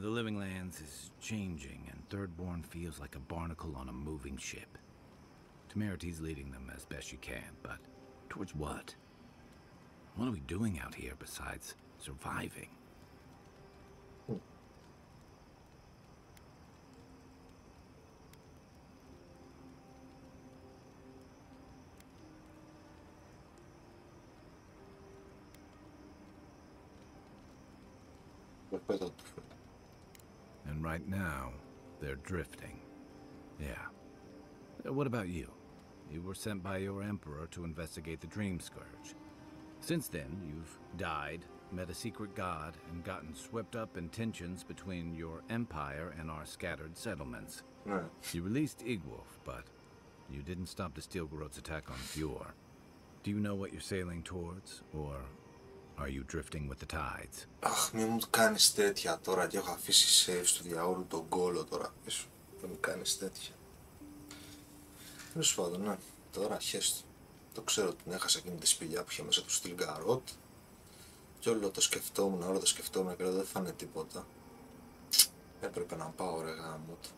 The Living Lands is changing, and Thirdborn feels like a barnacle on a moving ship. Temerity's leading them as best she can, but towards what? What are we doing out here besides surviving? And right now, they're drifting. Yeah. What about you? You were sent by your Emperor to investigate the Dream Scourge. Since then, you've died, met a secret god, and gotten swept up in tensions between your empire and our scattered settlements. Right. You released Igwolf, but you didn't stop the Stilgaroth's attack on Fjord. Do you know what you're sailing towards, or are you drifting with the tides? Αχ, μη μου κάνεις τέτοια τώρα και έχω αφήσει save στο διαόλου τον κόλο τώρα πίσω. Δεν μου κάνεις τέτοια. Τέλος πάντων, ναι, τώρα χέστο. Το ξέρω ότι την έχασα εκείνη τη σπηλιά που είχε μέσα του Στυλγκαρότ. Και όλο το σκεφτόμουν και λέω δεν θα είναι τίποτα. Έπρεπε να πάω ρε γάμο του.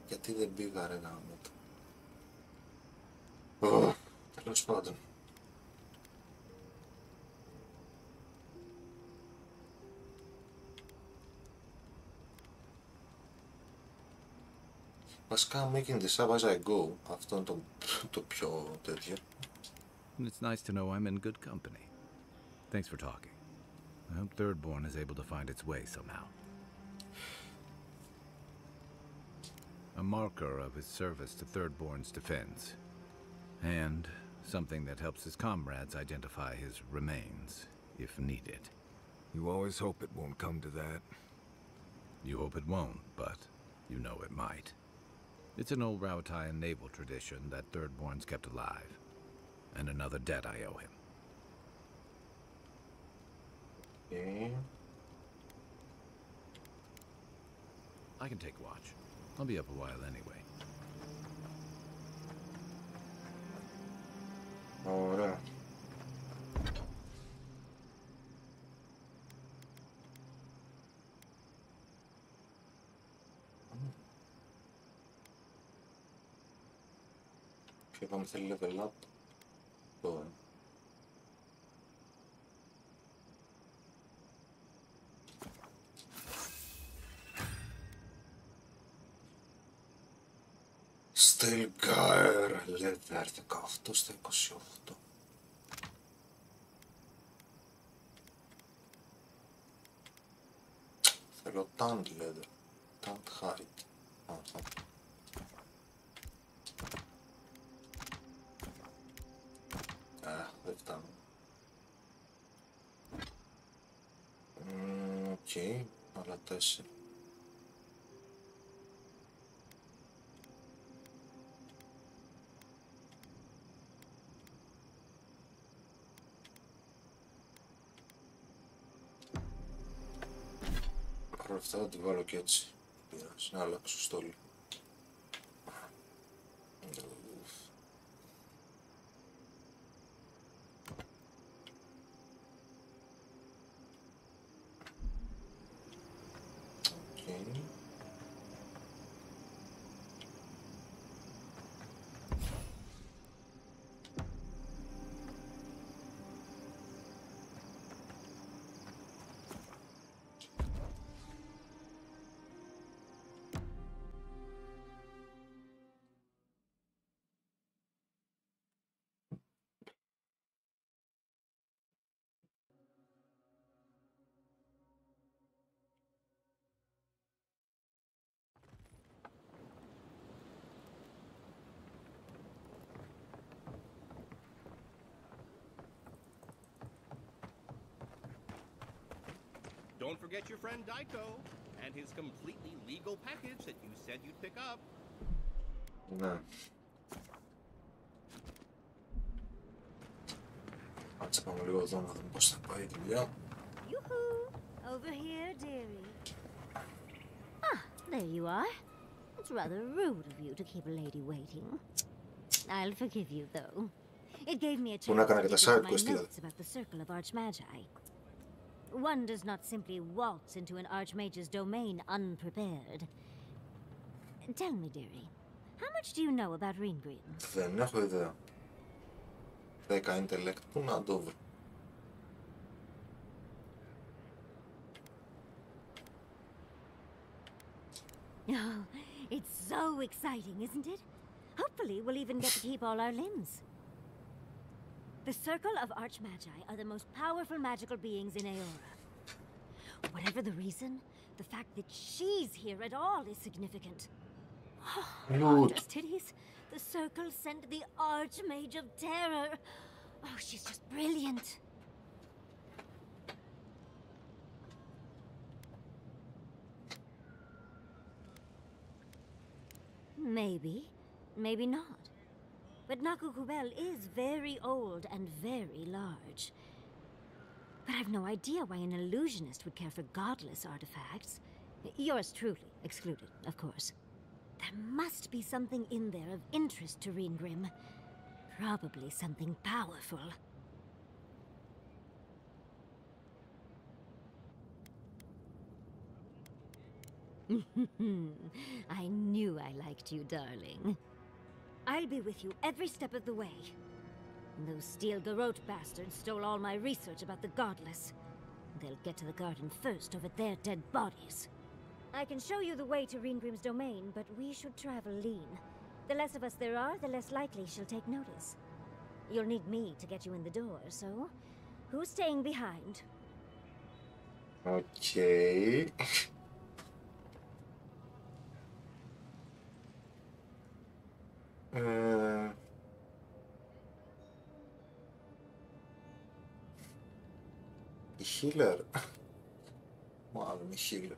Γιατί δεν πήγα ρε γάμο του. Τέλος πάντων. Βασικά, making this up as I go, αυτό είναι το πιο τέτοιο. It's nice to know I'm in good company. Thanks for talking. I hope Thirdborn is able to find its way somehow. A marker of his service to Thirdborn's defense. And something that helps his comrades identify his remains, if needed. You always hope it won't come to that. You hope it won't, but you know it might. It's an old Rauataian naval tradition that Thirdborn's kept alive. And another debt I owe him. Okay. I can take watch. I'll be up a while anyway. Ωραία. Και είπαμε θέλει level up. Τώρα. Stilgar level 18 στα 28. Θέλω tant leather, tant height. Δεν φτάνω. Οκ, άλλα 4. Παρ' αυτά θα τη βάλω και έτσι. Πειράζει, να αλλάξω στόλο. Don't forget your friend Daiko and his completely legal package that you said you'd pick up. Ναι. Κάτσε πάμε λίγο εδώ να δούμε πώς θα πάει η δουλειά. Yoo-hoo! Over here, dearie. Ah, there you are. It's rather rude of you to keep a lady waiting. I'll forgive you, though. It gave me a chance to get into my notes about the Circle of Archmagi. One does not simply waltz into an Archmage's domain unprepared. Tell me, dearie, how much do you know about Ringrim? Δεν έχω ιδέα. 10 intellect, πού να το βρω. Oh, it's so exciting, isn't it? Hopefully, we'll even get to keep all our limbs. The Circle of Archmagi are the most powerful magical beings in Aeora. Whatever the reason, the fact that she's here at all is significant. Oh, just titties. The Circle sent the Archmage of Terror. Oh, she's just brilliant. Maybe, maybe not. But Nakukubel is very old and very large. But I've no idea why an illusionist would care for godless artifacts. Yours truly excluded, of course. There must be something in there of interest to Ringrim. Probably something powerful. I knew I liked you, darling. I'll be with you every step of the way. Those Steel Garrote bastards stole all my research about the Godless. They'll get to the garden first over their dead bodies. I can show you the way to Ringrim's domain, but we should travel lean. The less of us there are, the less likely she'll take notice. You'll need me to get you in the door, so who's staying behind? Okay. Η healer. Μάλλον η healer.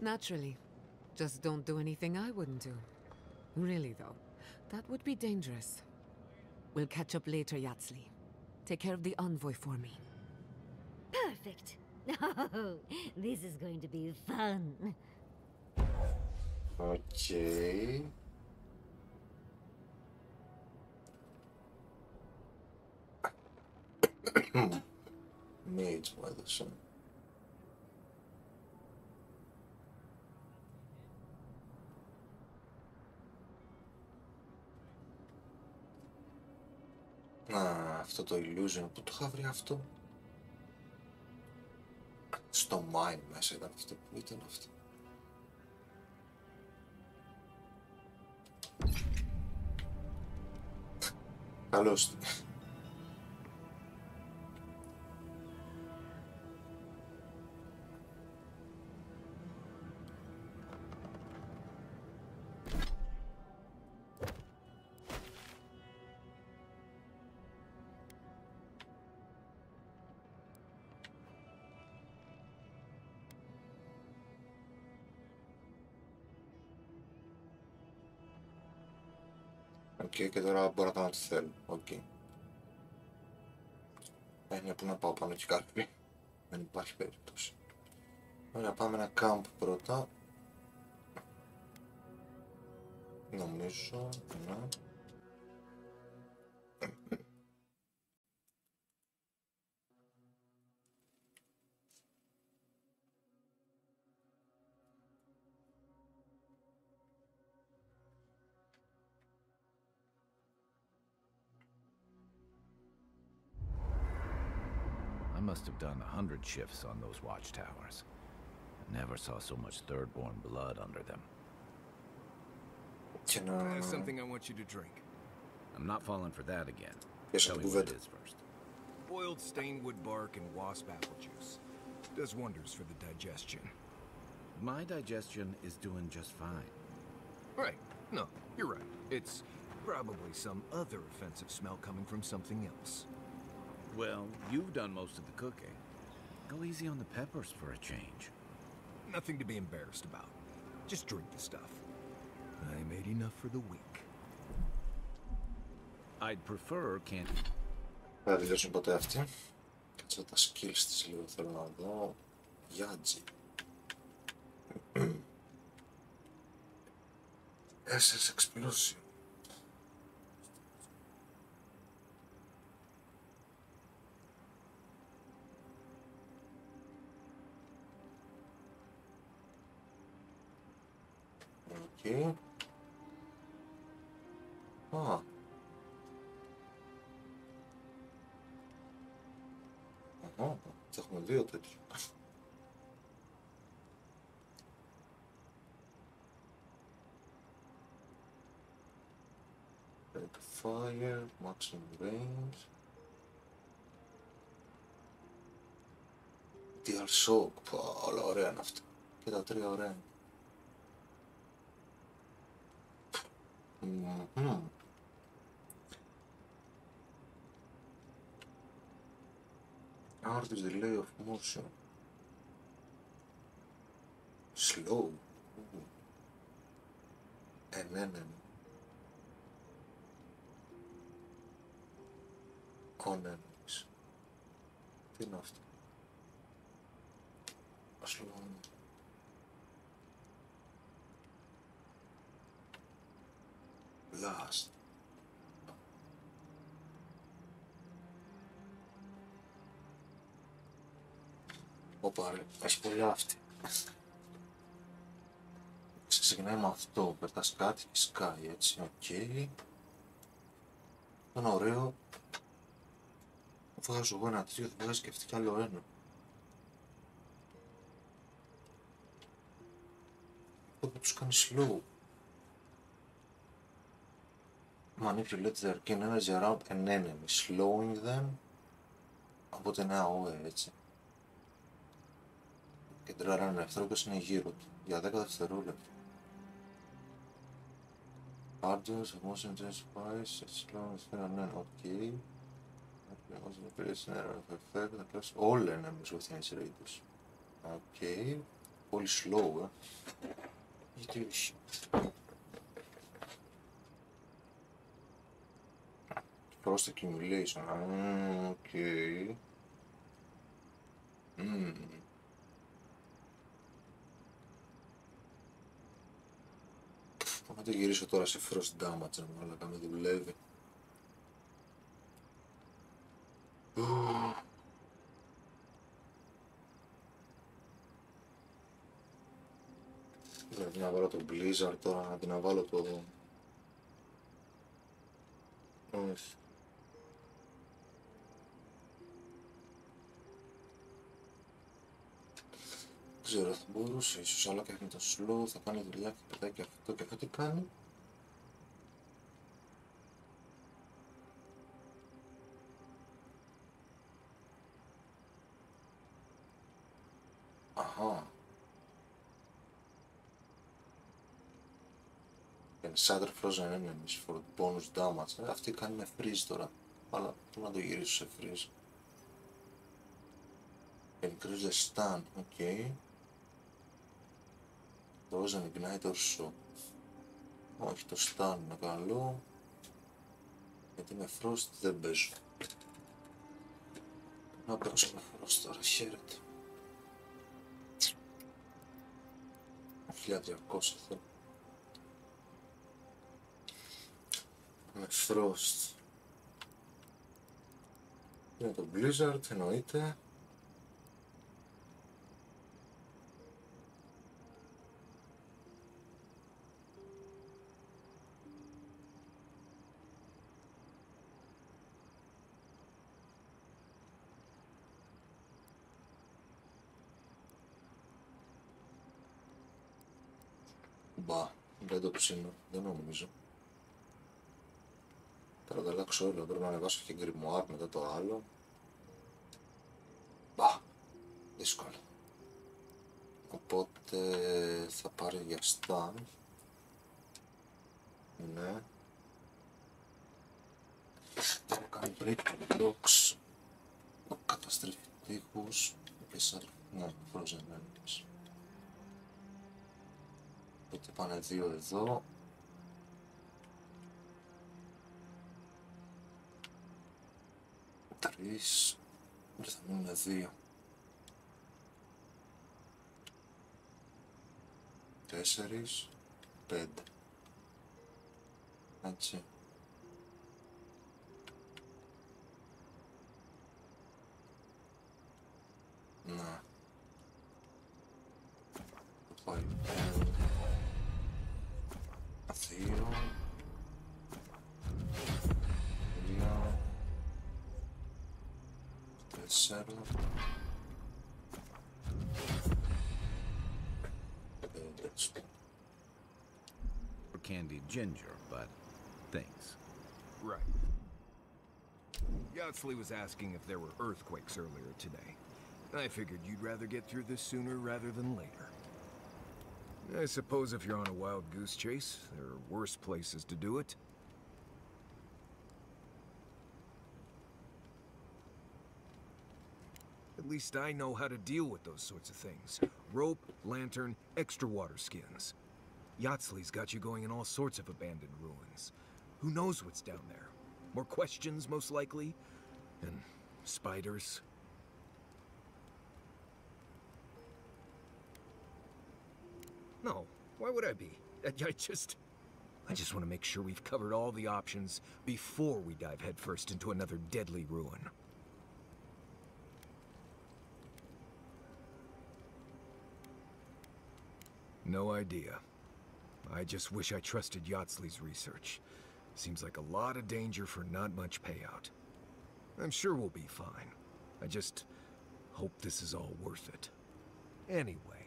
Naturally. Just don't do anything I wouldn't do. Really, though, that would be dangerous. We'll catch up later, Yatsli. Take care of the envoy for me. Perfect. Oh, this is going to be fun. Okay. Mage by the sun. Α, αυτό το illusion, πού το είχα βρει αυτό? Στο mine μέσα ήταν αυτό, πού ήταν αυτό? Καλώς. Και τώρα μπορώ να κάνω ό,τι θέλω. Είναι που να πάω πάνω και κάρπι. Δεν υπάρχει περίπτωση. Ωραία, πάμε ένα camp πρώτα. Νομίζω, ναι. I must have done 100 shifts on those watchtowers. I never saw so much third-born blood under them. I have something I want you to drink. I'm not falling for that again. Yes, Tell me what it is first. Boiled stained wood bark and wasp apple juice. Does wonders for the digestion. My digestion is doing just fine. Right. No, you're right. It's probably some other offensive smell coming from something else. Well, you've done most of the cooking. Go easy on the peppers for a change. Nothing to be embarrassed about. Just drink the stuff. I made enough for the week. I'd prefer candy. Δεν θα τελειώσουν ποτέ αυτοί. Κάτσε τα skills της λίγο, θέλω να δω. Γιάτζι. SS Explosion. Οκ. Α. Αχα, θα έχουμε δύο τέτοια. Red fire, maximum range. Deal shock, όλα ωραία είναι αυτά. Και τα τρία ωραία είναι. Artist delay of motion. Slow. Ναι. Enemies. Τι είναι αυτό? Slow. Blast. Ωπα ρε, έχει πολλά αυτή. Ξεκινάει με αυτό, πετάς κάτι και σκάει έτσι, οκ. Είναι ωραίο. Βγάζω εγώ ένα τέτοιο, θα βγάζει και αυτή κι άλλο ένα. Αυτό που τους κάνει slow. Manipulate their keen energy around an enemy, slowing them. Οπότε είναι AOE, έτσι. Κεντράρει έναν εχθρό και είναι γύρω του, για 10 δευτερόλεπτα. Arduous, emotion intensifies, slow, ναι, οκ. All enemies within its radius. Οκ. Πολύ slow, γιατί όχι. Frost accumulation, οκ. Να το γυρίσω τώρα σε frost damage, αλλά να με δουλεύει. Πρέπει να βάλω το blizzard τώρα, αντί να βάλω το... Όχι. Δεν ξέρω, θα μπορούσε ίσως, αλλά και με το slow θα κάνει δουλειά και πετάει και αυτό. Και αυτό τι κάνει? Αχα. And shatter frozen enemies for bonus damage. Αυτή κάνει με freeze τώρα. Αλλά πού να το γυρίσω σε freeze? Increase the stun, ok. Frozen ignite or shock. Όχι, το stun είναι καλό. Γιατί με frost δεν παίζω. Να παίξω με frost τώρα, χαίρετε. 1200 θέλω. Με frost. Είναι το blizzard, εννοείται. Μπα, δεν το ψήνω, δεν νομίζω. Τώρα τα αλλάξω όλο, πρέπει να ανεβάσω και γκριμουάρ μετά το άλλο. Οπότε θα πάρει για stun. Ναι. Θα κάνει break to blocks. Καταστρέφει τείχους και σαν... Ναι, frozen enemies. Οπότε πάνε 2 εδώ. Τρεις. Και θα μείνουν 2. 4, 5. Έτσι. Να. Θα πάει 1, 2, 3, 4, 5. Candied ginger, but thanks. Right. Yatsley was asking if there were earthquakes earlier today. I figured you'd rather get through this sooner rather than later. I suppose if you're on a wild goose chase, there are worse places to do it. At least I know how to deal with those sorts of things. Rope, lantern, extra water skins. Yatsley's got you going in all sorts of abandoned ruins. Who knows what's down there? More questions, most likely? And spiders? No, why would I be? I just want to make sure we've covered all the options before we dive headfirst into another deadly ruin. No idea. I just wish I trusted Yatsley's research. Seems like a lot of danger for not much payout. I'm sure we'll be fine. I just hope this is all worth it. Anyway.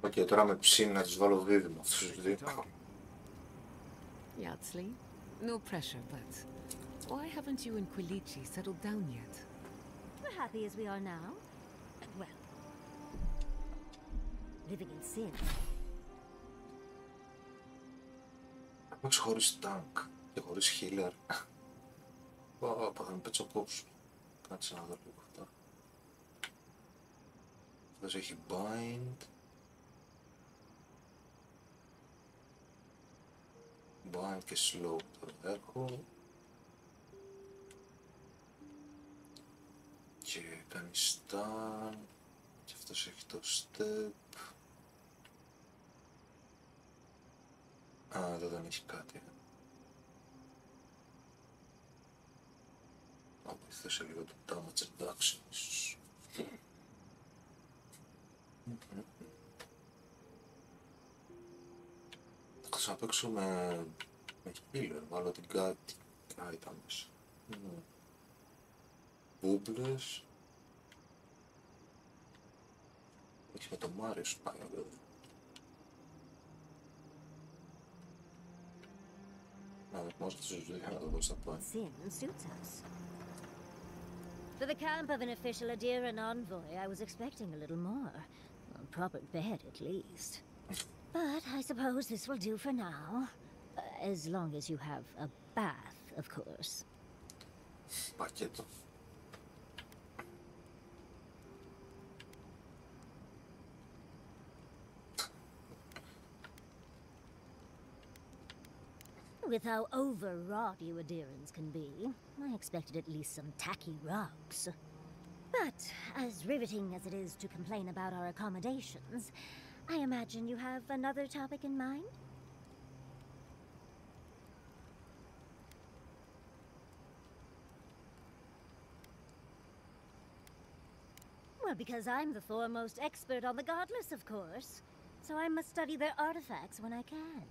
Οκ, τώρα με ψήνει να τους βάλω δίδυμο αυτούς τους δύο. Yatsley, no pressure, but why haven't you and Quilici settled down yet? We're happy as we are now. Well, living in sin. Πώς χωρίς τάγκ και χωρίς healer. Θα με πετσοκόψουν. Κάτσε να δω λίγο αυτά. Αυτός έχει bind. Bind και slow το έχω. Και κάνει stun. Και αυτός έχει το step. Α, εδώ δεν έχει κάτι. Να βοηθήσω λίγο το damage reduction ίσως. Θα ξαναπαίξω με healer, βάλω την κάτι. Ήταν μέσα. Bubbles. Έχει με το Μάριο σου πάει βέβαια. Sin suits us. For the camp of an official Adiran envoy, I was expecting a little more. A proper bed, at least. But I suppose this will do for now. As long as you have a bath, of course. Πακέτο. With how overwrought you Adirans can be, I expected at least some tacky rugs. But as riveting as it is to complain about our accommodations, I imagine you have another topic in mind? Well, because I'm the foremost expert on the godless, of course. So I must study their artifacts when I can.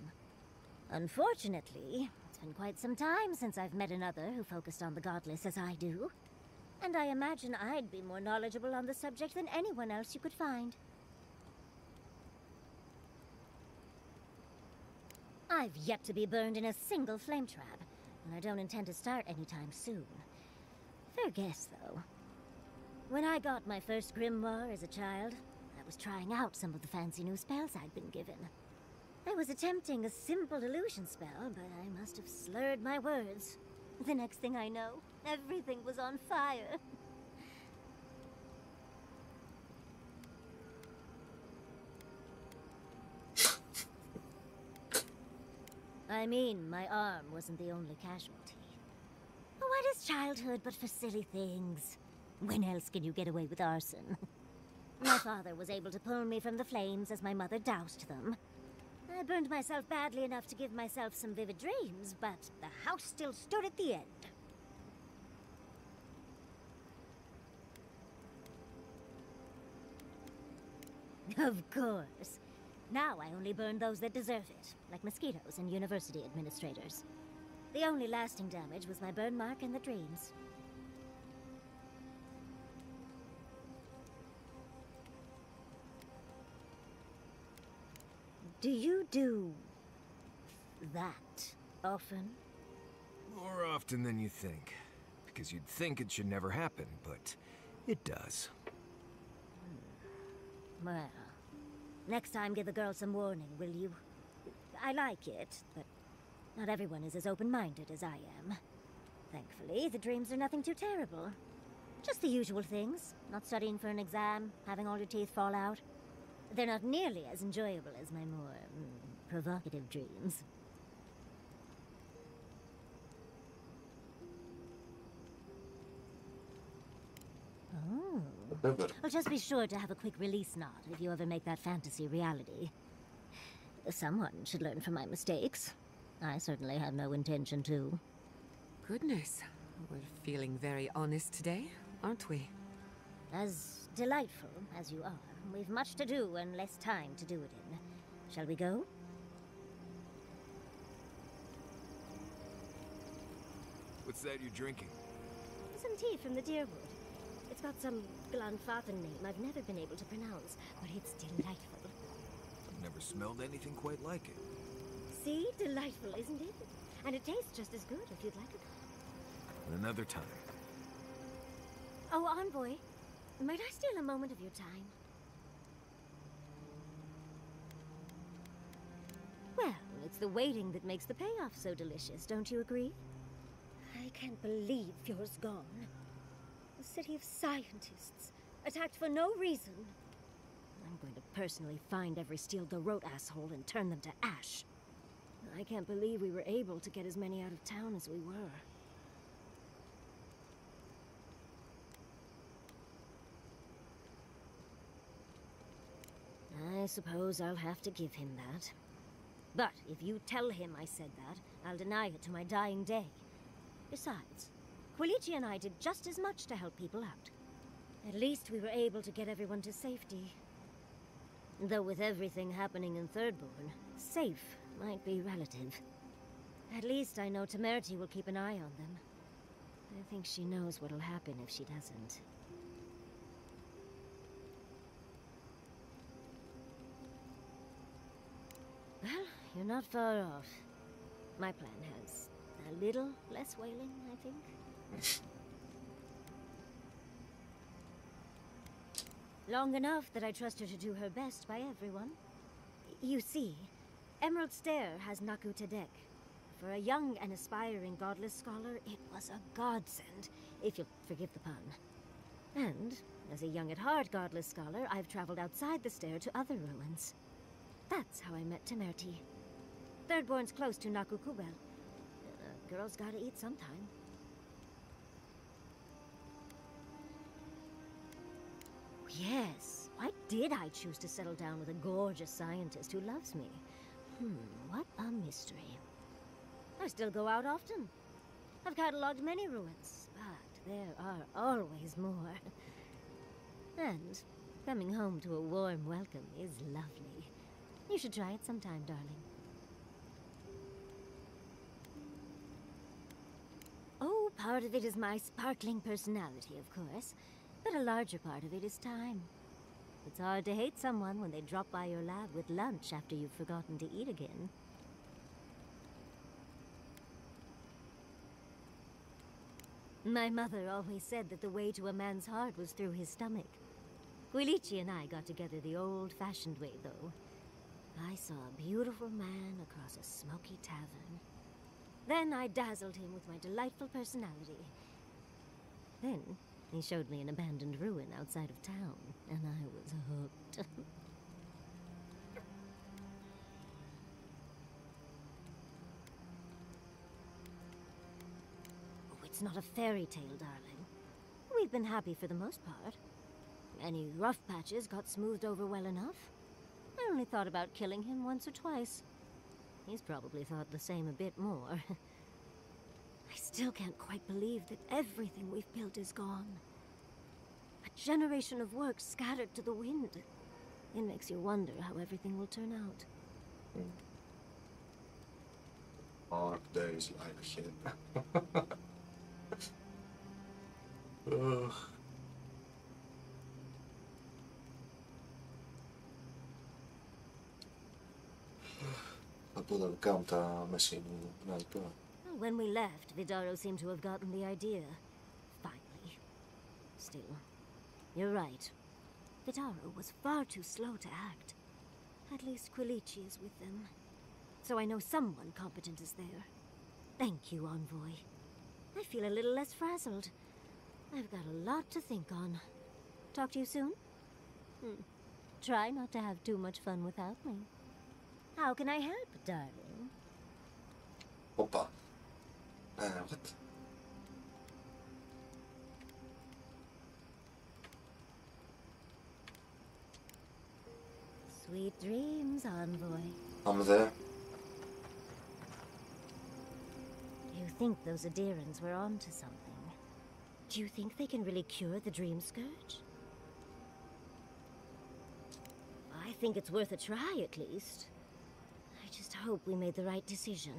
Unfortunately, it's been quite some time since I've met another who focused on the godless as I do. And I imagine I'd be more knowledgeable on the subject than anyone else you could find. I've yet to be burned in a single flame trap, and I don't intend to start anytime soon. Fair guess, though. When I got my first grimoire as a child, I I was trying out some of the fancy new spells I'd been given. I was attempting a simple illusion spell, but I must have slurred my words. The next thing I know, everything was on fire. I mean, my arm wasn't the only casualty. What is childhood but for silly things? When else can you get away with arson? My father was able to pull me from the flames as my mother doused them. I burned myself badly enough to give myself some vivid dreams, but the house still stood at the end. Of course. Now I only burn those that deserve it, like mosquitoes and university administrators. The only lasting damage was my burn mark and the dreams. Do you do that often? More often than you think. Because you'd think it should never happen, but it does. Well, next time give the girl some warning, will you? I like it, but not everyone is as open-minded as I am. Thankfully, the dreams are nothing too terrible. Just the usual things. Not studying for an exam, having all your teeth fall out. They're not nearly as enjoyable as my more provocative dreams. Oh. Well, just be sure to have a quick release knot if you ever make that fantasy reality. Someone should learn from my mistakes. I certainly have no intention to. Goodness, we're feeling very honest today, aren't we? As delightful as you are, we've much to do and less time to do it in. Shall we go? What's that you're drinking? Some tea from the Deerwood. It's got some Glanfathen name I've never been able to pronounce, but it's delightful. I've never smelled anything quite like it. See? Delightful, isn't it? And it tastes just as good if you'd like it. Another time. Oh, Envoy, might I steal a moment of your time? Well, it's the waiting that makes the payoff so delicious, don't you agree? I can't believe Fjord's gone. A city of scientists, attacked for no reason. I'm going to personally find every Steel Garrote asshole and turn them to ash. I can't believe we were able to get as many out of town as we were. I suppose I'll have to give him that. But if you tell him I said that, I'll deny it to my dying day. Besides, Quilici and I did just as much to help people out. At least we were able to get everyone to safety. Though with everything happening in Thirdborn, safe might be relative. At least I know Temerity will keep an eye on them. I think she knows what'll happen if she doesn't. Well, you're not far off. My plan has a little less wailing, I think. Long enough that I trust her to do her best by everyone. You see, Emerald Stair has Naku Tedek. For a young and aspiring godless scholar, it was a godsend, if you'll forgive the pun. And, as a young at heart godless scholar, I've traveled outside the stair to other ruins. That's how I met Temerity. Thirdborn's close to Naku Kubel. Girls gotta eat sometime. Yes, why did I choose to settle down with a gorgeous scientist who loves me? What a mystery. I still go out often. I've catalogued many ruins, but there are always more. And coming home to a warm welcome is lovely. You should try it sometime, darling. Oh, part of it is my sparkling personality, of course. But a larger part of it is time. It's hard to hate someone when they drop by your lab with lunch after you've forgotten to eat again. My mother always said that the way to a man's heart was through his stomach. Quilici and I got together the old-fashioned way, though. I saw a beautiful man across a smoky tavern. Then I dazzled him with my delightful personality. Then he showed me an abandoned ruin outside of town, and I was hooked. Oh, it's not a fairy tale, darling. We've been happy for the most part. Any rough patches got smoothed over well enough. I only thought about killing him once or twice. He's probably thought the same a bit more. I still can't quite believe that everything we've built is gone. A generation of work scattered to the wind. It makes you wonder how everything will turn out. Hard days like ahead. Ugh. Από τα δικά μου τα μεσημερινά. When we left, Vidaro seemed to have gotten the idea. Finally. Still, you're right. Vidaro was far too slow to act. At least Quilici is with them. So I know someone competent is there. Thank you, Envoy. I feel a little less frazzled. I've got a lot to think on. Talk to you soon? Try not to have too much fun without me. How can I help, darling? Oppa. What? Sweet dreams, Envoy. I'm there. You think those Adirans were onto something? Do you think they can really cure the Dream Scourge? I think it's worth a try, at least. I just hope we made the right decision.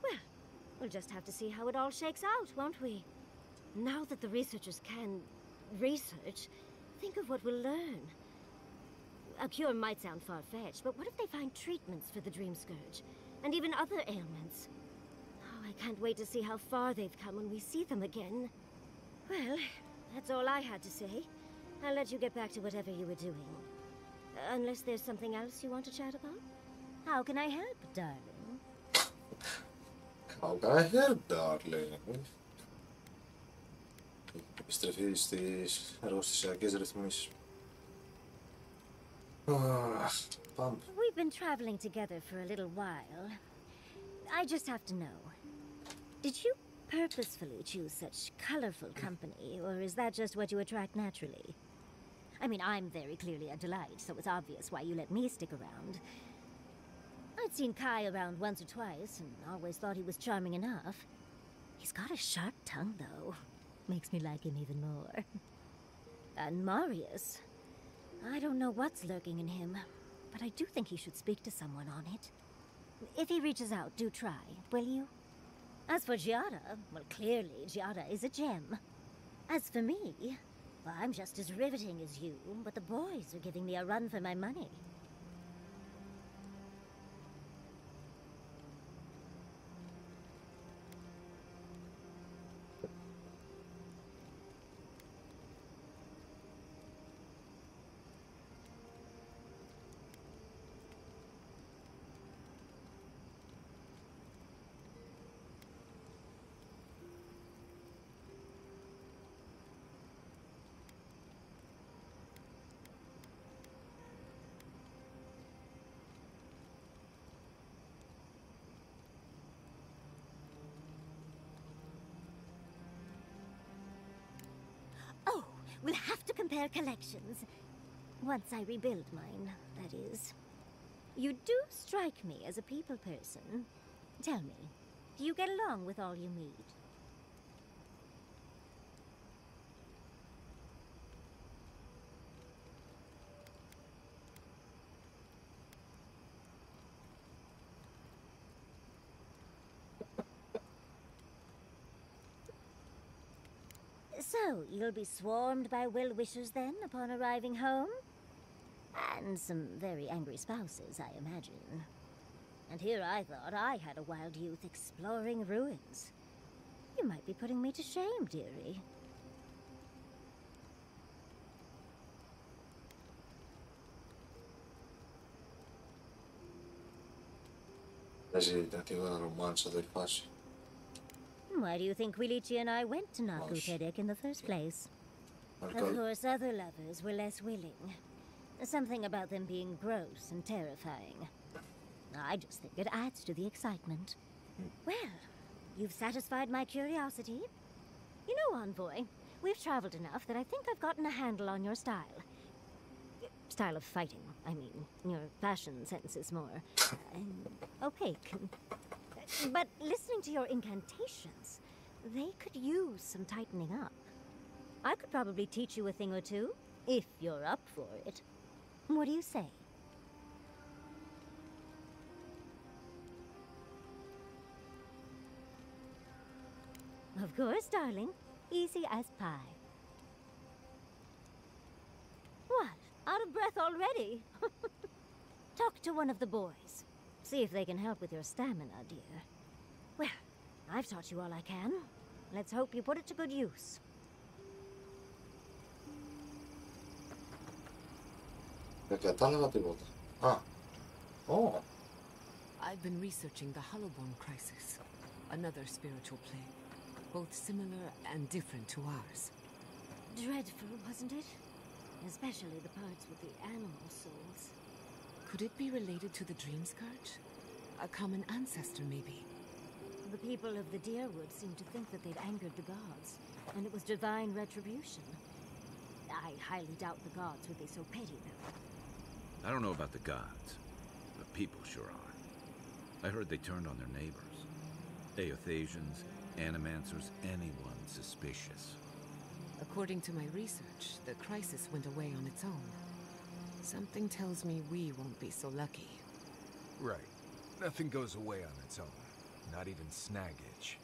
Well, we'll just have to see how it all shakes out, won't we? Now that the researchers can research, think of what we'll learn. A cure might sound far-fetched, but what if they find treatments for the Dream Scourge? And even other ailments? Oh, I can't wait to see how far they've come when we see them again. Well, that's all I had to say. I'll let you get back to whatever you were doing. Unless there's something else you want to chat about? How can I help, darling? How can I help, darling? Επιστροφή στις εργοστασιακές ρυθμίσεις. We've been traveling together for a little while. I just have to know. Did you purposefully choose such colorful company, or is that just what you attract naturally? I mean, I'm very clearly a delight, so it's obvious why you let me stick around. I'd seen Kai around once or twice, and always thought he was charming enough. He's got a sharp tongue, though. Makes me like him even more. And Marius. I don't know what's lurking in him, but I do think he should speak to someone on it. If he reaches out, do try, will you? As for Giada, well, clearly Giada is a gem. As for me, well, I'm just as riveting as you, but the boys are giving me a run for my money. We'll have to compare collections. Once I rebuild mine, that is. You do strike me as a people person. Tell me, do you get along with all you meet? So, you'll be swarmed by well-wishers then, upon arriving home? And some very angry spouses, I imagine. And here I thought I had a wild youth exploring ruins. You might be putting me to shame, dearie. Why do you think Wilichi and I went to Nakutedek in the first place? Of course, other lovers were less willing. Something about them being gross and terrifying. I just think it adds to the excitement. Well, you've satisfied my curiosity. You know, Envoy, we've traveled enough that I think I've gotten a handle on your style. Style of fighting, I mean. Your fashion sense is more opaque. But listening to your incantations, they could use some tightening up. I could probably teach you a thing or two, if you're up for it. What do you say? Of course, darling. Easy as pie. What? Out of breath already? Talk to one of the boys. See if they can help with your stamina, dear. Well, I've taught you all I can. Let's hope you put it to good use. I've been researching the Hollowborn crisis, another spiritual plague, both similar and different to ours. Dreadful, wasn't it? Especially the parts with the animal souls. Could it be related to the Dream Scourge? A common ancestor, maybe? The people of the Deerwood seemed to think that they'd angered the gods, and it was divine retribution. I highly doubt the gods would be so petty, though. I don't know about the gods, but people sure are. I heard they turned on their neighbors. Aothasians, animancers, anyone suspicious. According to my research, the crisis went away on its own. Something tells me we won't be so lucky. Right. Nothing goes away on its own. Not even snag itch.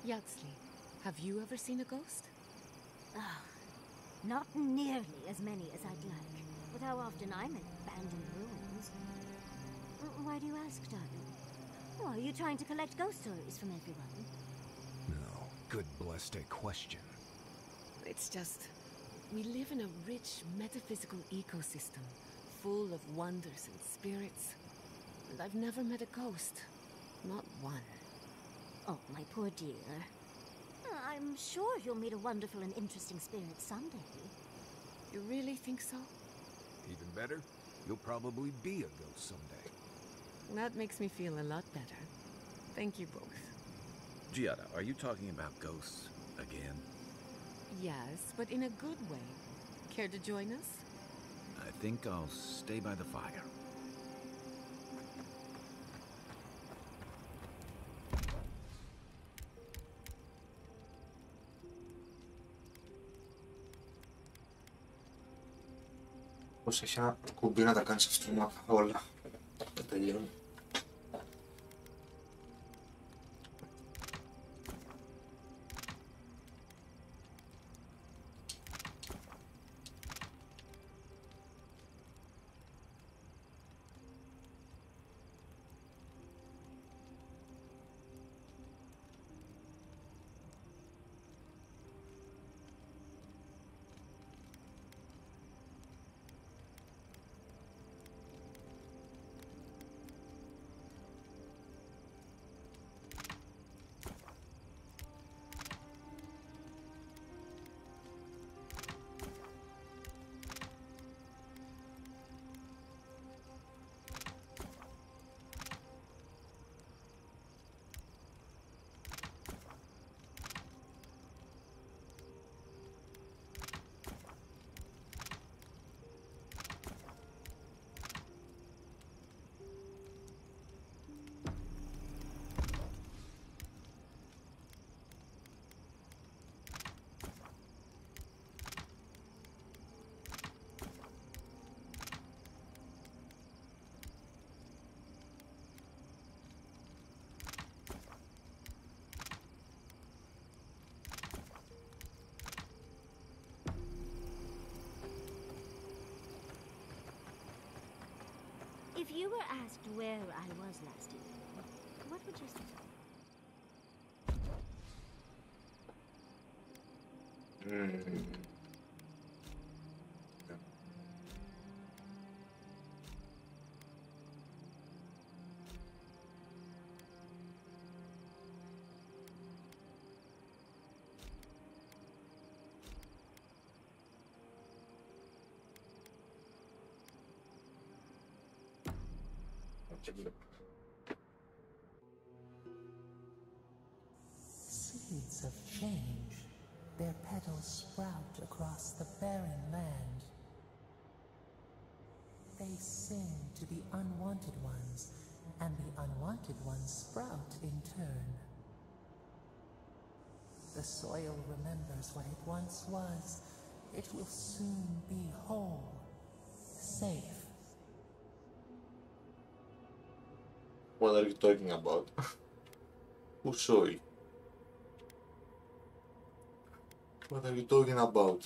Yatsley, have you ever seen a ghost? Not nearly as many as I'd like, with how often I'm in abandoned ruins. Why do you ask, darling? Oh, are you trying to collect ghost stories from everyone? No. Good blessed a question. It's just, we live in a rich metaphysical ecosystem, full of wonders and spirits. And I've never met a ghost. Not one. Oh, my poor dear. I'm sure you'll meet a wonderful and interesting spirit someday. You really think so? Even better, you'll probably be a ghost someday. That makes me feel a lot better. Thank you both. Giada, are you talking about ghosts again? Yes, but in a good way. Care to join us? I think I'll stay by the fire. Πως έχει ένα κουμπί να τα κάνεις αυτόματα όλα. Δεν τελειώνει. If you were asked where I was last evening, what would you say? Seeds of change, their petals sprout across the barren land. They sing to the unwanted ones, and the unwanted ones sprout in turn. The soil remembers what it once was. It will soon be whole, safe. What are you talking about? Who soil? What are you talking about?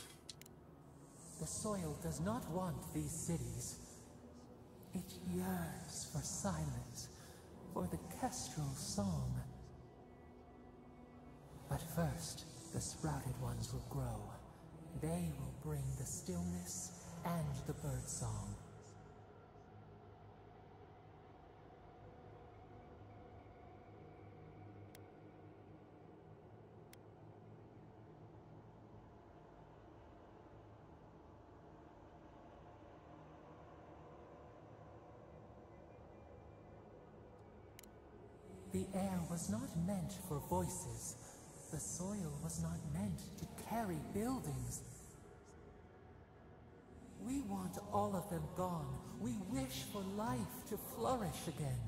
The soil does not want these cities. It yearns for silence, for the kestrel song. But first, the sprouted ones will grow. They will bring the stillness and the bird song. The air was not meant for voices. The soil was not meant to carry buildings. We want all of them gone. We wish for life to flourish again.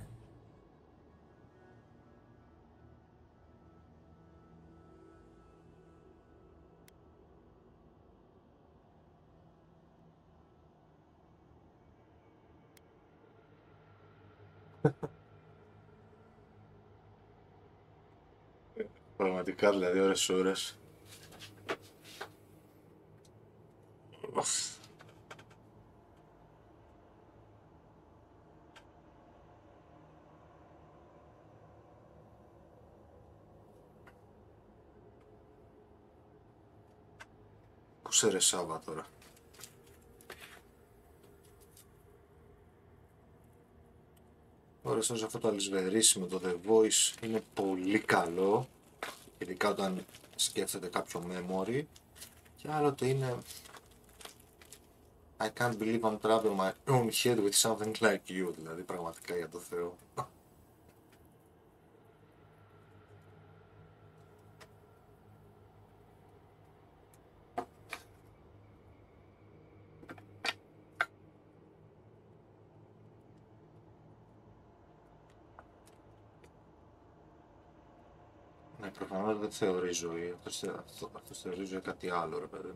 Πραγματικά δηλαδή ώρες. Πού σε ρε Σάβα τώρα? Ωραία, σε αυτό το αλυσβερίσι με το The Voice είναι πολύ καλό, ειδικά όταν σκέφτεται κάποιο memory, και άλλοτε είναι I can't believe I'm trapping my own head with something like you, δηλαδή πραγματικά για το Θεό. Ναι, προφανώς δεν θεωρεί ζωή, αυτός θεωρεί ζωή κάτι άλλο ρε παιδί.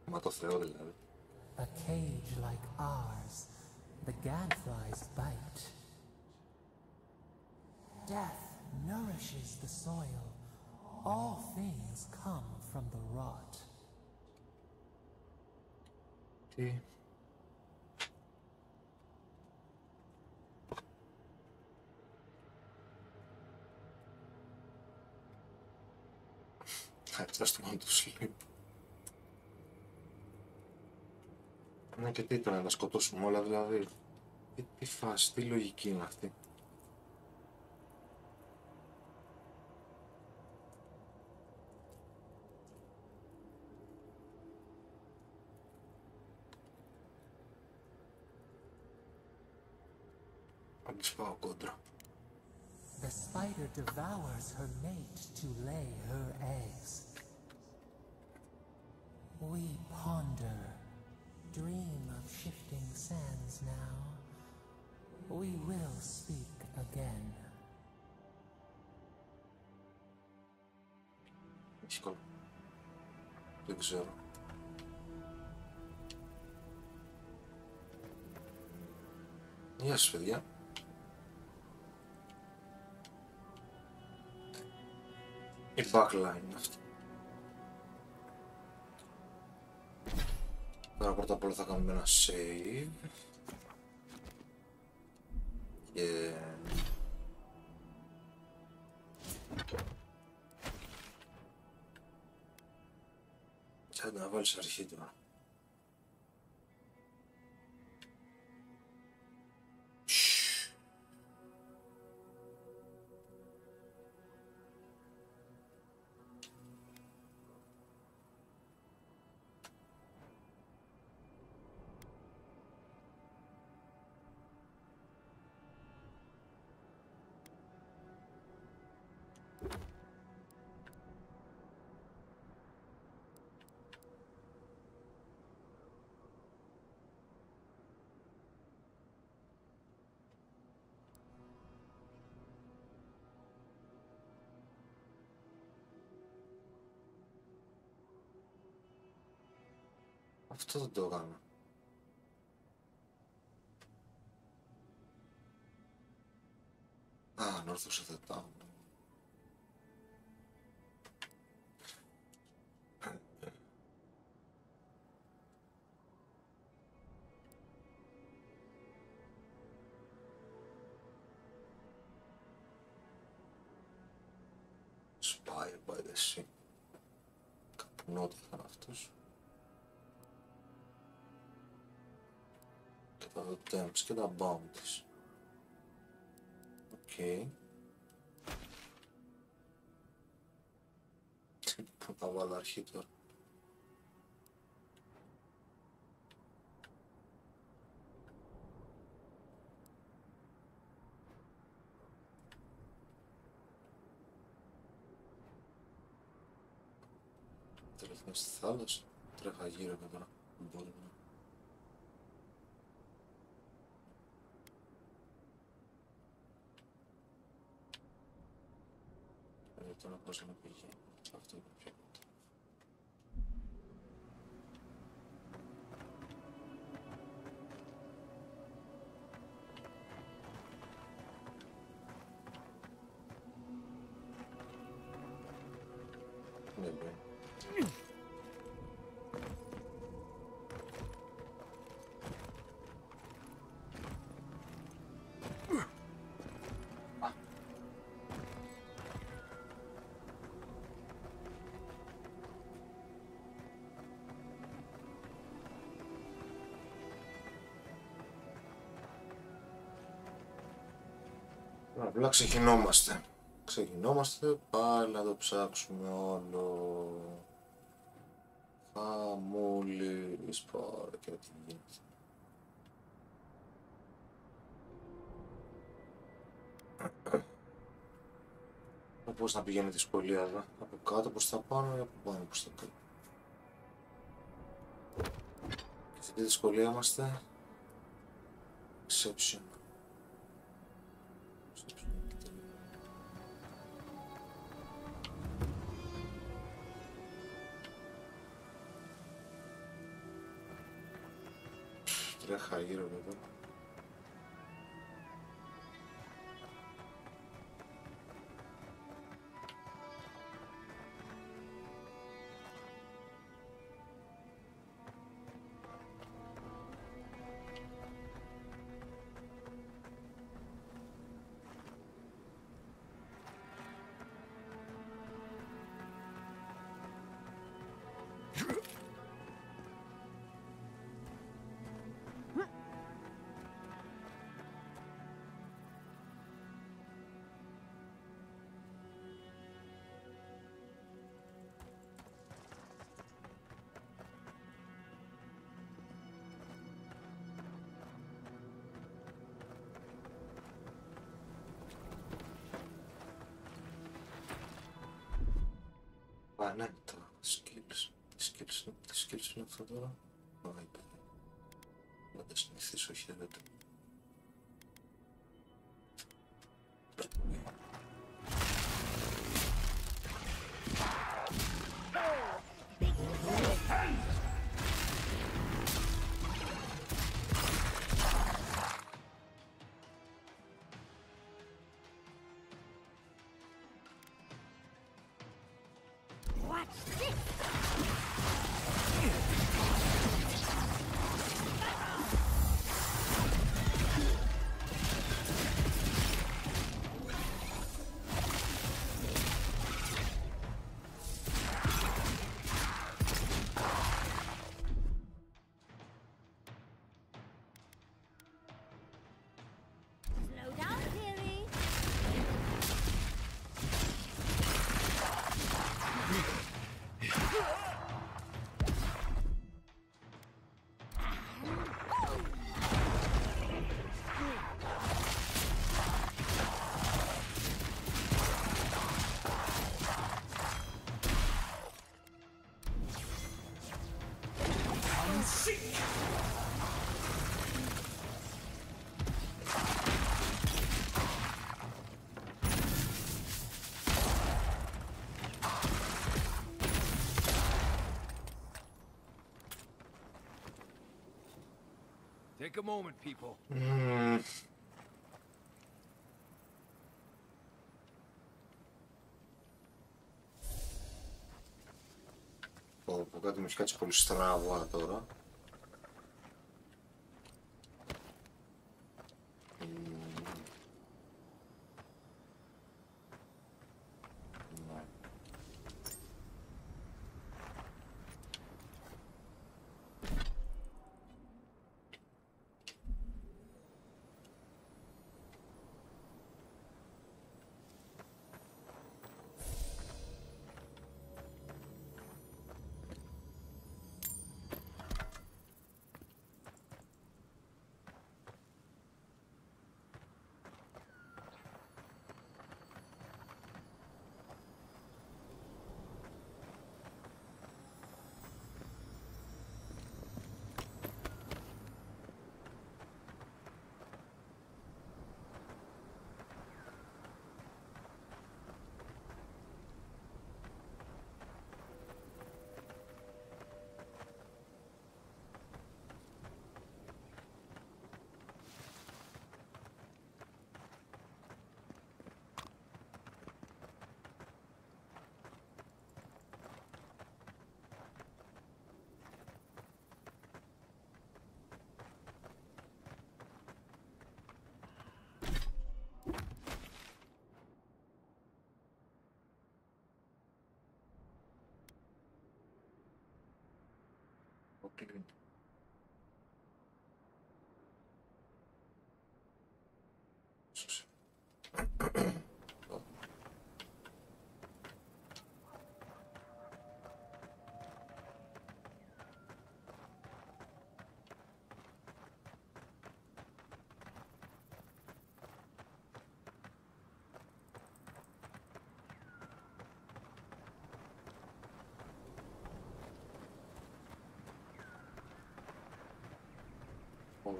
Μα το Θεό δηλαδή. A cage like ours, the gadflies bite. Death nourishes the soil. All things come from the rot. Τι? I just want to sleep. Ναι, και τι ήταν, να τα σκοτώσουμε όλα δηλαδή? Τι φάση, τι λογική είναι αυτή? Θα της πάω κόντρα. The spider devours her mate to lay her eggs. We ponder, dream of shifting sands now. We will speak again. Δύσκολο. Δεν ξέρω. Γεια σας παιδιά. Η backline αυτή. Τώρα πρώτα απ' όλα θα κάνουμε ένα save και θα να βάλεις αρχή τώρα. Αυτό δεν το έκανα. Α, ανόρθωσα θετά. Spire by the sea. Κάπου νότια θα είναι αυτός. Και τα attempts και τα bounties. Οκ. Πού θα βάλω αρχή τώρα. Τελευταία στη θάλασσα. Τρέχα γύρω εδώ τώρα. Μπορεί να. Τώρα πώς να πηγαίνει. Αυτό είναι πιο κοντά. Ναι, ναι. Απλά ξεκινόμαστε. Ξεκινόμαστε πάλι να το ψάξουμε όλο. Χαμούλης, πάρε και τι γίνεται. Πώς να πηγαίνει η δυσκολία εδώ. Από κάτω προς τα πάνω ή από πάνω προς τα κάτω. Και σε τι δυσκολία είμαστε. Exception. Τρέχα γύρω εδώ. Α, ναι, τα skills. Τι skills είναι αυτά τώρα. Ωραία, παιδί. Να τα συνηθίσω χαίρετε. Take a moment, people. Πω, κάτι μου έχει κάτσει πολύ στραβά τώρα.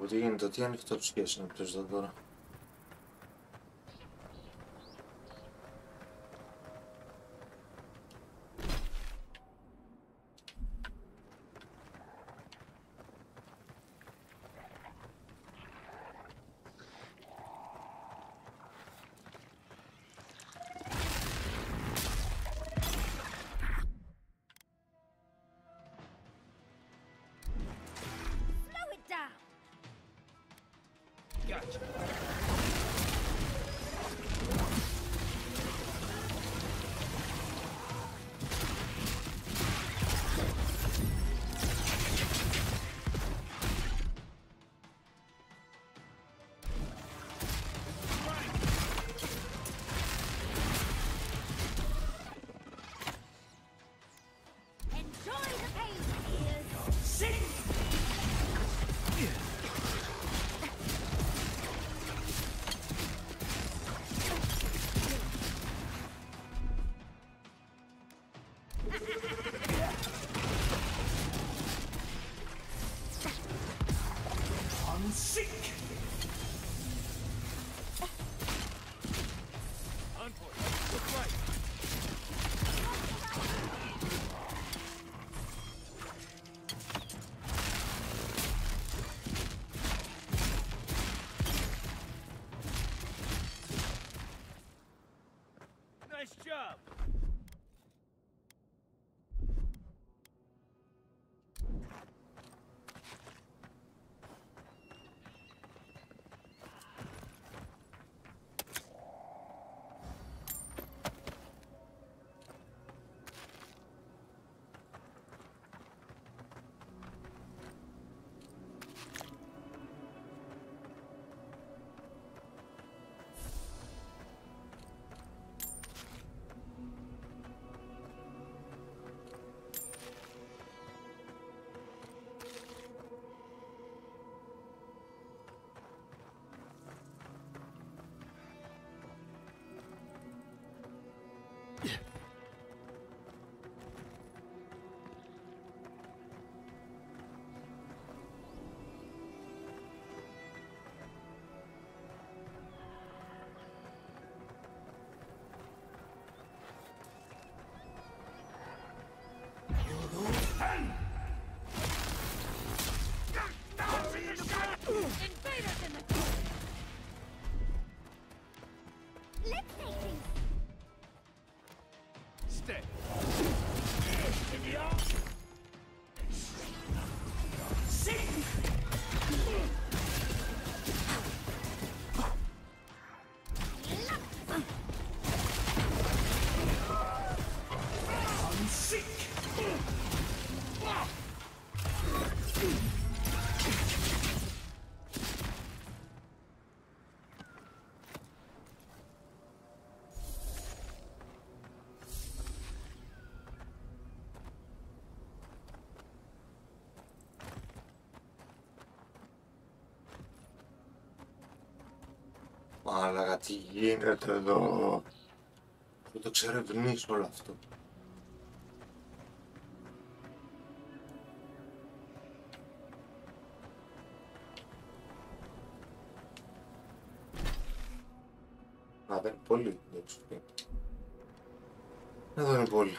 Τι γίνεται, τι ανοιχτό σχέση είναι αυτός εδώ τώρα. Μαλάκα, τι γίνεται εδώ. Δεν το ξερευνείς όλο αυτό. Α, δεν είναι πολύ. Εδώ είναι πολύ.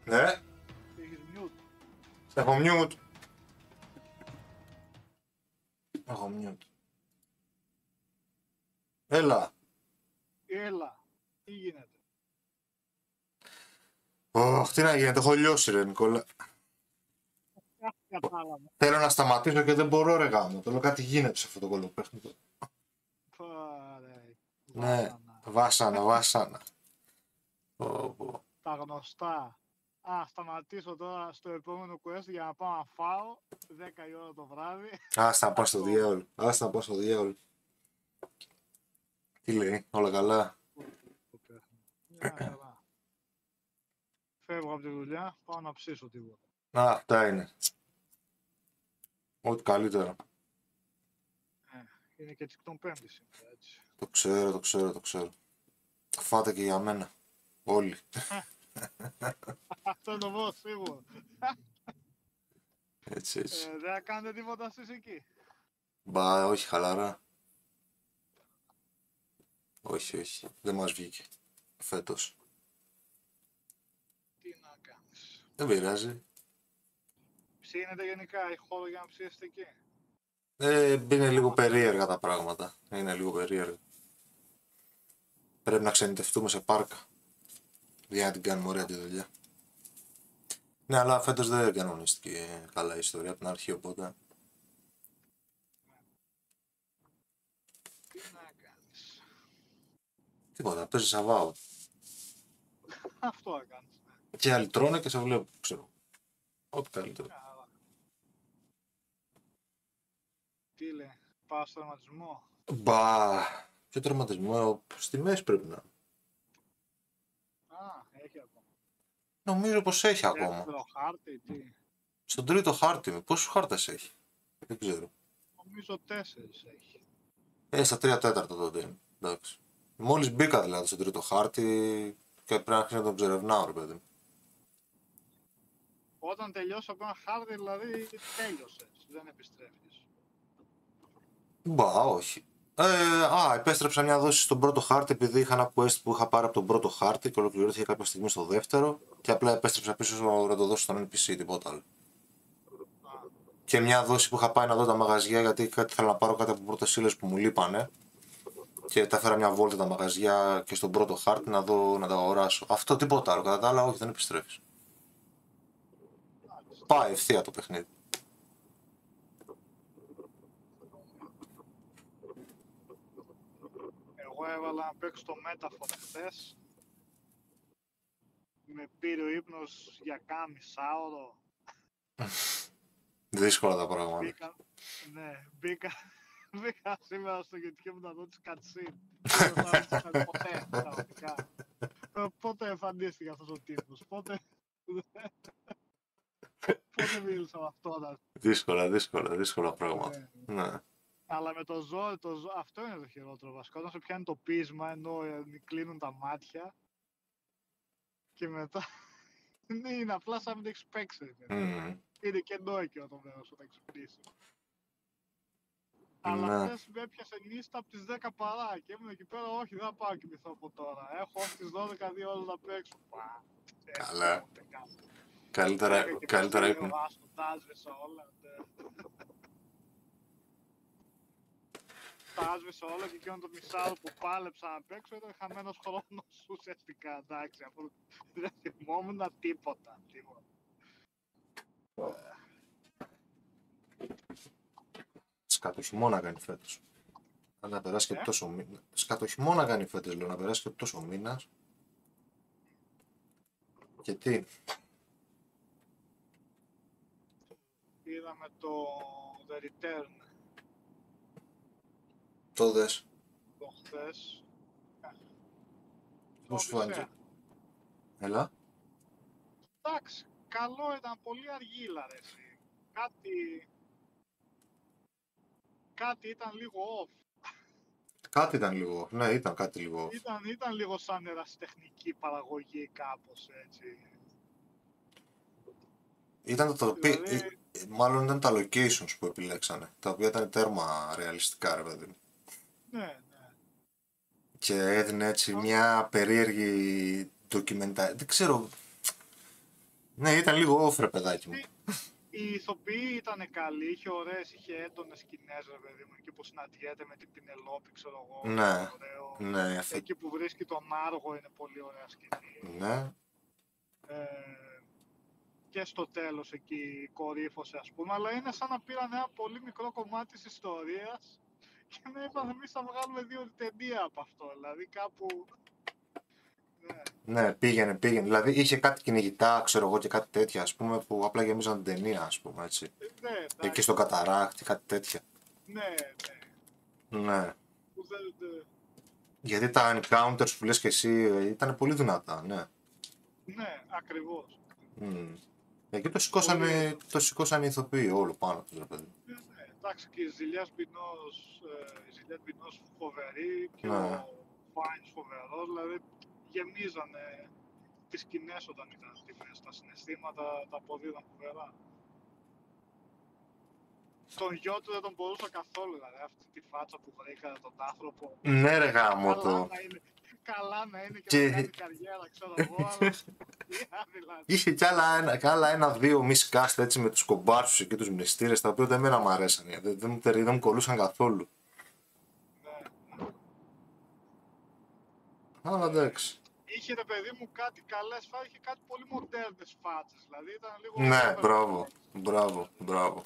Ναι. Έχω mute. Έχω mute. Έλα. Τι γίνεται? Ωχ, τι να γίνεται, έχω λιώσει ρε Νικόλα. Κατάλαβα. Θέλω να σταματήσω και δεν μπορώ ρε γάμο. Θέλω κάτι γίνεται σε αυτό το κολοπέχνητο. Ναι, βάσανα. Τα γνωστά. Σταματήσω τώρα στο επόμενο quest για να πάω να φάω 10 η ώρα το βράδυ. Άστα να πάω στο διάολο. Τι λέει, όλα καλά? Φεύγω από τη δουλειά, πάω να ψήσω τίποτα. Αυτά είναι. Ό,τι καλύτερο. Είναι και τσικτον πέμπτη σήμερα, έτσι. Το ξέρω. Φάτε και για μένα. Όλοι. Αυτό το πω σίγουρα. Έτσι. Δεν θα κάνετε τίποτα εσείς εκεί? Μπα, όχι χαλαρά. Όχι. Δεν μας βγήκε. Φέτος. Τι να κάνεις? Δεν πειράζει. Ψήνετε γενικά, έχει χώρο για να ψήσετε εκεί? Είναι λίγο περίεργα τα πράγματα. Είναι λίγο περίεργα. Πρέπει να ξενιτευτούμε σε πάρκα. Για να την κάνουμε ωραία τη δουλειά. Ναι, αλλά φέτος δεν κανονίστηκε καλά η ιστορία από την αρχή, οπότε... Τι να κάνεις? Τίποτα, παίζεις Avowed. Αυτό να κάνεις. Και άλλοι τρώνε και σε βλέπω, ξέρω. Ό,τι καλύτερο. Τι λέει, πάω στο τερματισμό? Μπα, ποιο τερματισμό, στη μέση πρέπει να... Έχει ακόμα. Νομίζω πως έχει ακόμα. Δεύτερο χάρτη, τι? Στον τρίτο χάρτη, με πόσους χάρτες έχει? Δεν ξέρω. Νομίζω 4 έχει. Στα 3/4 τότε είναι, εντάξει. Μόλις μπήκα δηλαδή στον τρίτο χάρτη και πρέπει να αρχίσει να τον ξερευνάω ρε παιδί. Όταν τελειώσω από ένα χάρτη, δηλαδή τέλειωσες, δεν επιστρέφεις. Μπα, όχι. Επέστρεψα μια δόση στον πρώτο χάρτη επειδή είχα ένα quest που είχα πάρει από τον πρώτο χάρτη και ολοκληρώθηκε κάποια στιγμή στο δεύτερο και απλά επέστρεψα πίσω να το δώσω στον NPC, τίποτα άλλο. Και μια δόση που είχα πάει να δω τα μαγαζιά γιατί ήθελα να πάρω κάτι από πρώτες ύλες που μου λείπανε και τα έφερα μια βόλτα τα μαγαζιά και στον πρώτο χάρτη να δω να τα αγοράσω. Αυτό, τίποτα άλλο. Κατά τα άλλα, όχι, δεν επιστρέφεις. Πάει ευθεία το παιχνίδι. Εγώ έβαλα να παίξω το Metaphor χθες. Με πήρε ο ύπνος για κάνα μισάωρο. Δύσκολα τα πράγματα. Μπήκα σήμερα στο YouTube να δω τις cutscene. Δεν θα ποτέ, πραγματικά. Πότε εμφανίστηκε αυτός ο τύπος, πότε μίλησα με αυτόν. Δύσκολα πράγματα. Ναι. Αλλά με το ζόρι, αυτό είναι το χειρότερο βασικό. Όταν σε πιάνει το πείσμα, ενώ κλείνουν τα μάτια και μετά είναι απλά σαν να μην το έχεις παίξει. Είναι κενό εκεί όταν δεν σου το έχεις ξυπνήσει. Αλλά χθες με έπιασε νύστα από τις 10 παρά και ήμουν εκεί πέρα, όχι δεν θα πάω κοιμηθώ από τώρα. Έχω ως τις 12 2 ώρες να παίξω. Καλά. Καλύτερα ύπνο. Τα άσβεσα όλα. Τα άσβεσα όλα και εκείνο το μισάρο που πάλεψα να παίξω ήταν χαμένος χρόνος ουσιαστικά, εντάξει, αφού δεν θυμόμουν τίποτα. Σκάτω χειμώνα κάνει φέτος. Να περάσει και τόσο μήνα. Σκάτω χειμώνα κάνει φέτος, λέω, να περάσει και τόσο μήνας. Και τι. Είδαμε το The Return. Το δες. Το χθες. Πώς σου φάνηκε. Έλα. Εντάξει, καλό ήταν, πολύ αργή αρέσει. Κάτι ήταν λίγο off. Κάτι ήταν λίγο, ναι, ήταν κάτι λίγο off. Ήταν λίγο σαν ερασιτεχνική παραγωγή κάπως, έτσι. Ήταν δηλαδή... μάλλον ήταν τα locations που επιλέξανε, τα οποία ήταν τέρμα ρεαλιστικά, ρε παιδί. Ναι. Και έδινε έτσι μια περίεργη ντοκιμεντάρια, δεν ξέρω. Ναι, ήταν λίγο off, ρε παιδάκι μου. Οι ηθοποιοί ήταν καλοί, είχε έντονες σκηνές, ρε παιδί μου, εκεί που συναντιέται με την Πινελόπη, ξέρω εγώ. Ναι. Εκεί που βρίσκει τον Άργο είναι πολύ ωραία σκηνή. Ναι. Και στο τέλος εκεί κορύφωσε, ας πούμε, αλλά είναι σαν να πήραν ένα πολύ μικρό κομμάτι της ιστορίας και να είπαν εμείς θα βγάλουμε 2 ταινία από αυτό, δηλαδή κάπου... Ναι, πήγαινε. Δηλαδή είχε κάτι κυνηγητά, ξέρω εγώ, και κάτι τέτοια, ας πούμε, που απλά γεμίζαν την ταινία, ας πούμε, έτσι. Εκεί στο καταράκτη, κάτι τέτοια. Ναι. Γιατί τα encounters που λες και εσύ ήταν πολύ δυνατά, ναι. Ναι, ακριβώς. Εκεί το σηκώσανε οι ηθοποιοί όλο πάνω τους, ρε παιδί. Εντάξει, και η Ζηλιάς Μπινός φοβερή και ο Φάινς φοβερός, δηλαδή γεμίζανε τις σκηνές όταν ήταν τιμές, τα συναισθήματα, τα αποδίδαν φοβερά. Τον γιο του δεν τον μπορούσα καθόλου, δηλαδή αυτή τη φάτσα που βρήκα τον άνθρωπο. Ναι ρε γάμο το. Καλά να είναι και να κάνει καριέρα, ξέρω εγώ, αλλά... Είχε κι άλλα ένα-δύο miscast έτσι με τους κομπάρσους εκεί, τους μνηστήρες, τα οποία ούτε εμένα μου αρέσανε, δεν μου κολούσαν καθόλου. Αλλά εντάξει. Είχε ρε παιδί μου κάτι καλές φάτσες, είχε κάτι πολύ μοντέρνες φάτσες, δηλαδή ήταν λίγο... Ναι, μπράβο.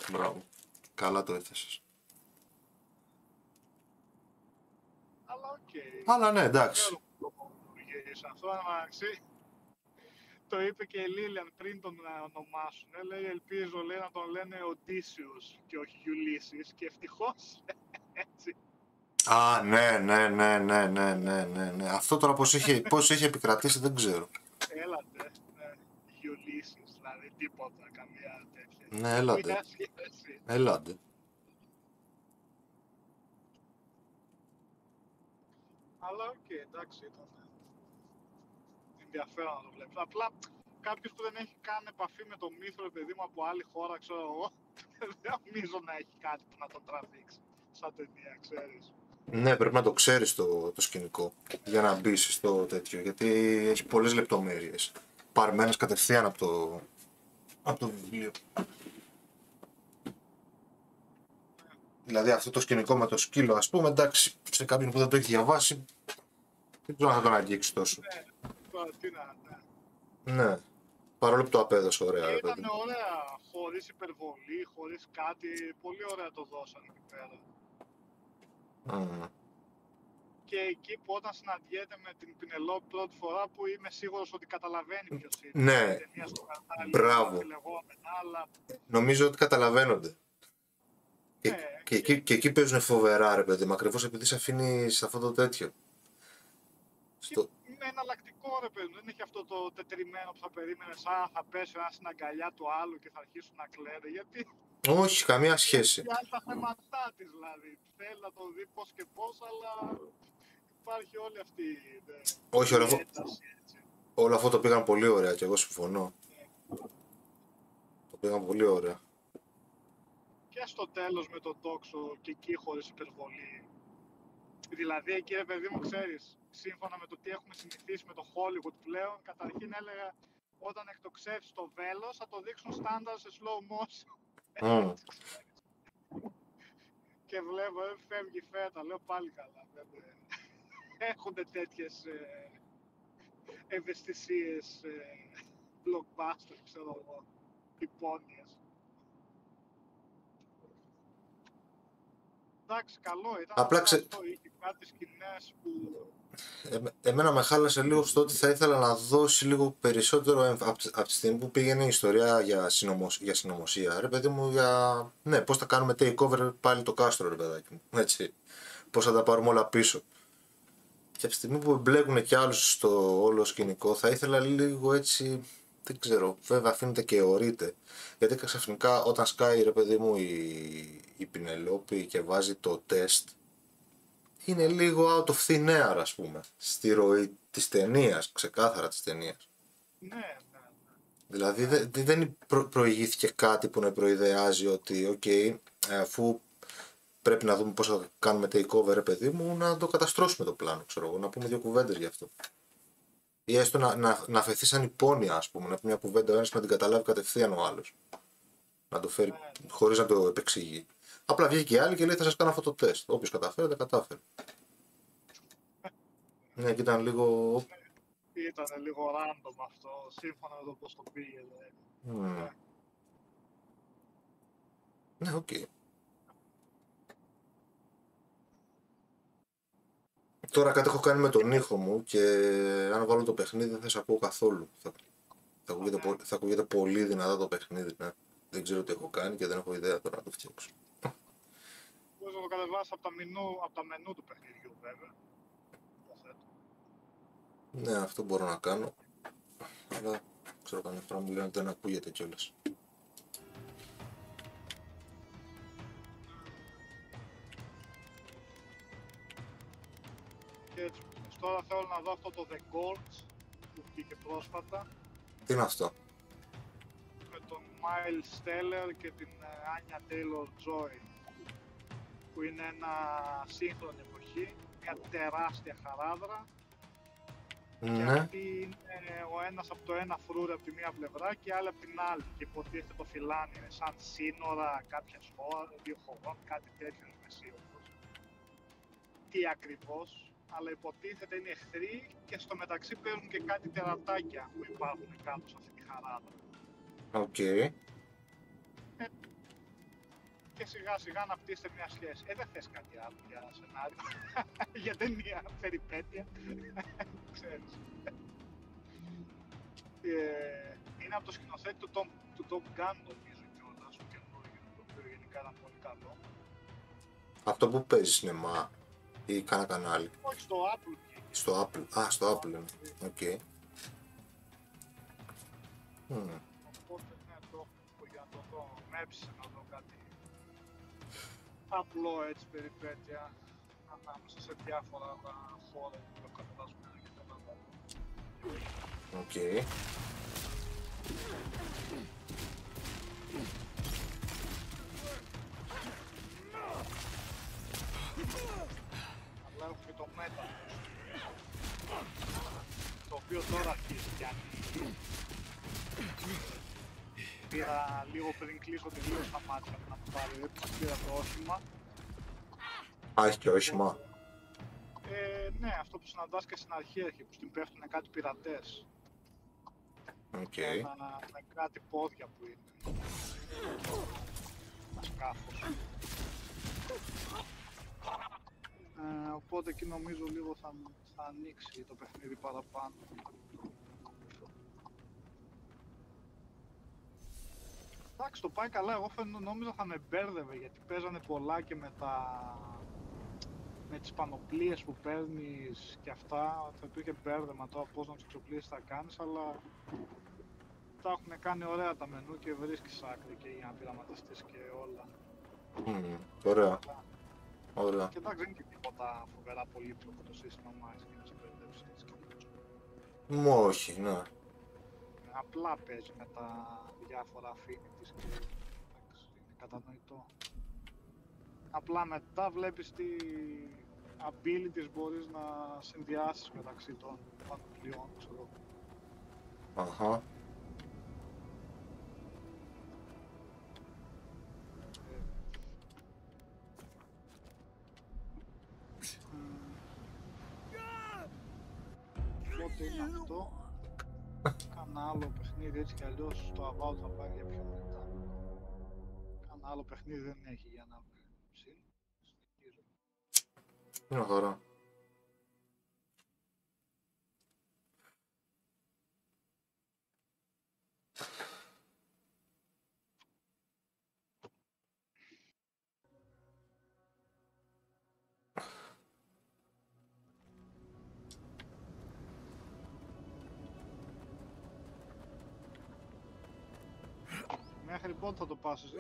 Καλά το έθεσες. Αλλά οκ. Αλλά ναι, εντάξει. Αυτό το είπε και η Λίλιαν πριν τον ονομάσουν. Λέει, ελπίζω λέει, να τον λένε Οντίσιους και όχι Γιουλίσης και ευτυχώς έτσι. Α, ναι. Αυτό τώρα πώς είχε επικρατήσει δεν ξέρω. Έλατε, Γιουλίσης, δηλαδή τίποτα, καμία τέτοια. Ναι, έλατε. Αλλά οκ, εντάξει, ήταν ενδιαφέρον να το βλέπεις. Απλά κάποιος που δεν έχει καν επαφή με το μύθο, παιδί μου, από άλλη χώρα, ξέρω εγώ, δεν νομίζω να έχει κάτι που να το τραβήξει σαν ταινία, ξέρεις. Ναι, πρέπει να το ξέρεις το σκηνικό για να μπεις στο τέτοιο, γιατί έχει πολλές λεπτομέρειες παρμένες κατευθείαν από το βιβλίο. Δηλαδή αυτό το σκηνικό με το σκύλο, ας πούμε, εντάξει, σε κάποιον που δεν το έχει διαβάσει, δεν ξέρω αν θα τον αγγίξει τόσο. Ναι, παρόλο που το απέδωσε ωραία. Ήταν ωραία, χωρίς υπερβολή, χωρίς κάτι, πολύ ωραία το δώσανε εκεί πέρα. Και εκεί που όταν συναντιέται με την Πινελόπη πρώτη φορά που είμαι σίγουρος ότι καταλαβαίνει ποιος είναι. Ναι, μπράβο. Αλλά... Νομίζω ότι καταλαβαίνονται. Και εκεί παίζουν φοβερά ρε παιδί μου, ακριβώς επειδή σε αφήνει σε αυτό το τέτοιο. Είναι εναλλακτικό ρε παιδί μου, δεν έχει αυτό το τετριμένο που θα περίμενες, θα πέσει ένα στην αγκαλιά του άλλου και θα αρχίσουν να κλαίνε, γιατί... Όχι, καμία σχέση. Για τα θέματά της δηλαδή, θέλει να το δει πώς και πώς, αλλά υπάρχει όλη αυτή η ένταση. Όλο αυτό το πήγαν πολύ ωραία και εγώ συμφωνώ. Το πήγαν πολύ ωραία. Και στο τέλος με το τόξο και εκεί χωρίς υπερβολή. Δηλαδή εκεί ρε παιδί μου ξέρεις, σύμφωνα με το τι έχουμε συνηθίσει με το Hollywood πλέον, καταρχήν έλεγα όταν εκτοξεύσει το βέλος θα το δείξουν στάνταρ σε slow motion. Και βλέπω, φεύγει η φέτα, λέω πάλι καλά. Έχονται τέτοιες ευαισθησίες blockbuster, ξέρω εγώ, υπόνοιες. Εντάξει, καλό ήταν. Απλά Αυτό είχε κάτι σκηνές που... Εμένα με χάλασε λίγο στο ότι θα ήθελα να δώσει λίγο περισσότερο από τη στιγμή που πήγαινε η ιστορία για συνωμοσία. Ρε παιδί μου, ναι, πώς θα κάνουμε takeover πάλι το κάστρο, ρε παιδάκι μου. Έτσι. Πώς θα τα πάρουμε όλα πίσω. Και από τη στιγμή που εμπλέκουν κι άλλους στο όλο σκηνικό, θα ήθελα λίγο έτσι. Δεν ξέρω, βέβαια αφήνεται και ορείται. Γιατί ξαφνικά όταν σκάει, ρε παιδί μου, η Πινελόπη και βάζει το τεστ, είναι λίγο out of thin air, ας πούμε, στη ροή της ταινίας, ξεκάθαρα της ταινίας. Ναι. Δηλαδή δεν προηγήθηκε κάτι που να προειδεάζει ότι ok, αφού πρέπει να δούμε πώς θα κάνουμε takeover, ρε παιδί μου, να το καταστρώσουμε το πλάνο, ξέρω εγώ, να πούμε δύο κουβέντες γι' αυτό. Ή έστω να αφαιθεί σαν υπόνοια, ας πούμε, να πει μια κουβέντα ο ένας και να την καταλάβει κατευθείαν ο άλλος. Να το φέρει χωρίς να το επεξηγεί. Απλά βγήκε η άλλη και λέει θα σας κάνω αυτό το τεστ. Όποιος καταφέρει, τα κατάφερε. Ναι, και ήταν λίγο... Ήταν λίγο random αυτό, σύμφωνα με το πώς το πήγε. Ναι, οκ. Τώρα κάτι έχω κάνει με τον ήχο μου και αν βάλω το παιχνίδι δεν θα σε ακούω καθόλου. Θα ακούγεται πολύ δυνατά το παιχνίδι, ναι. Δεν ξέρω τι έχω κάνει και δεν έχω ιδέα τώρα να το φτιάξω. Μπορείς να το κατεβάσεις από τα μενού του παιχνιδιού, βέβαια. Ναι, αυτό μπορώ να κάνω. Αλλά ξέρω καμιά φορά μου λένε ότι δεν ακούγεται κιόλας. Και έτσι, τώρα θέλω να δω αυτό το The Gorge που βγήκε πρόσφατα. Τι είναι αυτό? Με τον Miles Teller και την Anya Taylor-Joy, που είναι ένα σύγχρονη εποχή, μια τεράστια χαράδρα. Ναι. Και αυτή είναι ο ένας από το ένα φρούρι από τη μία πλευρά και άλλη από την άλλη. Και υποτίθεται το φυλάνι είναι σαν σύνορα κάποιας χώρας, δύο χωρών, κάτι τέτοιο είναι σίγουρος. Τι ακριβώς, αλλά υποτίθεται είναι εχθροί και στο μεταξύ παίρνουν και κάτι τερατάκια που υπάρχουν κάτω σε αυτή τη χαράδα. Οκ. Και σιγά σιγά αναπτύσσεται μια σχέση. Δεν θες κάτι άλλο για σενάριο, για ταινία, περιπέτεια, ξέρεις. Είναι από το σκηνοθέτη του Top Gun, νομίζω κιόλας, του καινούργιου, το οποίο γενικά ήταν πολύ καλό. Αυτό που παίζει σινεμά ή κάνα κανάλι? Όχι, στο Apple. Στο Apple, στο Apple είναι. Οκ. Οπότε ναι, το έχω για να το δω, με έψησε να δω κάτι απλό έτσι περιπέτεια ανάμεσα σε διάφορα άλλα χώρα που το κατεβάζουμε και καταλάβω. Οκ. Αλλά έχουμε το Metal, το οποίο τώρα αρχίζει κι αν πήρα λίγο πριν κλείσω τελείως τα μάτια να μου πάρει, δεν πήρα το όχημα. Έχει και όχημα. Ναι, αυτό που συναντάς και στην αρχή που στην πέφτουνε κάτι πειρατές. Οκ. Με κάτι πόδια που είναι. Ένα σκάφος. Οπότε εκεί νομίζω λίγο θα ανοίξει το παιχνίδι παραπάνω. Εντάξει, το πάει καλά, εγώ νόμιζα θα με μπέρδευε γιατί παίζανε πολλά και με τις πανοπλίες που παίρνεις και αυτά θα υπήρχε μπέρδεμα τώρα πώς να τους εξοπλίσεις θα κάνεις, αλλά τα έχουν κάνει ωραία τα μενού και βρίσκεις άκρη και για να πειραματιστείς και όλα. Ωραία. Ωραία. Και εντάξει, δεν είναι και τίποτα φοβερά πολύπλοκο το σύστημα μάχης και να σε μπερδέψεις. Όχι, ναι. Απλά παίζει με τα διάφορα affinities και εντάξει, είναι κατανοητό. Απλά μετά βλέπεις τι abilities μπορείς να συνδυάσεις μεταξύ των πανοπλιών, ξέρω. Αχα. Πότε είναι αυτό. Κάνα άλλο παιχνίδι, έτσι κι αλλιώς το Avowed θα πάει για πιο μετά. Κάνα άλλο παιχνίδι δεν έχει για να συνεχίζω. Μια χαρά. Μέχρι πότε θα το πας εσύ?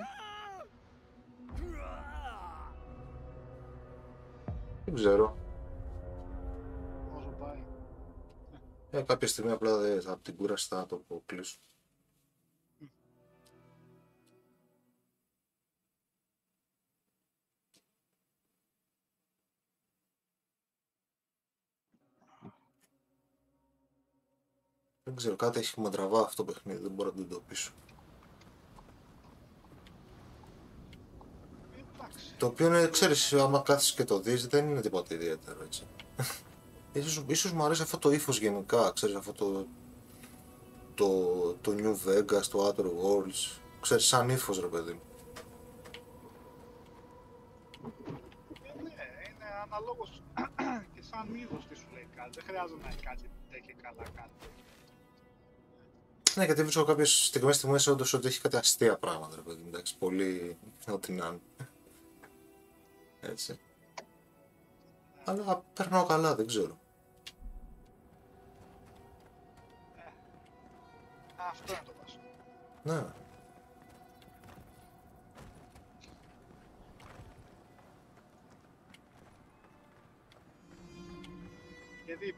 Δεν ξέρω. Όσο πάει. Κάποια στιγμή απλά από την κούραση θα το κλείσω. Δεν ξέρω, κάτι έχει μαντραβά αυτό το παιχνίδι, δεν μπορώ να το εντοπίσω. Το οποίο είναι, ξέρεις, άμα κάθεσαι και το δεις, δεν είναι τίποτα ιδιαίτερο, έτσι. Ίσως μου αρέσει αυτό το ύφος γενικά, ξέρεις, αυτό το New Vegas, το Outer Worlds, ξέρεις, σαν ύφος, ρε παιδί μου. Ναι, είναι αναλόγως και σαν είδος τι σου λέει κάτι, δεν χρειάζεται να έχει κάτι τέτοια καλά κάτι. Ναι, γιατί βρίσκω κάποιες στιγμές στη μέση όντως ότι έχει κάτι αστεία πράγματα, ρε παιδί μου, εντάξει, πολύ ό,τι να είναι. Έτσι. Αλλά περνάω καλά, δεν ξέρω. Αυτό είναι το βασικό. Ναι. Γιατί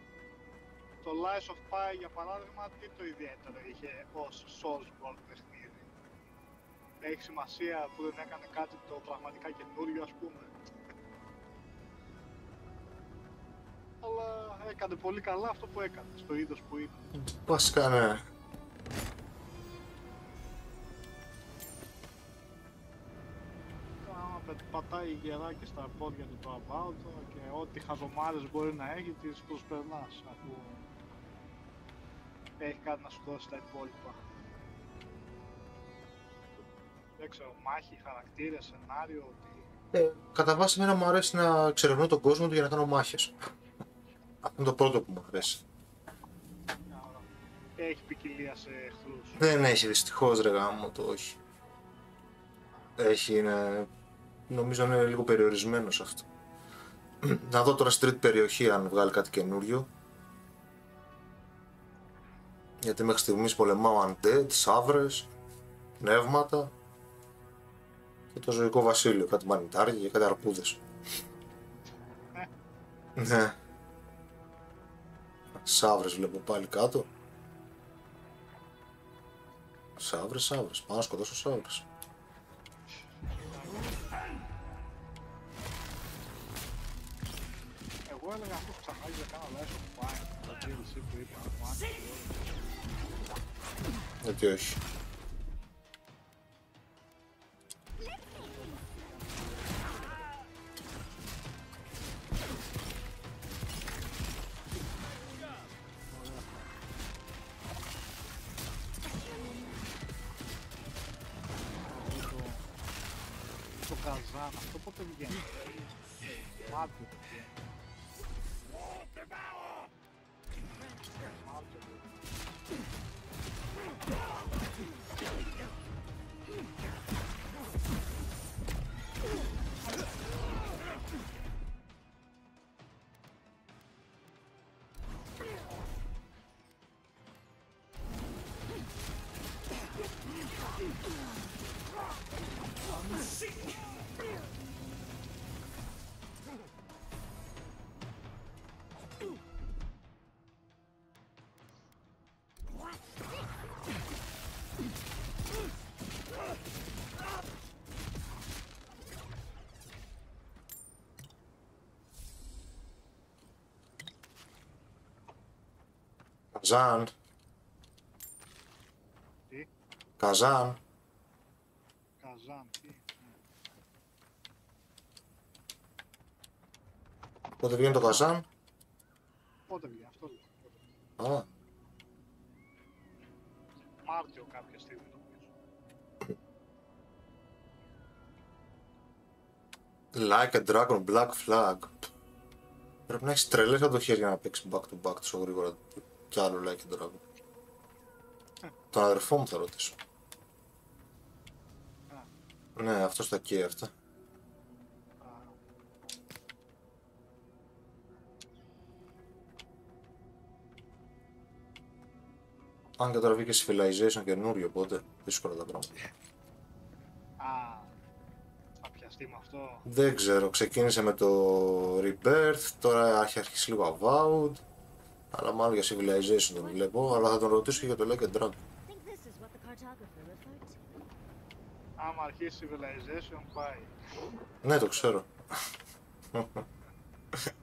το Lies of Pi, για παράδειγμα, τι το ιδιαίτερο είχε ως Soulsborne παιχνίδι? Έχει σημασία που δεν έκανε κάτι το πραγματικά καινούριο, ας πούμε? Αλλά έκανε πολύ καλά αυτό που έκανε, στο είδος που είναι. Βασικά, ναι. Άμα πατάει γεράκι στα πόδια του το Avowed και ό,τι χαζομάρες μπορεί να έχει τις προσπερνάς, αφού έχει κάτι να σου δώσει τα υπόλοιπα. Δεν ξέρω, μάχη, χαρακτήρες, σενάριο, τι... Κατά βάση εμένα μου αρέσει να εξερευνώ τον κόσμο του για να κάνω μάχες. Αυτό είναι το πρώτο που μου αρέσει. Έχει ποικιλία σε εχθρούς? Δεν έχει δυστυχώς, ρε γάμο, το όχι. Έχει, νομίζω είναι λίγο περιορισμένο σε αυτό. Να δω τώρα στην τρίτη περιοχή αν βγάλει κάτι καινούριο. Γιατί μέχρι στιγμής πολεμάω undead, σαύρες, πνεύματα και το ζωικό βασίλειο, κάτι μανιτάρια και κάτι αρκούδες. Ναι. Σαύρες βλέπω πάλι κάτω. Σαύρες, πάω να σκοτώσω σαύρες. Εγώ έλεγα αυτός ξανάγει να κάνω Lies of Pi, το DLC που είπα, Γιατί όχι. Το Καζάν, αυτό πότε βγαίνει? Μάρτιο το βγαίνει. Καζάν. Τι? Καζάν. Καζάν, τι? Πότε βγαίνει το Καζάν? Πότε βγαίνει, αυτό λέω. Α. Μάρτιο κάποια στιγμή νομίζω. Like a Dragon Black Flag. Πρέπει να έχεις τρελές αντοχές για να παίξεις back to back τόσο γρήγορα κι άλλο Like a Dragon. Τον αδερφό μου θα ρωτήσω. Ναι, αυτό τα καίει αυτά. Αν και τώρα βγήκε Civilization καινούριο, οπότε δύσκολα τα πράγματα. Α, θα πιαστεί με αυτό. Δεν ξέρω, ξεκίνησε με το Rebirth, τώρα έχει αρχίσει λίγο Avowed. Αλλά μάλλον για Civilization δεν βλέπω, αλλά θα τον ρωτήσω και για το Like a Dragon. Άμα αρχίσει Civilization πάει. Ναι, το ξέρω.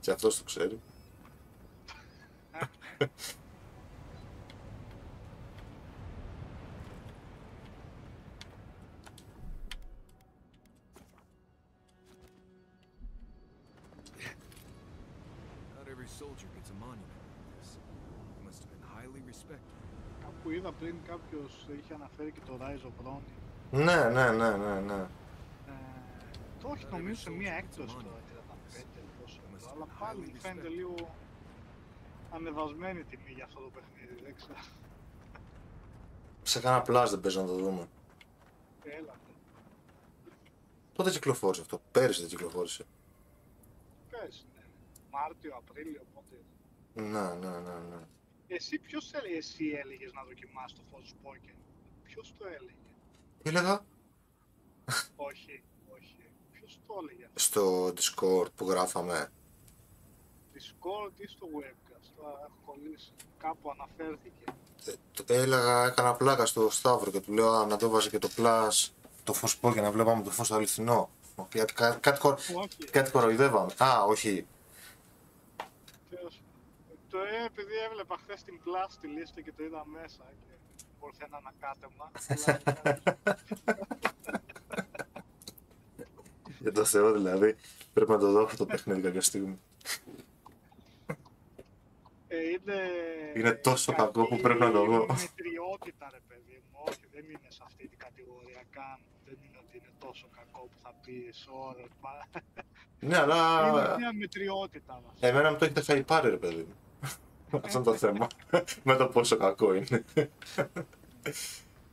Και αυτός το ξέρει. Κάπου είδα πριν κάποιος είχε αναφέρει και το Rise of Ronin. Ναι. Το όχι νομίζω σε μία έκπτωση τώρα 35 πόσο ευρώ, αλλά πάλι φαίνεται λίγο ανεβασμένη τιμή για αυτό το παιχνίδι, δεν ξέρω. Σε κάνα πλάζ δεν παίζει να το δούμε. Έλα. Πότε κυκλοφόρησε αυτό, πέρυσι δεν κυκλοφόρησε. Πέρυσι, ναι. Μάρτιο, Απρίλιο, πότε. Ναι. Εσύ εσύ έλεγες να δοκιμάσεις το Forspoken. Ποιος το έλεγε? Έλεγα. Όχι. Ποιος το έλεγε? Στο Discord που γράφαμε. Discord ή στο webcast, τώρα έχω κολλήσει. Κάπου αναφέρθηκε. Έλεγα, έκανα πλάκα στο Σταύρο και του λέω να το βάζει και το Plus, το φως πω για να βλέπαμε το φως το αληθινό. Κάτι κοροϊδεύαμε. Α, όχι. Επειδή έβλεπα χθες την Plus στη λίστα και το είδα μέσα και μπορούσε ένα ανακάτεμα. Για το Θεό δηλαδή, πρέπει να το δω αυτό το παιχνίδι κάποια στιγμή. Είναι τόσο κακό που πρέπει να το δω. Είναι μετριότητα ρε παιδί μου, όχι δεν είναι σε αυτή την κατηγορία καν. Δεν είναι ότι είναι τόσο κακό που θα πεις ώρες. Ναι, αλλά... Είναι μια μετριότητα μας. Εμένα μου το έχετε χαϊπάρει ρε παιδί μου. Αυτό είναι το θέμα. Με το πόσο κακό είναι.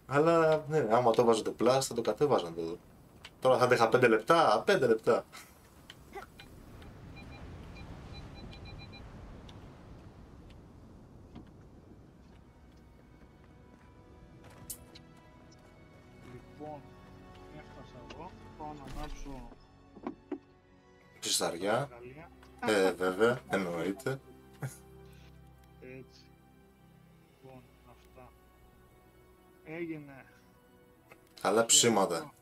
Αλλά ναι, άμα το βάζω το Plus θα το κατέβαζα να το δω. Τώρα θα αντέχα 5 λεπτά, 5 λεπτά. Λοιπόν, έφτασα εδώ, πάω να ανάψω Ψισταριά. Βέβαια, εννοείται. Έτσι. Λοιπόν, αυτά. Έγινε. Καλά ψήματα.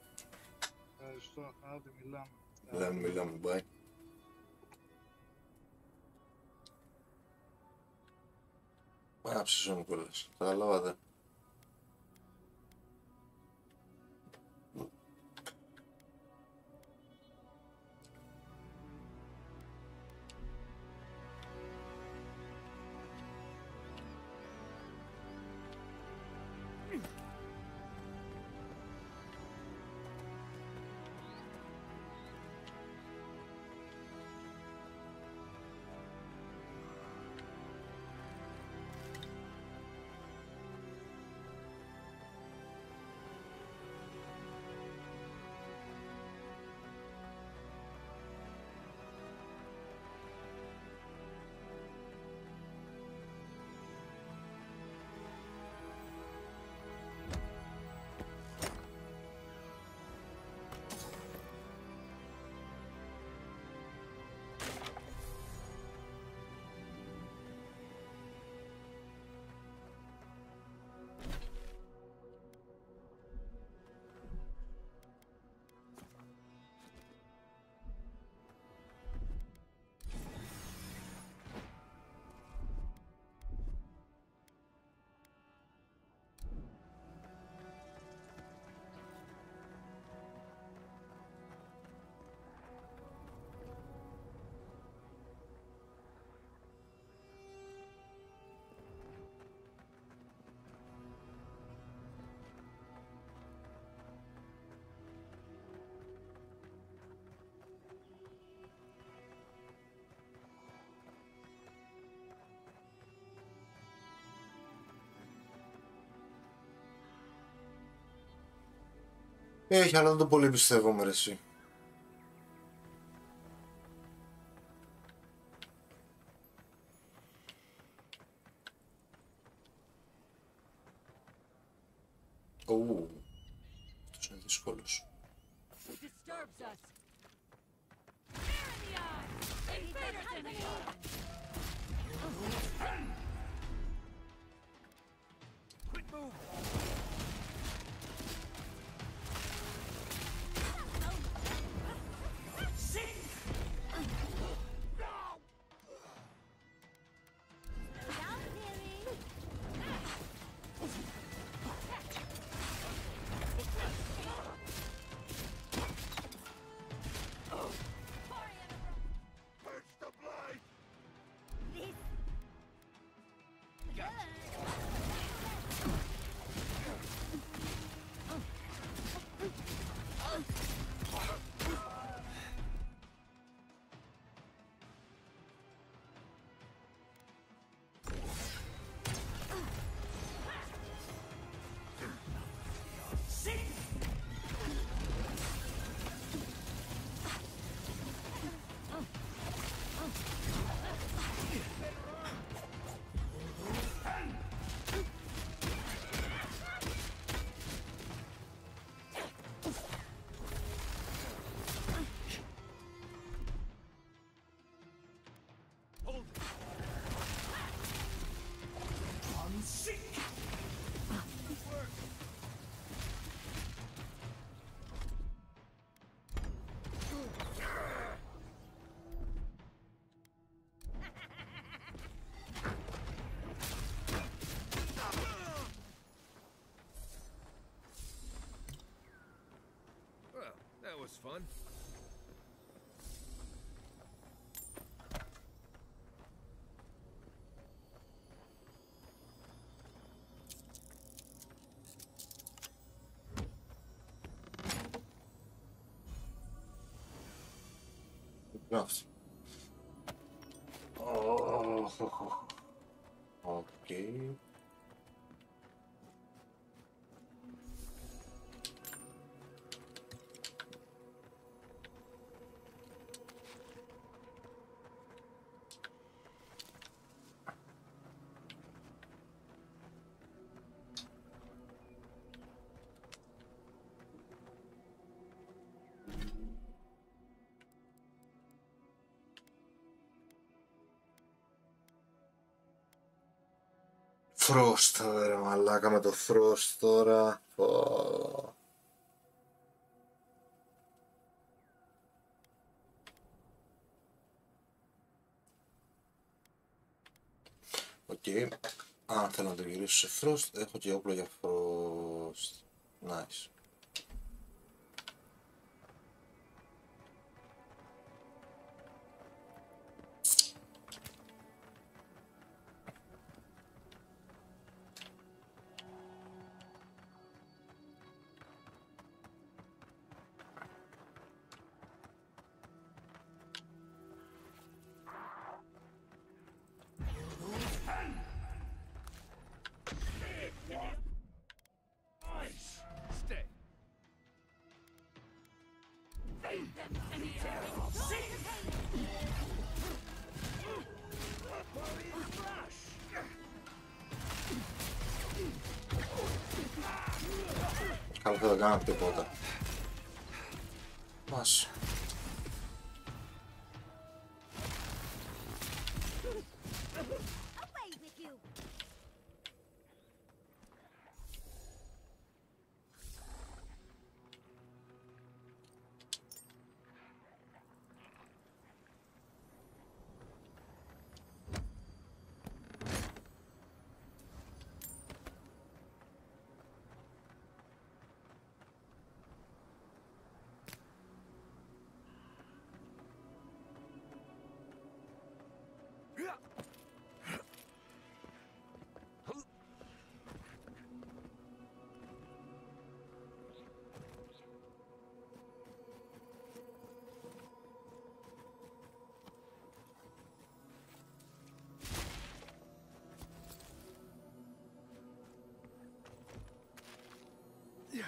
Ευχαριστώ, άντε μιλάμε. Μιλάμε, bye. Πάει να ψήσω κιόλας, τα καταλάβατε. Έχει, αλλά δεν το πολύ πιστεύω, ρε εσύ. Ου, αυτός είναι δύσκολος. That was fun. Enough. Oh, okay. Frost, ρε μαλάκα με το Frost τώρα. Οκ. Αν θέλω να το γυρίσω σε Frost, έχω και όπλο για Frost. Nice. Καλά, δεν θα κάνω τίποτα. Μας.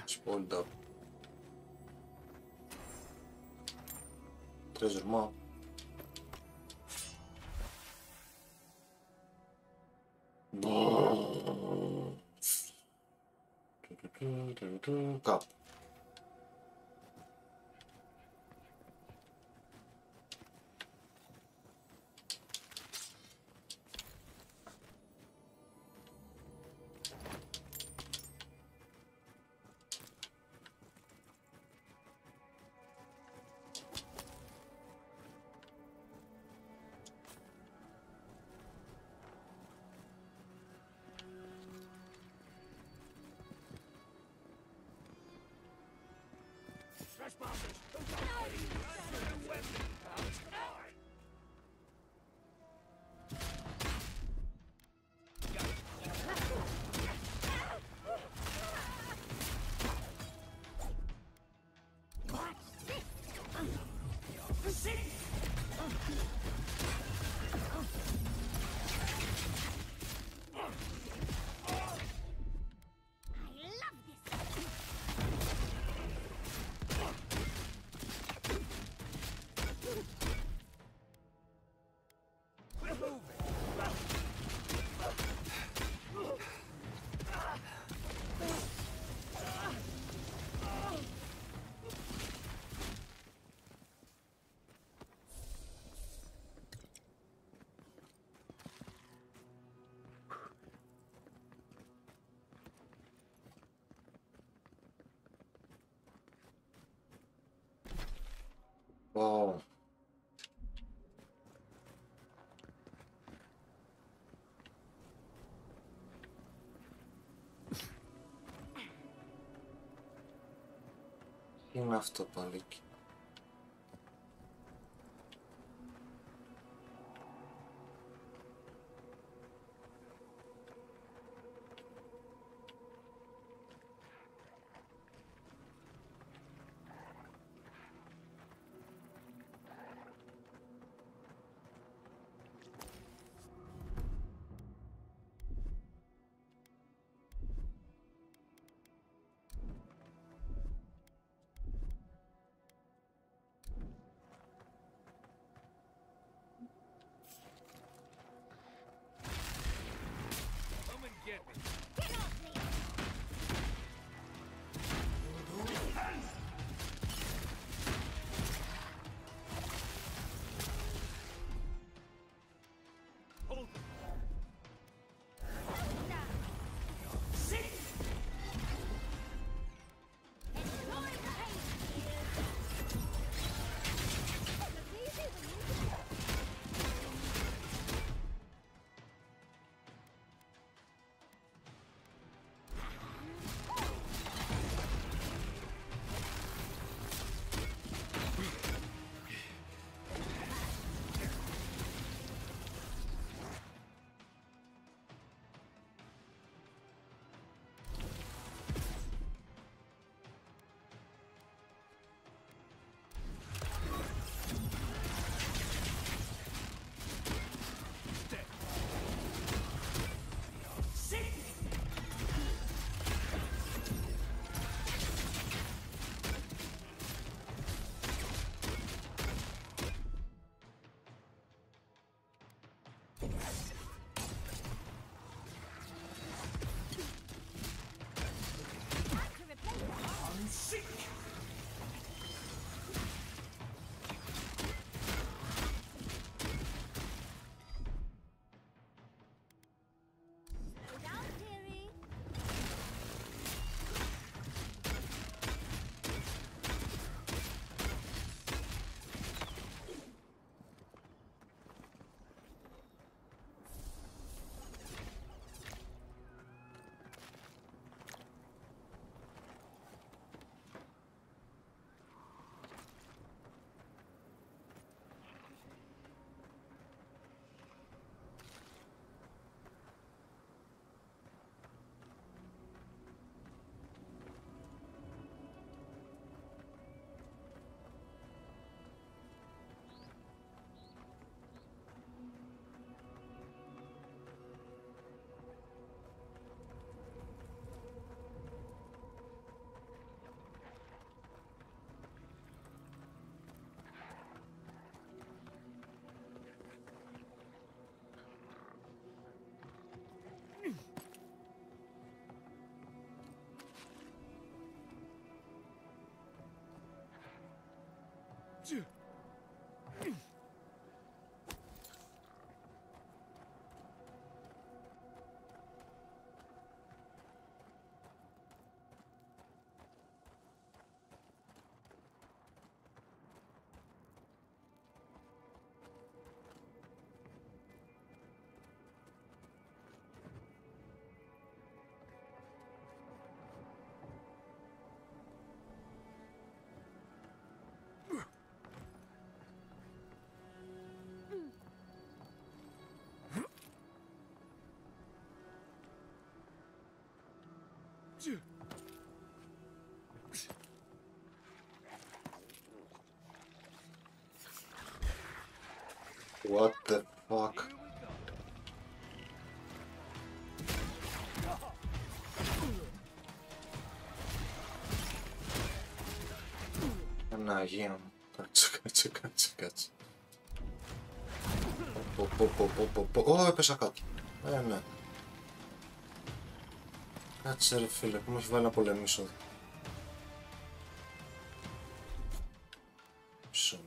Spoiled up. treasure map. Κάπου. Wow. Τι είναι αυτό πάλι? What the fuck? Παναγία μου. Κάτσε. Ω, έπεσα κάτω. Ναι. Κάτσε ρε φίλε, που με έχει βάλει να πολεμήσω. Μισό.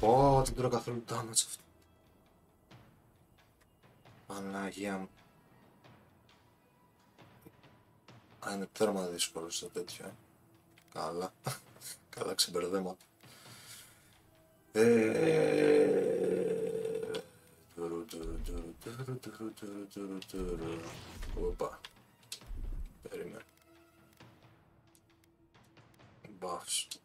Ω, δεν τρώω καθόλου damage αυτό. Παναγία μου. Α, είναι τέρμα δύσκολο στο τέτοιο, Καλά. Καλά ξεμπερδέμα. Οπα. Περίμενε. Buffs.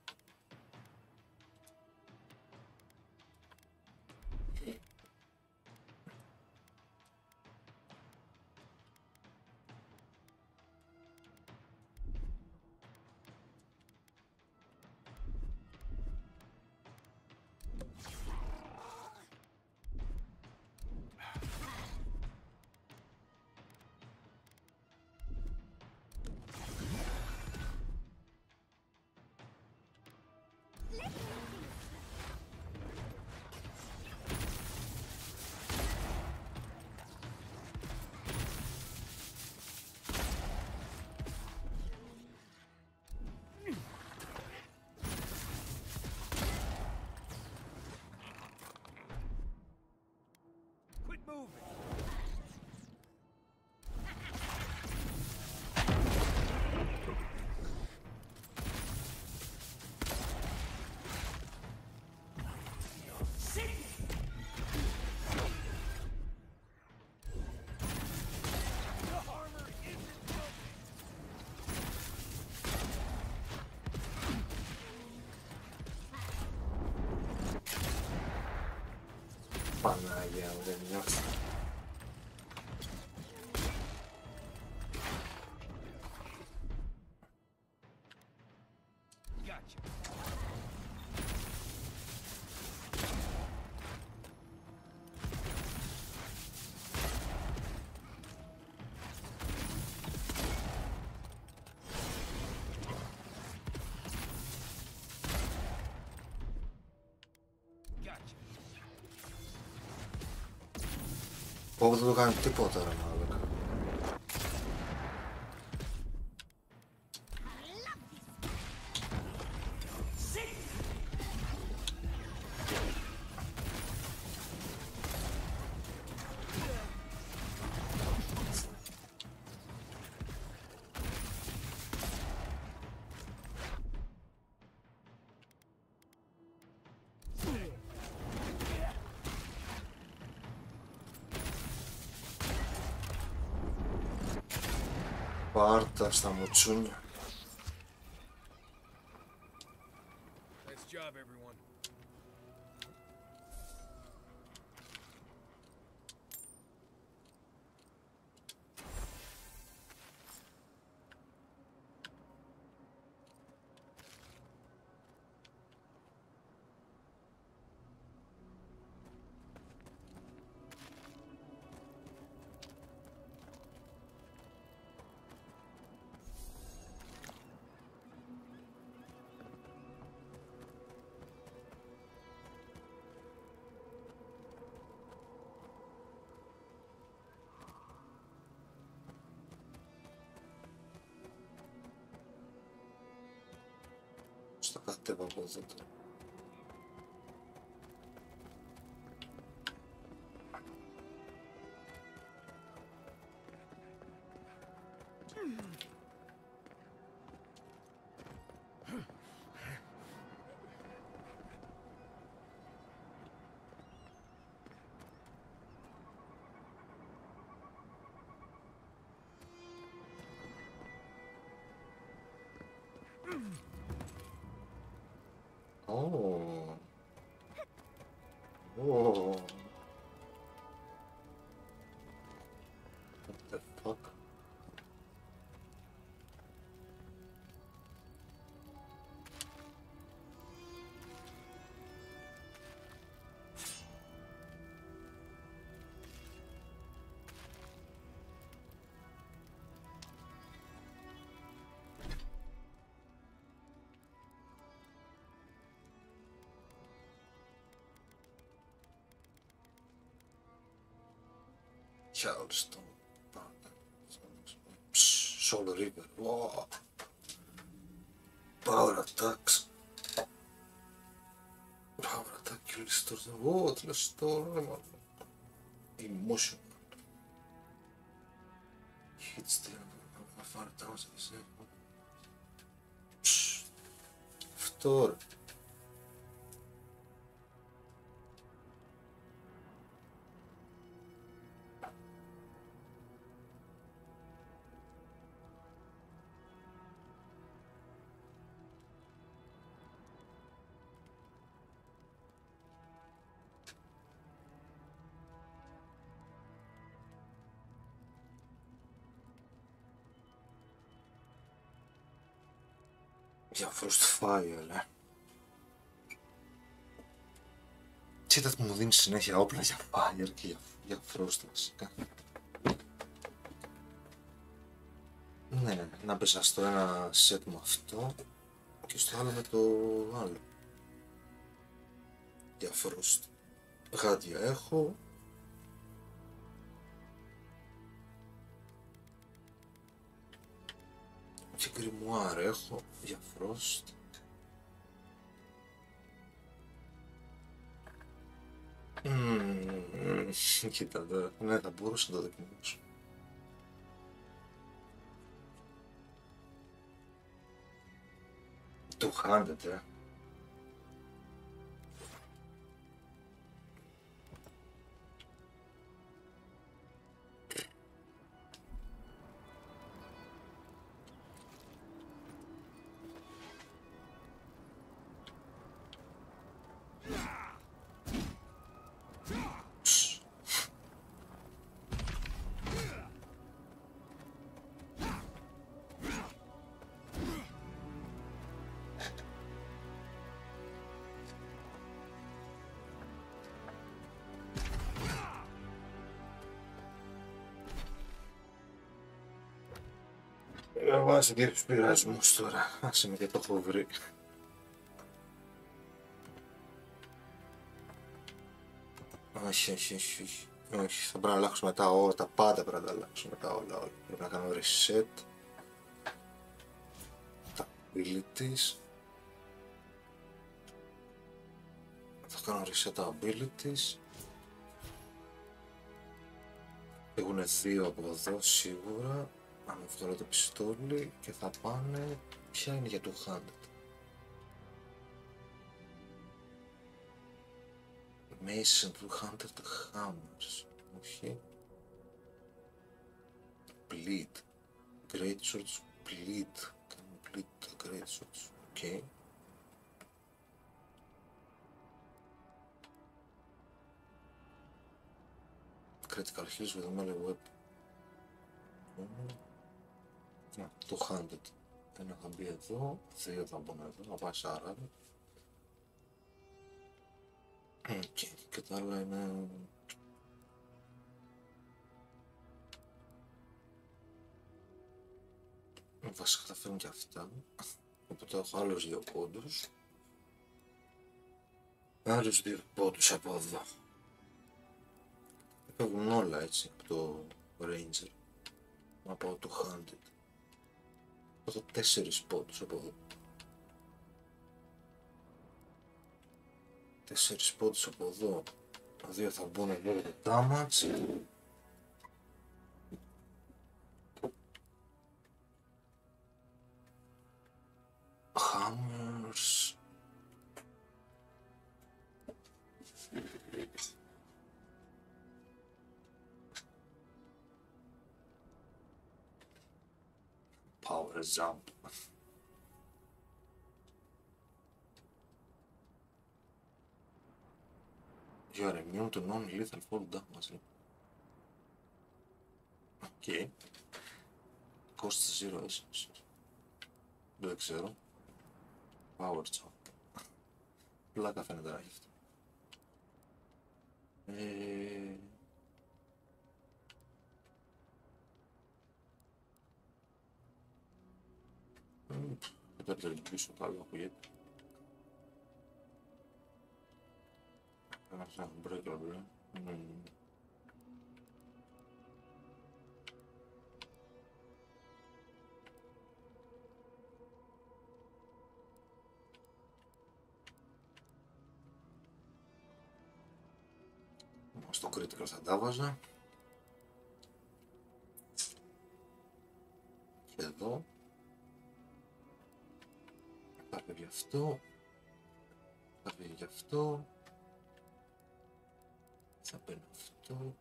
Παναγία μου, δεν νιώθω. Ω, δεν το κάνει τίποτα ρε μάλλον. Πάρτα στα μουτσούνια. Nice job, everyone. Κατέβα από εδώ τώρα. Oh. Oh. What the fuck? Charleston. Soul River. Wow. Power attacks. Power attack kill restores the what? Restore emotion. Hits the far down. Αυτό. Για Frostfire, Κοίτα μου δίνει συνέχεια όπλα για Fire και για Frost βασικά. Ναι, να πέσα στο ένα set με αυτό και στο άλλο με το άλλο. Για Frost. Γάντια έχω. Και γκριμουάρ έχω για Frost. Κοίτα τώρα, ναι θα μπορούσα να το δοκιμάσω. Του χάνεται. Βάζει κάποιους πειρασμούς τώρα, άσε με και το έχω βρει. Όχι, όχι, όχι, όχι. Όχι, θα πρέπει να αλλάξουμε τα όλα, τα πάντα πρέπει να τα αλλάξουμε τα όλα. Πρέπει να κάνω reset. Τα abilities. Θα κάνω reset τα abilities. Έχουν δύο από εδώ σίγουρα. Αν βγάλω το πιστόλι και θα πάνε. Ποια είναι για το 100. Mason 200 hammers. Όχι. Bleed. Great swords bleed. Complete the great swords. Okay. Critical hits with a melee weapon. Το 100. Ένα θα μπει εδώ, δύο θα μπουν εδώ, θα πάει 40. Και τα άλλα είναι... Βασικά θα φέρουν και αυτά. Οπότε έχω άλλους 2 πόντους. Άλλους 2 πόντους από εδώ. Φεύγουν όλα έτσι από το Ranger. Να πάω το 100. Έχω 4 πόντους από εδώ. 4 πόντους από εδώ, 2 θα μπουν εδώ το damage. Hammers. Power jump. You are immune to non-lethal fall damage. Okay. Cost 0 essence. Δεν ξέρω. Power jump. Πλάκα φαίνεται να έχει αυτό. Δεν θα λειτουργήσω καλό, ακούγεται. Ένα breaker, μπρε. Στο critical θα τα βάζα. Και εδώ. Θα φεύγει αυτό. Θα φεύγει αυτό. Θα παίρνω αυτό.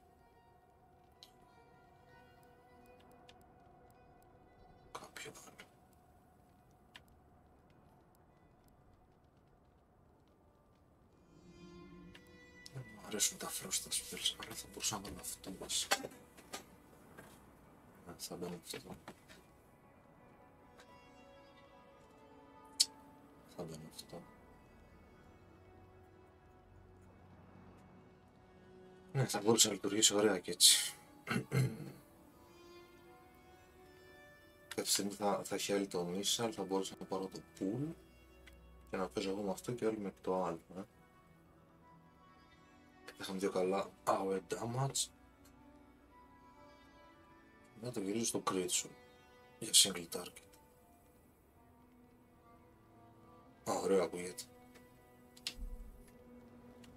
Κάποιο άλλο. Δεν μου αρέσουν τα φρόστα spells, αλλά θα μπορούσα να βάλω αυτό μας. Θα μπαίνω αυτό. Θα μπαίνω αυτό. Ναι, θα μπορούσε να λειτουργήσει ωραία και έτσι. Κάποια στιγμή θα έχει άλλη το missile, θα μπορούσα να πάρω το pool και να παίζω εγώ με αυτό και όλοι με το άλλο. Είχαμε δύο καλά hour damage. Να το γυρίζω στο crit σου για single target. Ωραίο ακούγεται.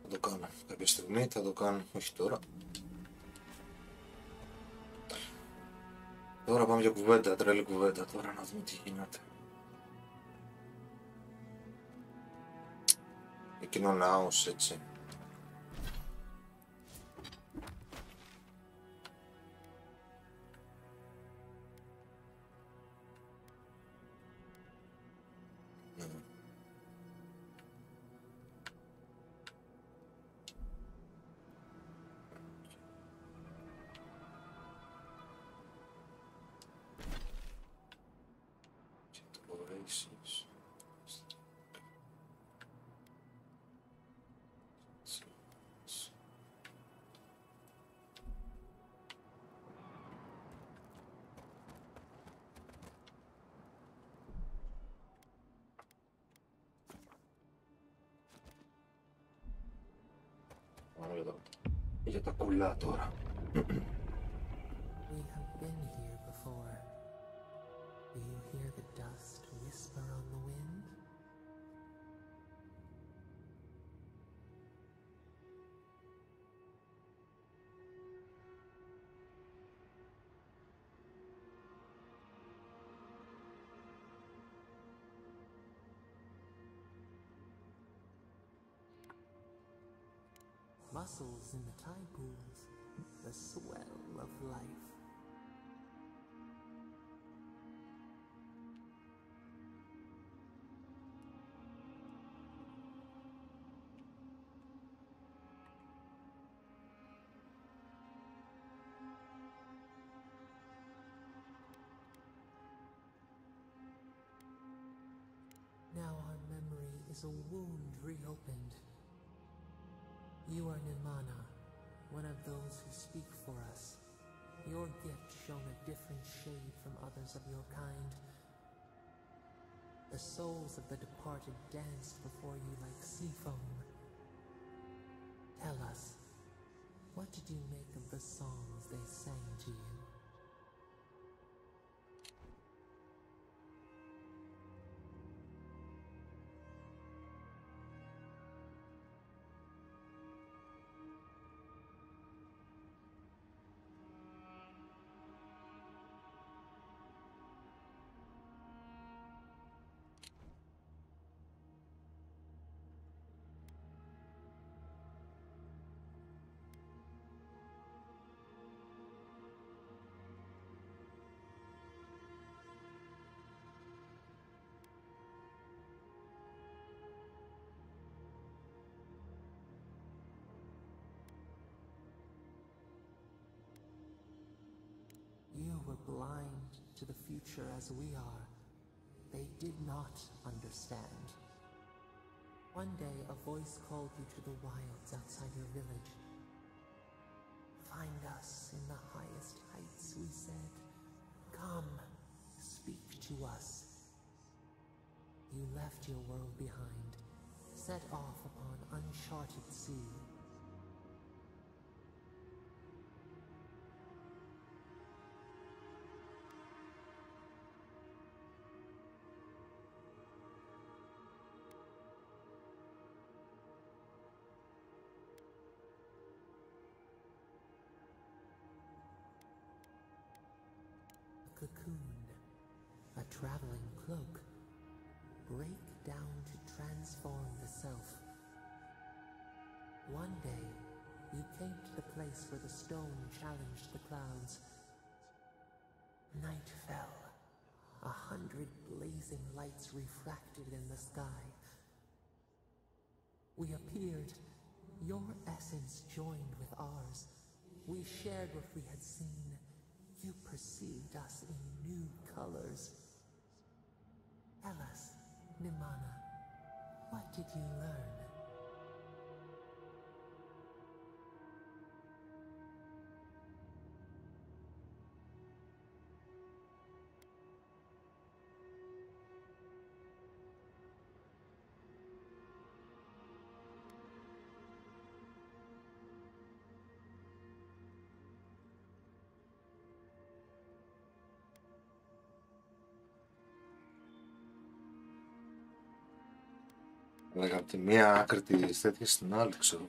Θα το κάνω κάποια στιγμή, θα το κάνω, όχι τώρα. Τώρα πάμε για κουβέντα, τρελή κουβέντα, τώρα να δούμε τι γίνεται. Εκείνο ναός, έτσι. Για τα κουλά τώρα. We have been here before. Do you hear the dust whisper on the wind? Mussels in the tide pools, the swell of life. Now our memory is a wound reopened. You are Nimana, one of those who speak for us. Your gift shone a different shade from others of your kind. The souls of the departed danced before you like sea foam. Tell us, what did you make of the songs they sang to you? were blind to the future as we are, they did not understand. One day, a voice called you to the wilds outside your village. Find us in the highest heights, we said. Come, speak to us. You left your world behind, set off upon uncharted sea. Cocoon, a traveling cloak, break down to transform the self. One day, you came to the place where the stone challenged the clouds. Night fell. 100 blazing lights refracted in the sky. We appeared. Your essence joined with ours. We shared what we had seen. You perceived us in new colors. Tell us, Nimana, what did you learn? Λέγα από τη μία άκρη της τέτοιας στην άλλη, ξέρω.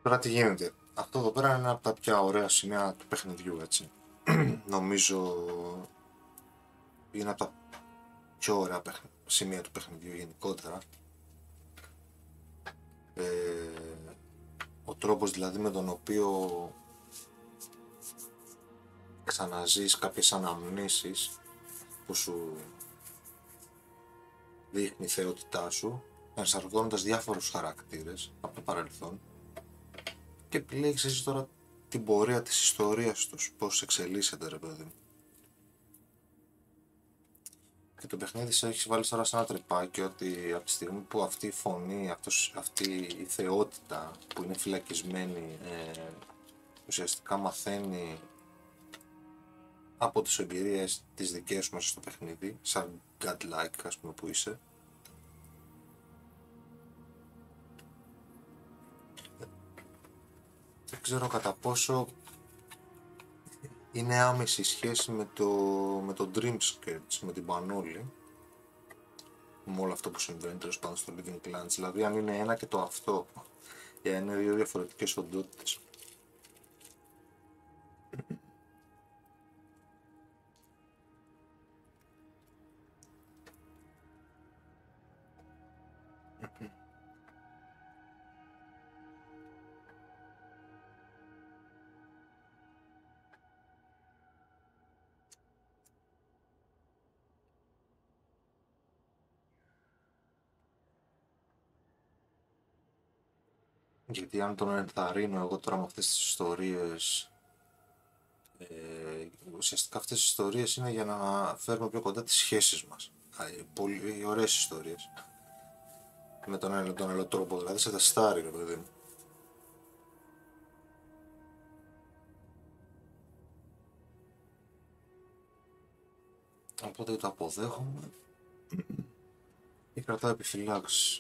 Τώρα τι γίνεται. Αυτό εδώ πέρα είναι ένα από τα πιο ωραία σημεία του παιχνιδιού, έτσι. Νομίζω είναι από τα πιο ωραία σημεία του παιχνιδιού γενικότερα. Ο τρόπος δηλαδή με τον οποίο ξαναζείς κάποιες αναμνήσεις που σου δείχνει η θεότητά σου, ενσαρκώνοντας διάφορους χαρακτήρες από το παρελθόν και επιλέγεις εσύ τώρα την πορεία της ιστορίας τους, πώς εξελίσσεται, ρε παιδί μου. Και το παιχνίδι σε έχει βάλει τώρα σε ένα τρυπάκι ότι από τη στιγμή που αυτή η φωνή, αυτή η θεότητα που είναι φυλακισμένη ουσιαστικά μαθαίνει από τις εμπειρίες τις δικές μας στο παιχνίδι, σαν godlike ας πούμε που είσαι, δεν ξέρω κατά πόσο είναι άμεση σχέση με το Dreamsketch, με την Πανόλη, με όλο αυτό που συμβαίνει τέλος πάντων στο Living Lands, δηλαδή αν είναι ένα και το αυτό, για είναι δύο διαφορετικές οντότητες. Γιατί αν τον ενθαρρύνω εγώ τώρα με αυτές τις ιστορίες, ουσιαστικά αυτές τις ιστορίες είναι για να φέρουμε πιο κοντά τις σχέσεις μας. Πολύ ωραίες ιστορίες. Με τον άλλο τρόπο, δηλαδή σε τεστάρει, ρε παιδί μου. Οπότε το αποδέχομαι ή κρατάω επιφυλάξεις.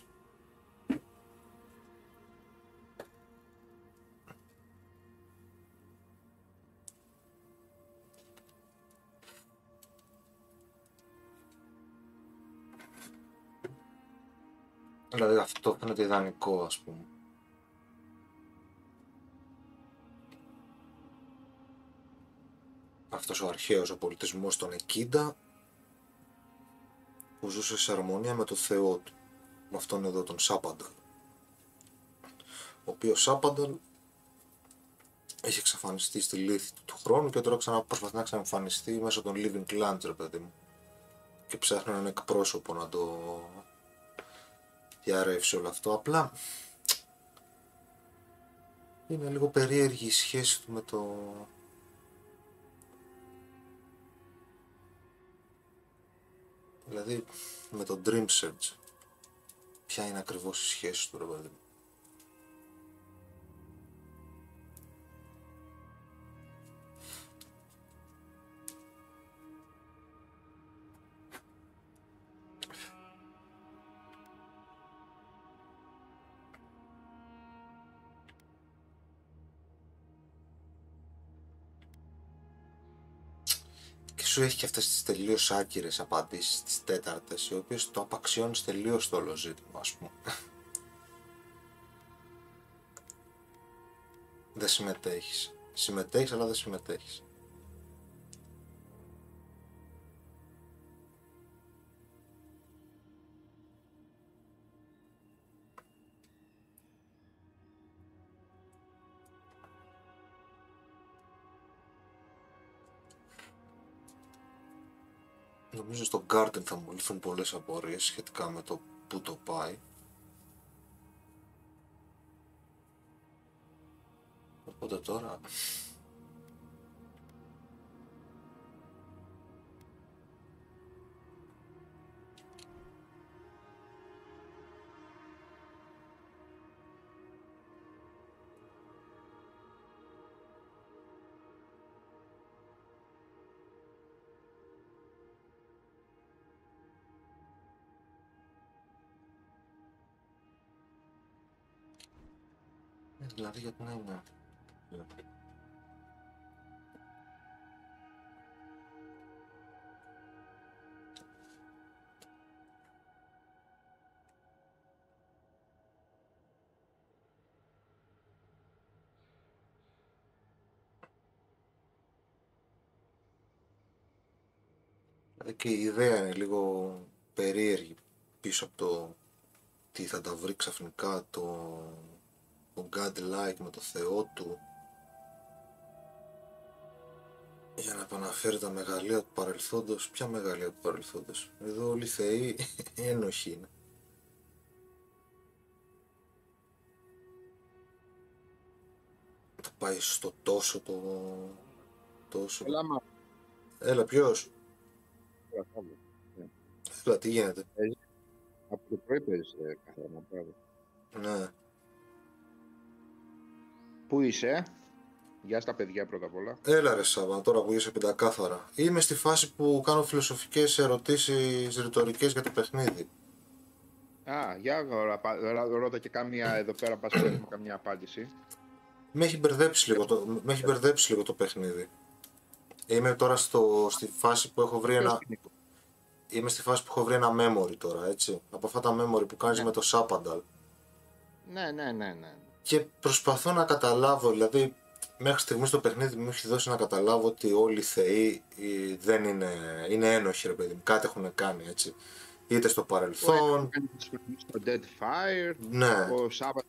Δηλαδή αυτό φαίνεται ιδανικό, ας πούμε. Αυτός ο αρχαίος ο πολιτισμός των Εκίντα που ζούσε σε αρμονία με το Θεό του, με αυτόν εδώ τον Σάπανταλ, ο οποίος Σάπανταλ έχει εξαφανιστεί στη λύθη του χρόνου και τώρα προσπαθεί να ξαναεμφανιστεί μέσω των Living Lands, ρε παιδί μου, και ψάχνει έναν εκπρόσωπο να το διαρρεύσει όλο αυτό. Απλά είναι λίγο περίεργη η σχέση του με το... Δηλαδή με το Dream Search. Ποια είναι ακριβώς η σχέση του, ρε παιδί μου. Σου έχει και αυτές τις τελείως άκυρες απαντήσεις, τις τέταρτες, οι οποίες το απαξιώνεις τελείως το όλο ζήτημα, ας πούμε. Δεν συμμετέχεις. Συμμετέχεις, αλλά δεν συμμετέχεις. Νομίζω στο Garden θα μου λυθούν πολλές απορίες σχετικά με το πού το πάει. Οπότε τώρα... Δηλαδή γιατί να είναι... Και η ιδέα είναι λίγο περίεργη πίσω από το τι θα τα βρει ξαφνικά το God-like με το Θεό του για να επαναφέρει τα μεγαλεία του παρελθόντος. Ποια μεγαλεία του παρελθόντος? Εδώ όλοι οι θεοί ένοχοι είναι. Θα πάει στο τόσο το... τόσο... Έλα, ποιος? Έλα, τι γίνεται? Από το πρωί παίζεις καθαρά, πράγμα. Ναι. Πού είσαι? Γεια στα παιδιά πρώτα απ' όλα. Έλα ρε Σάββα, τώρα που είσαι πεντακάθαρα. Είμαι στη φάση που κάνω φιλοσοφικές ερωτήσεις ρητορικές για το παιχνίδι. Α, για ρώτα και κάμια εδώ πέρα, πας έχουμε καμία απάντηση. Με έχει μπερδέψει λίγο το παιχνίδι. Είμαι τώρα στη φάση που έχω βρει ένα... Είμαι στη φάση που έχω βρει ένα memory τώρα, έτσι. Από αυτά τα memory που κάνεις με το Σάπανταλ. Ναι. Και προσπαθώ να καταλάβω, δηλαδή μέχρι στιγμής το παιχνίδι μου έχει δώσει να καταλάβω ότι όλοι οι θεοί δεν είναι ένοχοι, ρε παιδί μου. Κάτι έχουν κάνει, έτσι. Είτε στο παρελθόν. Στο Dead Fire. Ναι. Ο Σάββατο,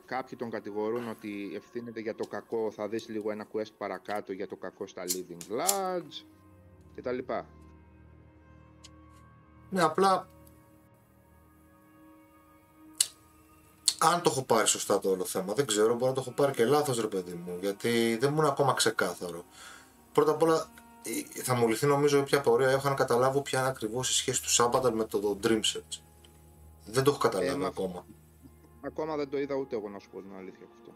κάποιοι τον κατηγορούν ότι ευθύνεται για το κακό. Θα δεις λίγο ένα quest παρακάτω για το κακό στα Living Lands κτλ. Ναι, απλά αν το έχω πάρει σωστά το όλο θέμα, δεν ξέρω, μπορεί να το έχω πάρει και λάθος, ρε παιδί μου, γιατί δεν μου είναι ακόμα ξεκάθαρο. Πρώτα απ' όλα θα μου λυθεί νομίζω ποια πορεία έχω να καταλάβω ποια είναι ακριβώς η σχέση του Σάμπανταλ με το Dream Search. Δεν το έχω καταλάβει ακόμα. Ακόμα δεν το είδα ούτε εγώ, να σου πω την αλήθεια αυτό.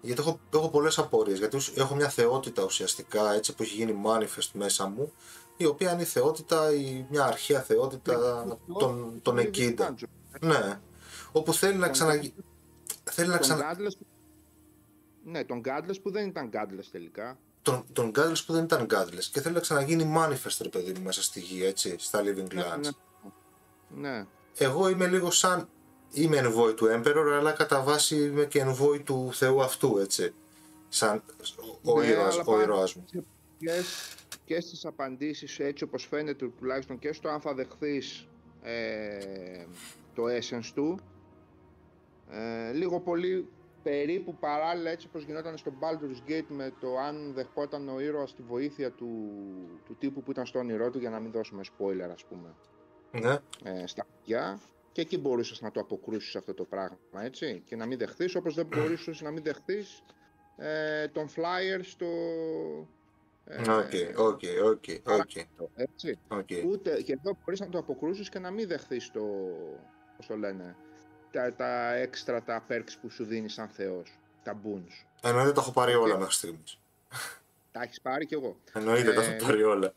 Γιατί έχω πολλές απορίες, γιατί έχω μια θεότητα ουσιαστικά, έτσι, που έχει γίνει manifest μέσα μου, η οποία είναι η θεότητα, μια αρχαία θεότητα των Εκίντα. Ναι, όπου θέλει να ξαναγίνει. Ναι, τον Godless που δεν ήταν Godless τελικά. Τον Godless που δεν ήταν Godless και θέλει να ξαναγίνει manifest, ρε παιδί μου, μέσα στη γη, έτσι, στα Living Lands. Ναι. Εγώ είμαι λίγο σαν είμαι envoy του Emperor, αλλά κατά βάση είμαι και envoy του Θεού αυτού, έτσι. Σαν ο ήρωας μου. Και στις απαντήσεις, έτσι όπως φαίνεται τουλάχιστον, και στο αν θα δεχθείς το essence του, λίγο πολύ περίπου παράλληλα, έτσι όπως γινόταν στο Baldur's Gate, με το αν δεχόταν ο ήρωας τη βοήθεια του τύπου που ήταν στο όνειρό του, για να μην δώσουμε spoiler, ας πούμε, στα παιδιά, και εκεί μπορούσες να το αποκρούσεις αυτό το πράγμα, έτσι, και να μην δεχθείς, όπως δεν μπορούσες να μην δεχθείς τον flyer στο... Έτσι. Ούτε, και εδώ μπορείς να το αποκρούσεις και να μην δεχθείς το, πώς το λένε, τα έξτρα, τα perks που σου δίνει σαν θεός, τα boons. Εννοείται τα έχω πάρει όλα μέχρι στιγμής. Τα έχεις πάρει κι εγώ. Εννοείται τα έχω πάρει όλα.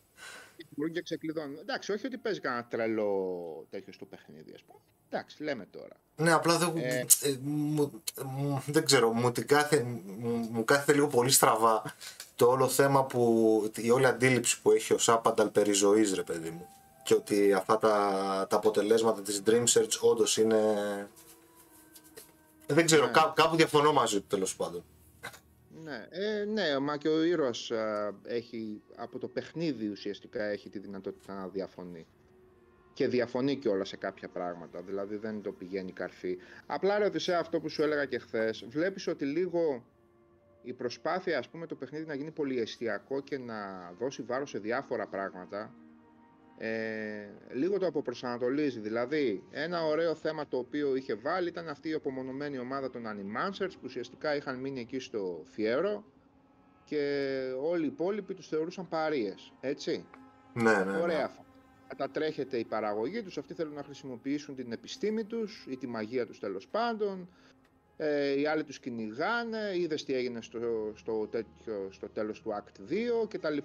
Μπορούν και ξεκλειδώνουν. Εντάξει, όχι ότι παίζει κανένα τρελό τέτοιο στο παιχνίδι, ας πούμε. Εντάξει, λέμε τώρα. Ναι, απλά δεν ξέρω, μου κάθεται λίγο πολύ στραβά το όλο θέμα, η όλη αντίληψη που έχει ο Σάπανταλ περί ζωής, ρε παιδί μου. Και ότι αυτά τα αποτελέσματα της Dream Search όντως είναι... Δεν ξέρω, κάπου διαφωνώ μαζί του, τέλος πάντων. Ναι, μα και ο ήρωας έχει, από το παιχνίδι ουσιαστικά έχει τη δυνατότητα να διαφωνεί. Και διαφωνεί κιόλα σε κάποια πράγματα, δηλαδή δεν το πηγαίνει καρφί. Απλά, ρε Οδυσσέα, αυτό που σου έλεγα και χθες, βλέπεις ότι λίγο η προσπάθεια, ας πούμε, το παιχνίδι να γίνει πολυεστιακό και να δώσει βάρος σε διάφορα πράγματα, λίγο το αποπροσανατολίζει. Δηλαδή, ένα ωραίο θέμα το οποίο είχε βάλει ήταν αυτή η απομονωμένη ομάδα των Animancers, που ουσιαστικά είχαν μείνει εκεί στο Φιέρο και όλοι οι υπόλοιποι τους θεωρούσαν παρείες, έτσι. Ναι. Ωραία. Κατατρέχεται η παραγωγή τους, αυτοί θέλουν να χρησιμοποιήσουν την επιστήμη τους ή τη μαγεία τους, τέλος πάντων. Οι άλλοι τους κυνηγάνε, είδες τι έγινε στο τέλος του Act 2 κτλ.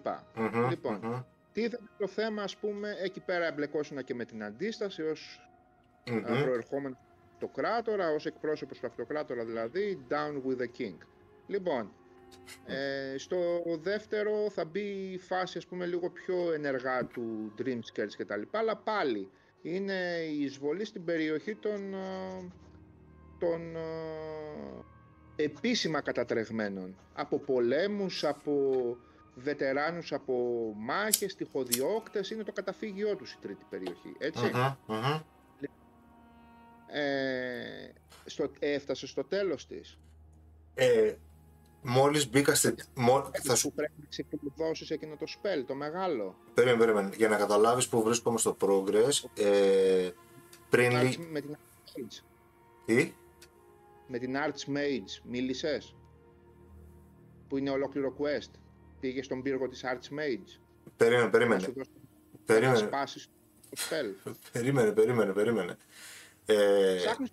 Λοιπόν, τίθεται το θέμα, ας πούμε, εκεί πέρα εμπλεκόσουνα και με την αντίσταση ως προερχόμενο το κράτορα, ως εκπρόσωπος του αυτοκράτορα, δηλαδή down with the king. Λοιπόν, στο δεύτερο θα μπει η φάση, ας πούμε, λίγο πιο ενεργά του Dreamskirts και τα λοιπά, αλλά πάλι είναι η εισβολή στην περιοχή των επίσημα κατατρεγμένων, από πολέμους, από βετεράνους, από μάχες, τυχοδιώκτες, είναι το καταφύγιό τους η τρίτη περιοχή, έτσι. Έφτασε στο τέλος της. Μόλις μπήκα θα σου πρέπει να ξεκλειδώσεις εκείνο το spell, το μεγάλο. Περίμενε. Για να καταλάβεις που βρίσκομαι στο progress, πριν με την Archmage. Τι? Με την Archmage μίλησες? Που είναι ολόκληρο quest. Πήγες στον πύργο της Archmage. Περίμενε. Να σπάσεις το spell. Περίμενε. Ψάχνεις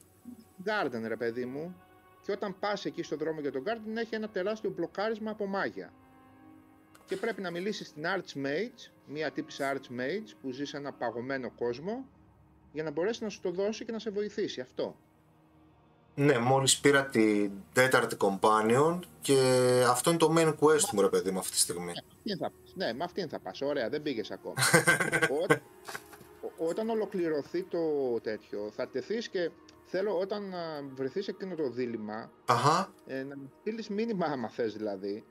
Garden, ρε παιδί μου. Και όταν πας εκεί στον δρόμο για τον Garden, έχει ένα τεράστιο μπλοκάρισμα από μάγια. Και πρέπει να μιλήσεις στην Archmage, μία τύπισσα Archmage που ζει σε ένα παγωμένο κόσμο, για να μπορέσει να σου το δώσει και να σε βοηθήσει. Αυτό. Ναι, μόλις πήρα την τέταρτη companion και αυτό είναι το main quest μου, ρε παιδί μου, αυτή τη στιγμή. Ναι, με αυτήν θα πας. Ωραία, δεν πήγες ακόμα. Όταν ολοκληρωθεί το τέτοιο, θα τεθείς και θέλω όταν βρεθείς εκείνο το δίλημμα, να μου στείλεις μήνυμα, άμα θες δηλαδή.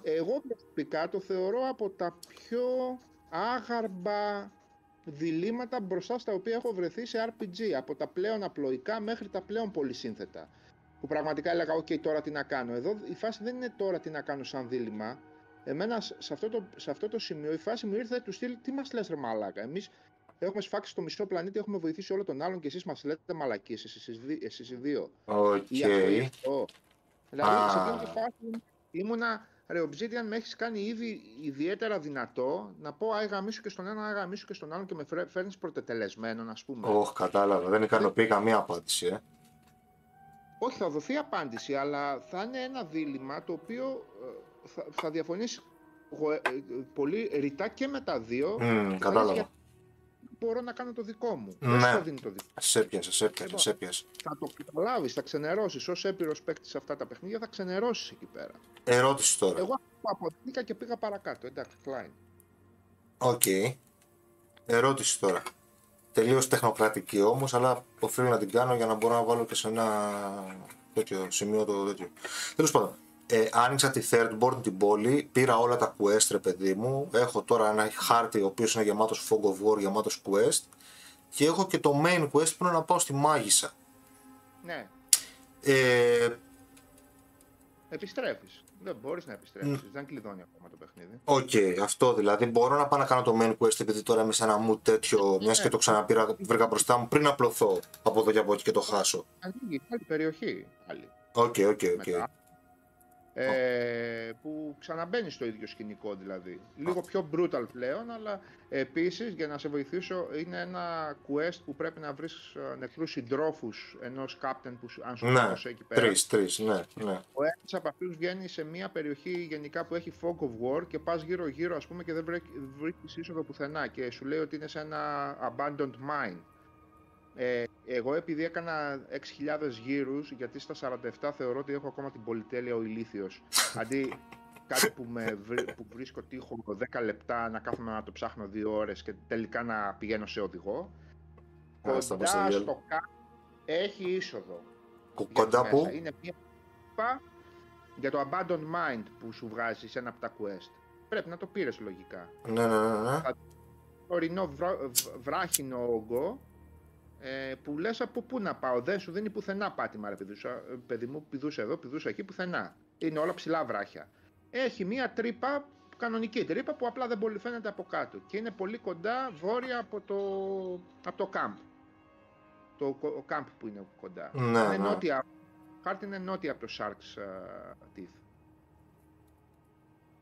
Εγώ προσωπικά το θεωρώ από τα πιο άγαρμπα διλήμματα μπροστά στα οποία έχω βρεθεί σε RPG, από τα πλέον απλοϊκά μέχρι τα πλέον πολυσύνθετα, που πραγματικά έλεγα ok, τώρα τι να κάνω. Εδώ η φάση δεν είναι τώρα τι να κάνω σαν δίλημμα. Εμένα σε αυτό το σημείο η φάση μου ήρθε του στυλ, τι μας λες ρε μαλάκα, εμείς έχουμε σφάξει στο μισό πλανήτη, έχουμε βοηθήσει όλο τον άλλον και εσείς μας λέτε μαλακίες, εσείς οι δύο. Ή αυτό. Δηλαδή σε εκείνη τη φάση ήμουνα, ρε Obsidian, με έχεις κάνει ήδη ιδιαίτερα δυνατό να πω άι γαμίσου και στον ένα, άι γαμίσου και στον άλλον και με φέρνεις πρωτετελεσμένον, ας πούμε. Κατάλαβα, δεν ικανοποιεί καμία απάντηση, Όχι, θα δοθεί απάντηση, αλλά θα είναι ένα δίλημμα το οποίο θα διαφωνήσει πολύ ρητά και με τα δύο. Κατάλαβα. Μπορώ να κάνω το δικό μου. Ναι. Το δικό. Σε έπιασε. Θα το καταλάβεις, θα ξενερώσεις. Ως έπειρος παίκτης σε αυτά τα παιχνίδια θα ξενερώσεις εκεί πέρα. Ερώτηση τώρα. Εγώ αποδείχα και πήγα παρακάτω. Εντάξει, Klein. Οκ. Ερώτηση τώρα. τελείως τεχνοκρατική όμως, αλλά οφείλω να την κάνω για να μπορώ να βάλω και σε ένα τέτοιο σημείο το τέτοιο. Τέλος πάντων, άνοιξα τη third board την πόλη, πήρα όλα τα quest ρε παιδί μου, έχω τώρα ένα χάρτη ο οποίος είναι γεμάτος fog of war, γεμάτος quest, και έχω και το main quest που είναι να πάω στη μάγισσα. Ναι. Επιστρέφεις. Δεν μπορείς να επιστρέψεις. Δεν κλειδώνει ακόμα το παιχνίδι. Οκ, αυτό δηλαδή. Μπορώ να πάω να κάνω το main quest επειδή τώρα είμαι σε ένα mood τέτοιο, μιας και το ξαναπήρα, βρήκα μπροστά μου πριν απλωθώ από εδώ και από εκεί και το χάσω. Ανοίγει άλλη περιοχή. Οκ. Που ξαναμπαίνει στο ίδιο σκηνικό δηλαδή. Λίγο πιο brutal πλέον, αλλά επίσης για να σε βοηθήσω είναι ένα quest που πρέπει να βρεις νεκρούς συντρόφους ενός captain που αν σου σκότωσε εκεί πέρα. Τρεις, ναι. Ο ένας από αυτούς βγαίνει σε μια περιοχή γενικά που έχει fog of war και πας γύρω γύρω ας πούμε και δεν βρίσκεις είσοδο πουθενά και σου λέει ότι είναι σε ένα abandoned mine. Εγώ επειδή έκανα 6.000 γύρους, γιατί στα 47 θεωρώ ότι έχω ακόμα την πολυτέλεια ο ηλίθιος. Αντί κάτι που βρίσκω τείχο 10 λεπτά να κάθομαι να το ψάχνω 2 ώρες και τελικά να πηγαίνω σε οδηγό. Κοντά στο κάτω έχει είσοδο. Κοντά που? Είναι μια πα για το abandoned mind που σου βγάζει σε ένα από τα quest. Πρέπει να το πήρες λογικά. Ναι. Ορεινό βράχινο όγκο. Που λες από πού να πάω, δεν σου δίνει πουθενά πάτημα ρε παιδί μου, πηδούσε εδώ, πηδούσε εκεί, πουθενά. Είναι όλα ψηλά βράχια. Έχει μία τρύπα, κανονική τρύπα που απλά δεν πολύ φαίνεται από κάτω και είναι πολύ κοντά βόρεια από το camp. Το camp που είναι κοντά. Είναι νότια, χάρτη είναι νότια από το Shark's Teeth.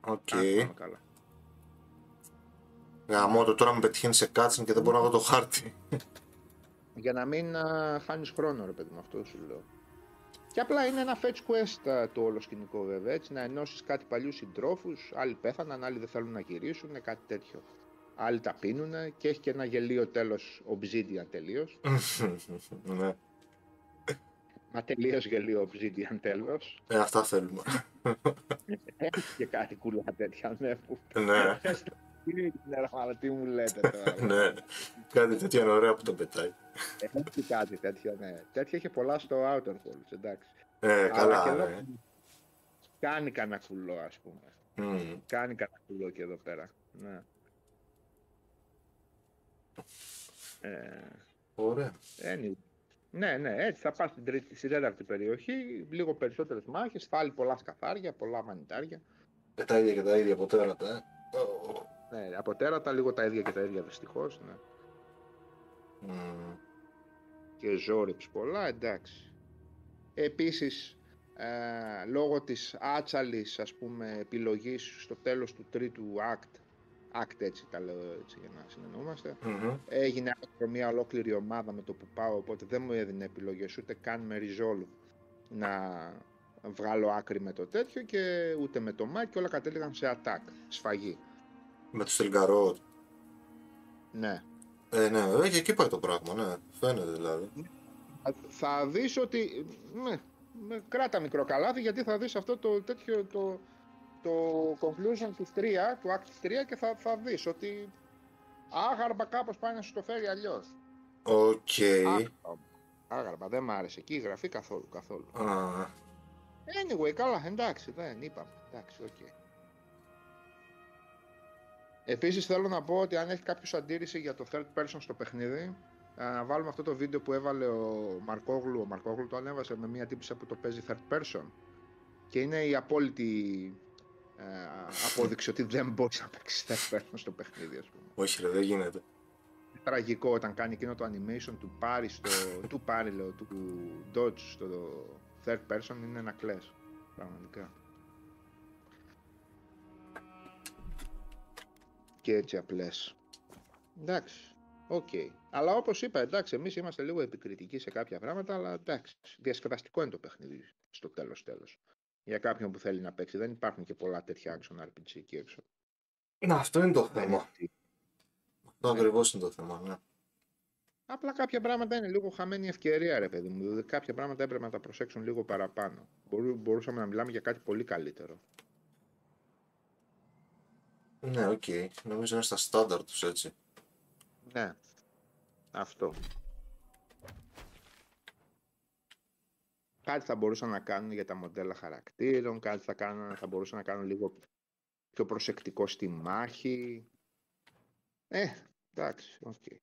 Οκ. Γαμώτο, τώρα με πετυχαίνει σε cutscene και δεν μπορώ να δω το χάρτη. Για να μην χάνεις χρόνο ρε παιδί μου, αυτό σου λέω. Και απλά είναι ένα fetch quest το όλο σκηνικό βέβαια, έτσι, να ενώσεις κάτι παλιούς συντρόφους, άλλοι πέθαναν, άλλοι δεν θέλουν να γυρίσουν, κάτι τέτοιο. Άλλοι τα πίνουνε και έχει και ένα γελίο τέλος Obsidian τελείως. Ναι. Μα τελείως γελίο Obsidian τέλος. Αυτά θέλουμε. Έχει και κάτι κουλά τέτοια, ναι. Ναι. Αλλά τι μου λέτε τώρα. Ναι, κάτι τέτοιο είναι ωραίο που το πετάει. Έχει κάτι τέτοιο, ναι. Τέτοια είχε πολλά στο Outer Worlds, εντάξει. Καλά, ναι. Κάνει κανένα κουλό, ας πούμε. Κάνει κανένα κουλό και εδώ πέρα. Ναι. Ωραία. Ναι, έτσι θα πας στην τέταρτη περιοχή, λίγο περισσότερες μάχες, πάλι πολλά σκαθάρια, πολλά μανιτάρια. Τα ίδια και τα ίδια από τέρατα, Ναι, από τέρατα λίγο τα ίδια και τα ίδια δυστυχώς, ναι. Και ζόρυψ πολλά, εντάξει. Επίσης, λόγω της άτσαλης, ας πούμε, επιλογής στο τέλος του τρίτου act έτσι τα λέω έτσι για να συνεννοούμαστε, έγινε μια ολόκληρη ομάδα με το που πάω, οπότε δεν μου έδινε επιλογές ούτε καν με resolve να βγάλω άκρη με το τέτοιο και ούτε με το mic και όλα κατέληγαν σε attack, σφαγή. Με το στελγκαρό. Ναι. Ναι, και εκεί πάει το πράγμα, ναι. Φαίνεται δηλαδή. Θα δεις ότι, κράτα μικρό καλάθι γιατί θα δεις αυτό το τέτοιο, το conclusion του 3, του act 3 και θα δεις ότι άγαρμα κάπως πάει να σου το φέρει αλλιώς. Οκ. Άγαρμα, δεν μ' άρεσε εκεί η γραφή καθόλου. Anyway, καλά, εντάξει, δεν είπαμε, εντάξει, οκ. Επίσης θέλω να πω ότι αν έχει κάποιος αντίρρηση για το third person στο παιχνίδι, να βάλουμε αυτό το βίντεο που έβαλε ο Μαρκόγλου. Ο Μαρκόγλου το ανέβασε με μια τύπισσα που το παίζει third person. Και είναι η απόλυτη απόδειξη ότι δεν μπορείς να παίξεις third person στο παιχνίδι, ας πούμε. Όχι ρε, δεν γίνεται. Τραγικό όταν κάνει εκείνο το animation του dodge στο third person, είναι να κλαις, πραγματικά. Και έτσι απλές. Εντάξει, οκ. Αλλά όπως είπα, εντάξει, εμείς είμαστε λίγο επικριτικοί σε κάποια πράγματα, αλλά εντάξει, διασκεδαστικό είναι το παιχνίδι στο τέλος. Για κάποιον που θέλει να παίξει, δεν υπάρχουν και πολλά τέτοια action RPG εκεί έξω. Να, αυτό είναι το θέμα. Αυτό ακριβώς είναι το θέμα, ναι. Απλά κάποια πράγματα είναι λίγο χαμένη ευκαιρία, ρε παιδί μου. Δηλαδή, κάποια πράγματα έπρεπε να τα προσέξουν λίγο παραπάνω. Μπορούσαμε να μιλάμε για κάτι πολύ καλύτερο. Ναι, οκ. Νομίζω είναι στα στάνταρ τους έτσι. Ναι. Αυτό. Κάτι θα μπορούσαν να κάνουν για τα μοντέλα χαρακτήρων, κάτι θα μπορούσαν να κάνουν λίγο πιο προσεκτικό στη μάχη. Εντάξει, οκ. Okay.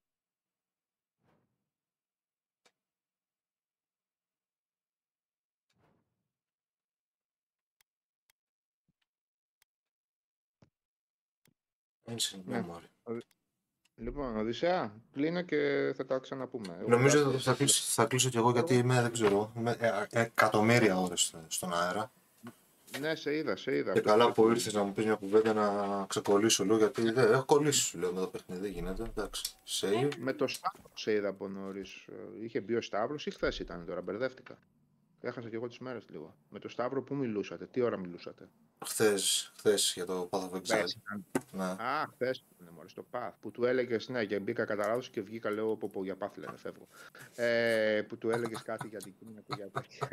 Ναι. Λοιπόν, Οδυσσέα, κλείνω και θα τα ξαναπούμε. Νομίζω ότι θα κλείσω κι εγώ γιατί είμαι, δεν ξέρω, εκατομμύρια ώρες στον αέρα. Ναι, σε είδα. Και καλά που ήρθες να μου πεις μια κουβέντα να ξεκολλήσω λίγο, γιατί δεν έχω κολλήσει, σου λέω, με το παιχνίδι, δεν γίνεται, εντάξει. Save. Με το Σταύρο σε είδα από νωρίς. Είχε μπει ο Σταύρος ή χθες ήταν τώρα, μπερδεύτηκα. Έχασα κι εγώ τις μέρες λίγο. Με το Σταύρο που μιλούσατε, τι ώρα μιλούσατε? Χθες για το Path of Exile. Ναι. Α, χθες ήταν μόλις το Path, που του έλεγες, ναι, και μπήκα κατά λάθος και βγήκα, λέω, πω, για Path λένε, φεύγω. Που του έλεγες κάτι για την Κίνα και για τέτοια.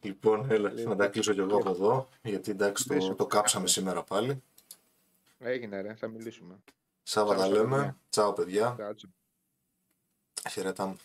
Λοιπόν, έλα, να τα κλείσω κι εγώ από εδώ, γιατί εντάξει το κάψαμε σήμερα πάλι. Έγινε ρε, θα μιλήσουμε. Σάββατα λέμε. Τσάω παιδιά. Χαιρετάμε.